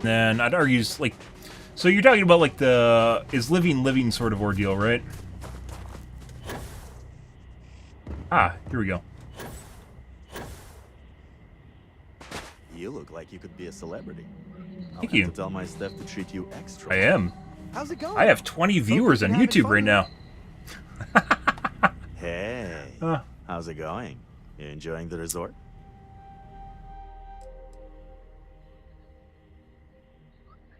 Then I'd argue, like, so you're talking about like the is living sort of ordeal, right? Ah, here we go. You look like you could be a celebrity. Thank I'll you. have to tell my staff to treat you extra. I am. How's it going? I have 20 viewers on having YouTube fun? right now. Hey, how's it going? You enjoying the resort?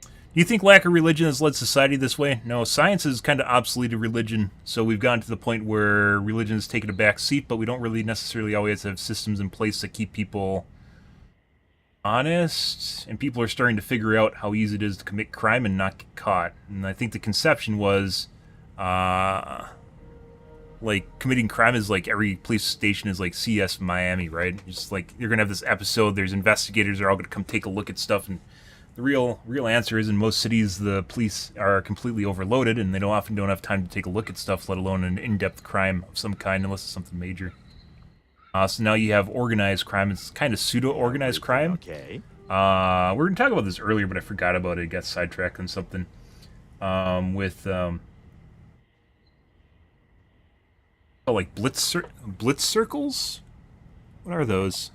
Do you think lack of religion has led society this way? No, science is kind of obsoleted religion, so we've gotten to the point where religion has taken a back seat, but we don't really necessarily always have systems in place that keep people honest, and people are starting to figure out how easy it is to commit crime and not get caught. And I think the conception was, like, committing crime is like every police station is like CS Miami, right? Just like, you're going to have this episode, there's investigators, they're all going to come take a look at stuff, and the real answer is in most cities the police are completely overloaded and they often don't have time to take a look at stuff, let alone an in-depth crime of some kind, unless it's something major. So now you have organized crime. It's kind of pseudo-organized crime. Okay. We were going to talk about this earlier, but I forgot about it. I got sidetracked on something. with oh, like blitz circles. What are those?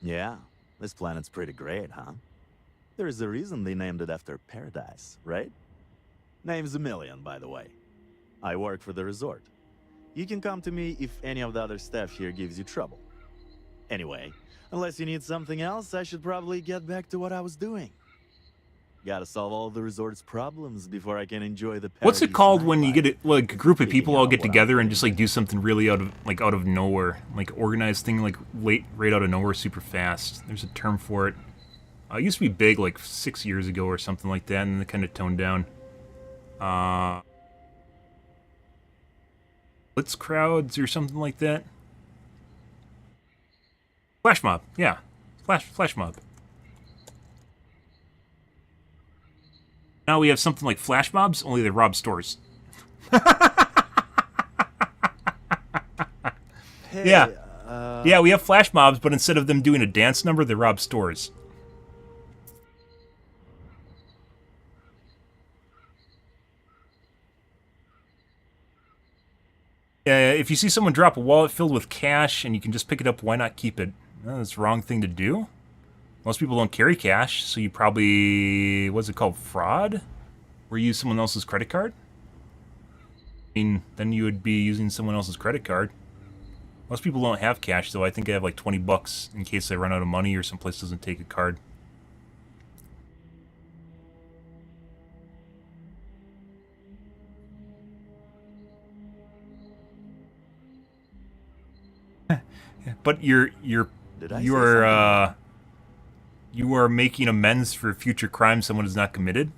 Yeah, this planet's pretty great, huh? There's a reason they named it after paradise, right? Name's a million, by the way. I work for the resort. You can come to me if any of the other staff here gives you trouble. Anyway, unless you need something else, I should probably get back to what I was doing. Gotta solve all the resort's problems before I can enjoy the What's it paradise called when you nightlife. get like a group of people Speaking all of get what I'm together and doing. just like do something really out of nowhere, like organized thing, like right out of nowhere, super fast? There's a term for it. It used to be big like 6 years ago or something like that, and then it kind of toned down. Blitz crowds or something like that. Flash mob, yeah, flash mob. Now we have something like flash mobs, only they rob stores. Hey, Yeah. Yeah, we have flash mobs, but instead of them doing a dance number, they rob stores. If you see someone drop a wallet filled with cash and you can just pick it up, why not keep it? Well, that's the wrong thing to do. Most people don't carry cash, so you probably... what's it called? Fraud? Where you use someone else's credit card? I mean, then you would be using someone else's credit card. Most people don't have cash, though. I think I have like 20 bucks in case I run out of money or someplace doesn't take a card. But you are making amends for future crimes someone has not committed?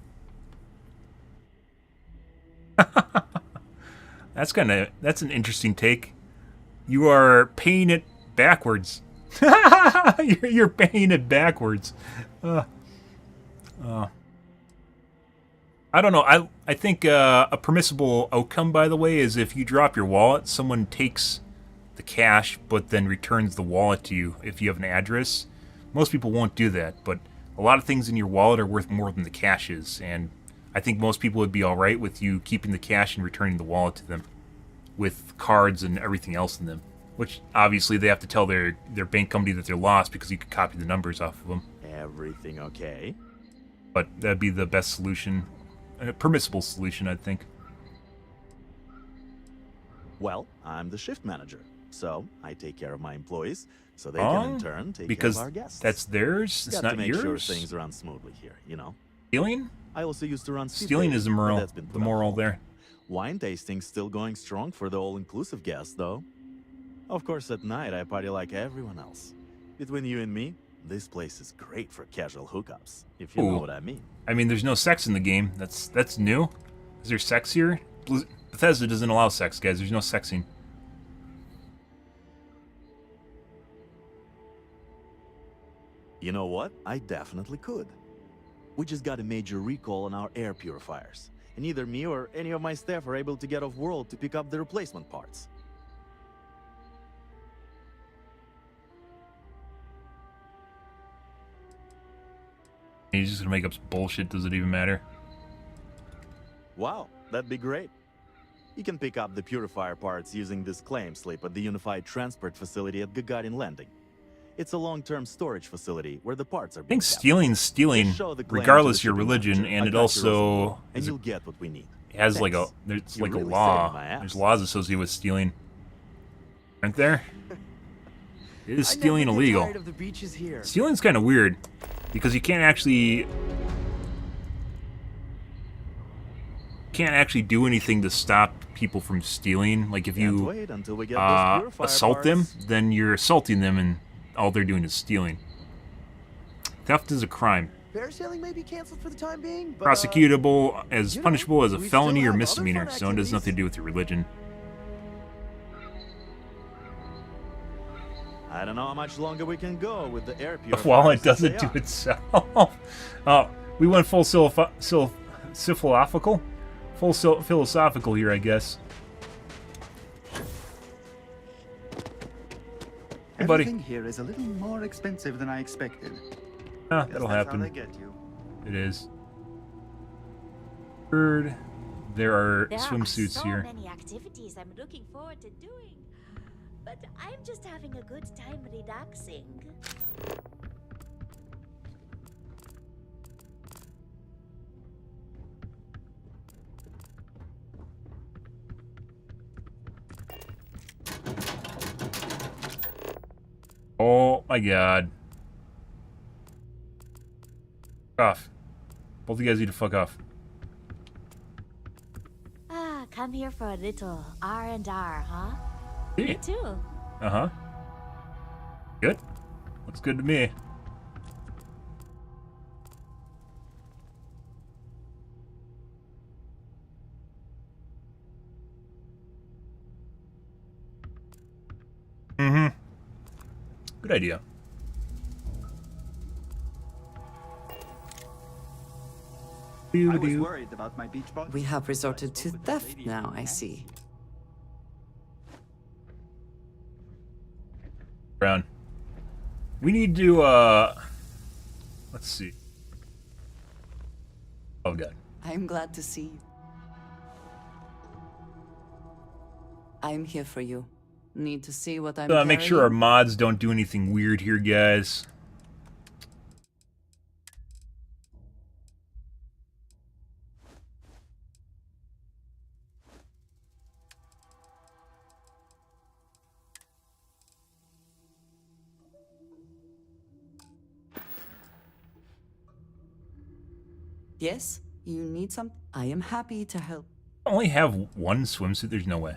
That's an interesting take. You are paying it backwards. You're paying it backwards. I don't know. I think a permissible outcome, by the way, is if you drop your wallet, someone takes the cash but then returns the wallet to you if you have an address. Most people won't do that, but a lot of things in your wallet are worth more than the cash is, and I think most people would be alright with you keeping the cash and returning the wallet to them with cards and everything else in them. Which, obviously, they have to tell their bank company that they're lost because you could copy the numbers off of them. Everything okay? But that'd be the best solution. A permissible solution, I think. Well, I'm the shift manager, so I take care of my employees, so they can in turn take care of our guests. That's theirs, it's Got not to make sure yours. things run smoothly here, you know. Stealing? I also used to run speed Stealing dating, is the but moral. that's been put The on moral hold. there. Wine tasting's still going strong for the all-inclusive guests, though. Of course, at night I party like everyone else. Between you and me, this place is great for casual hookups, if you know Ooh. what I mean. I mean, there's no sex in the game. That's new. Is there sex here? Bethesda doesn't allow sex, guys. There's no sexing. You know what? I definitely could. We just got a major recall on our air purifiers, and neither me or any of my staff are able to get off-world to pick up the replacement parts. He's just gonna make up some bullshit. Does it even matter? Wow, that'd be great. You can pick up the purifier parts using this claim slip at the Unified Transport Facility at Gagarin Landing. It's a long-term storage facility where the parts are I think kept. stealing's stealing, Just show the claim regardless to of the your shipping religion, manager. and I it got yours as also well, and you'll get what we need. has like a Thanks. there's You're like a really law. saving my ass. There's laws associated with stealing, aren't there? Is I never stealing get illegal? tired of the beaches here. Stealing's kind of weird because you can't actually do anything to stop people from stealing. Like if Can't you wait until we get those purifier assault them, parts. then you're assaulting them, and all they're doing is stealing. Theft is a crime, Parasailing may be canceled for the time being, but prosecutable as you know, punishable as a we felony still or have other misdemeanor. fun So it has activities. nothing to do with your religion. I don't know how much longer we can go with the air purifiers. While it as does they it to are. itself. Oh, we went full philosophical? Full philosophical here, I guess. Hey, buddy. Everything here is a little more expensive than I expected. Ah, Guess that'll that's happen. How they get you. It is. Heard there are There swimsuits are so here. many activities I'm looking forward to doing, but I'm just having a good time relaxing. Oh my god. Fuck off. Both of you guys need to fuck off. Ah, come here for a little R&R, huh? Yeah. Me too. Uh-huh. Good. Looks good to me. Mm-hmm. Good idea. I was worried about my beach ball. We have resorted to theft now, I see. Brown. We need to, let's see. Oh, God. I'm glad to see you. I'm here for you. Need to see what I'm Make sure our carrying? mods don't do anything weird here, guys. Yes? You need some? I am happy to help. I only have one swimsuit? There's no way.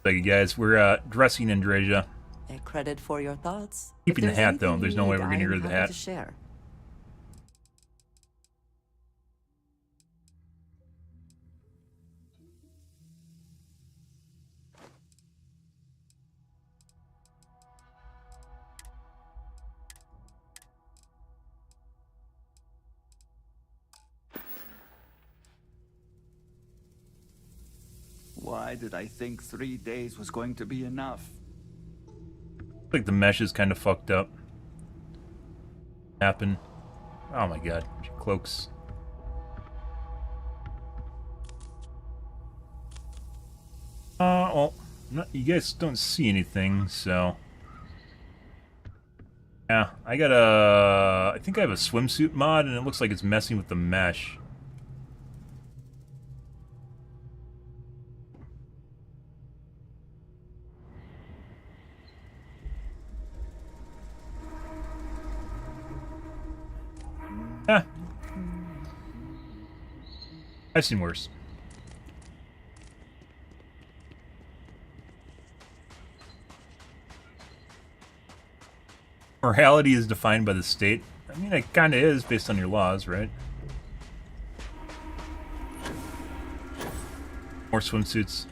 Thank you, guys. We're, dressing in Dreja. A credit for your thoughts. Keeping If the there's hat, though. anything There's you no way need, we're getting I'm rid of the happy hat. to share. Why did I think 3 days was going to be enough? Looks like the mesh is kind of fucked up. Happen. Oh my god. Cloaks. Well, you guys don't see anything, so... Yeah, I got I think I have a swimsuit mod, and it looks like it's messing with the mesh. Yeah. I've seen worse. Morality is defined by the state. I mean, it kind of is based on your laws, right? More swimsuits.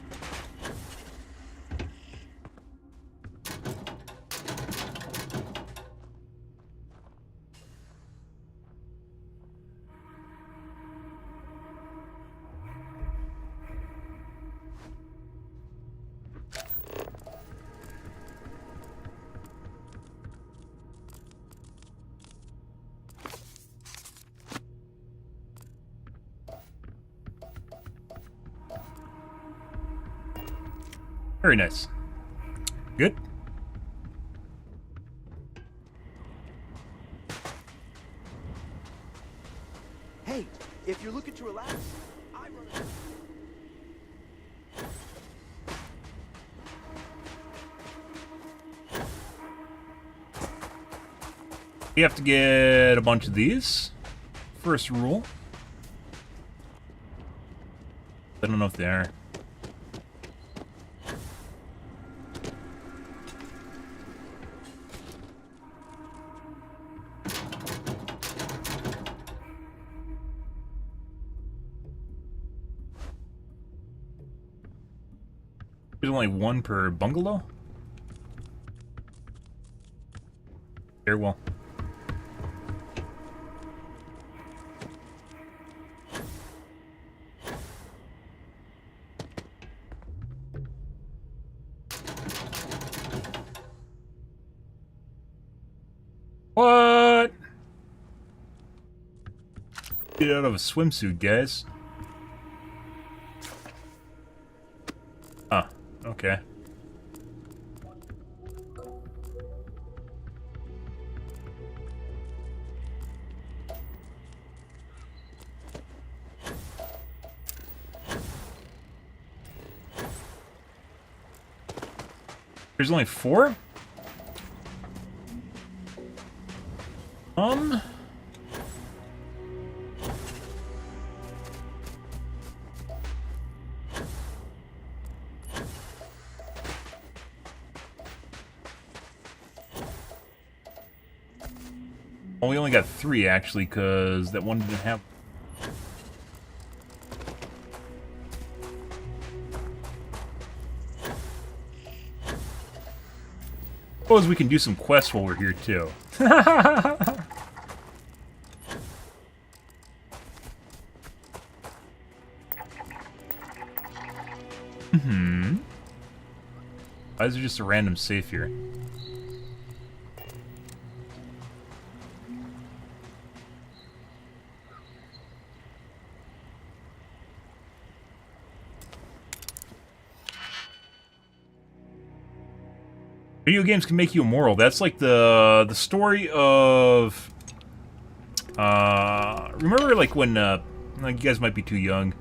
Very nice. Good. Hey, if you're looking to relax, I run a... You have to get a bunch of these. First rule. I don't know if they are. There's only one per bungalow? Very well. What? Get out of a swimsuit, guys. Ah, okay. There's only 4? Well, we only got 3 actually, because that one didn't have. Suppose we can do some quests while we're here too. Why is there just a random safe here? Video games can make you immoral. That's like the story of remember like when like you guys might be too young,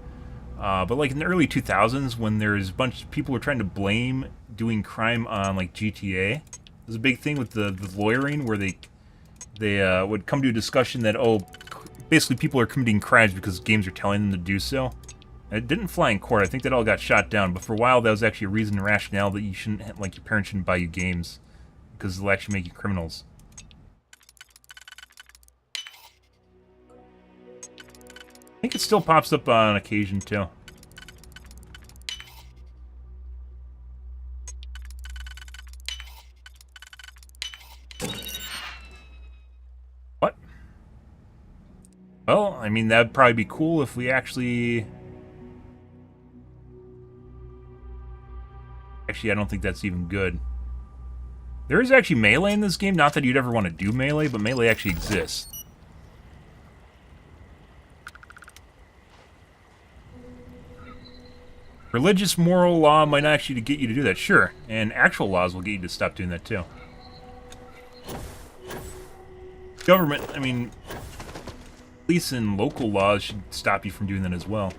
but like in the early 2000s when there's a bunch of people were trying to blame doing crime on like GTA. There's a big thing with the lawyering where they would come to a discussion that basically people are committing crimes because games are telling them to do so. It didn't fly in court. I think that all got shot down. But for a while, that was actually a reason and rationale that you shouldn't, like, your parents shouldn't buy you games because they'll actually make you criminals. I think it still pops up on occasion too. What? Well, I mean, that'd probably be cool if we actually. Actually, I don't think that's even good. There is actually melee in this game. Not that you'd ever want to do melee, but melee actually exists. Religious moral law might actually get you to do that, sure. And actual laws will get you to stop doing that too. Government, I mean, police and local laws should stop you from doing that as well.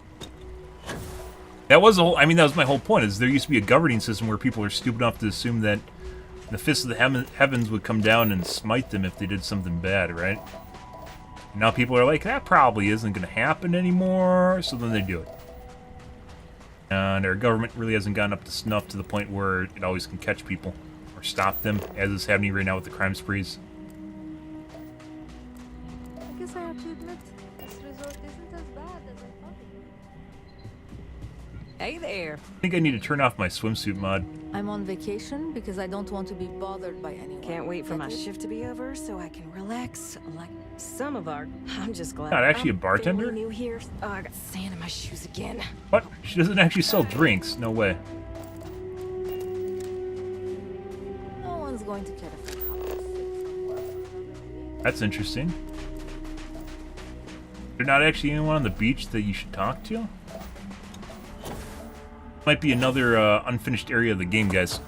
That was the whole, I mean, that was my whole point, is there used to be a governing system where people are stupid enough to assume that the fist of the heavens would come down and smite them if they did something bad, right? Now people are like, that probably isn't going to happen anymore, so then they do it. And our government really hasn't gotten up to snuff to the point where it always can catch people or stop them, as is happening right now with the crime sprees. I guess I have to admit, this resort isn't as bad as I thought it would. Hey there. I think I need to turn off my swimsuit mod. I'm on vacation because I don't want to be bothered by anyone. Can't wait for my shift to be over so I can relax like some of our. I'm just glad. Not actually a I'm bartender? fairly new here. Oh, I got sand in my shoes again. What? She doesn't actually sell drinks. No way. No one's going to care if That's interesting. There's not actually anyone on the beach that you should talk to? Might be another unfinished area of the game, guys.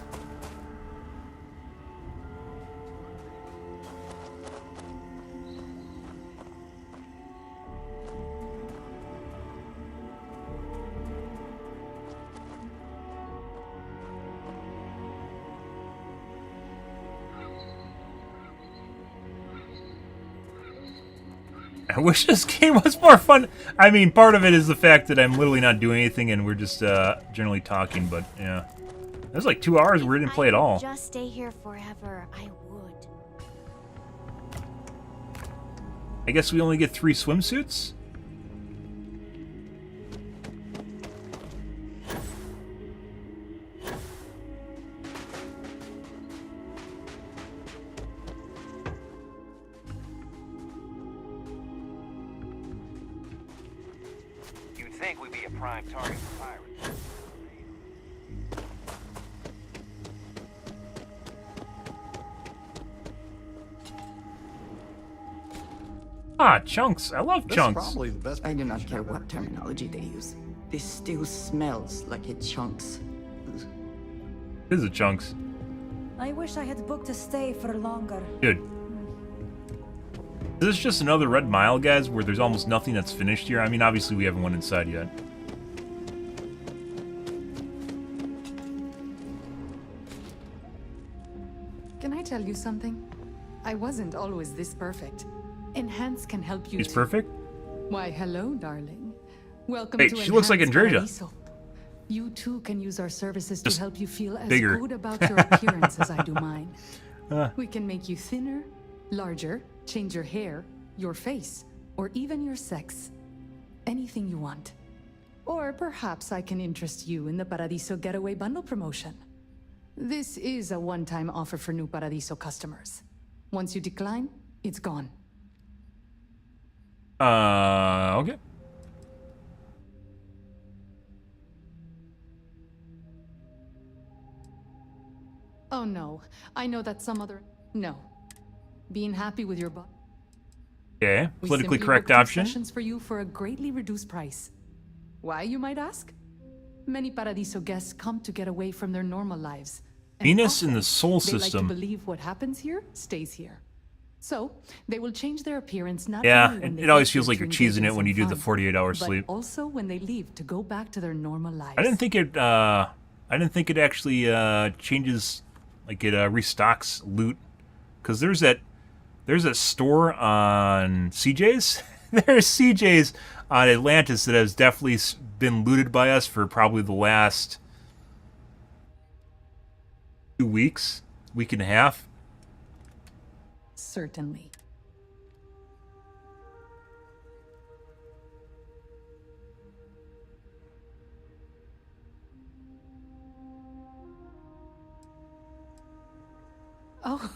I wish this game was more fun. I mean, part of it is the fact that I'm literally not doing anything and we're just generally talking, but yeah. It was like 2 hours we didn't play at all. Just stay here forever, I would. I guess we only get 3 swimsuits? You'd think we'd be a prime target for pirates. Oh, Ah, chunks. I love chunks. I do not care what terminology they use. This still smells like it chunks. This is a chunks. I wish I had booked a stay for longer. Good. Is this just another Red Mile, guys, where there's almost nothing that's finished here? I mean, obviously we haven't went inside yet. Can I tell you something? I wasn't always this perfect. Enhance can help you He's too. perfect? Why, hello, darling. Welcome Hey, to she looks like Enhance Andrea. Paradiso. You too can use our services Just to help you feel as bigger. good about your appearance as I do mine. Uh. We can make you thinner, larger, change your hair, your face, or even your sex. Anything you want. Or perhaps I can interest you in the Paradiso Getaway Bundle promotion. This is a one-time offer for new Paradiso customers. Once you decline, it's gone. Okay. Oh no, I know that some other... No. Being happy with your butt. Okay, We politically simply correct book option. sessions for you for a greatly reduced price. Why, you might ask? Many Paradiso guests come to get away from their normal lives. and Venus in often the soul they like system. to believe what happens here stays here. So, they will change their appearance not Yeah, only when they it always get feels here like to you're engage cheesing in it when some you do the fun, 48-hour but sleep. also when they leave to go back to their normal lives. I didn't think it actually changes, like it restocks loot, because there's that store on CJ's. There's CJ's on Atlantis that has definitely been looted by us for probably the last 2 weeks, week and a half. Certainly. Oh,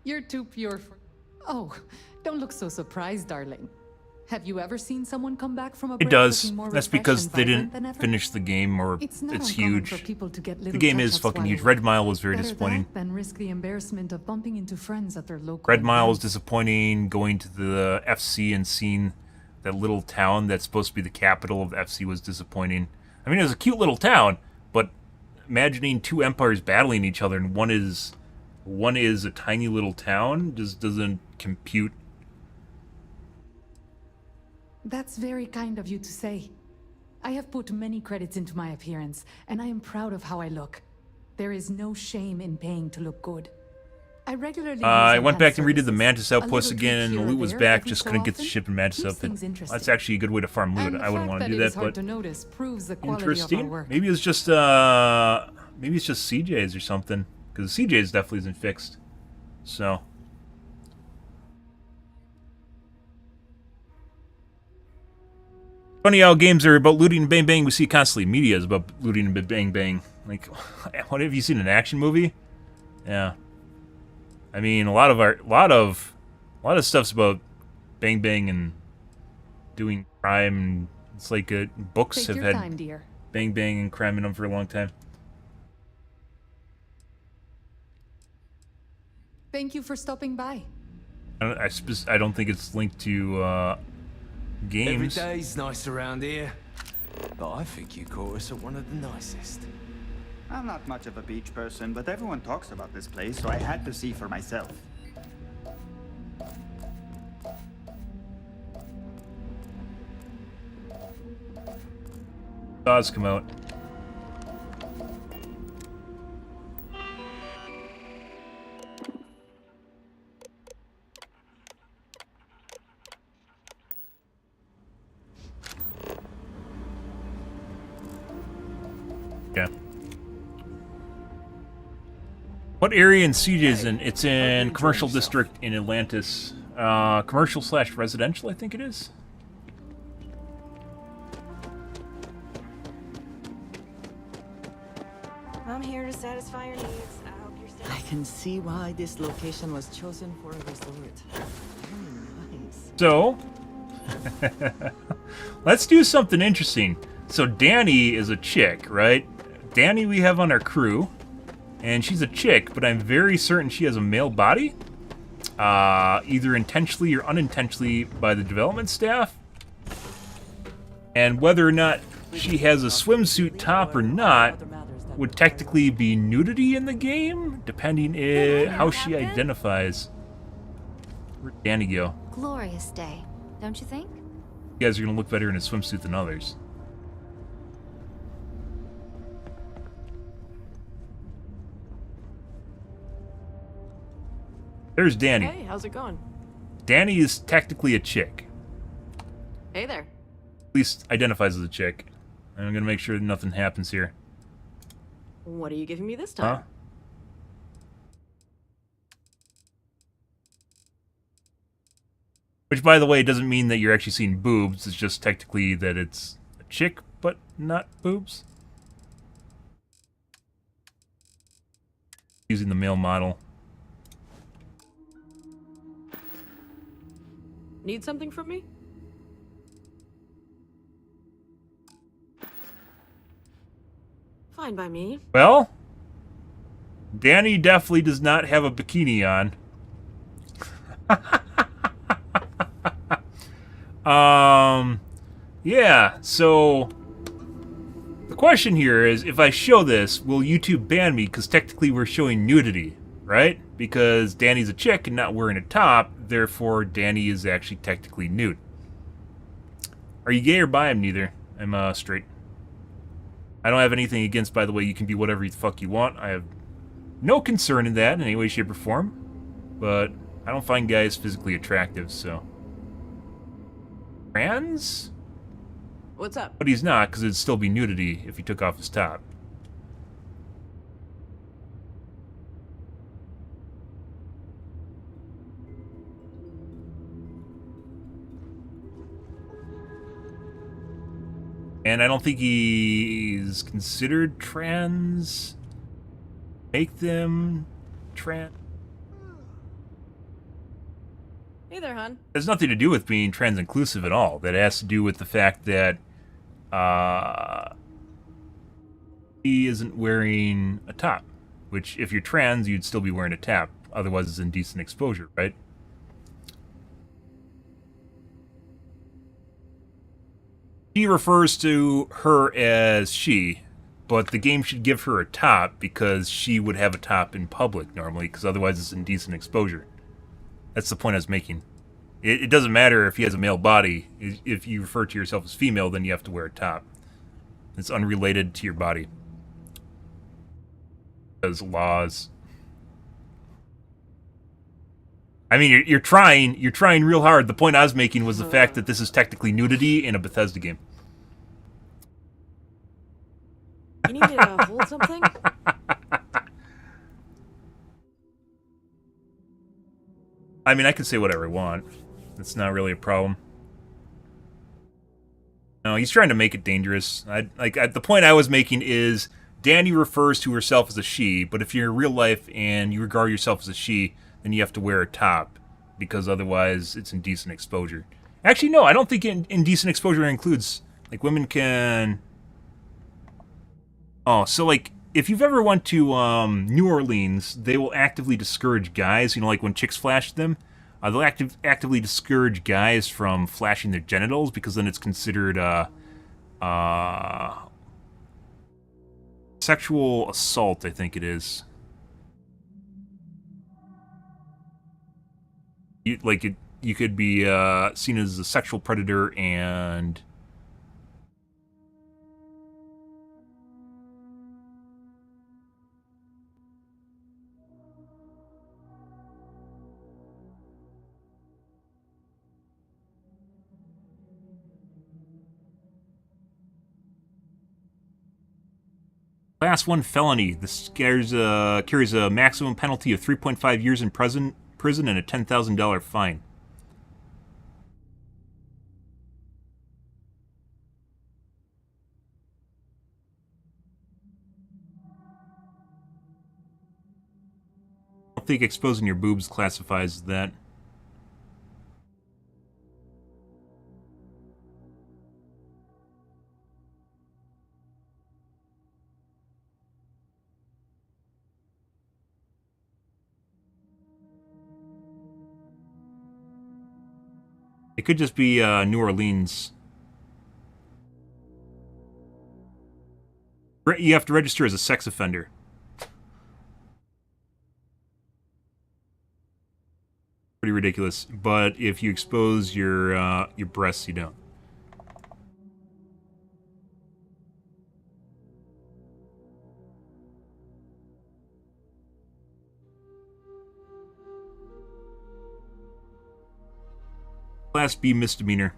you're too pure for... Oh, don't look so surprised, darling. Have you ever seen someone come back from a break It does. looking more That's refreshed because and they vibrant didn't than ever? finish the game, or It's not it's uncommon huge. for people to get The little game is touch-ups fucking while huge. away. Red Mile was very Better disappointing. that than risk the embarrassment of bumping into friends at their local Red Mile was events. disappointing. Going to the FC and seeing that little town that's supposed to be the capital of the FC was disappointing. I mean, it was a cute little town, but imagining two empires battling each other and one is a tiny little town just doesn't compute. That's very kind of you to say. I have put many credits into my appearance, and I am proud of how I look. There is no shame in paying to look good. I regularly I went back and redid enhanced the Mantis services. A outpost little again, and tweak the here or loot was there back. every Just so couldn't get the often ship and Mantis keeps outfit. things interesting. That's actually a good way to farm loot. And the I wouldn't fact want to that do it is that, hard but to notice proves the quality of our interesting. work. Maybe it's just CJ's or something, because CJ's definitely isn't fixed. So. Funny how games are about looting and bang bang. We see constantly media is about looting and bang bang. Like, what have you seen, an action movie? Yeah. I mean, a lot of stuff's about bang bang and doing crime. It's like books Take have your had time, dear. bang bang and crime in them for a long time. Thank you for stopping by. I don't think it's linked to games. Every day's nice around here, but I think you caught us at one of the nicest. I'm not much of a beach person, but everyone talks about this place, so I had to see for myself. Saws come out. Yeah. What area in CJ's in? It's in commercial district in Atlantis. Commercial / residential, I think it is. I'm here to satisfy your needs. I hope you're staying. I can see why this location was chosen for a resort. Very nice. So, let's do something interesting. So Danny is a chick, right? Danny we have on our crew, and she's a chick, but I'm very certain she has a male body. either intentionally or unintentionally by the development staff. And whether or not she has a swimsuit top or not would technically be nudity in the game, depending how she identifies. Where'd Danny go? Glorious day, don't you think? You guys are gonna look better in a swimsuit than others. There's Danny. Hey, how's it going? Danny is technically a chick. Hey there. At least identifies as a chick. I'm gonna make sure nothing happens here. What are you giving me this time? Huh? Which, by the way, doesn't mean that you're actually seeing boobs. It's just technically that it's a chick, but not boobs. Using the male model. Need something from me? Fine by me. Well, Danny definitely does not have a bikini on. Yeah, so the question here is, if I show this, will YouTube ban me? Because technically we're showing nudity, right? Because Danny's a chick and not wearing a top, therefore Danny is actually technically nude. Are you gay or bi? I'm neither. I'm straight. I don't have anything against, by the way, you can be whatever the fuck you want. I have no concern in that in any way, shape, or form. But I don't find guys physically attractive, so. Trans? What's up? But he's not, because it'd still be nudity if he took off his top. And I don't think he's considered trans. Make them trans. Hey there, hon. It has nothing to do with being trans-inclusive at all. That has to do with the fact that he isn't wearing a top. Which, if you're trans, you'd still be wearing a top. Otherwise, it's indecent exposure, right? He refers to her as she, but the game should give her a top because she would have a top in public normally, because otherwise it's indecent exposure. That's the point I was making. It doesn't matter if he has a male body. If you refer to yourself as female, then you have to wear a top. It's unrelated to your body. Those laws. I mean, you're trying real hard. The point I was making was the fact that this is technically nudity in a Bethesda game. You need me to hold something? I mean, I can say whatever I want. It's not really a problem. No, he's trying to make it dangerous. The point I was making is Danny refers to herself as a she, but if you're in real life and you regard yourself as a she, then you have to wear a top, because otherwise it's indecent exposure. Actually, no, I don't think indecent exposure includes, like, women can... Oh, so, like, if you've ever went to New Orleans, they will actively discourage guys, you know, like when chicks flash them, they'll actively discourage guys from flashing their genitals, because then it's considered sexual assault, I think it is. You could be seen as a sexual predator and... Class 1 felony. This carries a maximum penalty of 3.5 years in prison and a $10,000 fine. I don't think exposing your boobs classifies as that. It could just be New Orleans. You have to register as a sex offender. Pretty ridiculous. But if you expose your breasts, you don't. Class B misdemeanor.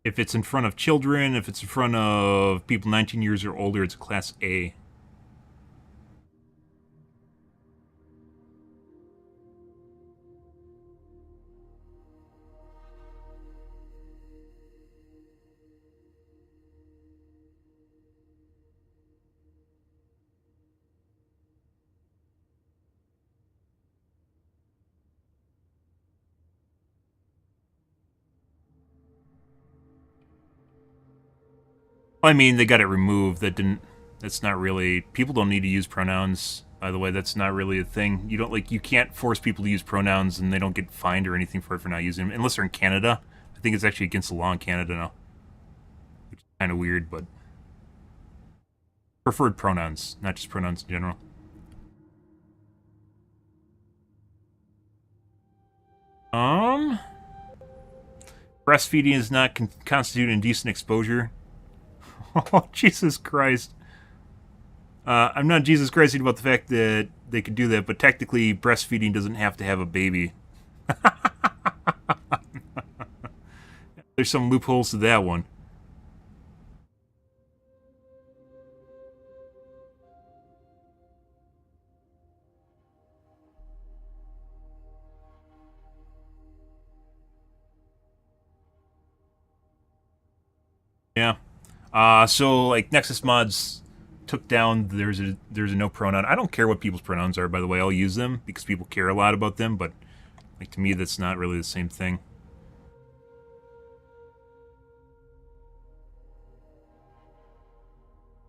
If it's in front of children, if it's in front of people 19 years or older, it's a Class A. I mean, they got it removed. That's not really... People don't need to use pronouns, by the way. That's not really a thing. You can't force people to use pronouns and they don't get fined or anything for not using them. Unless they're in Canada. I think it's actually against the law in Canada now. Which is kind of weird, but... Preferred pronouns, not just pronouns in general. Breastfeeding does not constitute indecent exposure. Oh, Jesus Christ. I'm not Jesus Christing about the fact that they could do that, but technically breastfeeding doesn't have to have a baby. There's some loopholes to that one. Yeah. So like Nexus mods took down there's a no pronoun. I don't care what people's pronouns are, by the way. I'll use them because people care a lot about them, but like to me that's not really the same thing.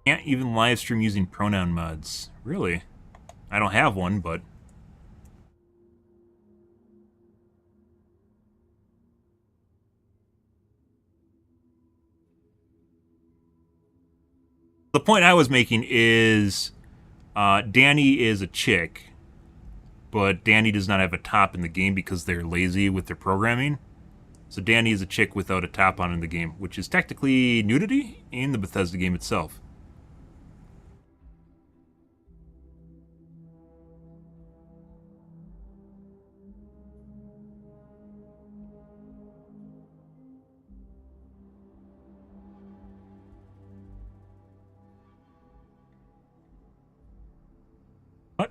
Can't even live stream using pronoun mods. Really? I don't have one, but the point I was making is Danny is a chick, but Danny does not have a top in the game because they're lazy with their programming. So Danny is a chick without a top on in the game, which is technically nudity in the Bethesda game itself. What?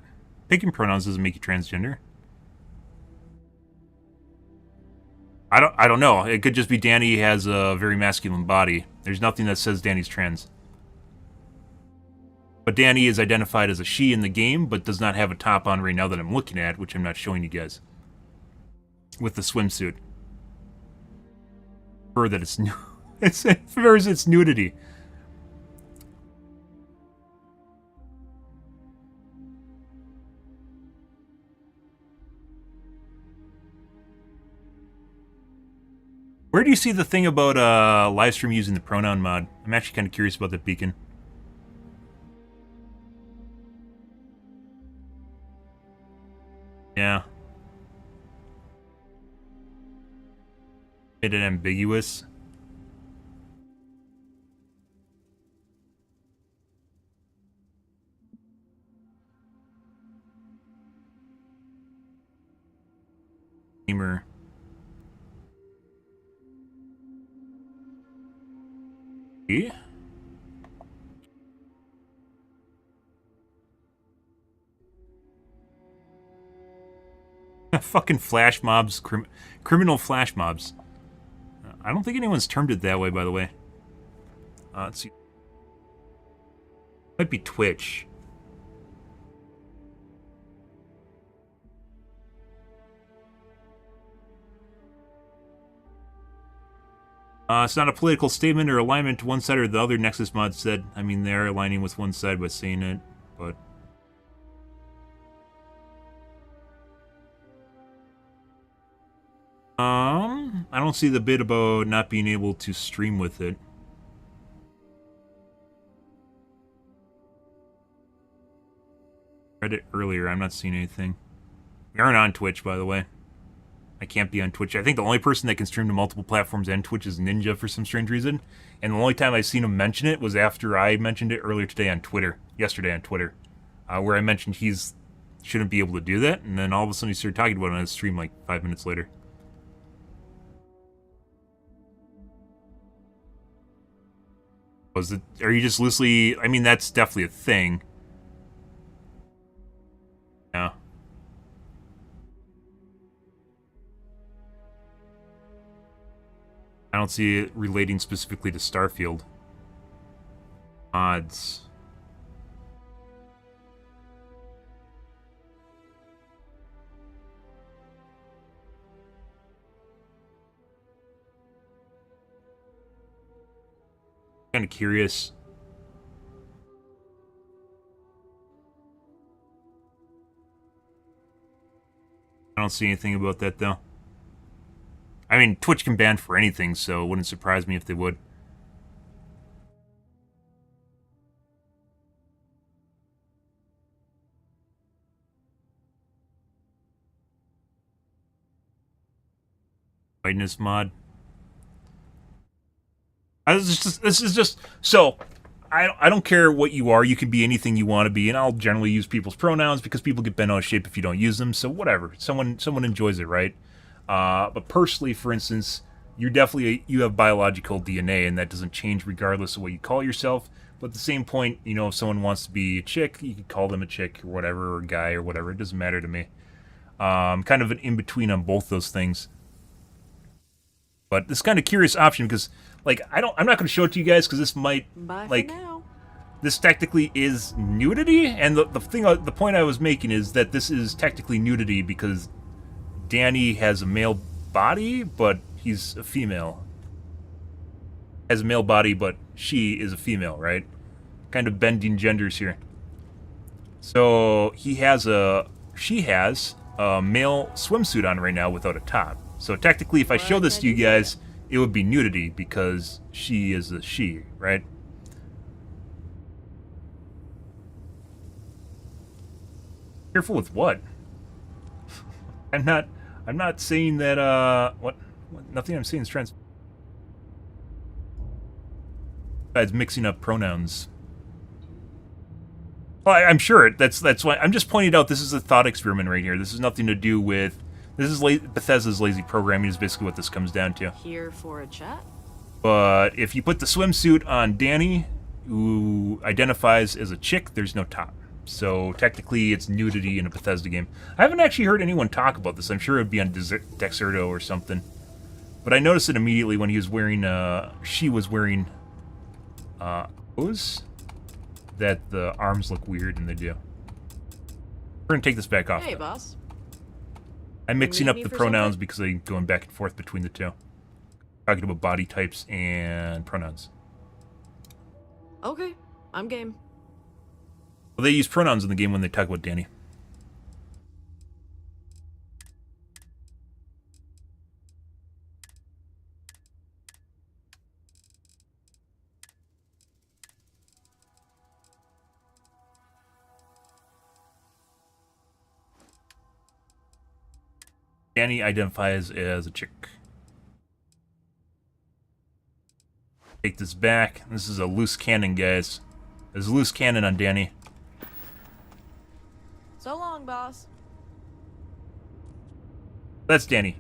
Picking pronouns doesn't make you transgender. I don't know. It could just be Danny has a very masculine body. There's nothing that says Danny's trans. But Danny is identified as a she in the game, but does not have a top on right now that I'm looking at, which I'm not showing you guys. With the swimsuit. For that it's it's nudity. Where do you see the thing about livestream using the pronoun mod? I'm actually kind of curious about that beacon. Yeah. Made it ambiguous. Gamer. Yeah. Fucking flash mobs, criminal flash mobs. I don't think anyone's termed it that way, by the way. Let's see. Might be Twitch. It's not a political statement or alignment to one side or the other, Nexus Mod said. I mean, they're aligning with one side by saying it, but... I don't see the bit about not being able to stream with it. Read it earlier, I'm not seeing anything. We aren't on Twitch, by the way. I can't be on Twitch. I think the only person that can stream to multiple platforms and Twitch is Ninja for some strange reason. And the only time I've seen him mention it was after I mentioned it earlier today on Twitter. Yesterday on Twitter. Where I mentioned he's shouldn't be able to do that. And then all of a sudden he started talking about it on his stream like 5 minutes later. Are you just loosely... I mean, that's definitely a thing. Yeah. I don't see it relating specifically to Starfield. Mods. Kind of curious. I don't see anything about that though. I mean, Twitch can ban for anything, so it wouldn't surprise me if they would. Whiteness mod. This is just so. I don't care what you are. You can be anything you want to be, and I'll generally use people's pronouns because people get bent out of shape if you don't use them. So whatever. Someone enjoys it, right? But personally, for instance, you have biological DNA, and that doesn't change regardless of what you call yourself. But at the same point, you know, if someone wants to be a chick, you could call them a chick or whatever, or a guy or whatever. It doesn't matter to me. Kind of an in-between on both those things. But this kind of curious option because, like, I'm not going to show it to you guys because this might, this technically is nudity, and the point I was making is that this is technically nudity because Danny has a male body, but he's a female. Has a male body, but she is a female, right? Kind of bending genders here. So she has a male swimsuit on right now without a top. So technically, if I show this to you guys, it would be nudity because she is a she, right? Careful with what? I'm not saying that, what? Nothing I'm saying is trans... Besides mixing up pronouns. Well, I'm sure that's why... I'm just pointing out this is a thought experiment right here. This has nothing to do with... This is Bethesda's lazy programming is basically what this comes down to. Here for a chat? But if you put the swimsuit on Danny, who identifies as a chick, there's no top. So technically it's nudity in a Bethesda game. I haven't actually heard anyone talk about this. I'm sure it would be on Dexerto or something. But I noticed it immediately when he was wearing, she was wearing, clothes, that the arms look weird, and they do. We're gonna take this back off. Hey, though. boss. I'm mixing up the pronouns because I'm going back and forth between the two. Talking about body types and pronouns. Okay, I'm game. Well, they use pronouns in the game when they talk about Danny. Danny identifies as a chick. Take this back. This is a loose cannon, guys. There's a loose cannon on Danny. So long, boss. That's Danny.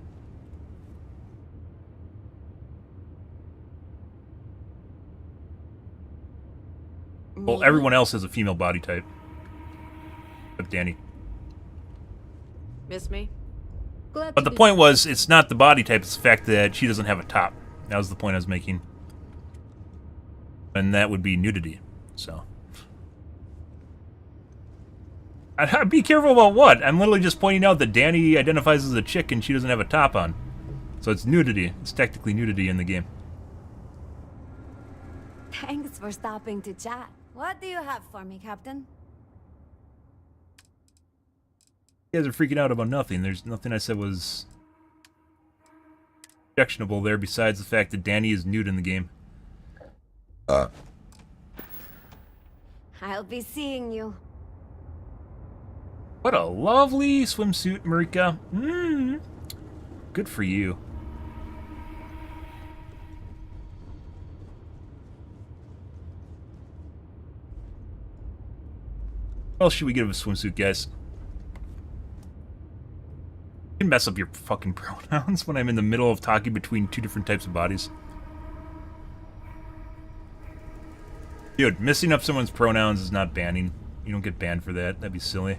Well, everyone else has a female body type. Except Danny. Miss me? But the point was, it's not the body type, it's the fact that she doesn't have a top. That was the point I was making. And that would be nudity, so. I'd be careful about what? I'm literally just pointing out that Danny identifies as a chick and she doesn't have a top on. So it's nudity. It's technically nudity in the game. Thanks for stopping to chat. What do you have for me, Captain? You guys are freaking out about nothing. There's nothing I said was objectionable there besides the fact that Danny is nude in the game. I'll be seeing you. What a lovely swimsuit, Marika. Good for you. What else should we give a swimsuit, guys? You can mess up your fucking pronouns when I'm in the middle of talking between two different types of bodies. Dude, messing up someone's pronouns is not banning. You don't get banned for that. That'd be silly.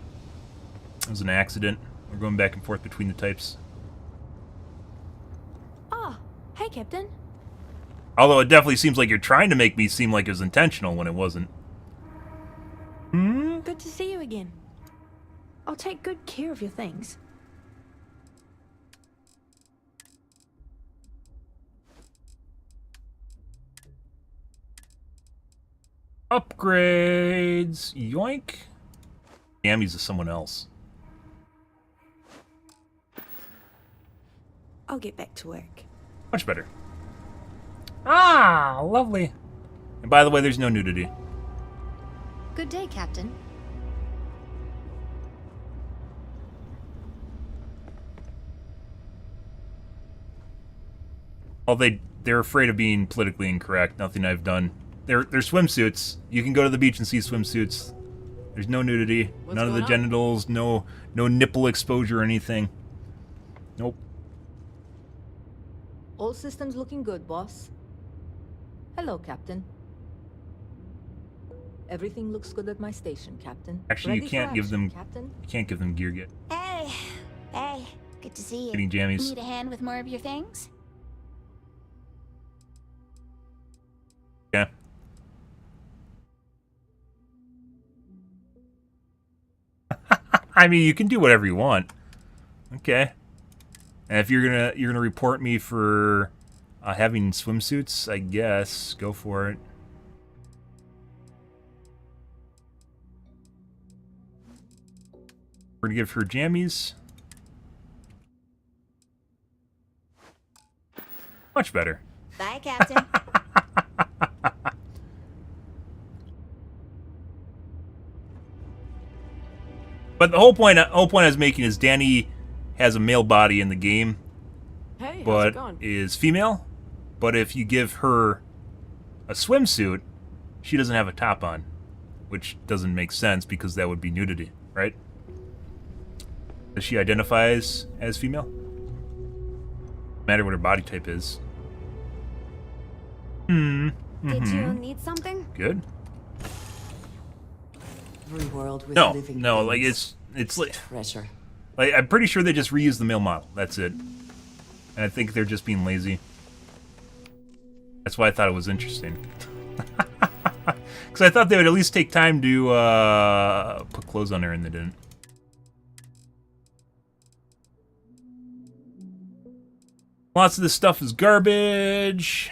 It was an accident. We're going back and forth between the types. Oh, hey, Captain. Although it definitely seems like you're trying to make me seem like it was intentional when it wasn't. Good to see you again. I'll take good care of your things. Upgrades. Yoink. Damn, he's someone else. I'll get back to work. Much better. Ah, lovely. And by the way, there's no nudity. Good day, Captain. Well, they're afraid of being politically incorrect. Nothing I've done. They're swimsuits. You can go to the beach and see swimsuits. There's no nudity. None of the genitals. No nipple exposure or anything. Nope. All systems looking good, boss. Hello, Captain. Everything looks good at my station, Captain. Actually, Ready you can't for give action, them. Captain? You can't give them gear yet. Hey, good to see you. Getting jammies. Need a hand with more of your things? Yeah. I mean, you can do whatever you want. Okay. And if you're gonna report me for having swimsuits, I guess go for it. We're gonna give her jammies. Much better. Bye, Captain. But the whole point I was making is Danny has a male body in the game, Hey, how's it but going? is female. But if you give her a swimsuit, she doesn't have a top on, which doesn't make sense because that would be nudity, right? Does she identify as female? No matter what her body type is. Did you need something? Good. Every world with No, living like things. it's like Treasure. Like, I'm pretty sure they just reused the male model. That's it. And I think they're just being lazy. That's why I thought it was interesting. Because I thought they would at least take time to put clothes on her, and they didn't. Lots of this stuff is garbage.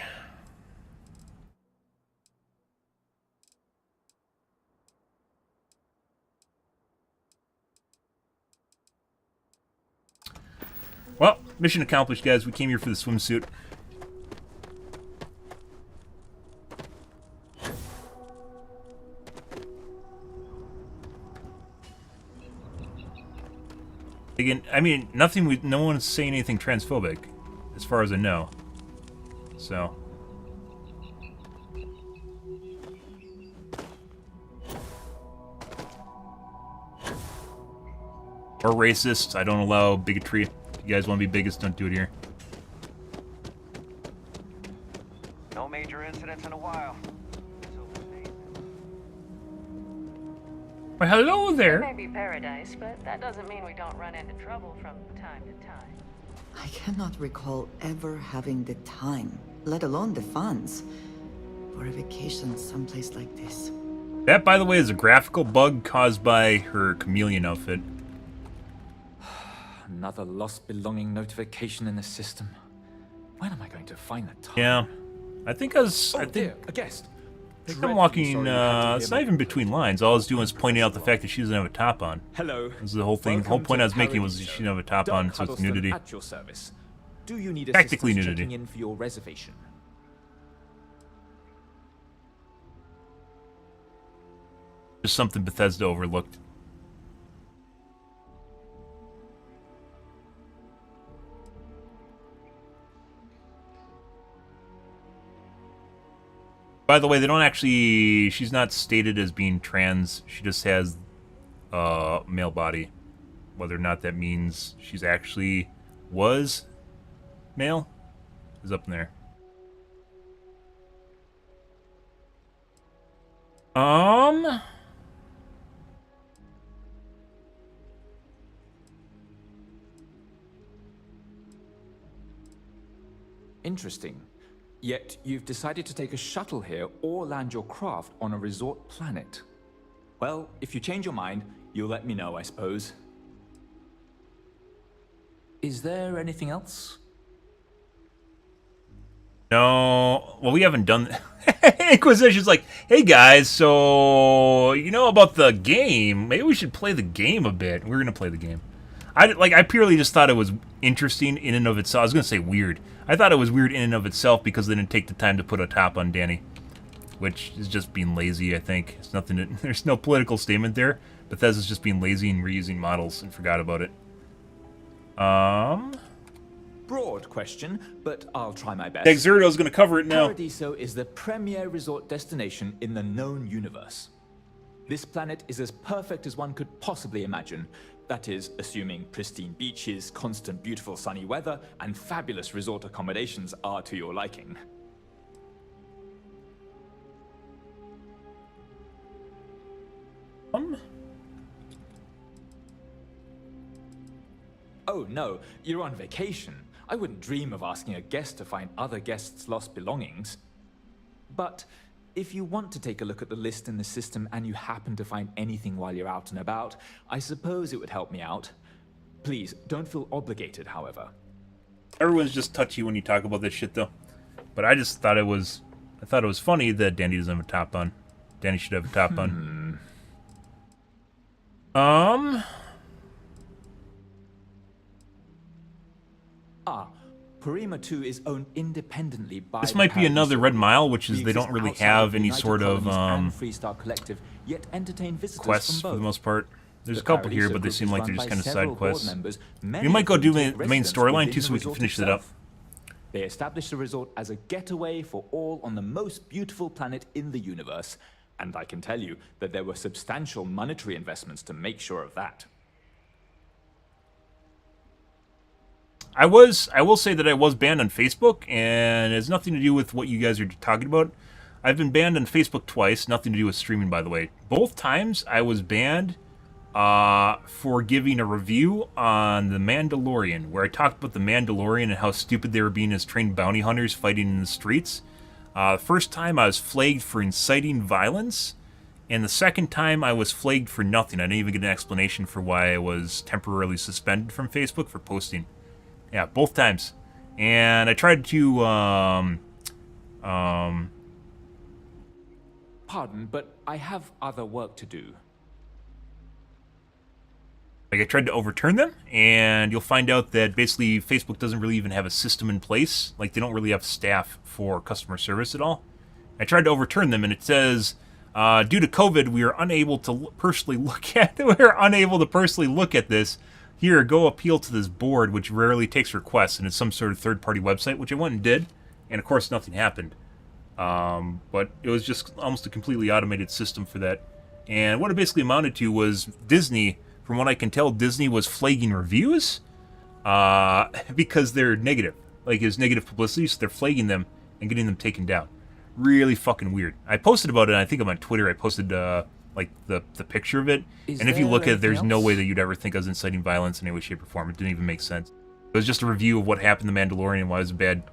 Well, mission accomplished, guys. We came here for the swimsuit. Again, I mean, no one's saying anything transphobic, as far as I know. So. Or racist. I don't allow bigotry. If you guys want to be bigots, don't do it here. No major incidents in a while. Well, hello there. It may be paradise, but that doesn't mean we don't run into trouble from time to time. I cannot recall ever having the time, let alone the funds, for a vacation someplace like this. That, by the way, is a graphical bug caused by her chameleon outfit. Another lost belonging notification in the system. When am I going to find the time? Yeah. I think I was... Oh, dear, a guest. think I'm walking, it's not even between lines. All I was doing was pointing out the fact that she doesn't have a top on. Hello. This is the whole thing. The whole point I was making was that she didn't have a top on, so it's nudity. At your service. Do you need Technically assistance nudity. checking in for your reservation? Just something Bethesda overlooked. By the way, they don't actually... She's not stated as being trans. She just has a male body. Whether or not that means she's actually was male is up in there. Interesting. Yet you've decided to take a shuttle here or land your craft on a resort planet. Well, if you change your mind, you'll let me know, I suppose. Is there anything else? No. Well, we haven't done... Inquisition's like, hey guys, so... You know about the game? Maybe we should play the game a bit. We're going to play the game. I purely just thought it was interesting in and of itself. I was going to say weird. I thought it was weird in and of itself because they didn't take the time to put a top on Danny. Which is just being lazy, I think. It's nothing. There's no political statement there. Bethesda's just being lazy and reusing models and forgot about it. Broad question, but I'll try my best. Exerto's going to cover it now. Paradiso is the premier resort destination in the known universe. This planet is as perfect as one could possibly imagine. That is, assuming pristine beaches, constant beautiful sunny weather, and fabulous resort accommodations are to your liking. Oh no, you're on vacation. I wouldn't dream of asking a guest to find other guests' lost belongings. But if you want to take a look at the list in the system and you happen to find anything while you're out and about, I suppose it would help me out. Please, don't feel obligated, however. Everyone's just touchy when you talk about this shit, though. But I just thought it was... I thought it was funny that Danny doesn't have a top on. Danny should have a top on. Purima 2 is owned independently by This might be another Red Mile, which is they don't really have any sort of quests for the most part. There's a couple here, but they seem like they're just kind of side quests. We might go do the main storyline too, so we can finish it up. They established the resort as a getaway for all on the most beautiful planet in the universe, and I can tell you that there were substantial monetary investments to make sure of that. I will say that I was banned on Facebook, and it has nothing to do with what you guys are talking about. I've been banned on Facebook twice, nothing to do with streaming, by the way. Both times I was banned for giving a review on The Mandalorian, where I talked about The Mandalorian and how stupid they were being as trained bounty hunters fighting in the streets. The first time I was flagged for inciting violence, and the second time I was flagged for nothing. I didn't even get an explanation for why I was temporarily suspended from Facebook for posting. Yeah, both times. And I tried to, Pardon, but I have other work to do. Like, I tried to overturn them, and you'll find out that basically Facebook doesn't really even have a system in place. Like, they don't really have staff for customer service at all. I tried to overturn them, and it says, due to COVID, we are unable to personally look at this. Here, go appeal to this board, which rarely takes requests, and it's some sort of third-party website, which I went and did, and of course nothing happened. But it was just almost a completely automated system for that. And what it basically amounted to was Disney, from what I can tell, Disney was flagging reviews because they're negative. Like, it's negative publicity, so they're flagging them and getting them taken down. Really fucking weird. I posted about it, I think on Twitter, I posted like the picture of it, and if you look at it, there's no way that you'd ever think I was inciting violence in any way, shape, or form. It didn't even make sense. It was just a review of what happened to Mandalorian and why it was a bad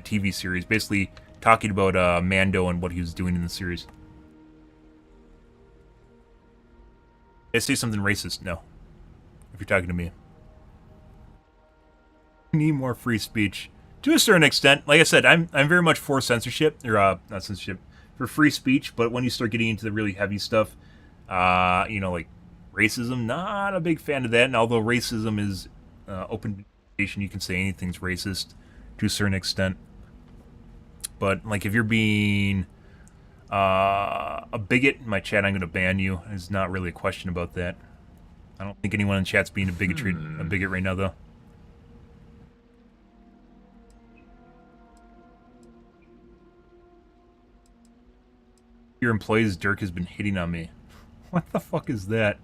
TV series, basically talking about Mando and what he was doing in the series. Did I say something racist? No. If you're talking to me. Need more free speech. To a certain extent. Like I said, I'm very much for censorship, or not censorship, for free speech, but when you start getting into the really heavy stuff, you know, like racism, not a big fan of that. And although racism is open invitation, you can say anything's racist to a certain extent. But like if you're being a bigot in my chat, I'm going to ban you. There's not really a question about that. I don't think anyone in chat's being a bigot right now, though. Your employees, Dirk, has been hitting on me. What the fuck is that?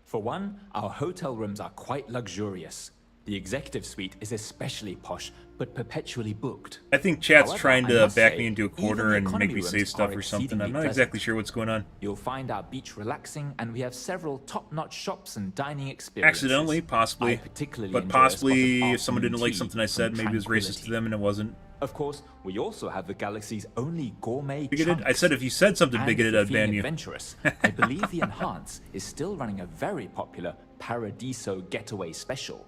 For one, our hotel rooms are quite luxurious. The executive suite is especially posh, but perpetually booked. I think chat's However, trying I to must back say, me into a corner even and the make economy me say rooms stuff are or something. I'm exceedingly not pleasant. exactly sure what's going on. You'll find our beach relaxing, and we have several top-notch shops and dining experiences. Accidentally, possibly. I particularly But enjoy a spot possibly of if someone didn't like afternoon something I tea said, from maybe it was racist to Tranquility. them and it wasn't. Of course, we also have the galaxy's only gourmet Bigoted? chunks. I said if you said something And bigoted, for I'd ban feeling you. adventurous, I believe the Enhance is still running a very popular Paradiso Getaway special.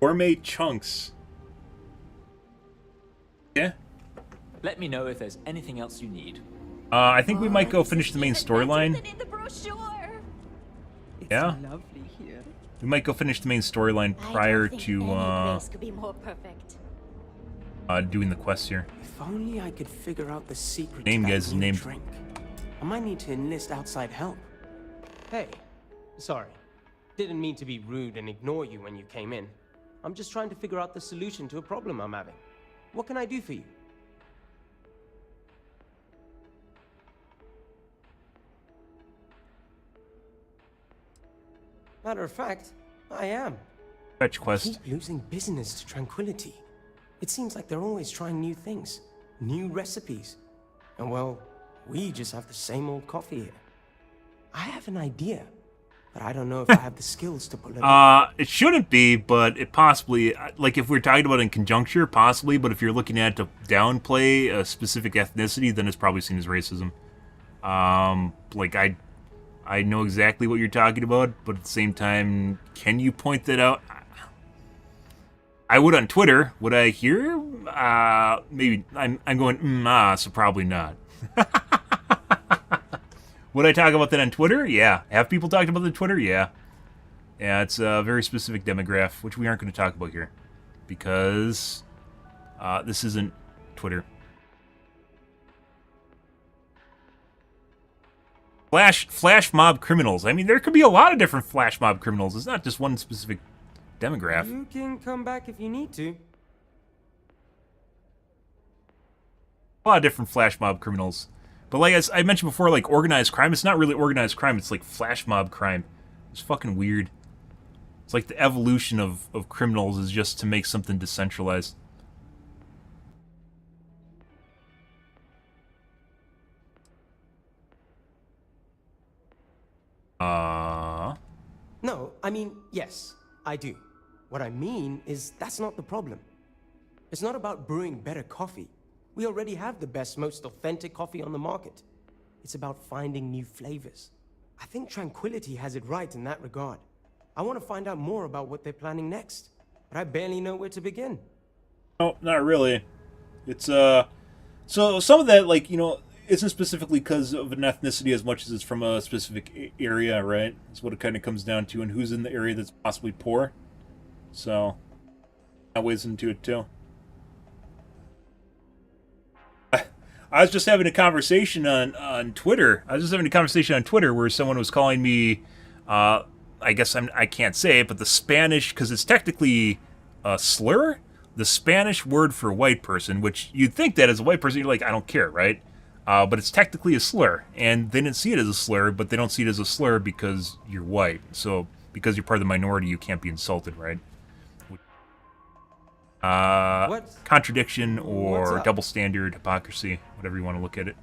Gourmet chunks. Yeah. Let me know if there's anything else you need. I think we might go finish the main storyline. In the brochure. Yeah. Lovely here. We might go finish the main storyline prior to place could be more perfect. doing the quest here. If only I could figure out the secret Name, to that guys, new name. drink. I might need to enlist outside help. Hey, sorry. Didn't mean to be rude and ignore you when you came in. I'm just trying to figure out the solution to a problem I'm having. What can I do for you? Matter of fact, I am. Fetch I quest. keep losing business to Tranquility. It seems like they're always trying new things, new recipes. And well, we just have the same old coffee here. I have an idea, but I don't know if I have the skills to pull it off. It shouldn't be, but it possibly, like if we're talking about in conjuncture, possibly, but if you're looking at to downplay a specific ethnicity, then it's probably seen as racism. Like I know exactly what you're talking about, but at the same time, can you point that out? I would on Twitter. Would I here? Maybe. I'm going, so probably not. Would I talk about that on Twitter? Yeah. Have people talked about it on Twitter? Yeah. Yeah, it's a very specific demographic, which we aren't going to talk about here. Because this isn't Twitter. Flash mob criminals. I mean, there could be a lot of different flash mob criminals. It's not just one specific demographic. You can come back if you need to. A lot of different flash mob criminals. But like as I mentioned before, like organized crime, it's not really organized crime. It's like flash mob crime. It's fucking weird. It's like the evolution of criminals is just to make something decentralized. No, I mean, yes, I do. What I mean is that's not the problem. It's not about brewing better coffee. We already have the best, most authentic coffee on the market. It's about finding new flavors. I think Tranquility has it right in that regard. I want to find out more about what they're planning next, but I barely know where to begin. No, not really. It's so some of that, like, you know, isn't specifically because of an ethnicity as much as it's from a specific area, right? That's what it kind of comes down to, and who's in the area that's possibly poor. So that weighs into it too. I was just having a conversation on Twitter. I was just having a conversation on Twitter where someone was calling me, I guess I can't say it, but the Spanish, because it's technically a slur, the Spanish word for white person, which you'd think that as a white person, you're like, I don't care, right? But it's technically a slur, and they didn't see it as a slur, but they don't see it as a slur because you're white. So because you're part of the minority, you can't be insulted, right? Contradiction or double standard, hypocrisy, whatever you want to look at it.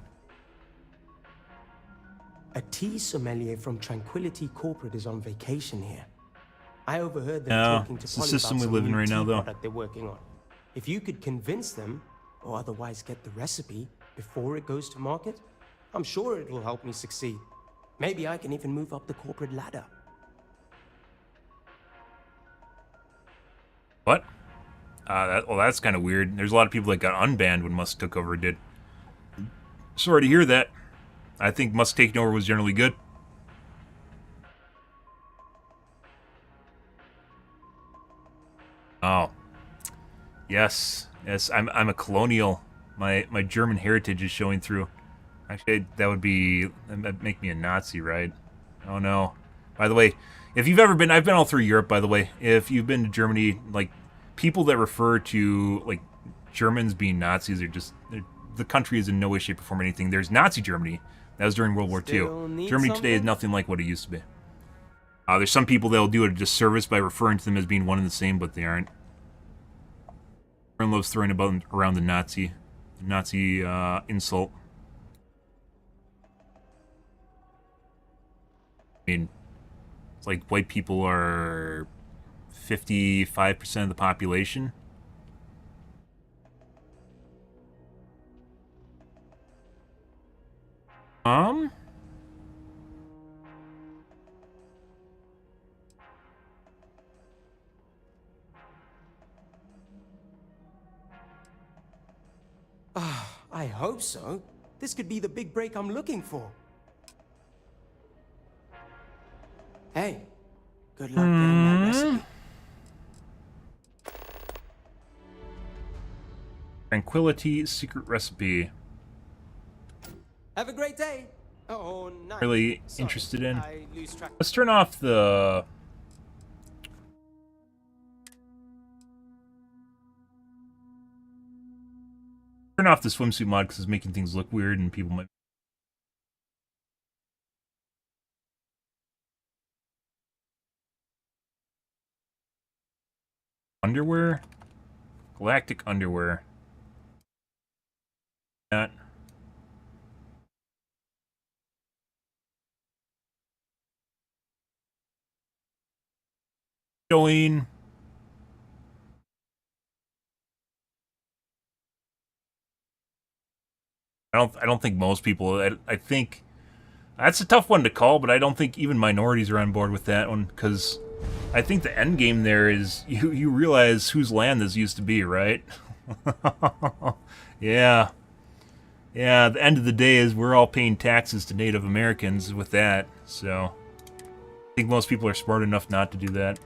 A tea sommelier from Tranquility Corporate is on vacation here. I overheard them No, talking to it's the Polly system about we some live in new right now, tea though. product they're working on. If you could convince them, or otherwise get the recipe before it goes to market, I'm sure it will help me succeed. Maybe I can even move up the corporate ladder. What? Well, that's kind of weird. There's a lot of people that got unbanned when Musk took over. Did Sorry to hear that. I think Musk taking over was generally good. Oh. Yes. Yes, I'm a colonial. My German heritage is showing through. Actually, that'd make me a Nazi, right? Oh no. By the way, if you've ever been, I've been all through Europe, by the way. If you've been to Germany, like, people that refer to, like, Germans being Nazis are just, the country is in no way, shape, or form anything. There's Nazi Germany. That was during World War II. Germany today is nothing like what it used to be. There's some people that'll do a disservice by referring to them as being one and the same, but they aren't. Everyone loves throwing around the Nazi insult. I mean, it's like white people are 55% of the population. I hope so. This could be the big break I'm looking for. Hey, good luck getting that recipe. Tranquility secret recipe. Have a great day. Oh, nice. Really Sorry, interested in. I lose track. Let's turn off the. Turn off the swimsuit mod because it's making things look weird and people might. Underwear? Galactic underwear. That. Showing. I don't think most people. I think that's a tough one to call, but I don't think even minorities are on board with that one because I think the end game there is you realize whose land this used to be, right? Yeah. Yeah, the end of the day is we're all paying taxes to Native Americans with that, so I think most people are smart enough not to do that.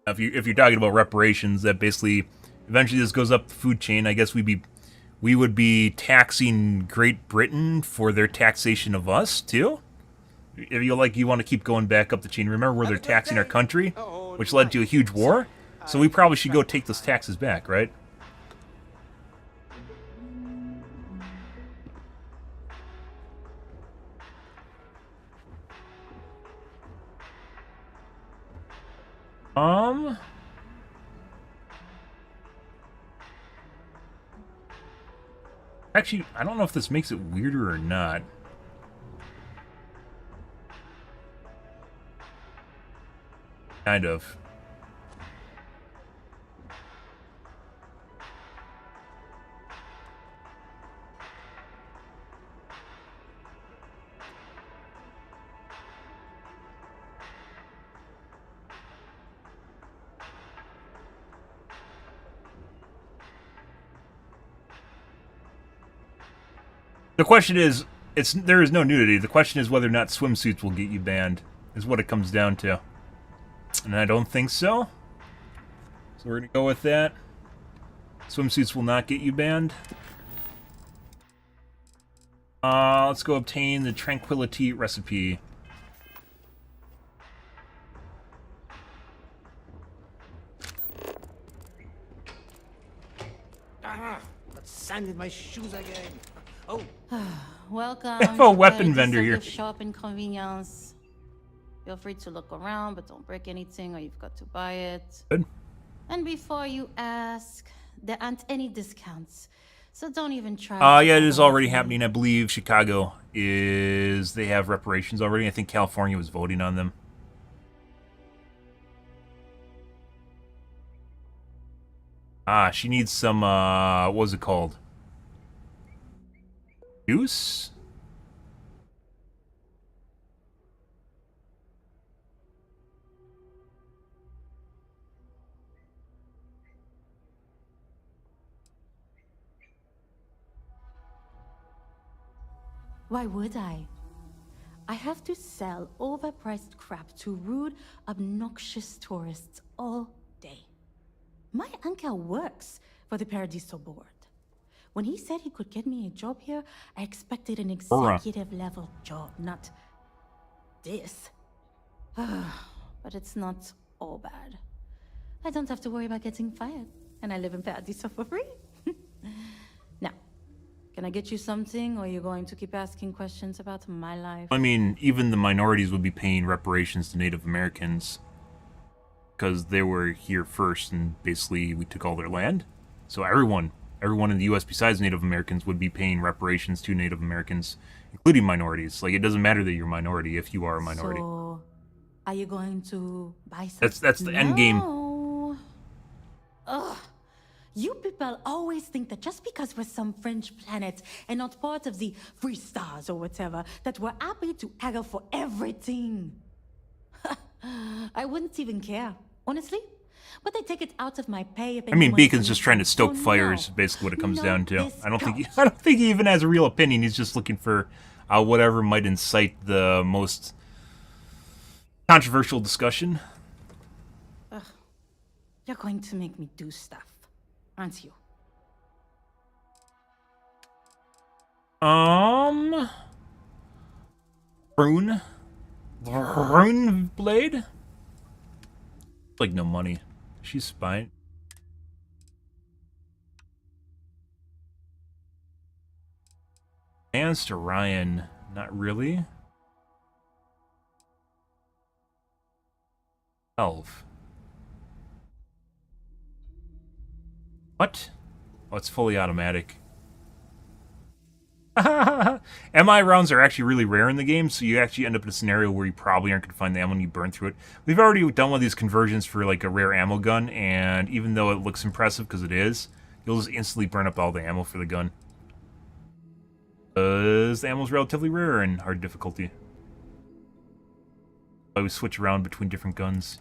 If you're talking about reparations, that basically eventually this goes up the food chain. I guess we would be taxing Great Britain for their taxation of us too. If you want to keep going back up the chain, remember where they're taxing our country, which led to a huge war. So we probably should go take those taxes back, right? Actually, I don't know if this makes it weirder or not. Kind of. The question is, there is no nudity. The question is whether or not swimsuits will get you banned, is what it comes down to. And I don't think so. So we're going to go with that. Swimsuits will not get you banned. Let's go obtain the Tranquility recipe. Got sand in my shoes again. Oh. Welcome. I have a weapon vendor here. Shop inconvenience. Feel free to look around, but don't break anything or you've got to buy it. Good. And before you ask, there aren't any discounts. So don't even try. Yeah, it is already happening. I believe Chicago they have reparations already. I think California was voting on them. She needs some, what was it called? Juice? Why would I? I have to sell overpriced crap to rude, obnoxious tourists all day. My uncle works for the Paradiso board. When he said he could get me a job here, I expected an executive level job, not this. But it's not all bad. I don't have to worry about getting fired, and I live in Paradiso for free. Now, can I get you something, or are you going to keep asking questions about my life? I mean, even the minorities would be paying reparations to Native Americans because they were here first, and basically we took all their land. So everyone in the U.S. besides Native Americans would be paying reparations to Native Americans, including minorities. Like, it doesn't matter that you're a minority if you are a minority. So, are you going to buy something? That's the end game. Ugh. You people always think that just because we're some French planet and not part of the free stars or whatever, that we're happy to haggle for everything. I wouldn't even care, honestly. But they take it out of my pay. I mean, Beacon's just trying to stoke fires, basically what it comes down to. I don't think he even has a real opinion. He's just looking for whatever might incite the most controversial discussion. Ugh. You're going to make me do stuff, aren't you? Rune blade? Like no money. She's fine. Dance to Ryan. Not really. 12. What? Oh, it's fully automatic. MI rounds are actually really rare in the game, so you actually end up in a scenario where you probably aren't going to find the ammo and you burn through it. We've already done one of these conversions for like a rare ammo gun, and even though it looks impressive because it is, you'll just instantly burn up all the ammo for the gun. Because the ammo's relatively rare in hard difficulty. I always switch around between different guns.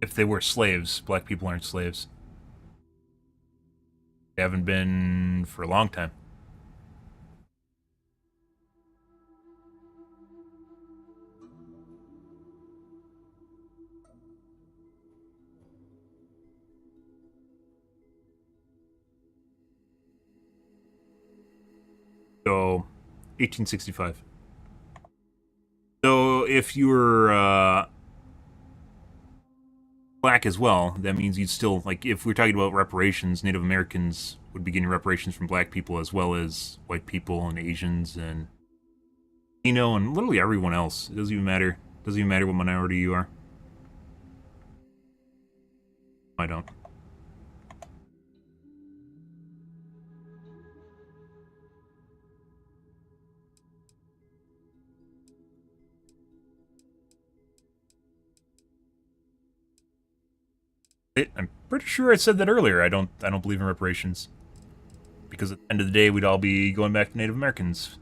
If they were slaves, black people aren't slaves. They haven't been for a long time. So, 1865. So, if you were black as well, that means you'd still, like, if we're talking about reparations, Native Americans would be getting reparations from black people as well as white people and Asians and Latino and literally everyone else. It doesn't even matter. It doesn't even matter what minority you are. I don't. I'm pretty sure I said that earlier. I don't believe in reparations. Because at the end of the day, we'd all be going back to Native Americans.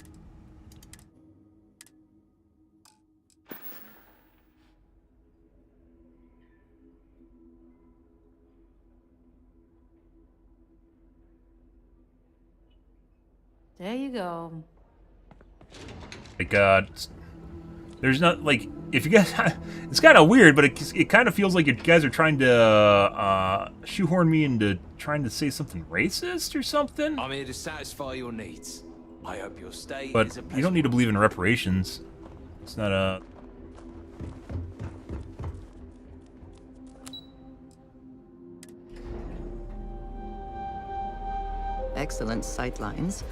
There you go. Like, there's not, like, if you guys, it's kind of weird, but it kind of feels like you guys are trying to shoehorn me into trying to say something racist or something. I'm here to satisfy your needs. I hope your stay But is a you don't need to believe in reparations. It's not a... Excellent sightlines.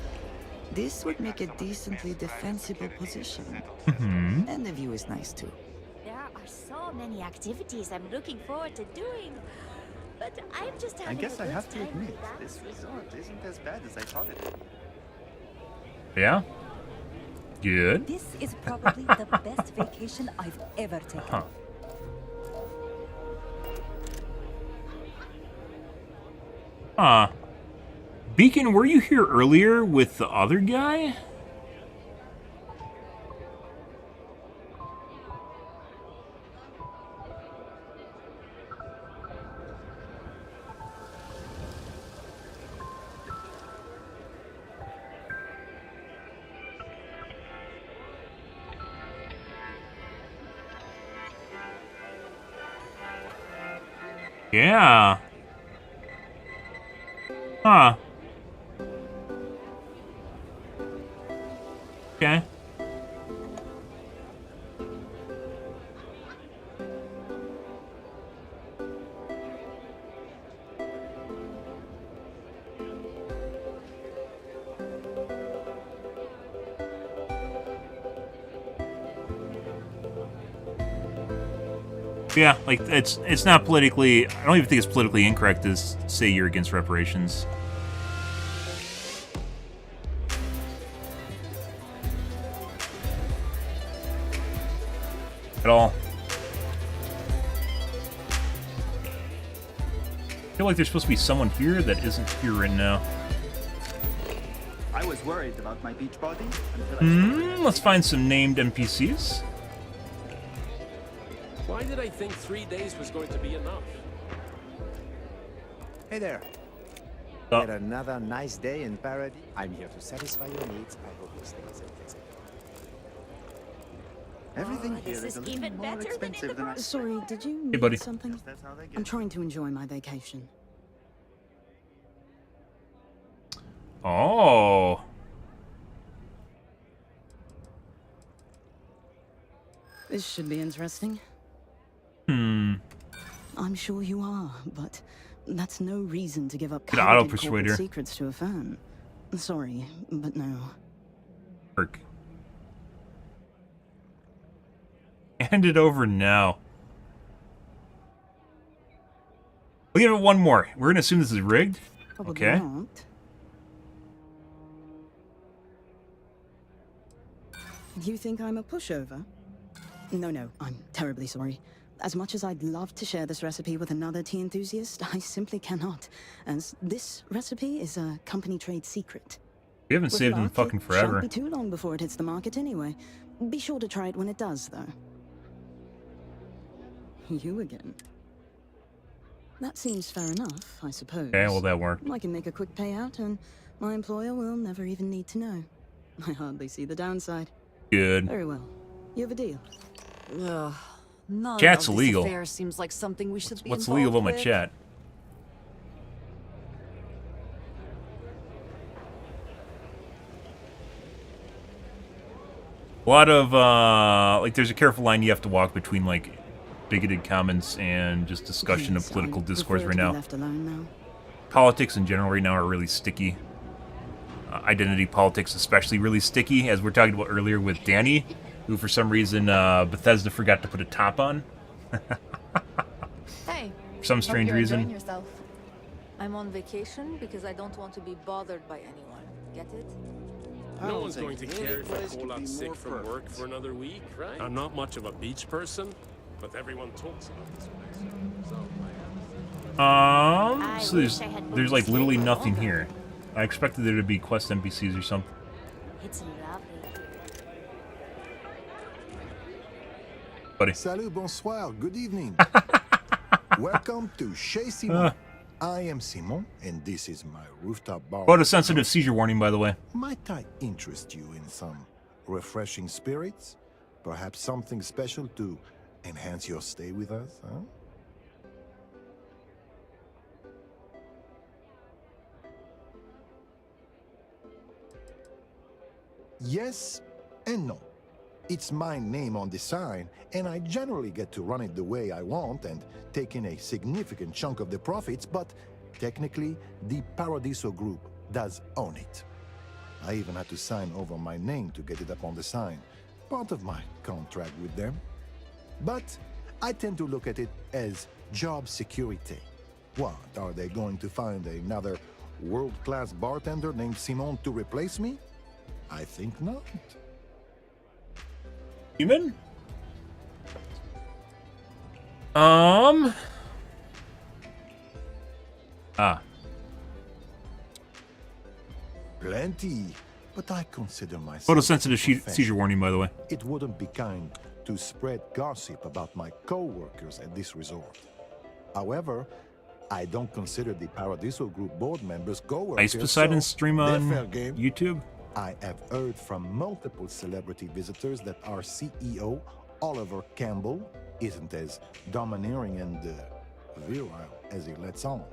This would make a decently defensible position. And the view is nice too. There are so many activities I'm looking forward to doing. But I'm just having I guess a I good have to time admit, with this that. resort isn't as bad as I thought it. Yeah? Good. This is probably the best vacation I've ever taken. Huh. Beacon, were you here earlier with the other guy? Yeah. Huh. Okay. Yeah, like it's not politically. I don't even think it's politically incorrect to say you're against reparations. At all. I feel like there's supposed to be someone here that isn't here right now. I was worried about my beach body until Let's find some named NPCs. Why did I think 3 days was going to be enough? Hey there. Oh. Yet another nice day in paradise. I'm here to satisfy your needs. I hope you stay safe. Everything here This is a is little even more better than in expensive the than I... Sorry, did you Hey, need buddy. something? That's how they get I'm trying to enjoy my vacation. Oh. This should be interesting. I'm sure you are, but that's no reason to give up Get auto coveted corporate persuader. secrets to a firm. Sorry, but no. Work. Hand it over now. We'll give it one more. We're gonna assume this is rigged. Probably Okay. not. You think I'm a pushover? No, I'm terribly sorry. As much as I'd love to share this recipe with another tea enthusiast, I simply cannot, as this recipe is a company trade secret. We haven't With saved them luck, fucking It forever. shan't be too long before it hits the market anyway. Be sure to try it when it does, though. You again. That seems fair enough, I suppose. Okay, well that worked. I can make a quick payout, and my employer will never even need to know. I hardly see the downside. Good. Very well. You have a deal. Ugh. None Chat's of this illegal. affair seems like something we should be What's illegal about my involved with. chat? A lot of, like, there's a careful line you have to walk between, like, bigoted comments and just discussion of Please, political I'd discourse prefer right to be now. left alone now. Politics in general right now are really sticky. Identity politics especially really sticky, as we're talking about earlier with Danny, who for some reason Bethesda forgot to put a top on. Hey. For some strange reason. Yourself. I'm on vacation because I don't want to be bothered by anyone. Get it? No one's going to care if I call out sick from work for another week, right? I'm not much of a beach person, but everyone talks about this place. So there's like literally nothing here. I expected there to be quest NPCs or something. It's lovely. Buddy. Salut, bonsoir, good evening. Welcome to Chez Simon. I am Simon, and this is my rooftop bar. Photosensitive seizure warning, by the way. Might I interest you in some refreshing spirits? Perhaps something special to enhance your stay with us, huh? Yes and no. It's my name on the sign, and I generally get to run it the way I want and take in a significant chunk of the profits, but technically, the Paradiso Group does own it. I even had to sign over my name to get it up on the sign, part of my contract with them. But I tend to look at it as job security. What, are they going to find another world-class bartender named Simon to replace me? I think not. Human? Plenty, but I consider myself Photosensitive seizure warning, by the way. It wouldn't be kind to spread gossip about my co-workers at this resort. However, I don't consider the Paradiso Group board members co-workers. Ice Poseidon stream on fair game. YouTube. I have heard from multiple celebrity visitors that our CEO, Oliver Campbell, isn't as domineering and virile as he lets on.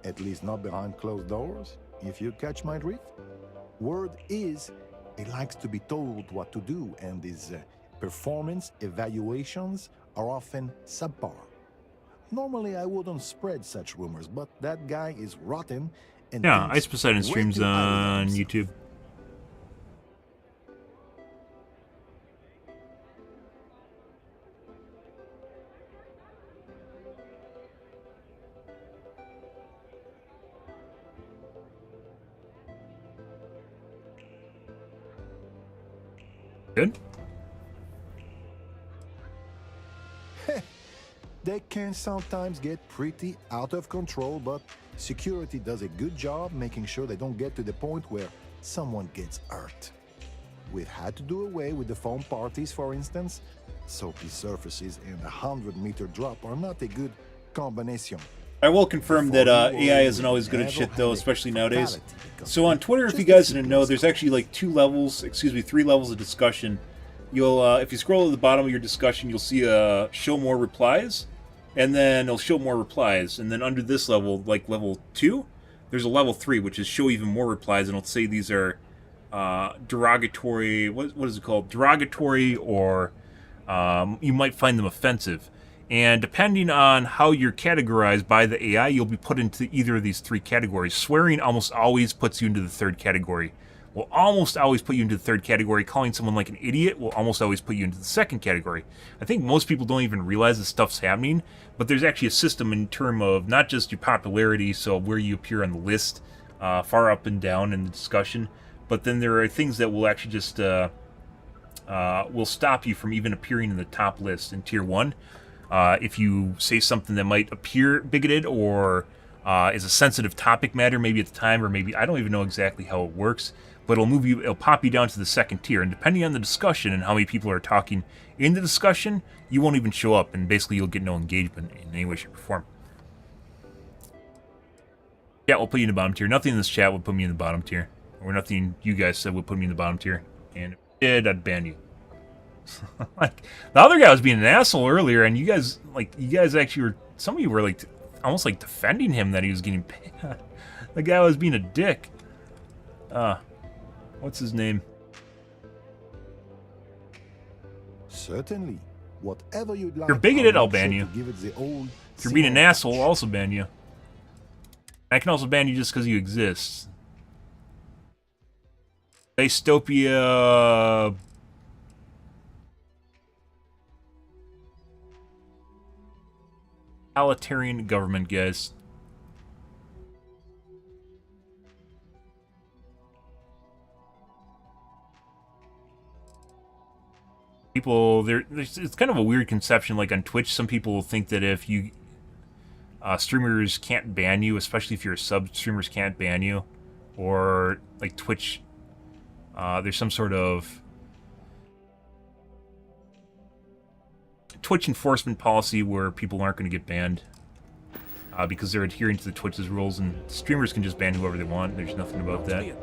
At least not behind closed doors, if you catch my drift. Word is, he likes to be told what to do, and his performance evaluations are often subpar. Normally, I wouldn't spread such rumors, but that guy is rotten. And yeah, Ice Poseidon streams on YouTube. Good. They can sometimes get pretty out of control, but security does a good job making sure they don't get to the point where someone gets hurt. We've had to do away with the foam parties, for instance. Soapy surfaces and a 100-meter drop are not a good combination. I will confirm that AI isn't always good at shit, though, especially nowadays. So on Twitter, if you guys didn't know, there's actually like 3 levels of discussion. You'll, if you scroll to the bottom of your discussion, you'll see show more replies, and then it'll show more replies. And then under this level, like level 2, there's a level 3, which is show even more replies, and it'll say these are derogatory, what is it called? Derogatory, or you might find them offensive. And depending on how you're categorized by the AI, you'll be put into either of these 3 categories. Swearing almost always puts you into the 3rd category. Will almost always put you into the 3rd category. Calling someone like an idiot will almost always put you into the 2nd category. I think most people don't even realize this stuff's happening, but there's actually a system in terms of not just your popularity, so where you appear on the list, far up and down in the discussion, but then there are things that will actually just will stop you from even appearing in the top list in Tier 1. If you say something that might appear bigoted or is a sensitive topic matter, maybe at the time, or maybe I don't even know exactly how it works, but it'll pop you down to the 2nd tier, and depending on the discussion and how many people are talking in the discussion, you won't even show up, and basically you'll get no engagement in any way, shape, or form. Chat will put you in the bottom tier. Nothing in this chat would put me in the bottom tier, or nothing you guys said would put me in the bottom tier, and if it did, I'd ban you. Like, the other guy was being an asshole earlier, and you guys actually were, some of you were like, almost like defending him that he was getting banned. The guy was being a dick. What's his name? Certainly. Whatever you'd like. If you're bigoted, I'll ban you. If you're being an asshole, I'll also ban you. I can also ban you just because you exist. Dystopia... totalitarian government, guys. People, it's kind of a weird conception. Like on Twitch, some people think that if you streamers can't ban you, especially if you're a sub, streamers can't ban you, or like Twitch, there's some sort of Twitch enforcement policy where people aren't going to get banned because they're adhering to the Twitch's rules, and streamers can just ban whoever they want. There's nothing about that.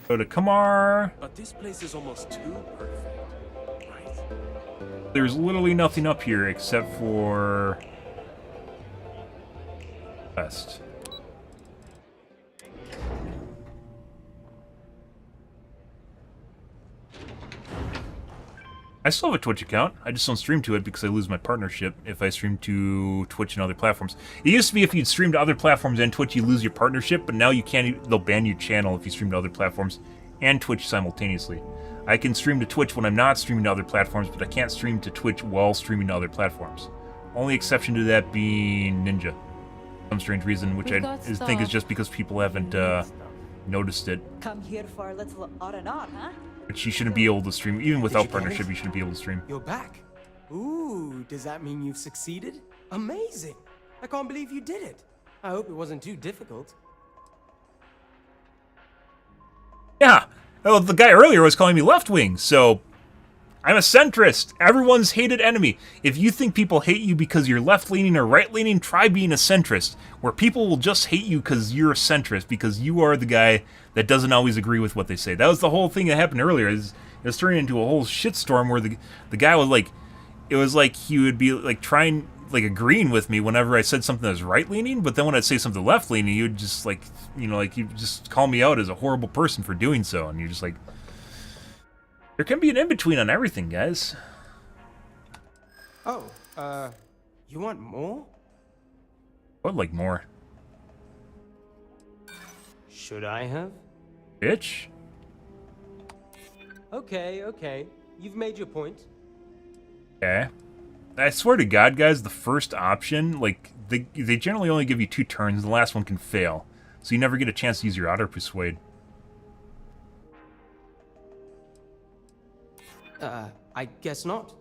Go to Kamar. But this place is almost too perfect, right? There's literally nothing up here except for West. I still have a Twitch account. I just don't stream to it because I lose my partnership if I stream to Twitch and other platforms. It used to be if you'd stream to other platforms and Twitch, you lose your partnership, but now you can't. They'll ban your channel if you stream to other platforms and Twitch simultaneously. I can stream to Twitch when I'm not streaming to other platforms, but I can't stream to Twitch while streaming to other platforms. Only exception to that being Ninja. For some strange reason, which I think is just because people haven't noticed it. Come here for a little R&R, huh? But you shouldn't be able to stream, even without partnership, you shouldn't be able to stream. You're back. Ooh, does that mean you've succeeded? Amazing. I can't believe you did it. I hope it wasn't too difficult. Yeah. Oh, the guy earlier was calling me left-wing, so I'm a centrist. Everyone's hated enemy. If you think people hate you because you're left-leaning or right-leaning, try being a centrist, where people will just hate you because you're a centrist, because you are the guy that doesn't always agree with what they say. That was the whole thing that happened earlier. It was turning into a whole shitstorm where the guy was like, it was like he would be like trying, like agreeing with me whenever I said something that was right-leaning, but then when I'd say something left-leaning, he would just like, you know, like he'd just call me out as a horrible person for doing so, and you're just like, there can be an in-between on everything, guys. Oh, you want more? I would like more. Should I have? Bitch? Okay. You've made your point. Okay. I swear to God, guys, the first option, like, they generally only give you 2 turns, and the last one can fail. So you never get a chance to use your auto-persuade. I guess not.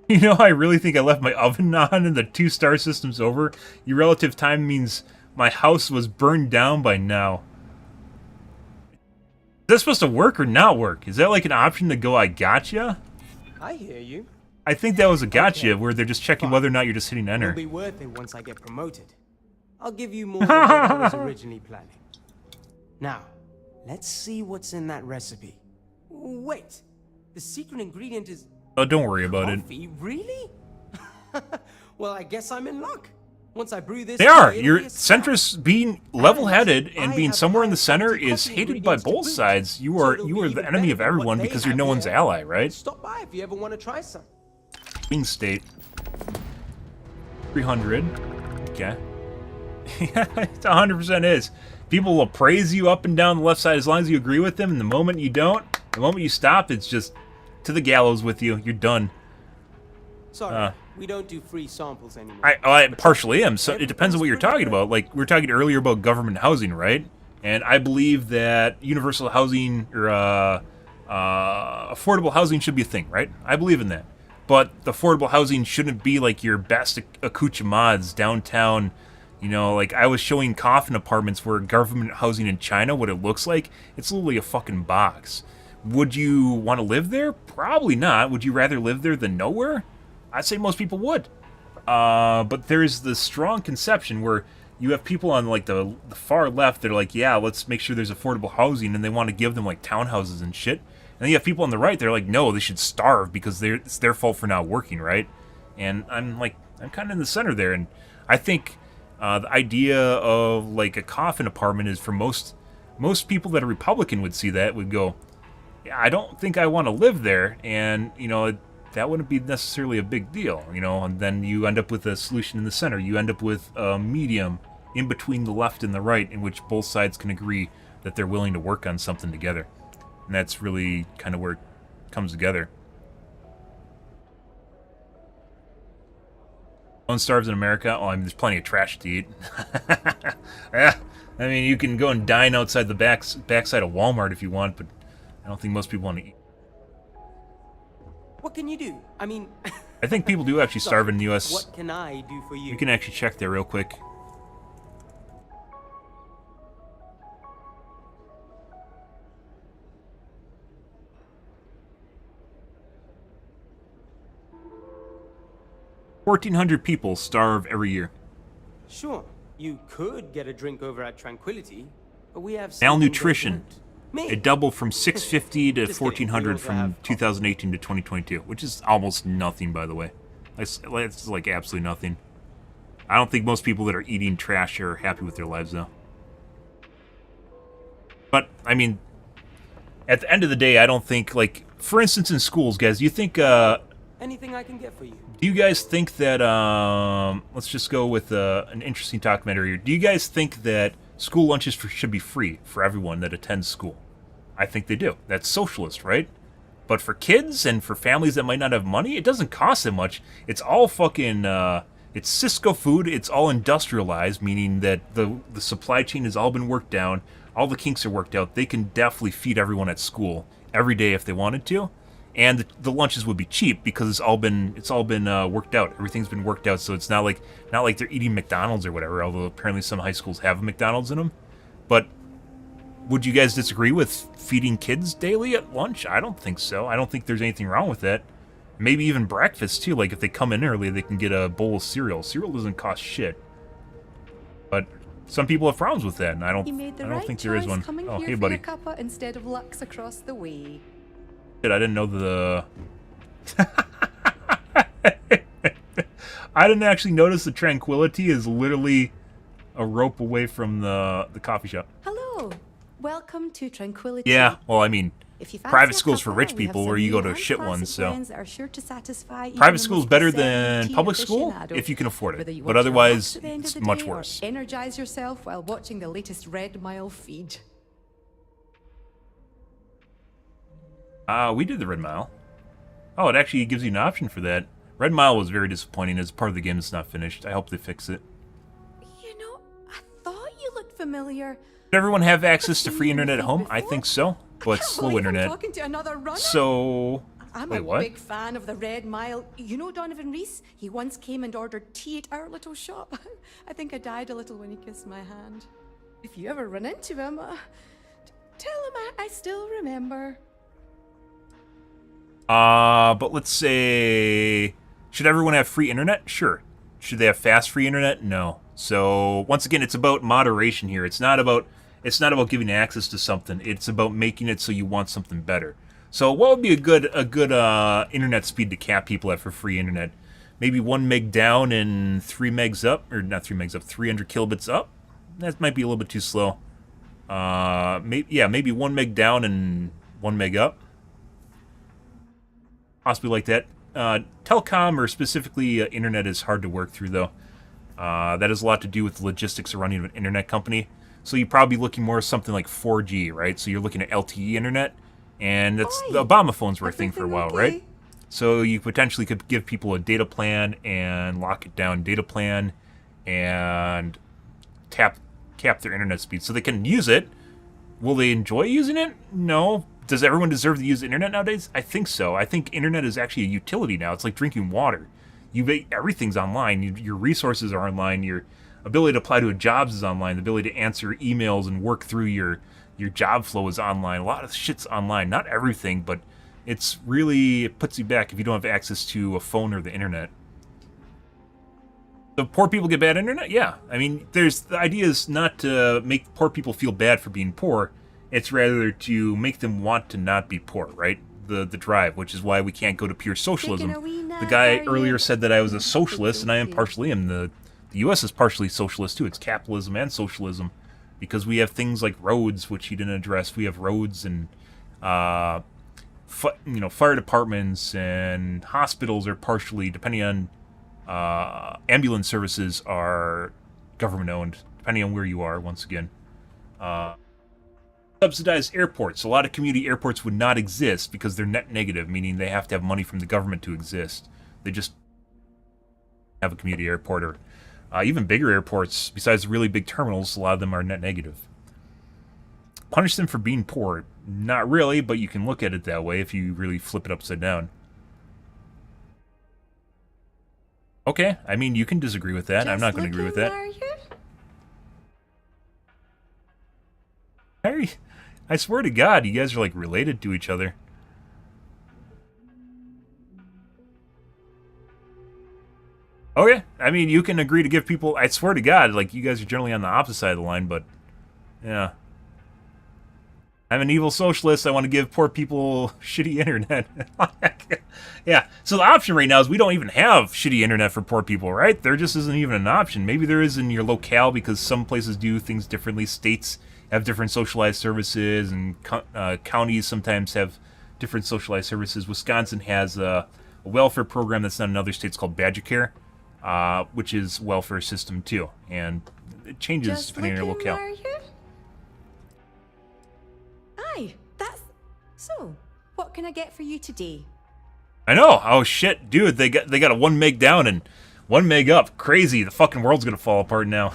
You know, I really think I left my oven on and the 2-star system's over. Your relative time means my house was burned down by now. Is that supposed to work or not work? Is that like an option to go, I gotcha? I hear you. I think that was a gotcha, where they're just checking whether or not you're just hitting enter. It'll be worth it once I get promoted. I'll give you more than I was originally planning. Now, let's see what's in that recipe. Wait, the secret ingredient is... Oh, don't worry about coffee? Really? Well, I guess I'm in luck. Once I brew this... They are! Your centrist being level-headed and being somewhere in the center is hated by both sides. You are the enemy of everyone because you're no one's ally, right? Stop by if you ever want to try some. King state. 300. Okay. Yeah, it 100% is. People will praise you up and down the left side as long as you agree with them, and the moment you don't, the moment you stop, it's just to the gallows with you. You're done. Sorry, we don't do free samples anymore. I partially am, so it depends on what you're talking about. Like, we were talking earlier about government housing, right? And I believe that universal housing, or affordable housing should be a thing, right? I believe in that. But the affordable housing shouldn't be like your best accoutrements downtown. You know, like I was showing coffin apartments where government housing in China, what it looks like, it's literally a fucking box. Would you want to live there? Probably not. Would you rather live there than nowhere? I'd say most people would. But there's this strong conception where you have people on like the far left that are like, yeah, let's make sure there's affordable housing, and they want to give them like townhouses and shit. And then you have people on the right that are like, no, they should starve because it's their fault for not working, right? And I'm kind of in the center there, and I think the idea of like a coffin apartment is for most people that are Republican would see that, would go, yeah, I don't think I want to live there, and you know, that wouldn't be necessarily a big deal, you know. And then you end up with a solution in the center. You end up with a medium in between the left and the right, in which both sides can agree that they're willing to work on something together. And that's really kind of where it comes together. No one starves in America. Oh, I mean, there's plenty of trash to eat. Yeah, I mean, you can go and dine outside the backside of Walmart if you want, but I don't think most people want to eat. What can you do? I mean... I think people do actually starve in the U.S. What can I do for you? You can actually check there real quick. $1,400 people starve every year. Sure, you could get a drink over at Tranquility, but we have malnutrition. It doubled from 650 to 1,400 from 2018 to 2022, which is almost nothing, by the way. It's like absolutely nothing. I don't think most people that are eating trash are happy with their lives, though. But, I mean, at the end of the day, I don't think, like, for instance, in schools, guys, do you think, anything I can get for you? do you guys think that, let's just go with an interesting documentary here. Do you guys think that school lunches should be free for everyone that attends school? I think they do. That's socialist, right? But for kids and for families that might not have money, it doesn't cost them much. It's all fucking, it's Cisco food. It's all industrialized, meaning that the supply chain has all been worked down. All the kinks are worked out. They can definitely feed everyone at school every day if they wanted to. and the lunches would be cheap because it's all been worked out. Everything's been worked out, so it's not like they're eating McDonald's or whatever. Although apparently some high schools have McDonald's in them. But would you guys disagree with feeding kids daily at lunch? I don't think so. I don't think there's anything wrong with that. Maybe even breakfast too. Like if they come in early, they can get a bowl of cereal. Cereal doesn't cost shit. But some people have problems with that, and I don't think there is one. Oh, hey, buddy. Instead of Lux across the way. Shit, I didn't know the. I didn't actually notice the Tranquility is literally a rope away from the coffee shop. Hello, welcome to Tranquility. Yeah, well, I mean, if you fancy private a schools for cuppa, rich we people have where some you go new to shit and ones, classic so. blends that are sure to satisfy even Private the school is most better upset than tea public school aficionado. if you can afford Whether it. you But watch otherwise, your Lux at the end of it's the much day or worse. energize yourself while watching the latest Red Mile feed. We did the Red Mile. Oh, it actually gives you an option for that. Red Mile was very disappointing. It's part of the game that's not finished. I hope they fix it. You know, I thought you looked familiar. Should everyone have access to free internet at home? I think so, but slow internet. Talking to another runner. So, I'm wait, a what? big fan of the Red Mile. You know Donovan Reese? He once came and ordered tea at our little shop. I think I died a little when he kissed my hand. If you ever run into him, tell him I still remember. But let's say, should everyone have free internet? Sure. Should they have fast free internet? No. So once again, it's about moderation here. It's not about giving access to something. It's about making it so you want something better. So what would be a good internet speed to cap people at for free internet? Maybe 1 meg down and 3 megs up, or not 3 megs up, 300 kilobits up. That might be a little bit too slow. Maybe 1 meg down and 1 meg up. Possibly like that. Telecom, or specifically internet, is hard to work through, though. That has a lot to do with the logistics of running an internet company. So you're probably looking more at something like 4G, right? So you're looking at LTE internet, and that's the Obama phones were a thing for a while, right? So you potentially could give people a data plan and lock it down data plan and cap their internet speed so they can use it. Will they enjoy using it? No. Does everyone deserve to use the internet nowadays? I think so. I think internet is actually a utility now. It's like drinking water. Everything's online. Your resources are online. Your ability to apply to jobs is online. The ability to answer emails and work through your job flow is online. A lot of shit's online. Not everything, but it puts you back if you don't have access to a phone or the internet. So poor people get bad internet? Yeah. I mean, the idea is not to make poor people feel bad for being poor. It's rather to make them want to not be poor, right? The drive, which is why we can't go to pure socialism. The guy earlier said that I was a socialist, and I partially am. The U.S. is partially socialist, too. It's capitalism and socialism, because we have things like roads, which he didn't address. We have roads and, fire departments and hospitals are partially, depending on, ambulance services are government-owned, depending on where you are, once again. Subsidized airports. A lot of community airports would not exist because they're net negative, meaning they have to have money from the government to exist. They just have a community airport, or even bigger airports, besides the really big terminals, a lot of them are net negative. Punish them for being poor. Not really, but you can look at it that way if you really flip it upside down. Okay, I mean, you can disagree with that. I'm not going to agree with that. Harry, I swear to God, you guys are like related to each other. Okay, I mean, you can agree to give people, I swear to God, like, you guys are generally on the opposite side of the line, but, yeah. I'm an evil socialist, I want to give poor people shitty internet. Yeah, so the option right now is we don't even have shitty internet for poor people, right? There just isn't even an option. Maybe there is in your locale because some places do things differently. States have different socialized services, and counties sometimes have different socialized services. Wisconsin has a welfare program that's not in other states called Badger Care, which is welfare system too, and it changes depending on your locale. Aye, that's... So, what can I get for you today? I know! Oh shit, dude, they got a 1 meg down and 1 meg up. Crazy, the fucking world's gonna fall apart now.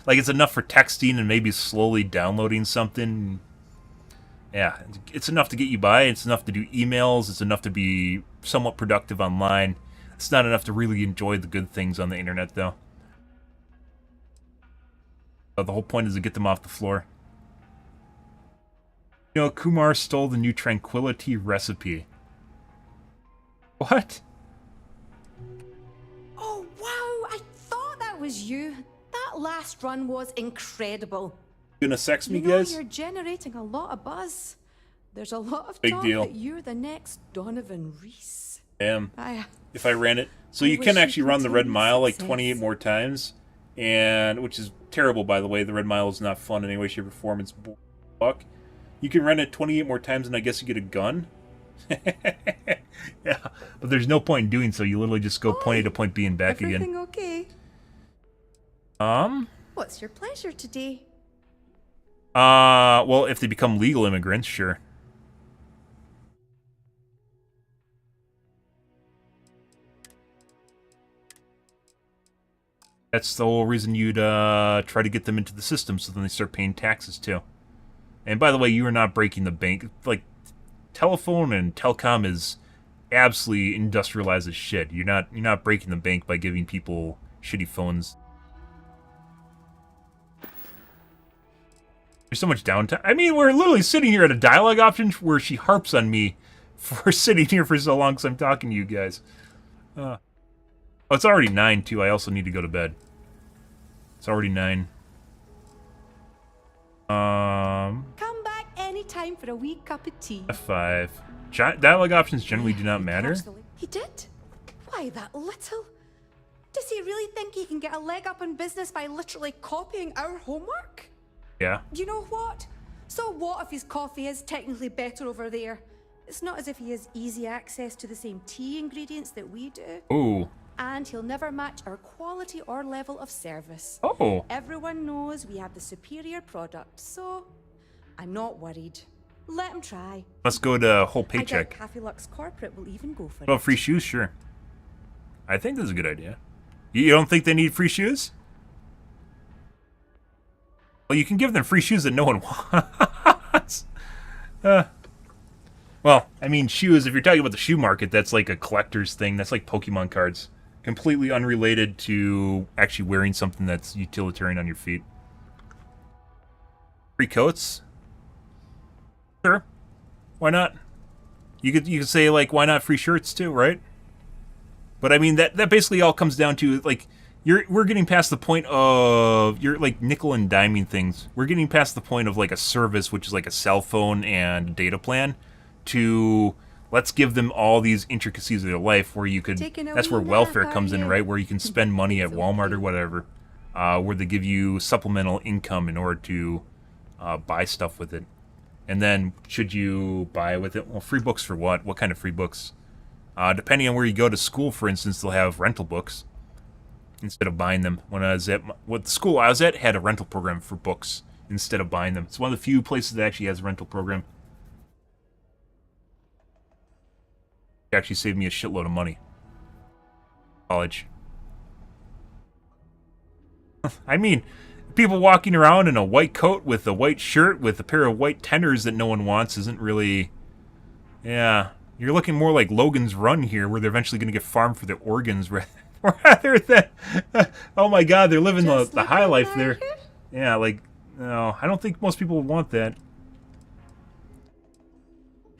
Like, it's enough for texting and maybe slowly downloading something. Yeah, it's enough to get you by. It's enough to do emails. It's enough to be somewhat productive online. It's not enough to really enjoy the good things on the internet, though. But the whole point is to get them off the floor. You know, Kumar stole the new tranquility recipe. What? Oh, wow! I thought that was you. That last run was incredible. You gonna sex me, You know, guys? you're generating a lot of buzz. There's a lot of Big talk deal. that you're the next Donovan Reese. Damn. I, If I ran it. So I you wish can you actually run the Red continued Mile like success. 28 more times. And, which is terrible, by the way. The Red Mile is not fun in any way, shape, or form. It's fuck. You can run it 28 more times and I guess you get a gun. Yeah, but there's no point in doing so. You literally just go point A to point B and back everything again. okay? What's your pleasure today? Well, if they become legal immigrants, sure. That's the whole reason you'd try to get them into the system, so then they start paying taxes too. And by the way, you are not breaking the bank. Like, telephone and telecom is absolutely industrialized as shit. You're not breaking the bank by giving people shitty phones. There's so much downtime. I mean, we're literally sitting here at a dialogue option where she harps on me for sitting here for so long because I'm talking to you guys. Oh, it's already 9, too. I also need to go to bed. It's already 9. Come back anytime for a wee cup of tea. F5. Dialogue options generally do not matter. He did? Why, that little? Does he really think he can get a leg up in business by literally copying our homework? Yeah. You know what? So what if his coffee is technically better over there? It's not as if he has easy access to the same tea ingredients that we do. Ooh. And he'll never match our quality or level of service. Oh. Everyone knows we have the superior product, so I'm not worried. Let him try. Let's go to whole I paycheck. doubt Cafe Lux Corporate will even go for Oh, it. free shoes? Sure. I think that's a good idea. You don't think they need free shoes? Well, you can give them free shoes that no one wants. Well, I mean, shoes, if you're talking about the shoe market, that's like a collector's thing. That's like Pokemon cards. Completely unrelated to actually wearing something that's utilitarian on your feet. Free coats? Sure. Why not? You could say, like, why not free shirts too, right? But I mean, that basically all comes down to, like, we're getting past the point of, you're like nickel and diming things. We're getting past the point of like a service, which is like a cell phone and data plan, to let's give them all these intricacies of their life where you could, that's where welfare comes in, right? Where you can spend money at Walmart or whatever, where they give you supplemental income in order to buy stuff with it. And then should you buy with it? Well, free books for what? What kind of free books? Depending on where you go to school, for instance, they'll have rental books instead of buying them. When I was at the school I was at, had a rental program for books instead of buying them. It's one of the few places that actually has a rental program. It actually saved me a shitload of money. College. I mean, people walking around in a white coat with a white shirt with a pair of white tenors that no one wants isn't really... Yeah. You're looking more like Logan's Run here, where they're eventually going to get farmed for their organs rather than... Oh my god, they're living the high life there. Yeah, like, no, I don't think most people would want that.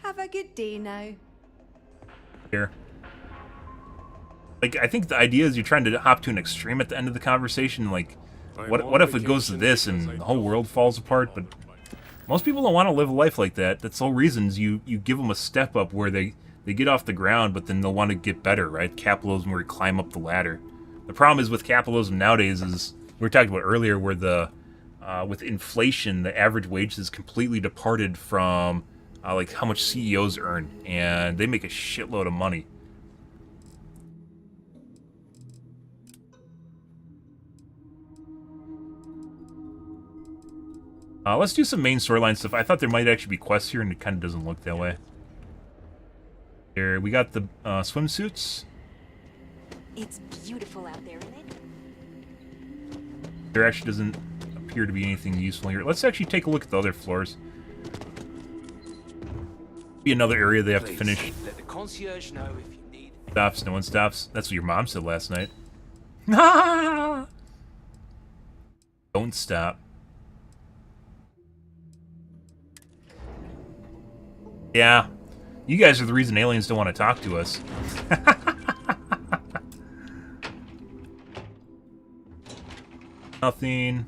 Have a good day now. Here. Like, I think the idea is you're trying to hop to an extreme at the end of the conversation, like, what if it goes to this and the whole world falls apart? But most people don't want to live a life like that. That's the whole reasons you give them a step up where they get off the ground, but then they'll want to get better, right? Capitalism, where you climb up the ladder. The problem is with capitalism nowadays is, we were talking about earlier, where with inflation, the average wage has completely departed from like how much CEOs earn, and they make a shitload of money. Let's do some main storyline stuff. I thought there might actually be quests here, and it kind of doesn't look that way. Here, we got the swimsuits. It's beautiful out there, isn't it? There actually doesn't appear to be anything useful here. Let's actually take a look at the other floors. Be another area they have to finish. Let the concierge know if you need. Stops. No one stops. That's what your mom said last night. Don't stop. Yeah. You guys are the reason aliens don't want to talk to us. Nothing.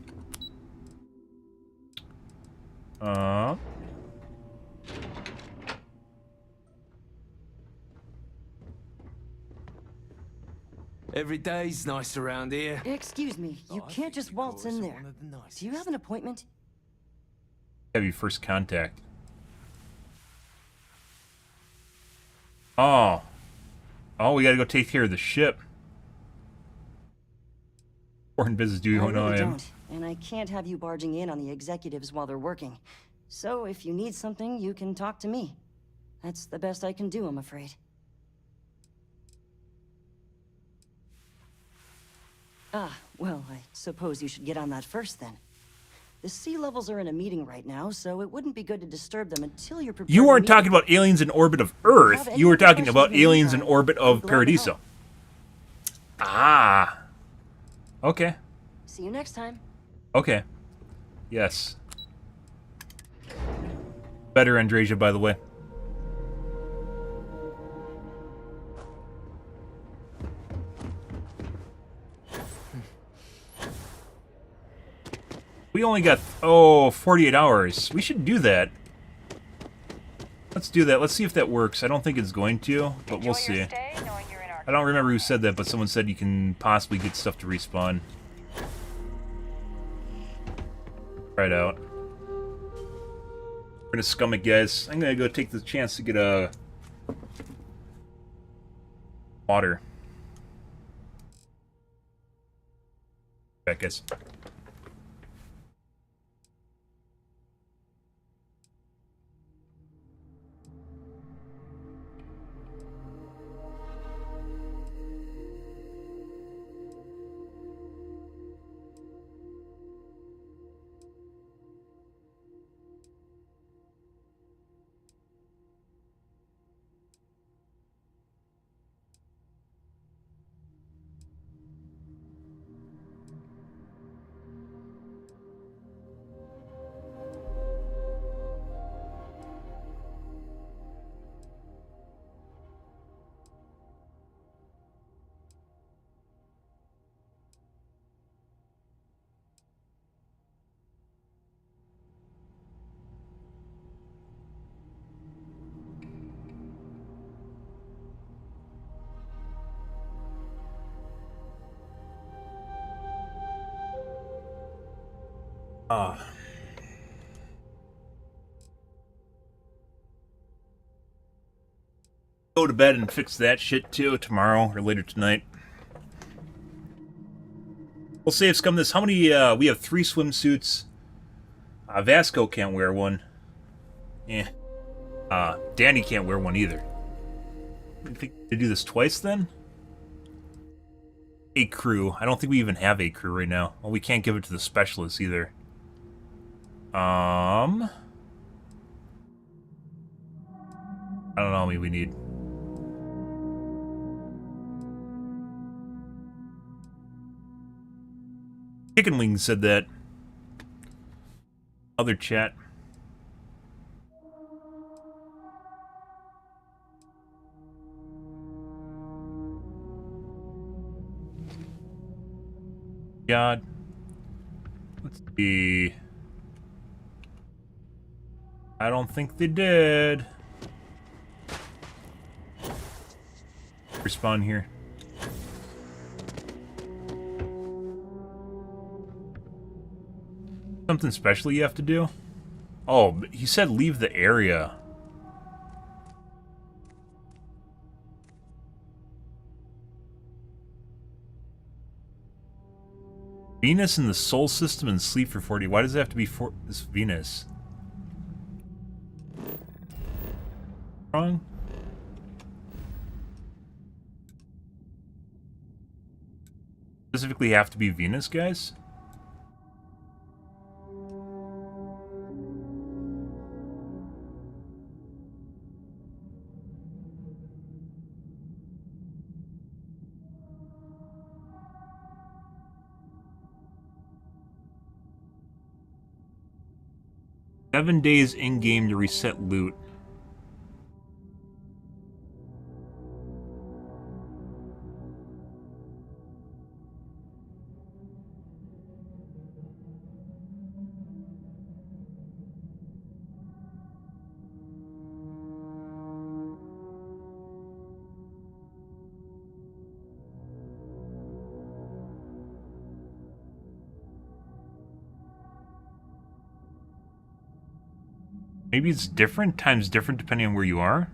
Every day's nice around here. Excuse me, you can't just waltz in there. Do you have an appointment? Have your first contact. Oh. Oh, we gotta go take care of the ship. Important business, do you know I am? Don't, and I can't have you barging in on the executives while they're working. So if you need something, you can talk to me. That's the best I can do, I'm afraid. Ah, well, I suppose you should get on that first then. The sea levels are in a meeting right now, so it wouldn't be good to disturb them until you're prepared. You weren't talking about aliens in orbit of Earth. You were talking about aliens in orbit of Paradiso. Ah. Okay. See you next time. Okay. Yes. Better, Andrasia, by the way. We only got, 48 hours. We should do that. Let's do that. Let's see if that works. I don't think it's going to, but we'll see. I don't remember who said that, but someone said you can possibly get stuff to respawn. Try it out. We're gonna scum it, guys. I'm gonna go take the chance to get a water. Back, guys. Go to bed and fix that shit too tomorrow or later tonight. We'll save scum this. How many, we have 3 swimsuits. Vasco can't wear one. Danny can't wear one either. I think to do this twice then? A crew. I don't think we even have a crew right now. Well, we can't give it to the specialists either. I don't know how many we need. Chicken Wings said that. Other chat. God. Let's see. I don't think they did. Respawn here. Something special you have to do? Oh, he said leave the area. Venus in the Sol system and sleep for 40. Why does it have to be for this Venus? Wrong? Specifically have to be Venus, guys? 7 days in-game to reset loot. Maybe it's different, times different depending on where you are.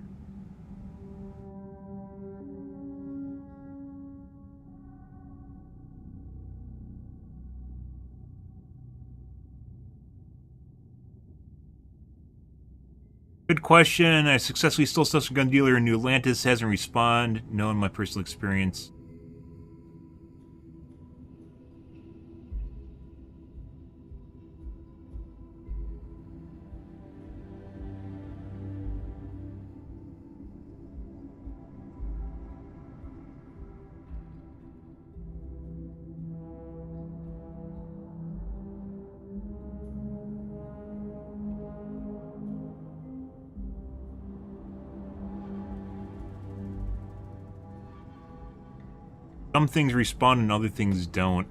Good question. I successfully stole stuff from gun dealer in New Atlantis. Hasn't responded. Knowing my personal experience. Some things respawn and other things don't.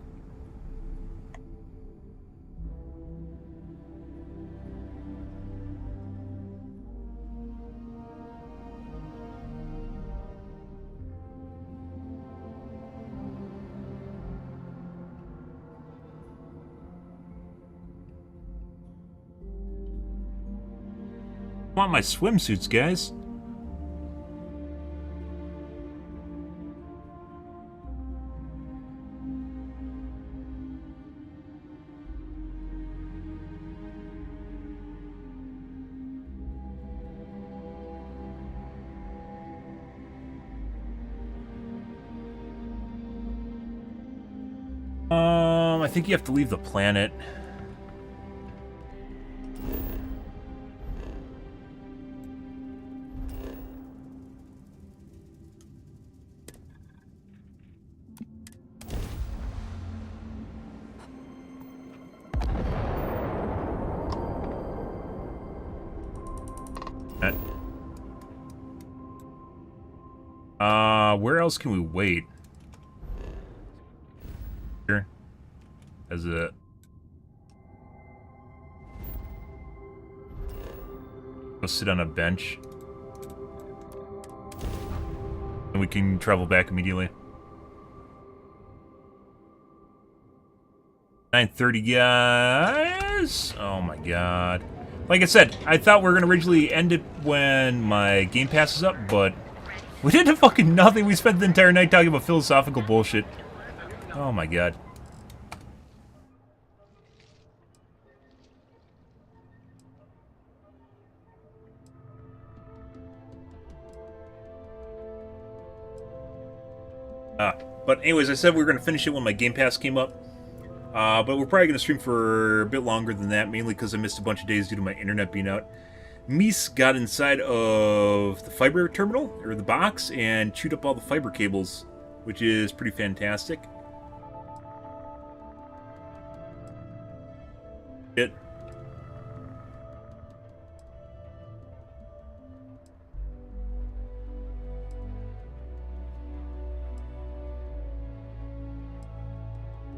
I want my swimsuits, guys. I think you have to leave the planet. Where else can we wait? Here. As a... Go sit on a bench. And we can travel back immediately. 9:30, guys! Oh my god. Like I said, I thought we were gonna originally end it when my game pass is up, but we did fucking nothing. We spent the entire night talking about philosophical bullshit. Oh my god. But anyways, I said we were going to finish it when my Game Pass came up. But we're probably going to stream for a bit longer than that, mainly because I missed a bunch of days due to my internet being out. Mies got inside of the fiber terminal, or the box, and chewed up all the fiber cables, which is pretty fantastic. It.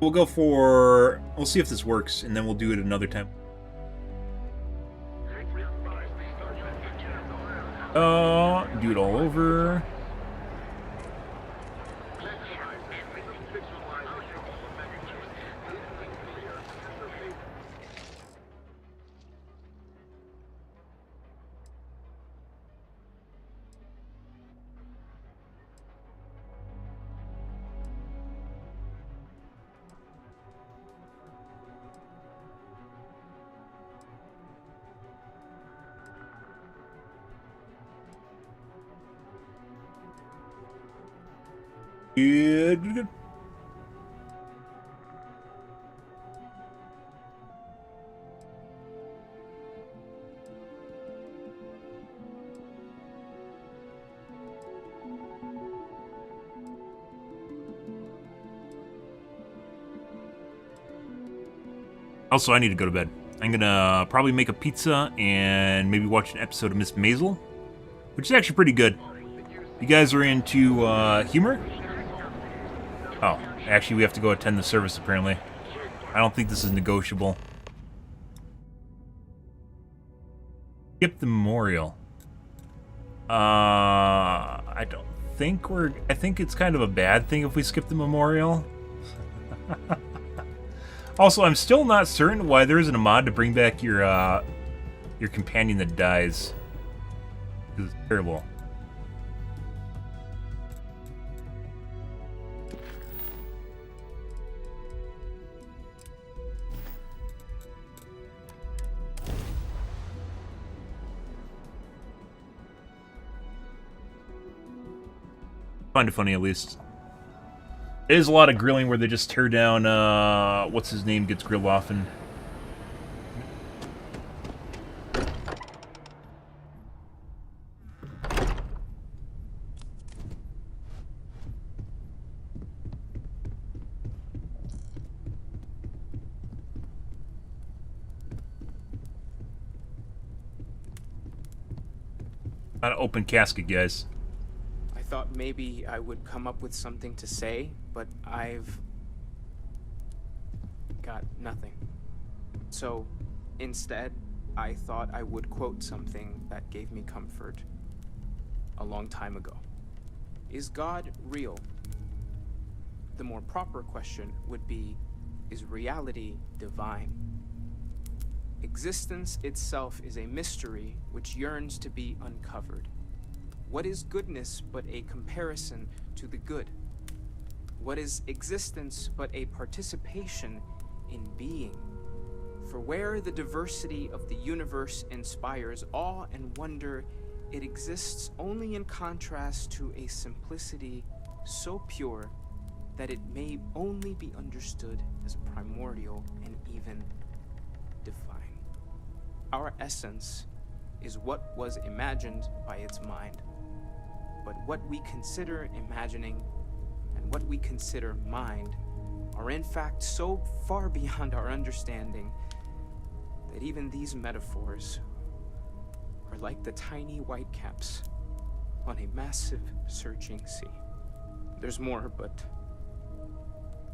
We'll go for... We'll see if this works, and then we'll do it another time. Do it all over. Good. Also, I need to go to bed. I'm gonna probably make a pizza and maybe watch an episode of Miss Maisel, which is actually pretty good. You guys are into humor? Oh, actually we have to go attend the service apparently. I don't think this is negotiable. Skip the memorial. I don't think I think it's kind of a bad thing if we skip the memorial. Also, I'm still not certain why there isn't a mod to bring back your companion that dies. It's terrible. Find it funny at least. It is a lot of grilling where they just tear down, what's his name gets grilled off and... Not an open casket, guys. I thought maybe I would come up with something to say, but I've got nothing. So instead, I thought I would quote something that gave me comfort a long time ago. Is God real? The more proper question would be, is reality divine? Existence itself is a mystery which yearns to be uncovered. What is goodness but a comparison to the good? What is existence but a participation in being? For where the diversity of the universe inspires awe and wonder, it exists only in contrast to a simplicity so pure that it may only be understood as primordial and even divine. Our essence is what was imagined by its mind. But what we consider imagining and what we consider mind are in fact so far beyond our understanding that even these metaphors are like the tiny white caps on a massive surging sea. There's more, but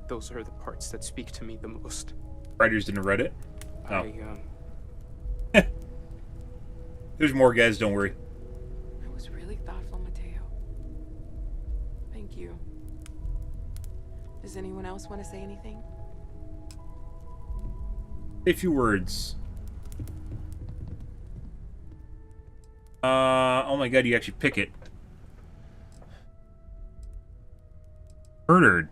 those are the parts that speak to me the most. Writers didn't read it? Oh. I, There's more, guys, don't worry. It was really thoughtful, Mateo. Thank you. Does anyone else want to say anything? A few words. Oh my god, you actually pick it. Murdered.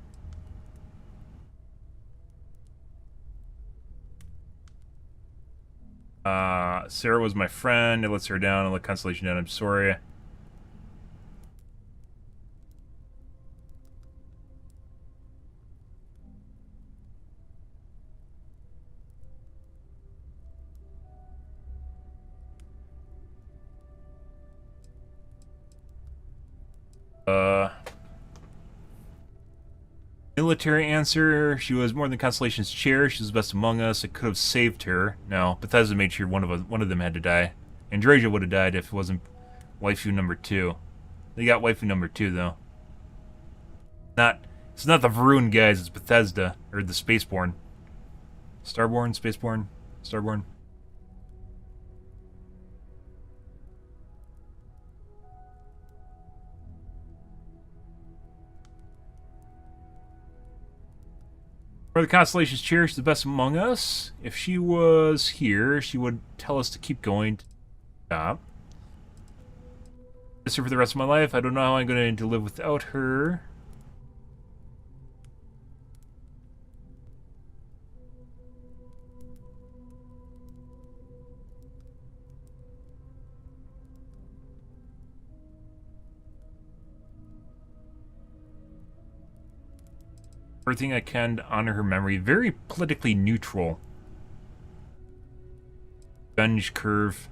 Sarah was my friend. It lets her down and let Constellation down. I'm sorry. Military answer. She was more than Constellation's chair. She was the best among us. It could have saved her. No, Bethesda made sure one of them had to die. Andrasia would have died if it wasn't waifu number 2. They got waifu number 2 though. It's not the Varun guys. It's Bethesda or the Spaceborn. Starborn, Spaceborn, Starborn. For the Constellation's chair, she's the best among us. If she was here, she would tell us to keep going. Stop. Miss her for the rest of my life. I don't know how I'm going to live without her. Everything I can to honor her memory. Very politically neutral. Revenge curve.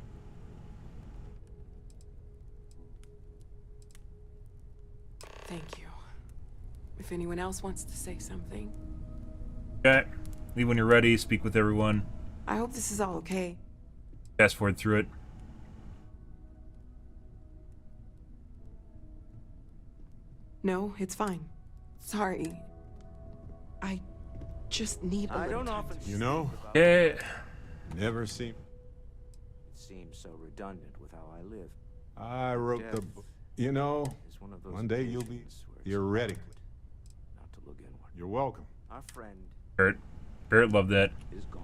Thank you. If anyone else wants to say something. Okay. Leave when you're ready. Speak with everyone. I hope this is all okay. Fast forward through it. No, it's fine. Sorry. I just need a little time. You know? Yeah. Never seem. It seems so redundant with how I live. I wrote the. You know, one day you're ready. Not to look inward. You're welcome. Our friend Barrett loved that. is gone.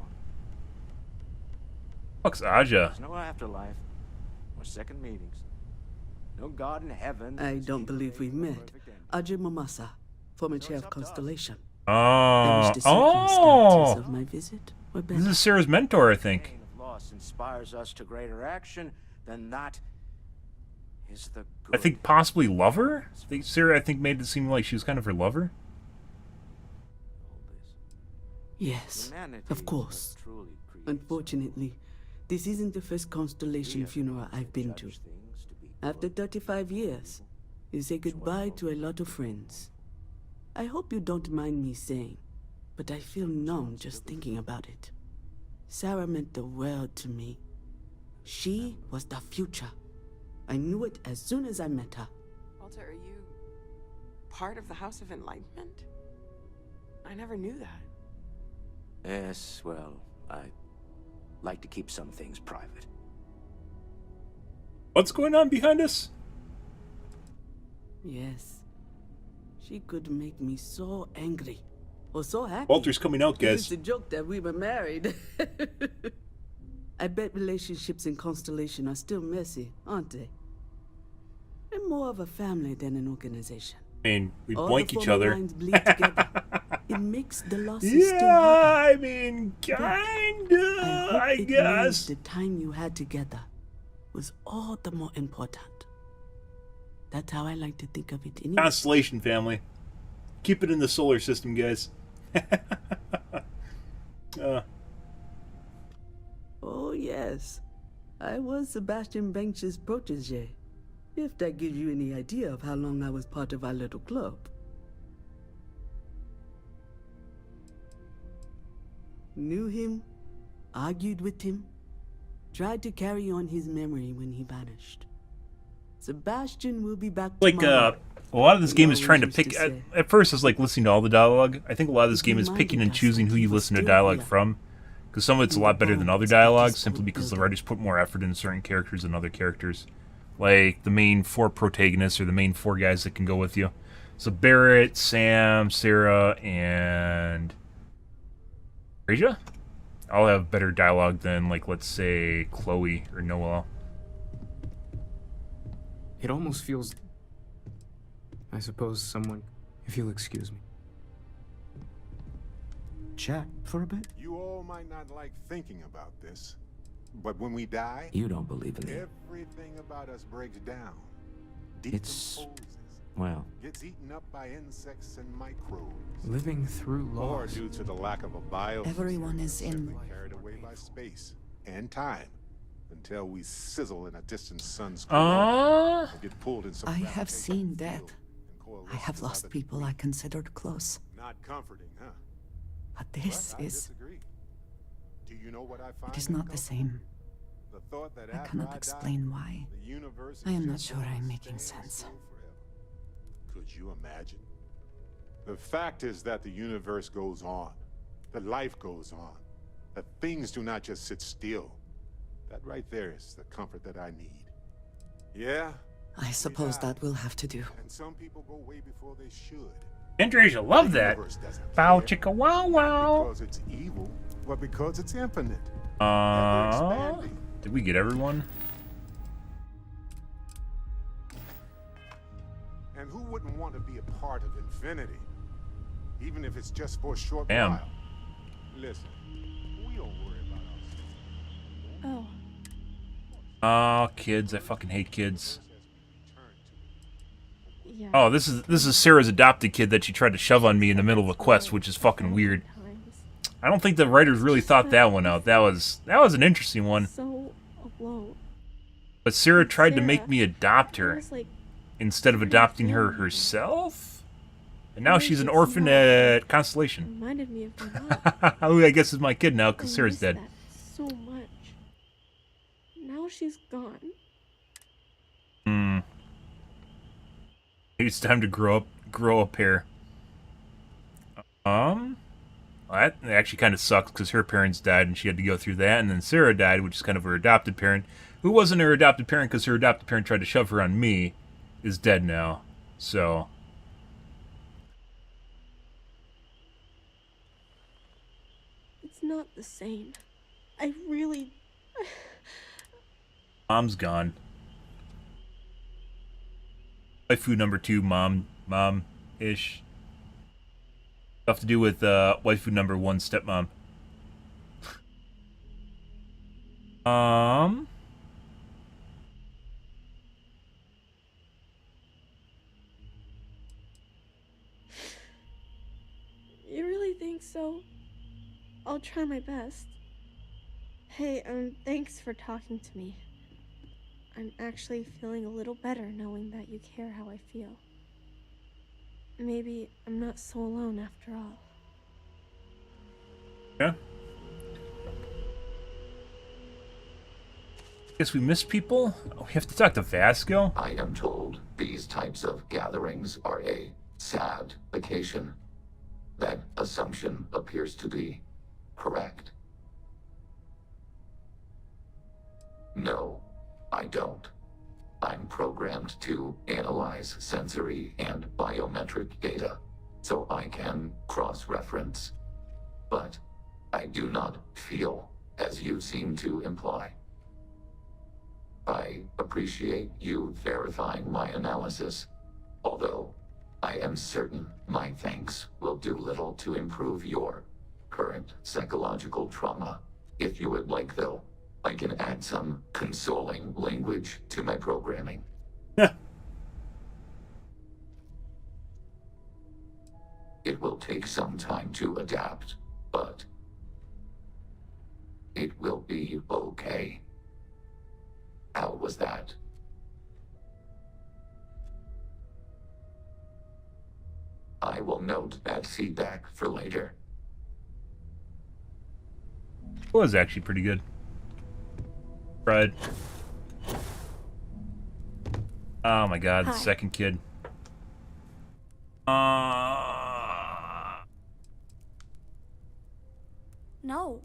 Fuck's Aja. There's no afterlife or second meetings. No God in heaven. I don't believe we've met. Ajay Mamasa, former chair of Constellation. Oh. I wish the circumstances of my visit were better. This is Sarah's mentor, I think. Loss inspires us to greater action, then that is the good. I think possibly lover? Sarah, I think, made it seem like she was kind of her lover. Yes, of course. Unfortunately, this isn't the first Constellation funeral I've been to. After 35 years, you say goodbye to a lot of friends. I hope you don't mind me saying, but I feel numb just thinking about it. Sarah meant the world to me. She was the future. I knew it as soon as I met her. Walter, are you part of the House of Enlightenment? I never knew that. Yes, well, I like to keep some things private. What's going on behind us? Yes. She could make me so angry. Or so happy. Walter's coming out, She guys. used to joke that we were married. I bet relationships in Constellation are still messy, aren't they? We're more of a family than an organization. I mean, we All blank the each former other. lines bleed together. It makes the losses still Yeah, harder. I mean, kinda, I it guess. means the time you had together was all the more important. That's how I like to think of it anyway. Constellation family. Keep it in the solar system, guys. Oh, yes. I was Sebastian Banks's protege. If that gives you any idea of how long I was part of our little club. Knew him, argued with him, tried to carry on his memory when he vanished. Sebastian will be back Like, tomorrow. a lot of this game is He trying to always pick. used to say, At first, I was like listening to all the dialogue. I think a lot of this game is picking and choosing who you listen to dialogue from. Because some of it's a lot better than other dialogue, simply because the writers put more effort into certain characters than other characters. Like the main 4 protagonists or the main 4 guys that can go with you. So Barrett, Sam, Sarah, and Asia all have better dialogue than, like, let's say Chloe or Noel. It almost feels... I suppose someone... If you'll excuse me. Chat for a bit? You all might not like thinking about this, but when we die, You don't believe in it. everything about us breaks down. It's... Decomposes, well, gets eaten up by insects and microbes. Living through Or loss. due to the lack of a bio. Everyone is in. Carried away by space and time until we sizzle in a distant sun's Ah. or get pulled in some I have seen gravitational death. field and coalesce I have with lost other people I considered close. Not comforting, huh? But this But I is... disagree. Do you know what I find It is not the same. The thought that I after cannot die, explain why. the universe I is am not just sure going to I'm making stand sense. still forever. Could you imagine? The fact is that the universe goes on. That life goes on. That things do not just sit still. That right there is the comfort that I need. Yeah? I suppose that will have to do. And some people go way before they should. Andresia, love The that. universe doesn't Bow care. chicka wow wow. Because it's evil, but because it's infinite. Did we get everyone? And who wouldn't want to be a part of infinity? Even if it's just for a short Damn. while. Listen, we don't worry about ourselves. Oh. Oh, kids. I fucking hate kids. Yeah. Oh, this is Sarah's adopted kid that she tried to shove on me in the middle of a quest, which is fucking weird. I don't think the writers really thought that one out. That was an interesting one. So alone. But Sarah tried to make Sarah, me adopt I her was like, instead of adopting her herself. And now Maybe she's an it's orphan not- at Constellation. reminded me of my mom. Who I guess is my kid now because I Sarah's miss dead. that now she's gone. Hmm. Maybe it's time to grow a pair. Well, that actually kind of sucks because her parents died and she had to go through that, and then Sarah died, which is kind of her adopted parent, who wasn't her adopted parent because her adopted parent tried to shove her on me, is dead now. So It's not the same. I really... Mom's gone. Waifu number 2, mom-ish. Stuff to do with waifu number 1, stepmom. You really think so? I'll try my best. Hey, thanks for talking to me. I'm actually feeling a little better knowing that you care how I feel. Maybe I'm not so alone after all. Yeah. Guess we missed people? Oh, we have to talk to Vasco? I am told these types of gatherings are a sad occasion. That assumption appears to be correct. No, I don't. I'm programmed to analyze sensory and biometric data, so I can cross-reference. But I do not feel, as you seem to imply. I appreciate you verifying my analysis, although I am certain my thanks will do little to improve your current psychological trauma. If you would like, though, I can add some consoling language to my programming. It will take some time to adapt, but it will be okay. How was that? I will note that feedback for later. It was actually pretty good. Right. Oh my god, the second kid. No.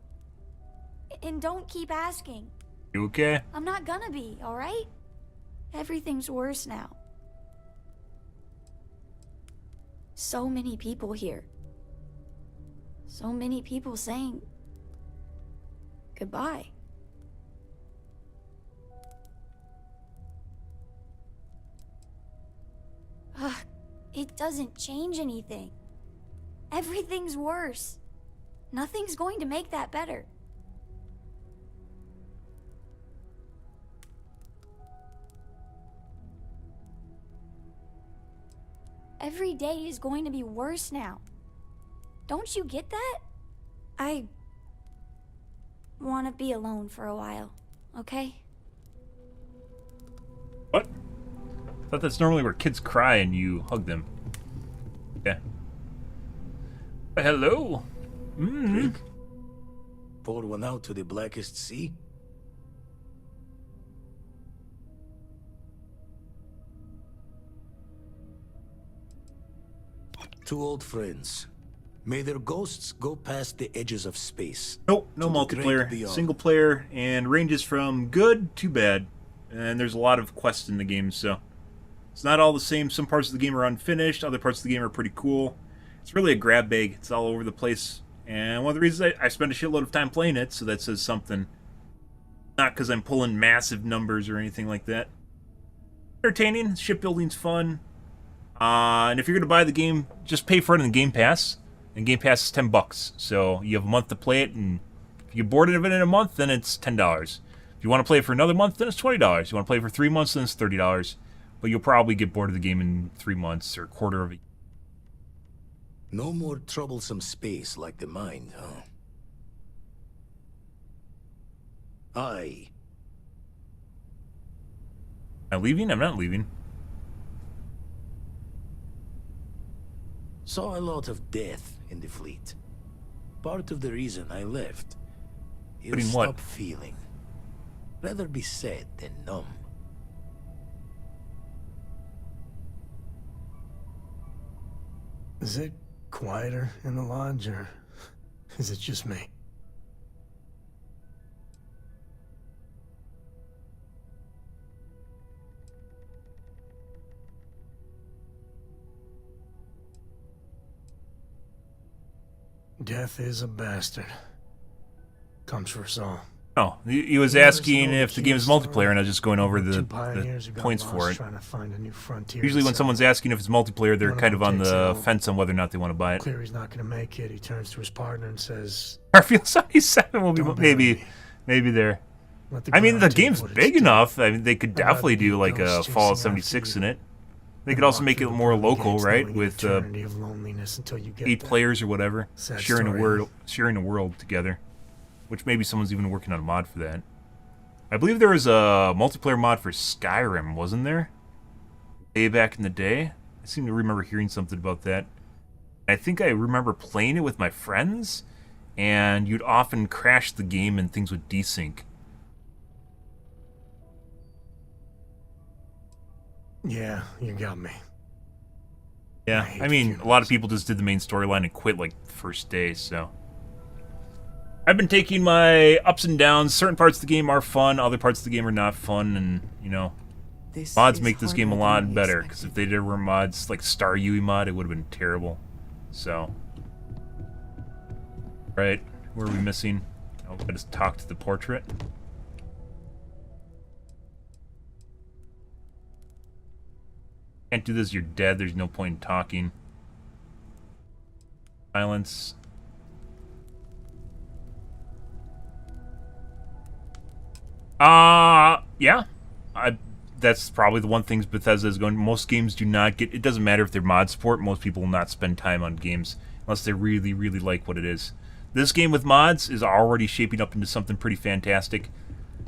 And don't keep asking. You okay? I'm not gonna be, alright? Everything's worse now. So many people here. So many people saying goodbye. Ugh, it doesn't change anything. Everything's worse. Nothing's going to make that better. Every day is going to be worse now. Don't you get that? I want to be alone for a while, okay? What? I thought that's normally where kids cry and you hug them. Yeah. Hello. Drink. Pour one out to the blackest sea. Two old friends. May their ghosts go past the edges of space. Nope, no multiplayer. Single player, and ranges from good to bad. And there's a lot of quests in the game, so it's not all the same. Some parts of the game are unfinished, other parts of the game are pretty cool. It's really a grab bag. It's all over the place. And one of the reasons I spend a shitload of time playing it, so that says something. Not because I'm pulling massive numbers or anything like that. Entertaining, shipbuilding's fun. And if you're going to buy the game, just pay for it in Game Pass. And Game Pass is $10. So you have a month to play it, and if you get bored of it in a month, then it's $10. If you want to play it for another month, then it's $20. If you want to play it for 3 months, then it's $30. But you'll probably get bored of the game in 3 months or a quarter of a year. No more troublesome space like the mind, huh? Aye. Am I leaving? I'm not leaving. Saw a lot of death in the fleet. Part of the reason I left. You Putting stop what? feeling. Rather be sad than numb. Is it quieter in the lodge, or is it just me? Death is a bastard. Comes for us all. Oh, he was asking if the game is multiplayer, and I was just going over the points for it. Usually when someone's asking if it's multiplayer, they're kind of on the fence on whether or not they want to buy it. Clear he's not going to make it. He turns to his partner and says, Starfield 77 will be maybe there. I mean, the game's big enough. I mean, they could definitely do like a Fallout 76 in it. They could also make it more local, right? With 8 players or whatever, sharing a world together. Which maybe someone's even working on a mod for that. I believe there was a multiplayer mod for Skyrim, wasn't there? Way back in the day. I seem to remember hearing something about that. I think I remember playing it with my friends, and you'd often crash the game and things would desync. Yeah, you got me. Yeah, I mean, a lot of people just did the main storyline and quit like the first day, so... I've been taking my ups and downs. Certain parts of the game are fun, other parts of the game are not fun, and, you know, mods make this game a lot better, because if they did were mods like Star UE mod, it would have been terrible. So, right, where are we missing? Oh, I just talk to the portrait. Can't do this, you're dead, there's no point in talking. Silence. Yeah. That's probably the one thing Bethesda is going. Most games do not get... It doesn't matter if they're mod support. Most people will not spend time on games unless they really, really like what it is. This game with mods is already shaping up into something pretty fantastic.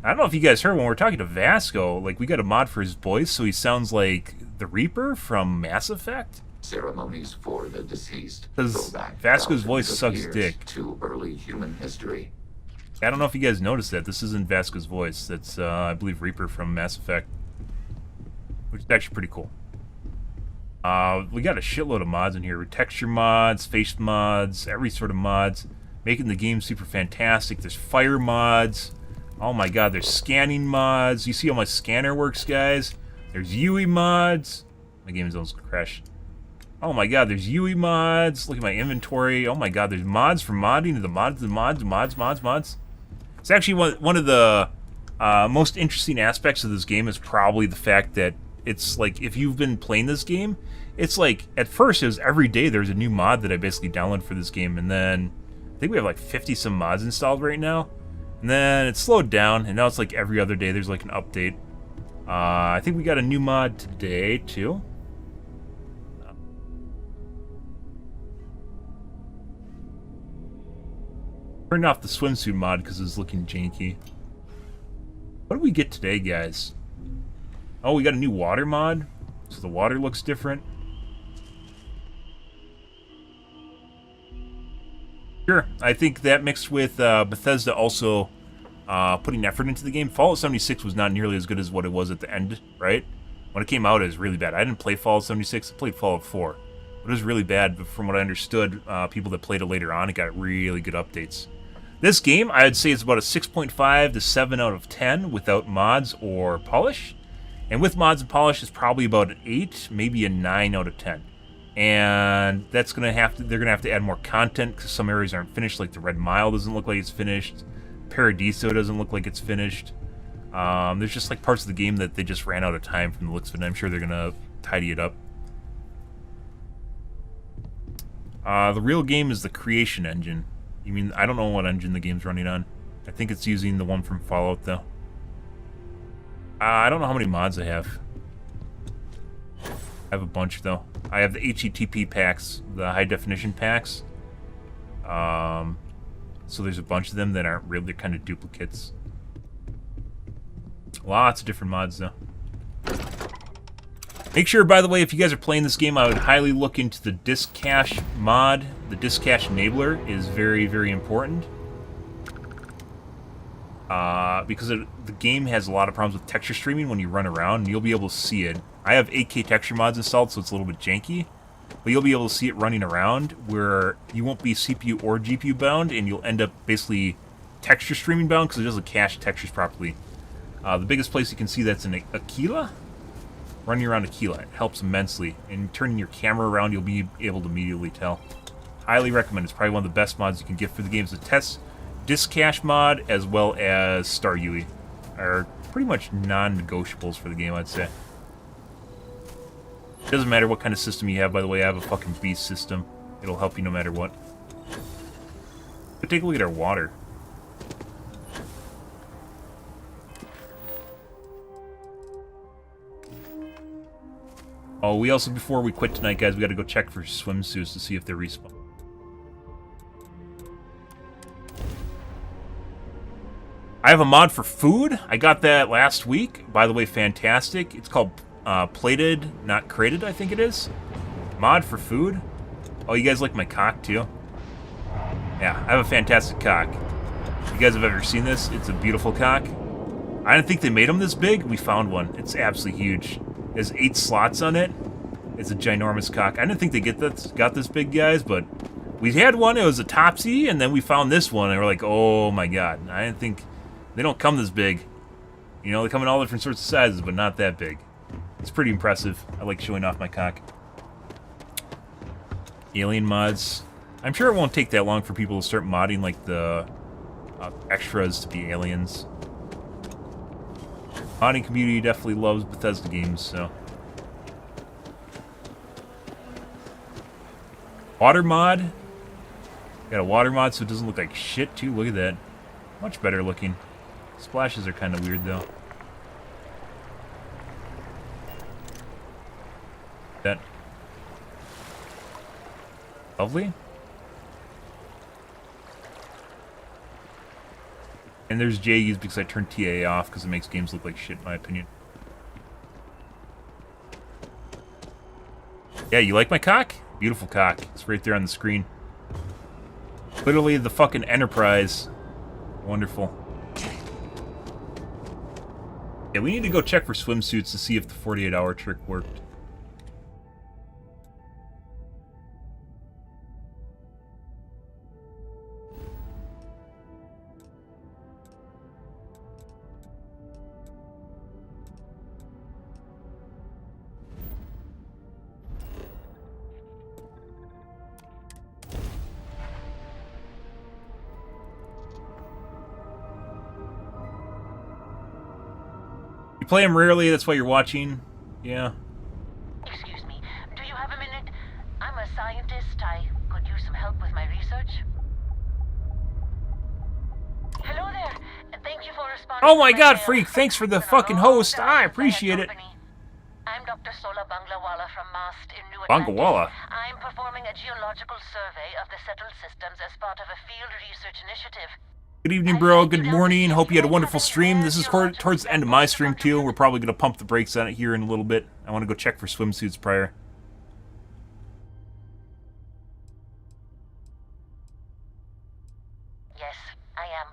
I don't know if you guys heard when we were talking to Vasco, like, we got a mod for his voice, so he sounds like the Reaper from Mass Effect. Ceremonies for the deceased. Because Vasco's voice sucks dick. To early human history. I don't know if you guys noticed that. This isn't Vasco's voice. That's, I believe, Reaper from Mass Effect. Which is actually pretty cool. We got a shitload of mods in here. Texture mods, face mods, every sort of mods. Making the game super fantastic. There's fire mods. Oh my god, there's scanning mods. You see how my scanner works, guys? There's UE mods. My game is almost crashed. Oh my god, there's UE mods. Look at my inventory. Oh my god, there's mods for modding to the mods. It's actually one of the most interesting aspects of this game is probably the fact that it's like, if you've been playing this game, it's like, at first it was every day there's a new mod that I basically downloaded for this game, and then I think we have like 50 some mods installed right now, and then it slowed down, and now it's like every other day there's like an update. I think we got a new mod today too. Turned off the swimsuit mod because it's looking janky. What did we get today, guys? Oh, we got a new water mod, so the water looks different. Sure, I think that mixed with Bethesda also putting effort into the game. Fallout 76 was not nearly as good as what it was at the end, right? When it came out, it was really bad. I didn't play Fallout 76, I played Fallout 4. But it was really bad, but from what I understood, people that played it later on, it got really good updates. This game, I would say, is about a 6.5 to 7 out of 10 without mods or polish. And with mods and polish, it's probably about an 8, maybe a 9 out of 10. And that's they're gonna have to add more content because some areas aren't finished, like the Red Mile doesn't look like it's finished. Paradiso doesn't look like it's finished. There's just like parts of the game that they just ran out of time from the looks of it, and I'm sure they're gonna tidy it up. The real game is the creation engine. You mean, I don't know what engine the game's running on. I think it's using the one from Fallout, though. I don't know how many mods I have. I have a bunch, though. I have the HETP packs, the high-definition packs. So there's a bunch of them that aren't real. They're kind of duplicates. Lots of different mods, though. Make sure, by the way, if you guys are playing this game, I would highly look into the disk cache mod. The disk cache enabler is very, very important. because the game has a lot of problems with texture streaming when you run around, and you'll be able to see it. I have 8K texture mods installed, so it's a little bit janky, but you'll be able to see it running around where you won't be CPU or GPU bound, and you'll end up basically texture streaming bound because it doesn't cache textures properly. The biggest place you can see that's in Aquila. Running around Aquila, it helps immensely. And turning your camera around, you'll be able to immediately tell. Highly recommend. It's probably one of the best mods you can get for the game. It's a test disk cache mod as well as Star UE are pretty much non-negotiables for the game, I'd say. It doesn't matter what kind of system you have, by the way. I have a fucking beast system. It'll help you no matter what. But take a look at our water. Oh, we also, before we quit tonight, guys, we gotta go check for swimsuits to see if they're respawn. I have a mod for food. I got that last week. By the way, fantastic. It's called Plated, Not Crated, I think it is. Mod for food. Oh, you guys like my cock, too? Yeah, I have a fantastic cock. You guys have ever seen this? It's a beautiful cock. I didn't think they made them this big. We found one. It's absolutely huge. It has 8 slots on it. It's a ginormous cock. I didn't think they got this big, guys, but we had one. It was a Topsy, and then we found this one, and we're like, oh my god. I didn't think... They don't come this big. You know, they come in all different sorts of sizes, but not that big. It's pretty impressive. I like showing off my cock. Alien mods. I'm sure it won't take that long for people to start modding, like, the extras to be aliens. Modding community definitely loves Bethesda games, so. Water mod. Got a water mod so it doesn't look like shit, too. Look at that. Much better looking. Splashes are kind of weird, though. That. Lovely. And there's JUs because I turned TA off because it makes games look like shit, in my opinion. Yeah, you like my cock? Beautiful cock. It's right there on the screen. Literally the fucking Enterprise. Wonderful. Yeah, we need to go check for swimsuits to see if the 48-hour trick worked. You play them rarely, that's why you're watching. Yeah. Excuse me, do you have a minute? I'm a scientist. I could use some help with my research. Hello there. Thank you for responding. Oh my god, Freak, thanks for the fucking host. I appreciate it. I'm Dr. Sola Banglawala from MAST in New Banglawala? I'm performing a geological survey of the settled systems as part of a field research initiative. Good evening, bro. Good morning. Hope you had a wonderful stream. This is towards the end of my stream, too. We're probably going to pump the brakes on it here in a little bit. I want to go check for swimsuits prior. Yes, I am.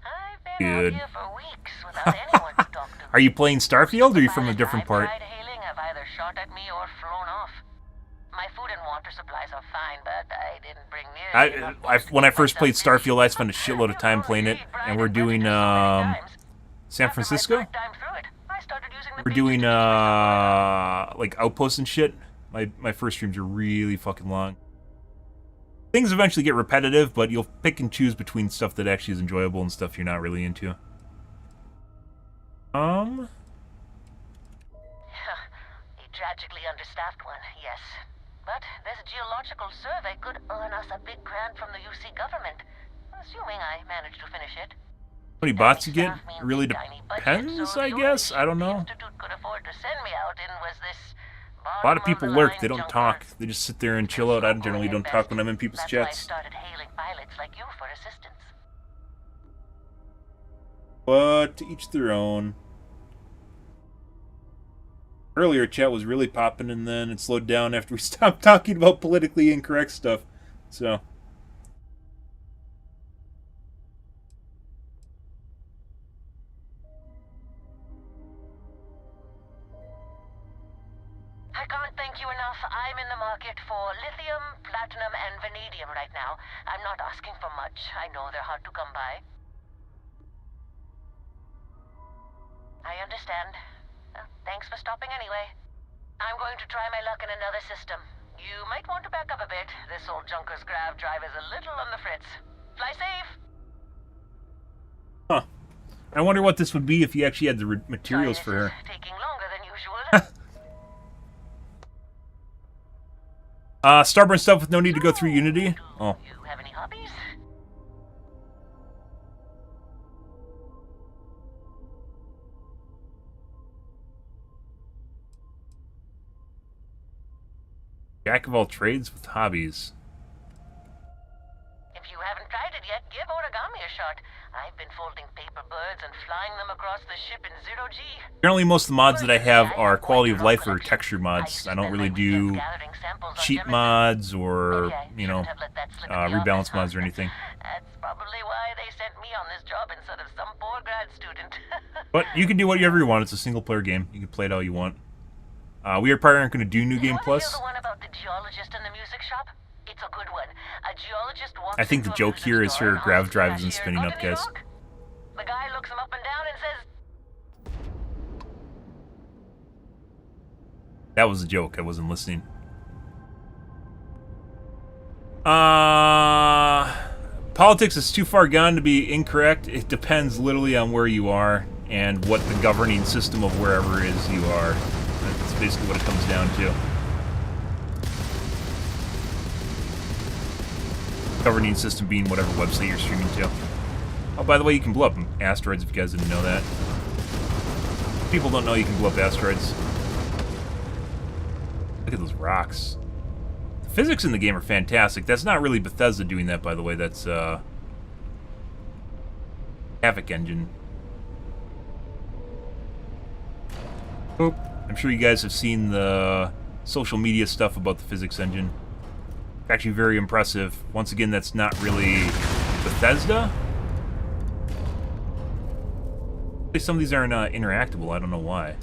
I've been out Good. here for weeks without anyone to talk to. Are you playing Starfield, or are you from a different part? Hailing have either shot at me or flown off. My food and water supplies are fine, but I didn't bring nearly enough. When I first played Starfield, I spent a shitload of time playing it, and we're doing San Francisco. We're doing like outposts and shit. My first streams are really fucking long. Things eventually get repetitive, but you'll pick and choose between stuff that actually is enjoyable and stuff you're not really into. A tragically understaffed one, yes. But this geological survey could earn us a big grant from the UC government, assuming I manage to finish it. How many bots you get? It really depends, I guess. I don't know. Could afford to send me out in was this A lot of people lurk. They don't talk. They just sit there and chill out. I generally don't talk when I'm in people's chats. started hailing pilots like you for assistance. But to each their own. Earlier, chat was really popping, and then it slowed down after we stopped talking about politically incorrect stuff. So. market for lithium, platinum, and vanadium right now. I'm not asking for much. I know they're hard to come by. I understand. Thanks for stopping anyway. I'm going to try my luck in another system. You might want to back up a bit. This old junker's grav drive is a little on the fritz. Fly safe! Huh. I wonder what this would be if you actually had the materials for her. Taking longer than usual. Starburn stuff with no need to go through Unity? Oh. You have any hobbies? Jack of all trades with hobbies. If you haven't tried it yet, give origami a shot. I've been folding paper birds and flying them across the ship in 0G. Generally, most of the mods that I have are quality of life or texture mods. I don't really do cheat mods or, you know, rebalance mods or anything. That's probably why they sent me on this job instead of some poor grad student. But you can do whatever you want. It's a single-player game. You can play it all you want. We are probably aren't going to do New Game Plus. The one about the geologist in the music shop? It's a good one. A geologist walks I think the joke here is her grav drive isn't spinning up, guys. The guy looks him up and down and says, that was a joke. I wasn't listening. Politics is too far gone to be incorrect. It depends literally on where you are and what the governing system of wherever it is you are. That's basically what it comes down to. Governing system being whatever website you're streaming to. Oh, by the way, you can blow up asteroids if you guys didn't know that. People don't know you can blow up asteroids. Look at those rocks. The physics in the game are fantastic. That's not really Bethesda doing that, by the way. That's, Havoc Engine. Oop. I'm sure you guys have seen the social media stuff about the physics engine. Actually very impressive. Once again, that's not really Bethesda. Some of these aren't interactable. I don't know why.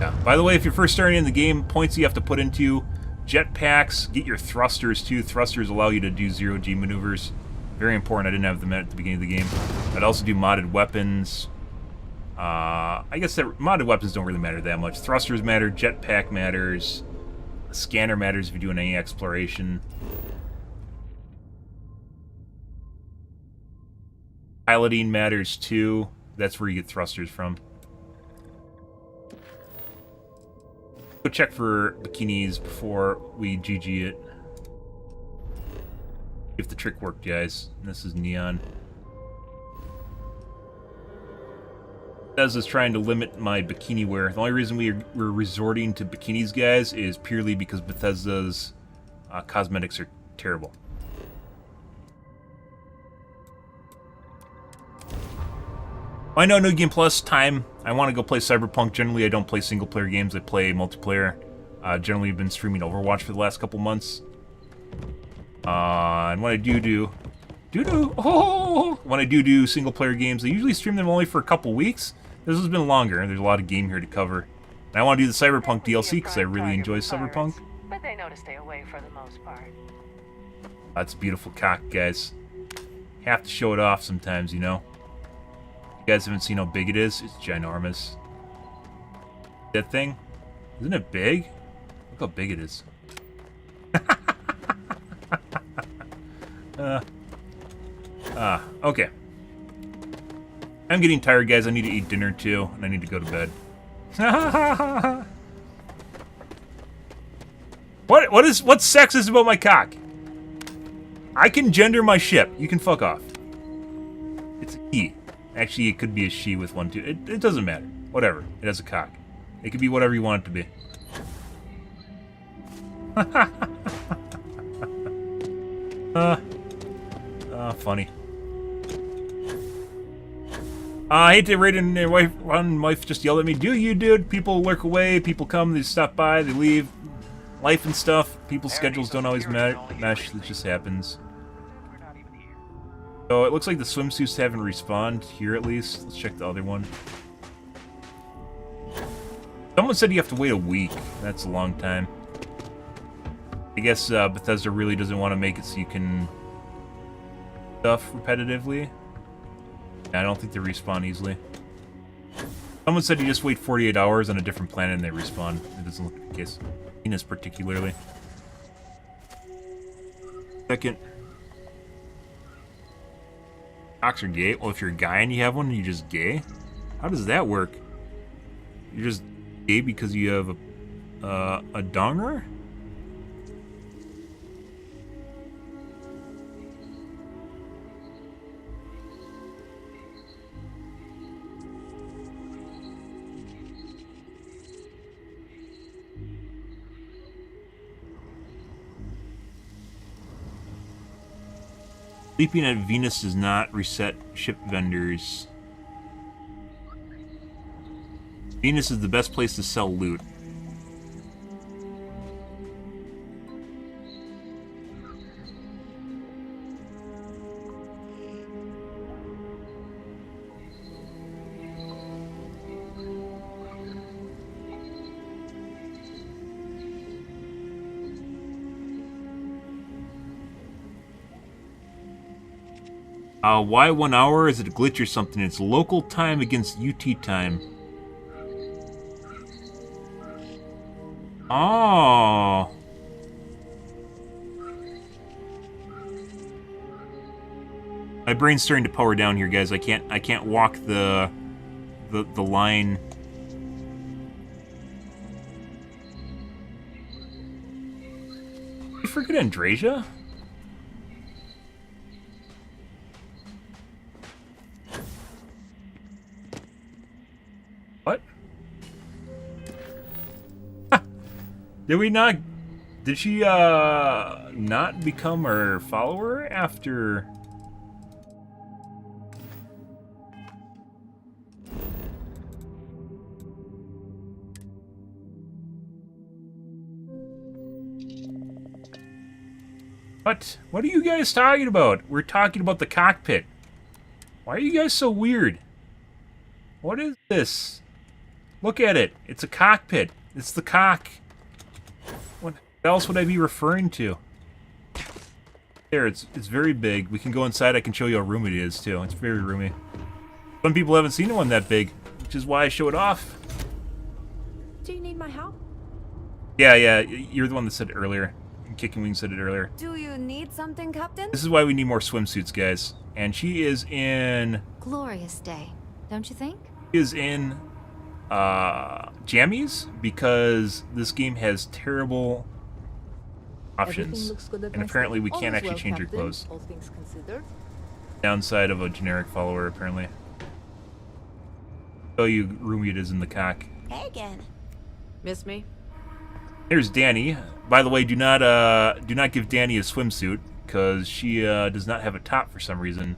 Yeah. By the way, if you're first starting in the game, points you have to put into jetpacks, get your thrusters too. Thrusters allow you to do 0G maneuvers. Very important. I didn't have them at the beginning of the game. I'd also do modded weapons. I guess that modded weapons don't really matter that much. Thrusters matter, jetpack matters, scanner matters if you're doing any exploration. Piloting matters too. That's where you get thrusters from. Go check for bikinis before we GG it. If the trick worked, guys. This is Neon. Bethesda's trying to limit my bikini wear. The only reason we're resorting to bikinis, guys, is purely because Bethesda's cosmetics are terrible. I know New Game Plus time. I want to go play Cyberpunk. Generally, I don't play single-player games. I play multiplayer. Generally, I've been streaming Overwatch for the last couple months. And when I do single-player games, I usually stream them only for a couple weeks. This has been longer. There's a lot of game here to cover. And I want to do the Cyberpunk DLC because I really enjoy Cyberpunk. but they know to stay away for the most part. That's a beautiful cock, guys. Have to show it off sometimes, you know. You guys haven't seen how big it is? It's ginormous. That thing? Isn't it big? Look how big it is. Okay. I'm getting tired, guys. I need to eat dinner, too, and I need to go to bed. What's sexist about my cock? I can gender my ship. You can fuck off. It's a he. Actually, it could be a she with one, too. It doesn't matter. Whatever. It has a cock. It could be whatever you want it to be. Funny. I hate to raid in their wife. One wife just yelled at me. Do you, dude? People lurk away. People come. They stop by. They leave. life and stuff. People's schedules don't always mesh. It just happens. So it looks like the swimsuits haven't respawned here at least. Let's check the other one. Someone said you have to wait a week. That's a long time. I guess Bethesda really doesn't want to make it so you can stuff repetitively. I don't think they respawn easily. Someone said you just wait 48 hours on a different planet and they respawn. It doesn't look like the case. Venus particularly. Second. Cocks are gay? Well, if you're a guy and you have one, you're just gay? How does that work? You're just gay because you have a donger? Sleeping at Venus does not reset ship vendors. Venus is the best place to sell loot. Why 1 hour? Is it a glitch or something? It's local time against UT time. Oh. My brain's starting to power down here, guys. I can't walk the line. You forget Andrasia? What? Did we not... Did she, not become our follower after... What? What are you guys talking about? We're talking about the cockpit. Why are you guys so weird? What is this? Look at it. It's a cockpit. It's the cock. What else would I be referring to? There, it's very big. We can go inside. I can show you how roomy it is, too. It's very roomy. Some people haven't seen one that big, which is why I show it off. Do you need my help? Yeah, you're the one that said it earlier. Kicking Wing said it earlier. Do you need something, Captain? This is why we need more swimsuits, guys. And she is in... Glorious day, don't you think? She is in jammies because this game has terrible options. And apparently we can't actually change her clothes. Downside of a generic follower, apparently. Oh, you roomy it is in the cock. Hey again. Miss me? Here's Danny. By the way, do not give Danny a swimsuit because she does not have a top for some reason.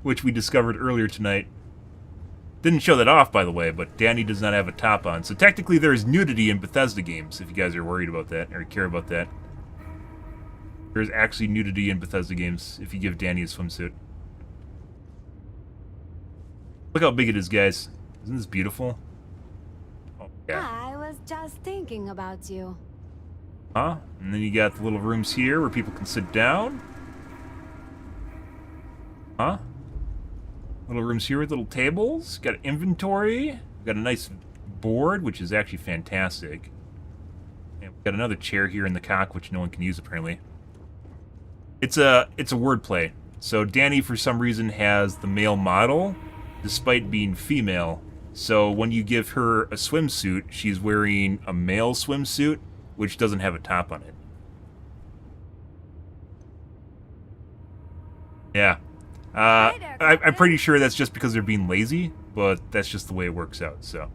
Which we discovered earlier tonight. Didn't show that off, by the way, but Danny does not have a top on. So technically there is nudity in Bethesda games, if you guys are worried about that, or care about that. There's actually nudity in Bethesda games if you give Danny a swimsuit. Look how big it is, guys. Isn't this beautiful? Oh, yeah. I was just thinking about you. Huh? And then you got the little rooms here where people can sit down. Huh? Little rooms here with little tables. Got inventory. Got a nice board, which is actually fantastic. And we've got another chair here in the cock, which no one can use apparently. It's a wordplay. So Danny, for some reason, has the male model, despite being female. So when you give her a swimsuit, she's wearing a male swimsuit, which doesn't have a top on it. Yeah. I'm pretty sure that's just because they're being lazy, but that's just the way it works out, so.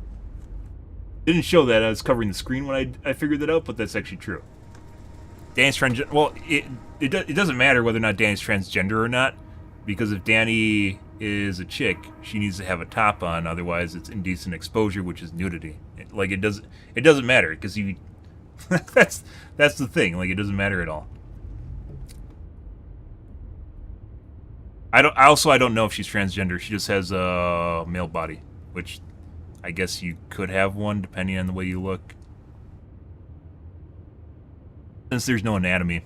Didn't show that. I was covering the screen when I figured that out, but that's actually true. Danny's transgender. Well, it doesn't matter whether or not Danny's transgender or not, because if Danny is a chick, she needs to have a top on, otherwise it's indecent exposure, which is nudity. Like, it doesn't matter, because you... that's the thing, like, it doesn't matter at all. I don't know if she's transgender. She just has a male body, which I guess you could have one, depending on the way you look. Since there's no anatomy.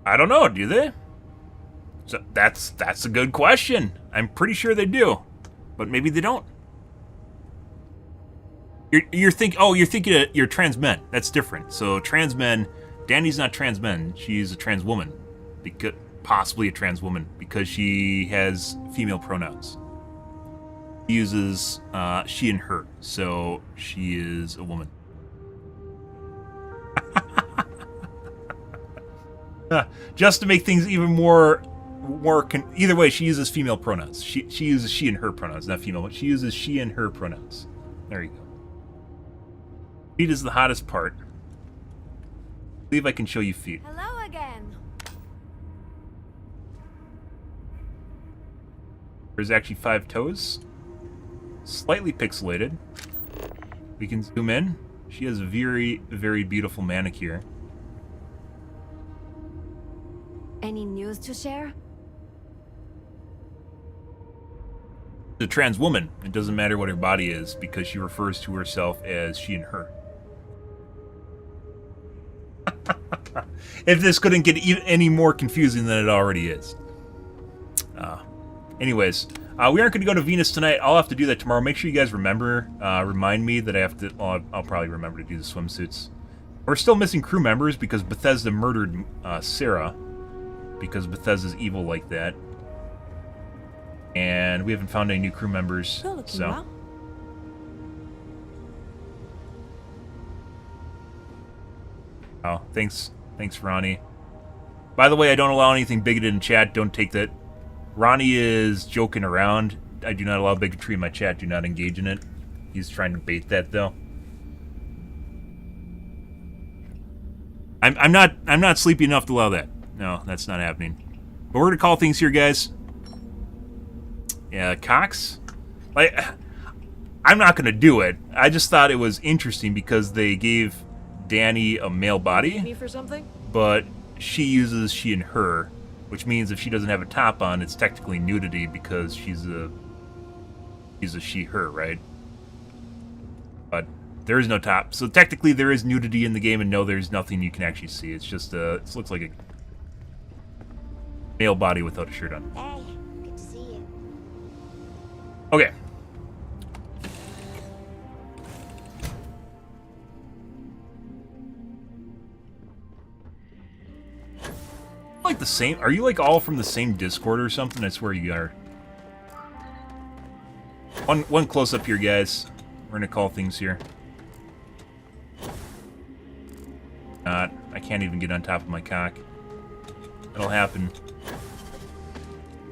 I don't know, do they? So that's a good question. I'm pretty sure they do, but maybe they don't. You're thinking you're trans men. That's different. So trans men, Danny's not trans men. She's a trans woman, possibly a trans woman because she has female pronouns. She uses she and her, so she is a woman. Just to make things even more either way, she uses female pronouns. She uses she and her pronouns, not female, but she uses she and her pronouns. There you go. Feet is the hottest part. I believe I can show you feet. Hello again. There's actually 5 toes. Slightly pixelated. We can zoom in. She has a very, very beautiful manicure. Any news to share? The trans woman. It doesn't matter what her body is because she refers to herself as she and her. If this couldn't get any more confusing than it already is. Anyways, we aren't going to go to Venus tonight. I'll have to do that tomorrow. Make sure you guys remind me that I have to. Well, I'll probably remember to do the swimsuits. We're still missing crew members because Bethesda murdered Sarah. Because Bethesda's evil like that. And we haven't found any new crew members. So. Well. Oh, thanks, Ronnie. By the way, I don't allow anything bigoted in chat. Don't take that. Ronnie is joking around. I do not allow bigotry in my chat. Do not engage in it. He's trying to bait that, though. I'm not sleepy enough to allow that. No, that's not happening. But we're gonna call things here, guys. Yeah, Cox. Like, I'm not gonna do it. I just thought it was interesting because they gave Danny a male body, Me for something? but she uses she and her, which means if she doesn't have a top on, it's technically nudity because she's a she/her, right? But there is no top, so technically there is nudity in the game, and no, there's nothing you can actually see. It's just it looks like a male body without a shirt on. Hey, good to see you. Okay. Like the same? Are you like all from the same Discord or something? I swear you are. One close up here, guys. We're gonna call things here. I can't even get on top of my cock. That'll happen.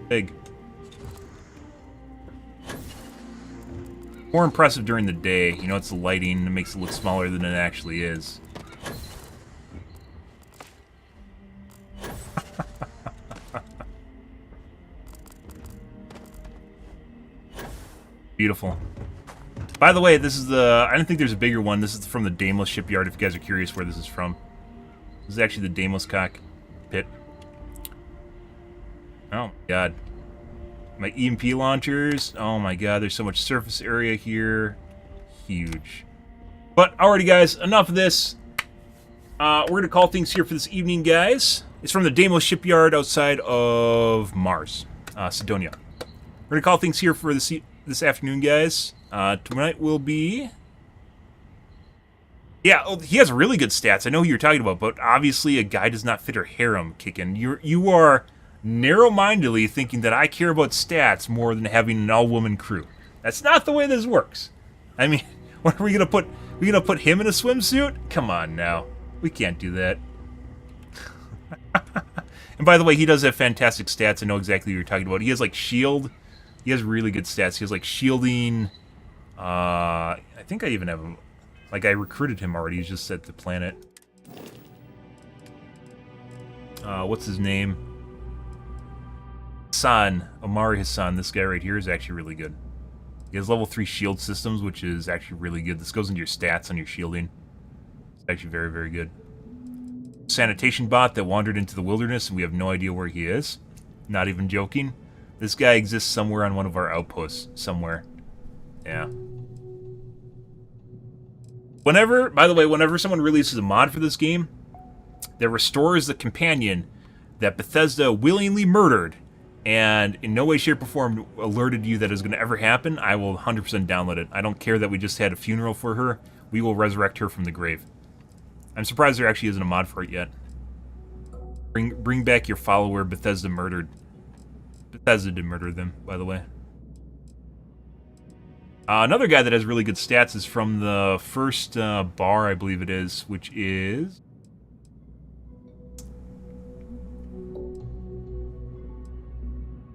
Big. More impressive during the day. You know, it's the lighting that makes it look smaller than it actually is. Beautiful. By the way, this is the... I don't think there's a bigger one. This is from the Daimler shipyard, if you guys are curious where this is from. This is actually the Daimler cockpit. Oh, my God. My EMP launchers. Oh, my God. There's so much surface area here. Huge. But, alrighty, guys. Enough of this. We're going to call things here for this evening, guys. It's from the Daimler shipyard outside of Mars. Sidonia. We're going to call things here for this afternoon, guys. Tonight will be... Yeah, oh, he has really good stats. I know who you're talking about, but obviously a guy does not fit her harem, Kickin. You are narrow-mindedly thinking that I care about stats more than having an all-woman crew. That's not the way this works. I mean, what are we gonna put? We gonna put him in a swimsuit? Come on now, we can't do that. And by the way, he does have fantastic stats. I know exactly what you're talking about. He has like shield. He has really good stats. He has like shielding. I think I even have him. Like I recruited him already. He's just at the planet. What's his name? Hassan, Omari Hassan, this guy right here is actually really good. He has level 3 shield systems, which is actually really good. This goes into your stats on your shielding. It's actually very, very good. Sanitation bot that wandered into the wilderness and we have no idea where he is. Not even joking. This guy exists somewhere on one of our outposts. Somewhere. Yeah. By the way, whenever someone releases a mod for this game that restores the companion that Bethesda willingly murdered and in no way, shape, or form alerted you that is going to ever happen, I will 100% download it. I don't care that we just had a funeral for her. We will resurrect her from the grave. I'm surprised there actually isn't a mod for it yet. Bring back your follower Bethesda murdered. Bethesda did murder them, by the way. Another guy that has really good stats is from the first bar, I believe it is, which is...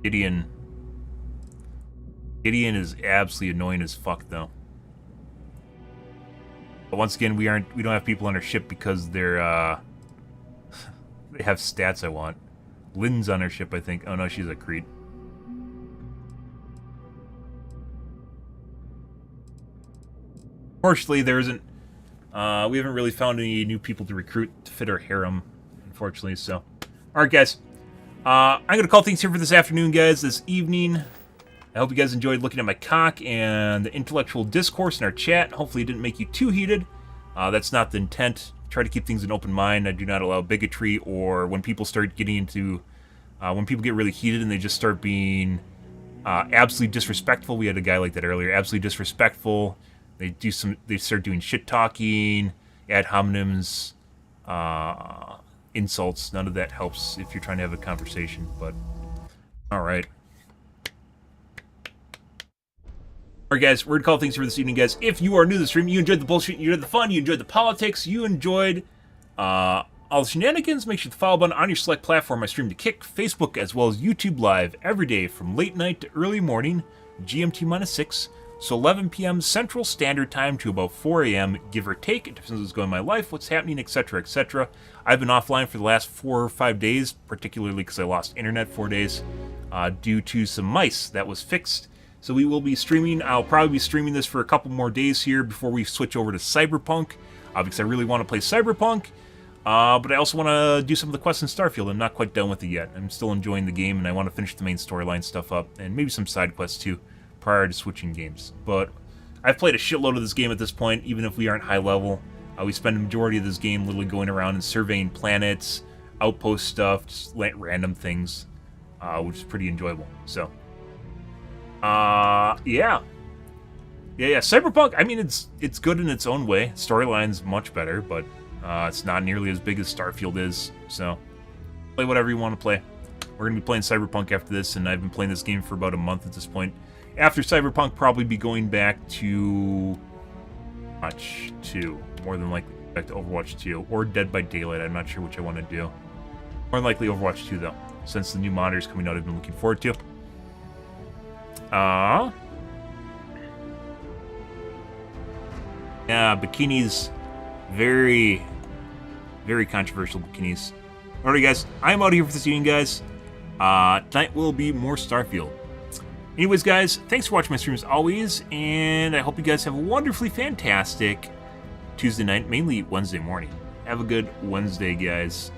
Gideon. Gideon is absolutely annoying as fuck, though. But once again, we don't have people on our ship because they're they have stats I want. Lynn's on our ship, I think. Oh no, she's a Crete. Fortunately, there isn't. We haven't really found any new people to recruit to fit our harem, unfortunately. So, all right, guys. I'm gonna call things here for this afternoon, guys. This evening. I hope you guys enjoyed looking at my cock and the intellectual discourse in our chat. Hopefully, it didn't make you too heated. That's not the intent. Try to keep things in open mind. I do not allow bigotry or when people start getting into, when people get really heated and they just start being absolutely disrespectful. We had a guy like that earlier. Absolutely disrespectful. They start doing shit talking, ad hominems, insults. None of that helps if you're trying to have a conversation. But all right. Alright guys, we're going to call things for this evening, guys. If you are new to the stream, you enjoyed the bullshit, you enjoyed the fun, you enjoyed the politics, you enjoyed all the shenanigans, make sure to follow button on your select platform. I stream to Kick, Facebook, as well as YouTube Live every day from late night to early morning, GMT-6, so 11 p.m. Central Standard Time to about 4 a.m., give or take. It depends on what's going on in my life, what's happening, etc., etc. I've been offline for the last 4 or 5 days, particularly because I lost internet 4 days due to some mice that was fixed. So we will be streaming. I'll probably be streaming this for a couple more days here before we switch over to Cyberpunk, because I really want to play Cyberpunk. But I also want to do some of the quests in Starfield. I'm not quite done with it yet. I'm still enjoying the game, and I want to finish the main storyline stuff up, and maybe some side quests too, prior to switching games. But I've played a shitload of this game at this point, even if we aren't high level. We spend the majority of this game literally going around and surveying planets, outpost stuff, just random things, which is pretty enjoyable. So... yeah. Cyberpunk, I mean, it's good in its own way. Storyline's much better, but it's not nearly as big as Starfield is, so play whatever you want to play. We're going to be playing Cyberpunk after this, and I've been playing this game for about a month at this point. After Cyberpunk, probably be going back to Overwatch 2, more than likely back to Overwatch 2, or Dead by Daylight. I'm not sure which I want to do. More than likely Overwatch 2, though, since the new monitor's coming out I've been looking forward to. Yeah, bikinis, very, very controversial bikinis. Alright guys, I'm out of here for this evening, guys. Tonight will be more Starfield. Anyways guys, thanks for watching my stream as always, and I hope you guys have a wonderfully fantastic Tuesday night, mainly Wednesday morning. Have a good Wednesday, guys.